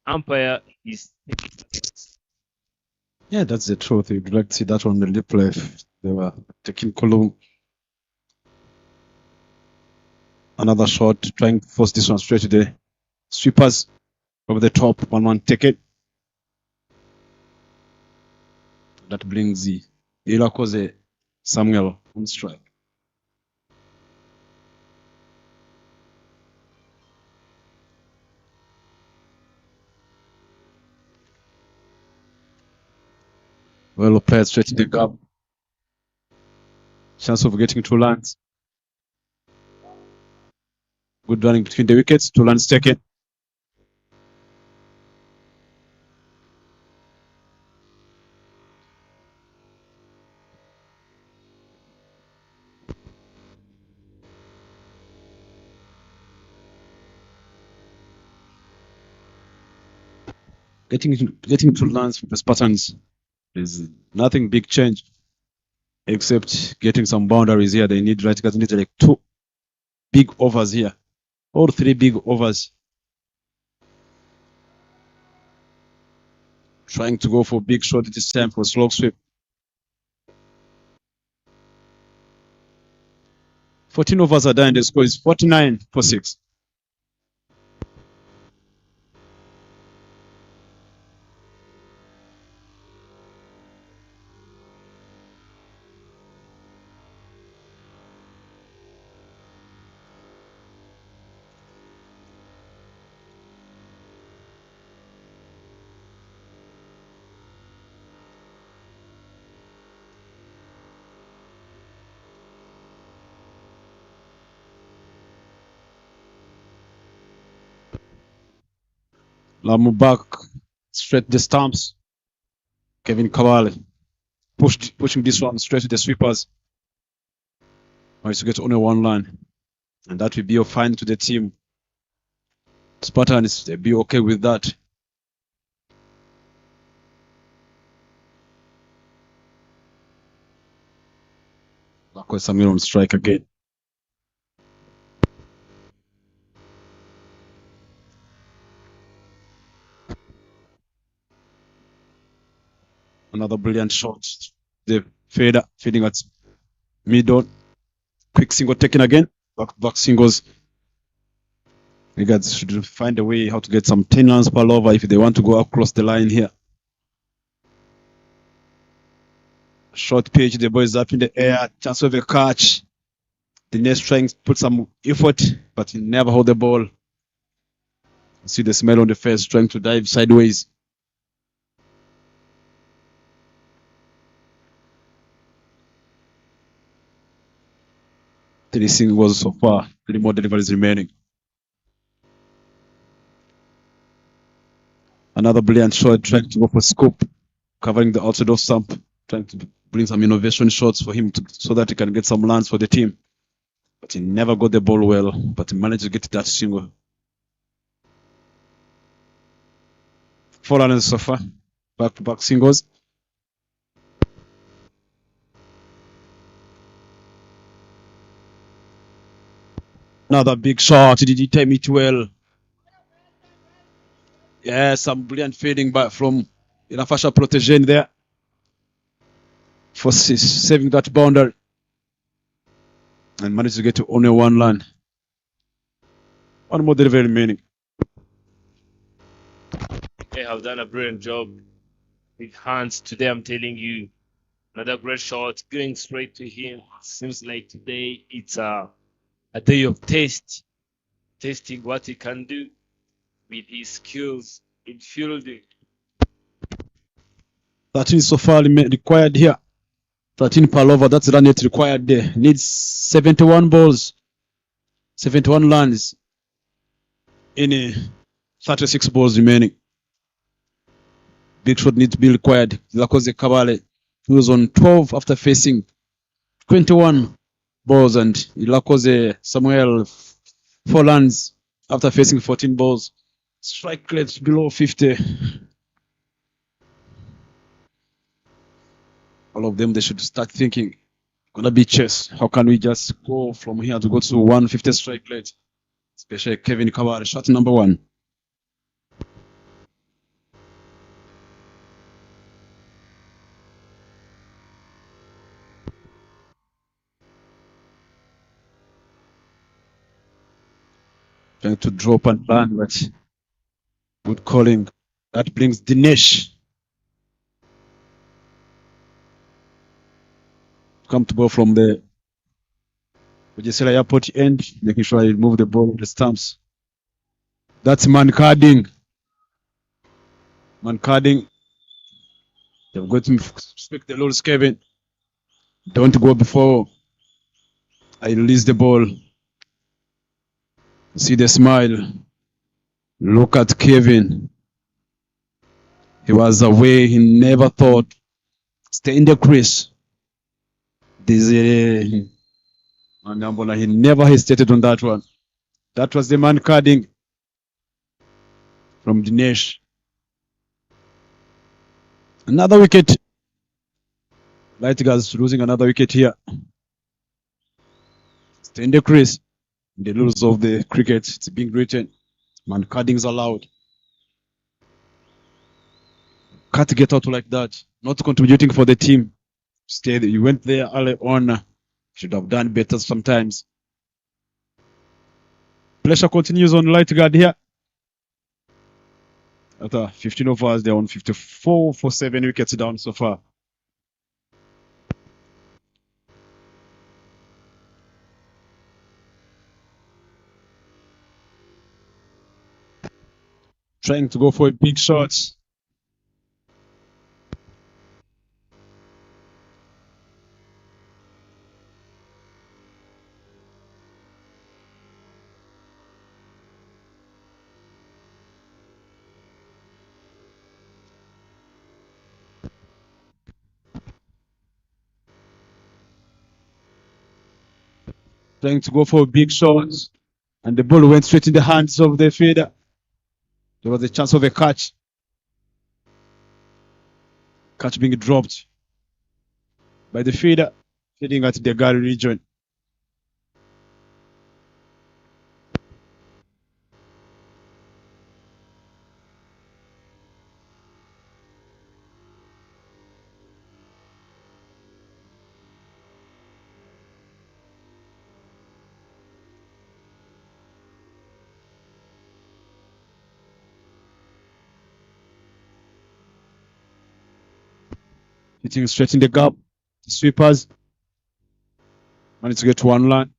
Umpire is Yeah, that's the truth. You'd like to see that on the replay. If they were taking Kulu. Another shot, trying to force this one straight to the sweepers over the top. 1-1 take it. That brings the Irakoze Samuel on strike. Well played straight in the gap. Chance of getting 2 runs. Good running between the wickets. 2 runs taken. Getting 2 runs from the Spartans is nothing big change, except getting some boundaries here. They need like 2 big overs here, or 3 big overs. Trying to go for big shot this time for slow sweep. 14 overs are done. The score is 49 for 6. Lamu back, straight to the stumps. Kevin Kabale pushing this one straight to the sweepers. Managed to get only one line. And that will be a fine to the team. Spartans, they'll be okay with that. Lako Samir on strike again. Another brilliant shot. The fader feeding at mid-on. Quick single taken again. Back singles. You guys should find a way how to get some 10 runs per over if they want to go across the line here. Short pitch, the ball is up in the air. Chance of a catch. The next trying to put some effort, but he never hold the ball. See the smell on the face, trying to dive sideways. Three singles so far. 3 more deliveries remaining. Another brilliant shot, trying to go for scoop, covering the outside of stump, trying to bring some innovation shots for him so that he can get some runs for the team. But he never got the ball well, but he managed to get that single. 4 runners so far, back-to-back singles. Another big shot. Did he time it well? Yeah, some brilliant fading back from Inafasha Protegen there for saving that boundary and managed to get to only one run. One more delivery remaining. They have done a brilliant job. Big hands today, I'm telling you. Another great shot going straight to him. Seems like today it's a day of testing what he can do with his skills in fielding. 13 so far required here. 13 per over, that's the run rate required there. Needs 71 balls, 71 runs in 36 balls remaining. Big shot needs to be required. Lakoze Kabale, who was on 12 after facing 21 balls, and Lakoze Samuel 4 runs after facing 14 balls. Strike rate below 50. All of them, they should start thinking, gonna be chess. How can we just go from here to go to 150 strike rate? Especially Kevin Kabale, shot number 1. Trying to drop and land, but good calling. That brings Dinesh. Comfortable from the Ujisela Airport end, making sure I remove the ball with the stumps. That's man carding. Man carding. They've got to respect the rules, Kevin. Don't go before I release the ball. See the smile. Look at Kevin. He was away. He never thought. Stay in the crease. He never hesitated on that one. That was the man carding from Dinesh. Another wicket. Light Guards losing another wicket here. Stay in the crease. The rules of the cricket, it's being written. Man carding is allowed. Can't get out like that. Not contributing for the team. Stay. You went there early on. Should have done better sometimes. Pressure continues on Light Guard here. After 15 overs, they're on 54 for 7 wickets down so far. Trying to go for a big shot. trying to go for big shots, and the ball went straight in the hands of the fielder. There was a chance of a catch. Catch being dropped by the fielder, heading at the Gary region. Hitting straight in the gap. The sweepers managed to get to one line.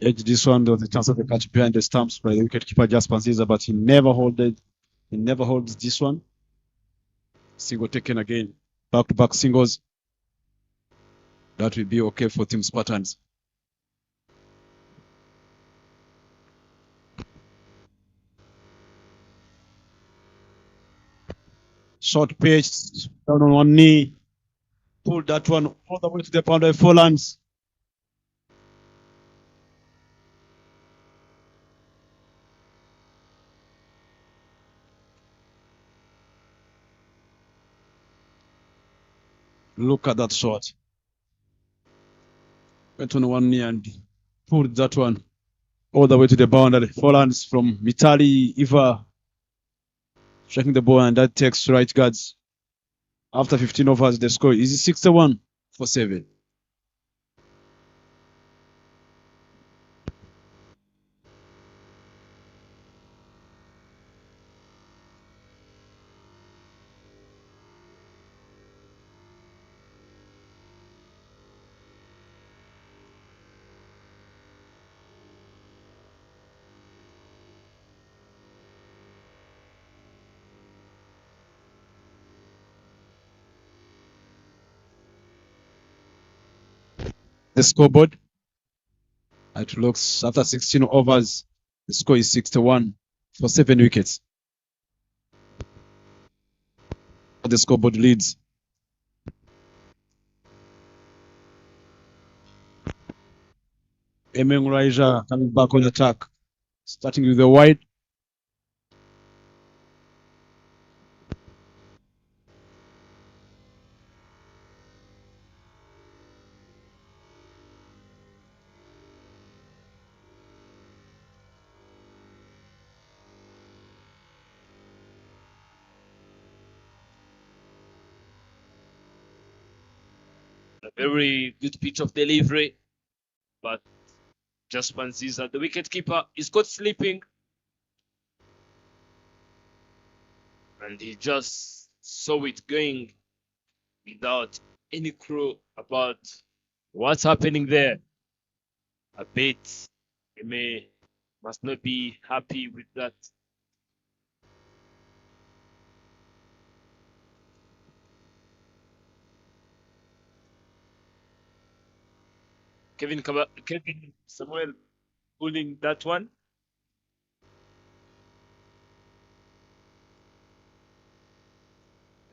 Edge this one, there was a chance of a catch behind the stumps by the wicketkeeper Jasper Nziza, but he never holds this one. Single taken again. Back-to-back singles. That will be okay for Team Spartans. Short pitch, down on one knee. Pulled that one all the way to the boundary 4 runs. Look at that shot. Went on one knee and pulled that one all the way to the boundary. 4 runs from Vitali Iva. Striking the ball, and that takes right guards. After 15 overs, the score is 61 for 7. The scoreboard, it looks after 16 overs, the score is 61 for 7 wickets. The scoreboard leads. Emeng Raija coming back on attack, starting with the wide. A very good pitch of delivery, but just Nziza, the wicketkeeper, is caught sleeping, and he just saw it going without any clue about what's happening there. I bet he must not be happy with that. Kevin Samuel pulling that one.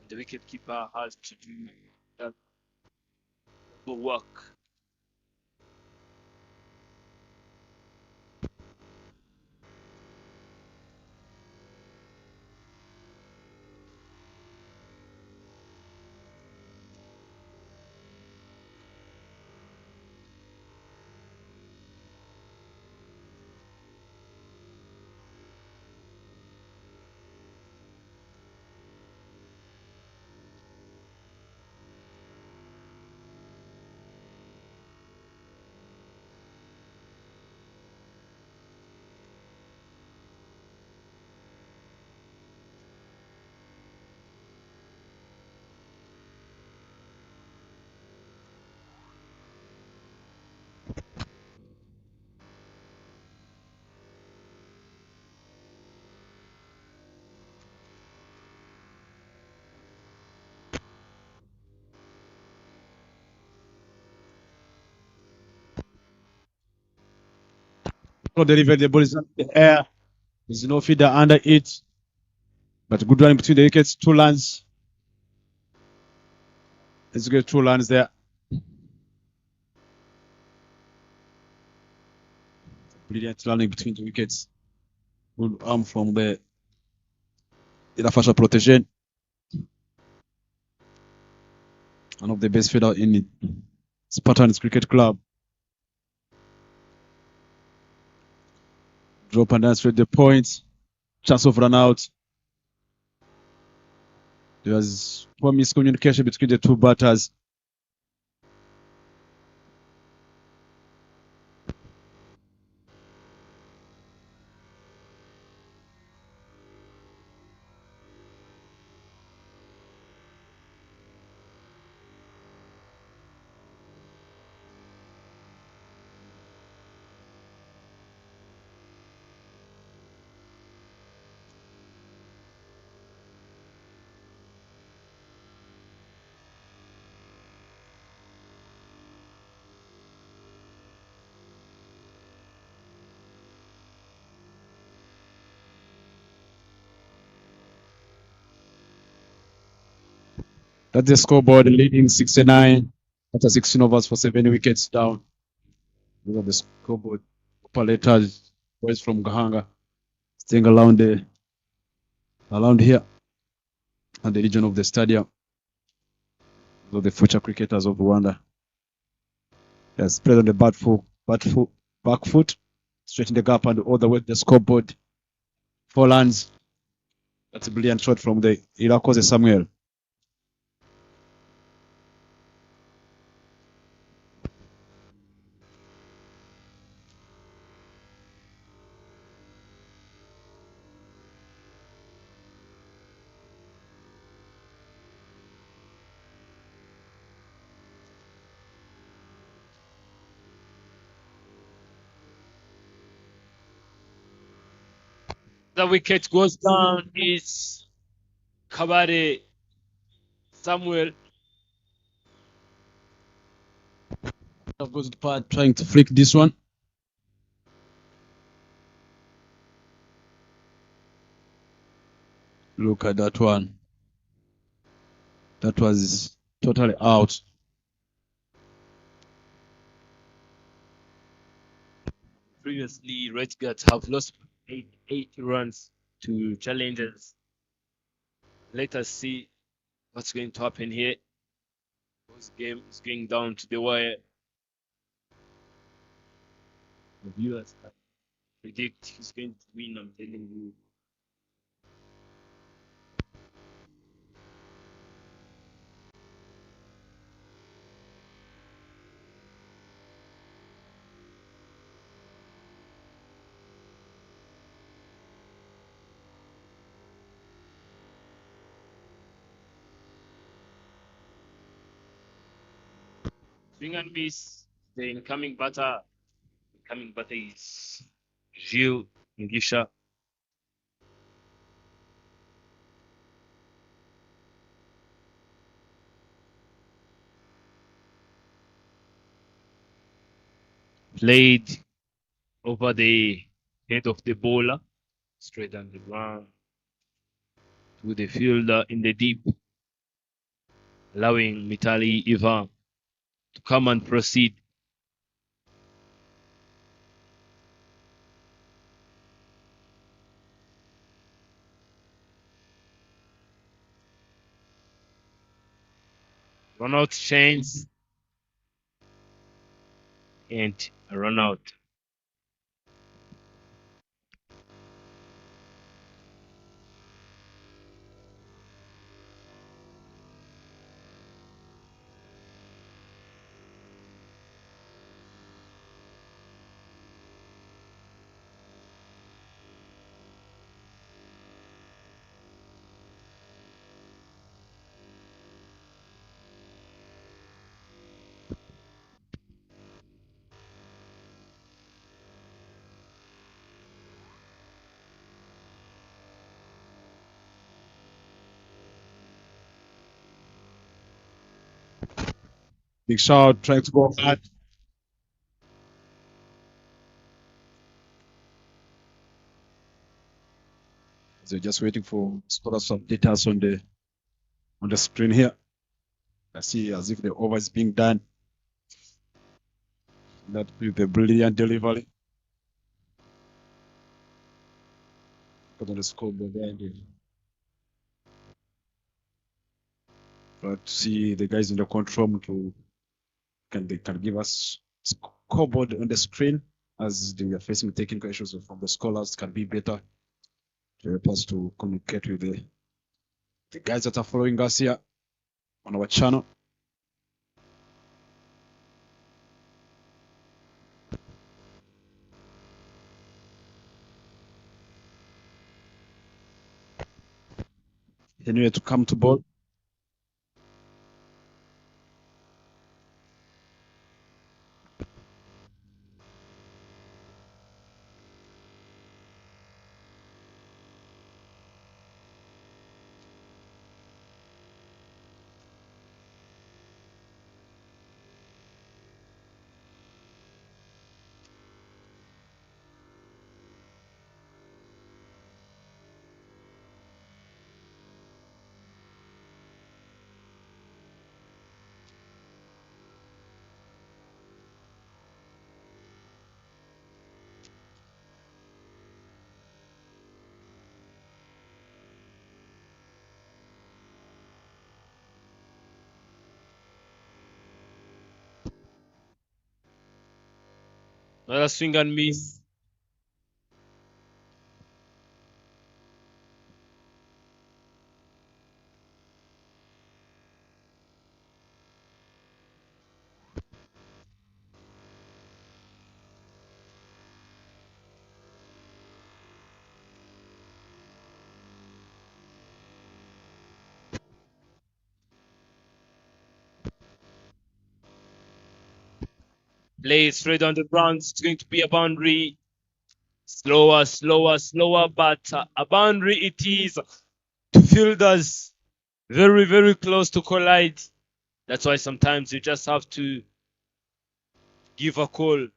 And the wicketkeeper has to do that work. Not delivered, the ball is not in the air. There's no feeder under it. But good run between the wickets, 2 runs. Let's get 2 runs there. Brilliant running between the wickets. Good arm from the Fasha Protection. One of the best fielder in Spartans Cricket Club. Drop and dance with the points. Chance of run out. There was poor miscommunication between the 2 batters. That's the scoreboard, leading 69 after 16 overs for 7 wickets down. Those are the scoreboard. Operators, boys from Gahanga, staying around here at the region of the stadium. Those are the future cricketers of Rwanda. Yes, played on the back foot, straight in the gap and all the way to the scoreboard. 4 runs. That's a brilliant shot from the Irakoze Samuel. The wicket goes down. It's Kabare Samuel. Goes to part trying to flick this one. Look at that one. That was totally out. Previously, Red Guards have lost 8 runs to challengers. Let us see what's going to happen here. This game is going down to the wire. The viewers can predict who's going to win, I'm telling you. Swing and miss. The incoming batter. Incoming batter is Gilles Ngisha. Played over the head of the bowler, straight on the ground to the fielder in the deep, allowing Mitali Ivan to come and proceed. Run out chance and a run out. Big shot, trying to go hard. So just waiting for scores of details on the screen here. I see as if the over is being done. That with a brilliant delivery. Put on the scoreboard there. But see the guys in the control room they can give us scoreboard on the screen as they are facing technical issues from the scholars can be better to help us to communicate with the guys that are following us here on our channel. Anyway, to come to ball. Another swing and miss. Play straight on the ground. It's going to be a boundary. Slower, slower, slower, but a boundary it is. Two fielders very, very close to collide. That's why sometimes you just have to give a call.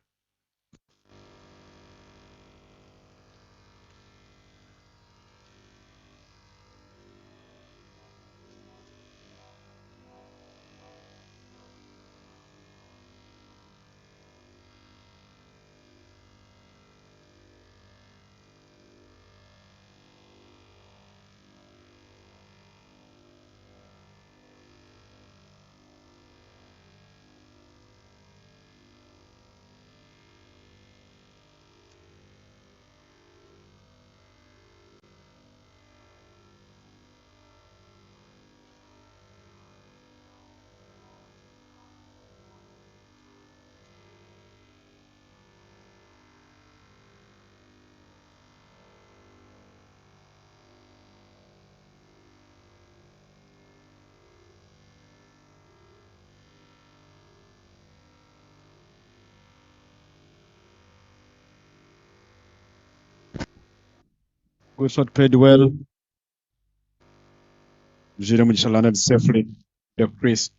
Good shot played well. Jeremy landed safely the crease.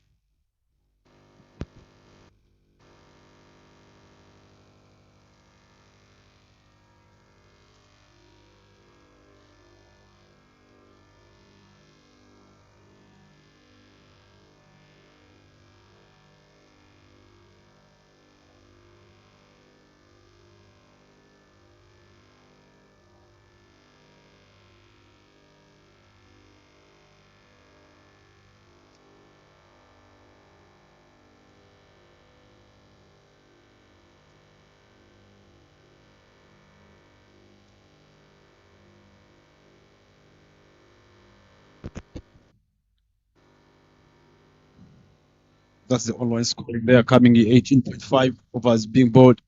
That's the online scoring there, coming in 18.5 overs being bowled.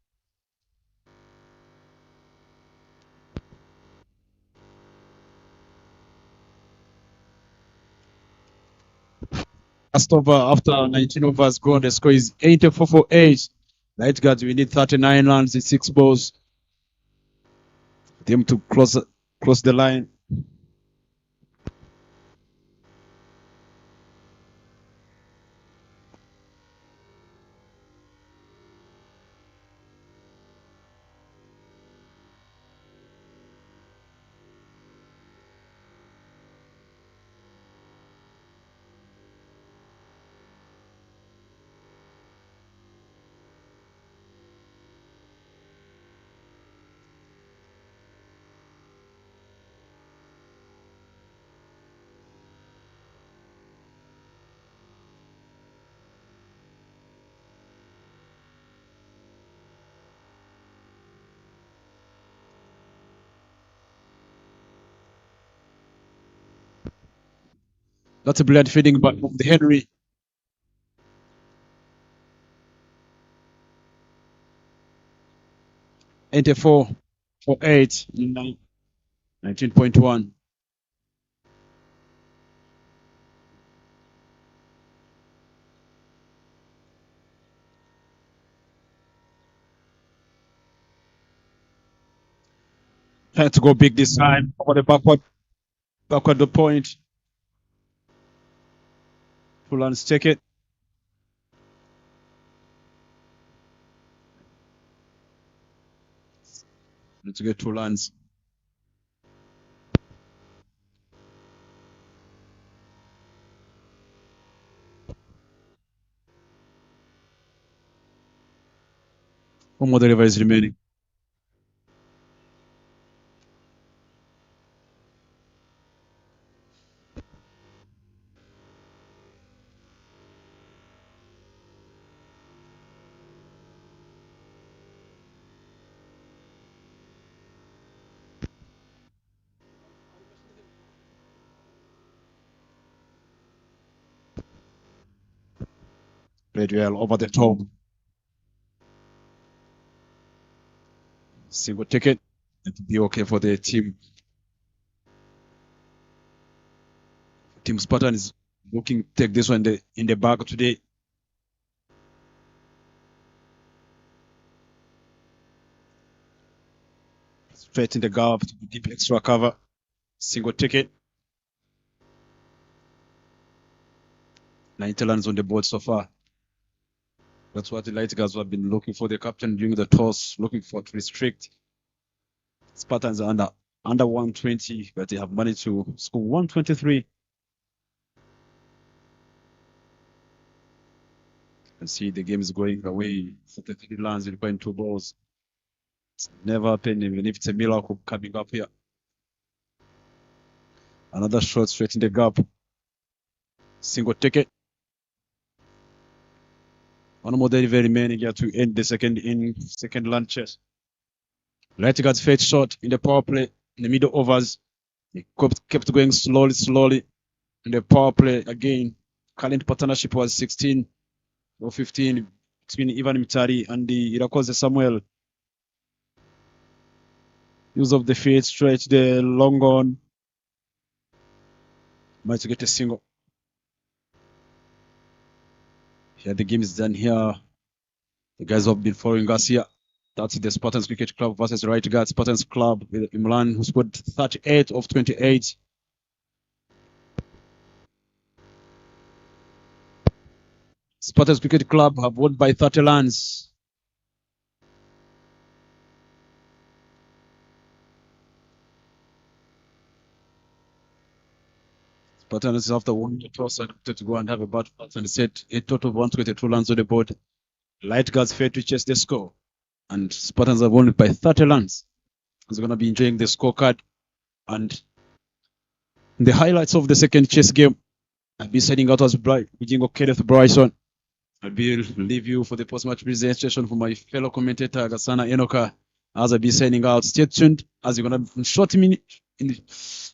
Last over after 19 overs gone, the score is 84 for 8. Light guards, we need 39 runs in 6 balls. Them to cross the line. That's a brilliant feeding back from the Henry. $84 for 8, 19.1. Trying to go big this time over the backward the point. Fulans check it. Let's get 2 runs. One more delivery is remaining. Played well over the top. Single ticket. It'll be okay for the team. Team Spartan is looking to take this one in the bag today. Straight in the gap to deep extra cover. Single ticket. 90 runs on the board so far. That's what the Light Guards have been looking for. The captain during the toss, looking for to restrict. Spartans are under 120, but they have managed to score 123. You can see the game is going away. 33 runs requiring 2 balls. It's never happened, even if it's a miracle coming up here. Another shot straight in the gap. Single ticket. One more delivery remaining here to end the second lunch chess. Light Guards fetch shot in the power play in the middle overs. He kept going slowly in the power play again. Current partnership was 16 or 15 between Ivan Mitari and the Irakoze Samuel. Use of the feet, stretch the long on. Might get a single. Here the game is done here. The guys have been following us here. That's the Spartans Cricket Club versus Right Guard Spartans Club with Imran, who scored 38 of 28. Spartans Cricket Club have won by 30 runs. Spartans, after winning the toss, accepted to go and have a bat pass and set a total of 122 runs on the board. Light Guards failed to chase the score, and Spartans have won by 30 runs. He's going to be enjoying the scorecard and the highlights of the second chess game. I'll be sending out as Ujingo Kenneth Bryson. I'll be leave you for the post-match presentation for my fellow commentator Gasana Enoka. As I'll be signing out, stay tuned as you're gonna in short minute in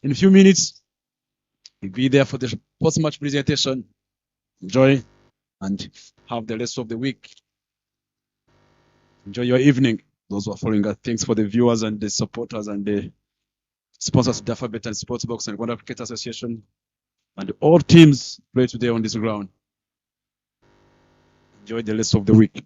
a few minutes. You'll be there for the post-match presentation. Enjoy and have the rest of the week. Enjoy your evening. Those who are following us, thanks for the viewers and the supporters and the sponsors, Dafabet and Sportsbox and Wonder Cricket Association, and all teams play today on this ground. Enjoy the rest of the week.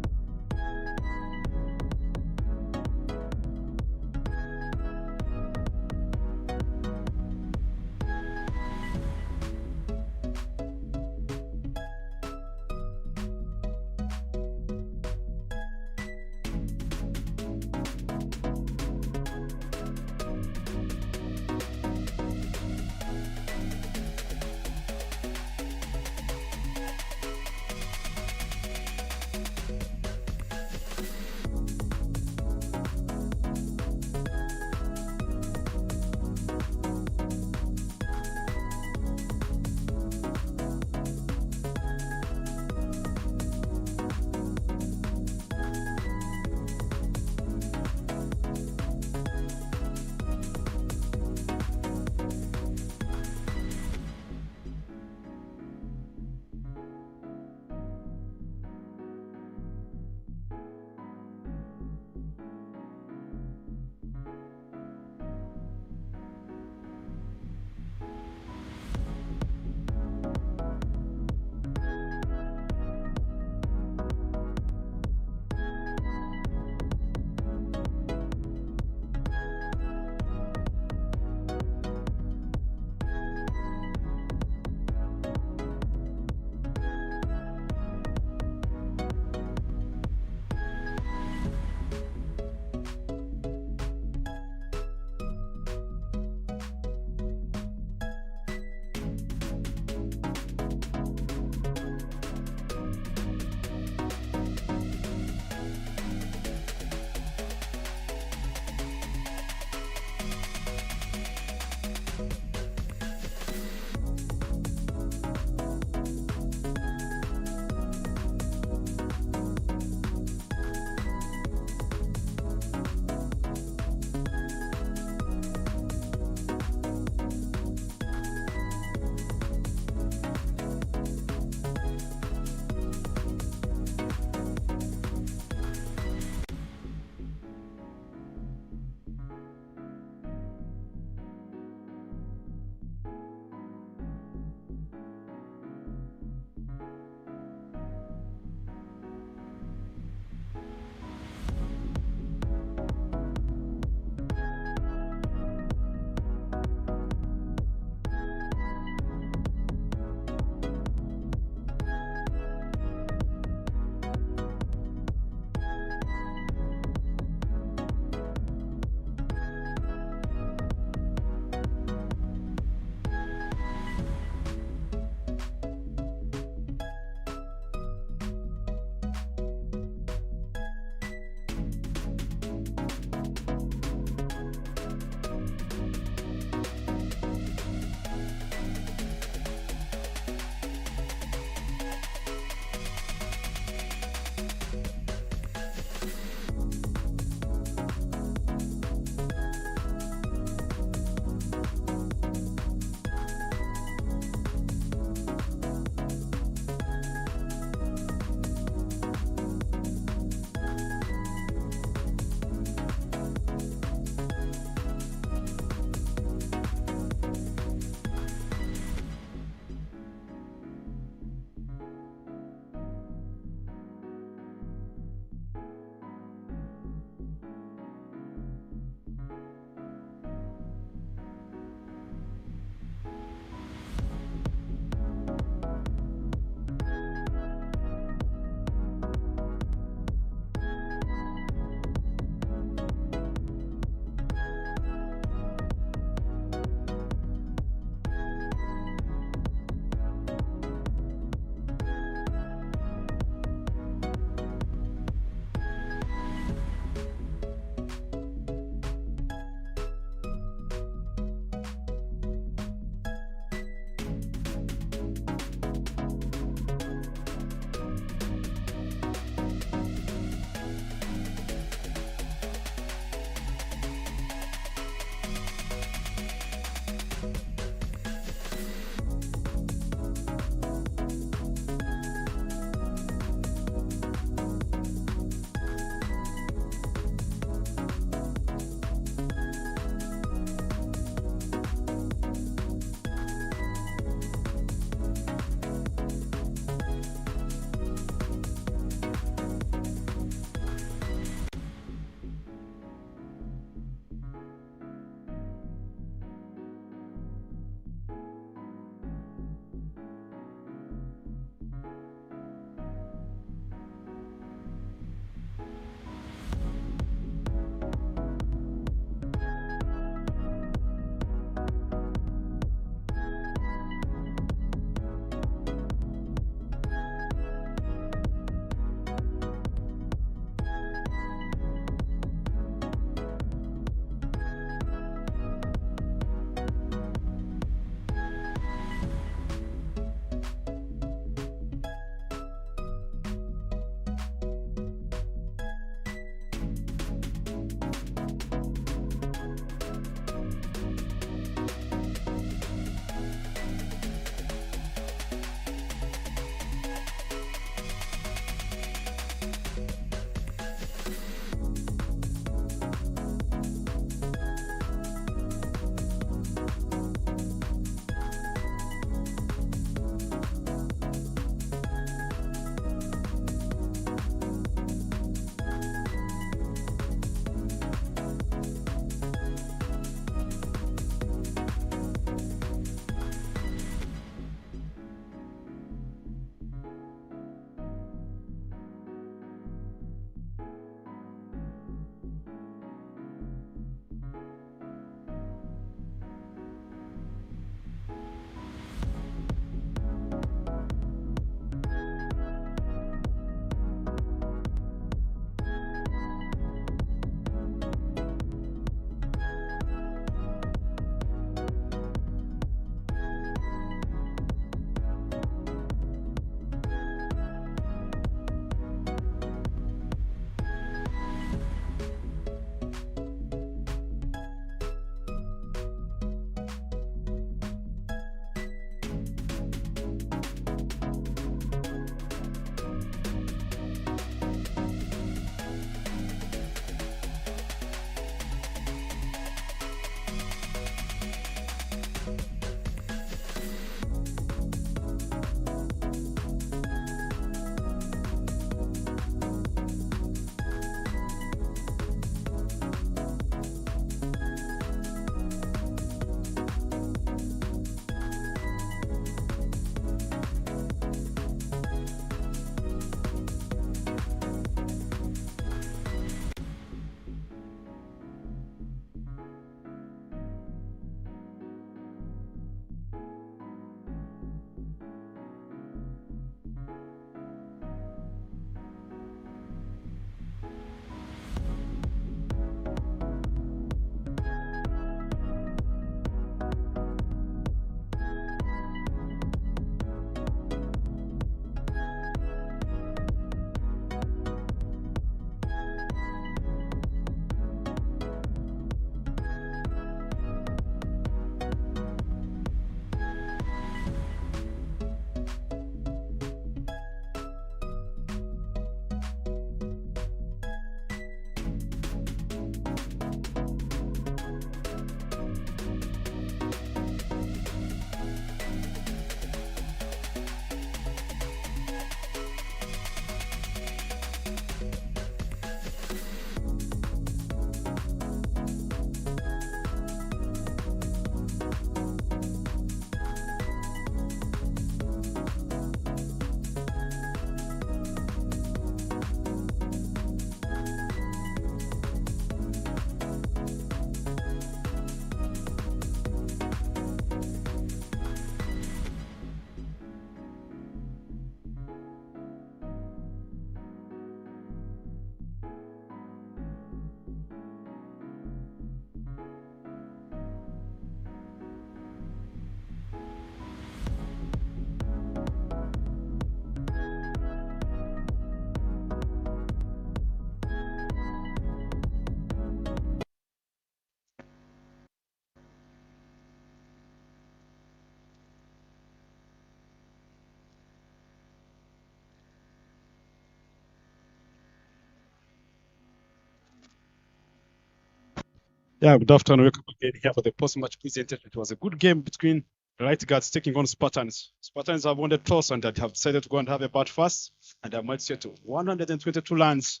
Yeah, good afternoon. Welcome again here for the post-match presentation. It was a good game between right guards taking on Spartans. Spartans have won the toss and have decided to go and have a bat first, and they might set to 122 runs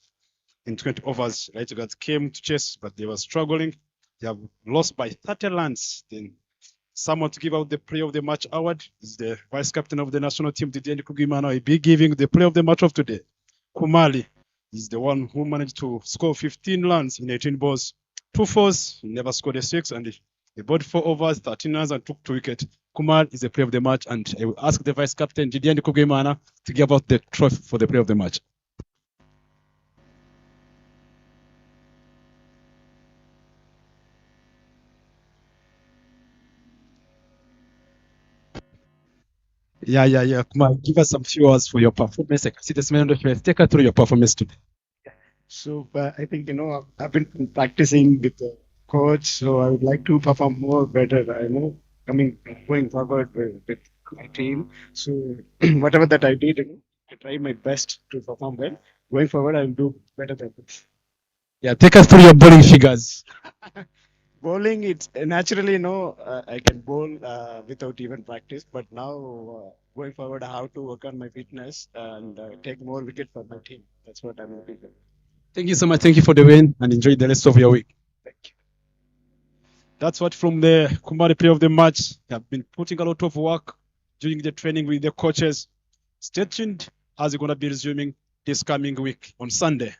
in 20 overs. Right guards came to chase, but they were struggling. They have lost by 30 runs. Then someone to give out the player of the match award is the vice captain of the national team, Didier Kugimana. He'll be giving the player of the match of today. Kumali is the one who managed to score 15 runs in 18 balls. 2 fours, he never scored a 6, and he bowled 4 overs, 13 runs, and took 2 wickets. Kumar is the player of the match, and I will ask the vice captain, Gideon Kugimana, to give out the trophy for the player of the match. Yeah. Kumar, give us some few words for your performance. I can see the smile on your face. Take us through your performance today. So I think, I've been practicing with the coach, so I would like to perform more better, going forward with my team. So whatever that I did, I try my best to perform well. Going forward, I'll do better than this. Yeah, take us through your bowling figures. Bowling, it's naturally, I can bowl without even practice, but now going forward, I have to work on my fitness and take more wickets for my team. That's what I'm looking for. Thank you so much. Thank you for the win, and enjoy the rest of your week. Thank you. That's what from the Kumari player of the match. They have been putting a lot of work during the training with the coaches. Stay tuned as we're going to be resuming this coming week on Sunday.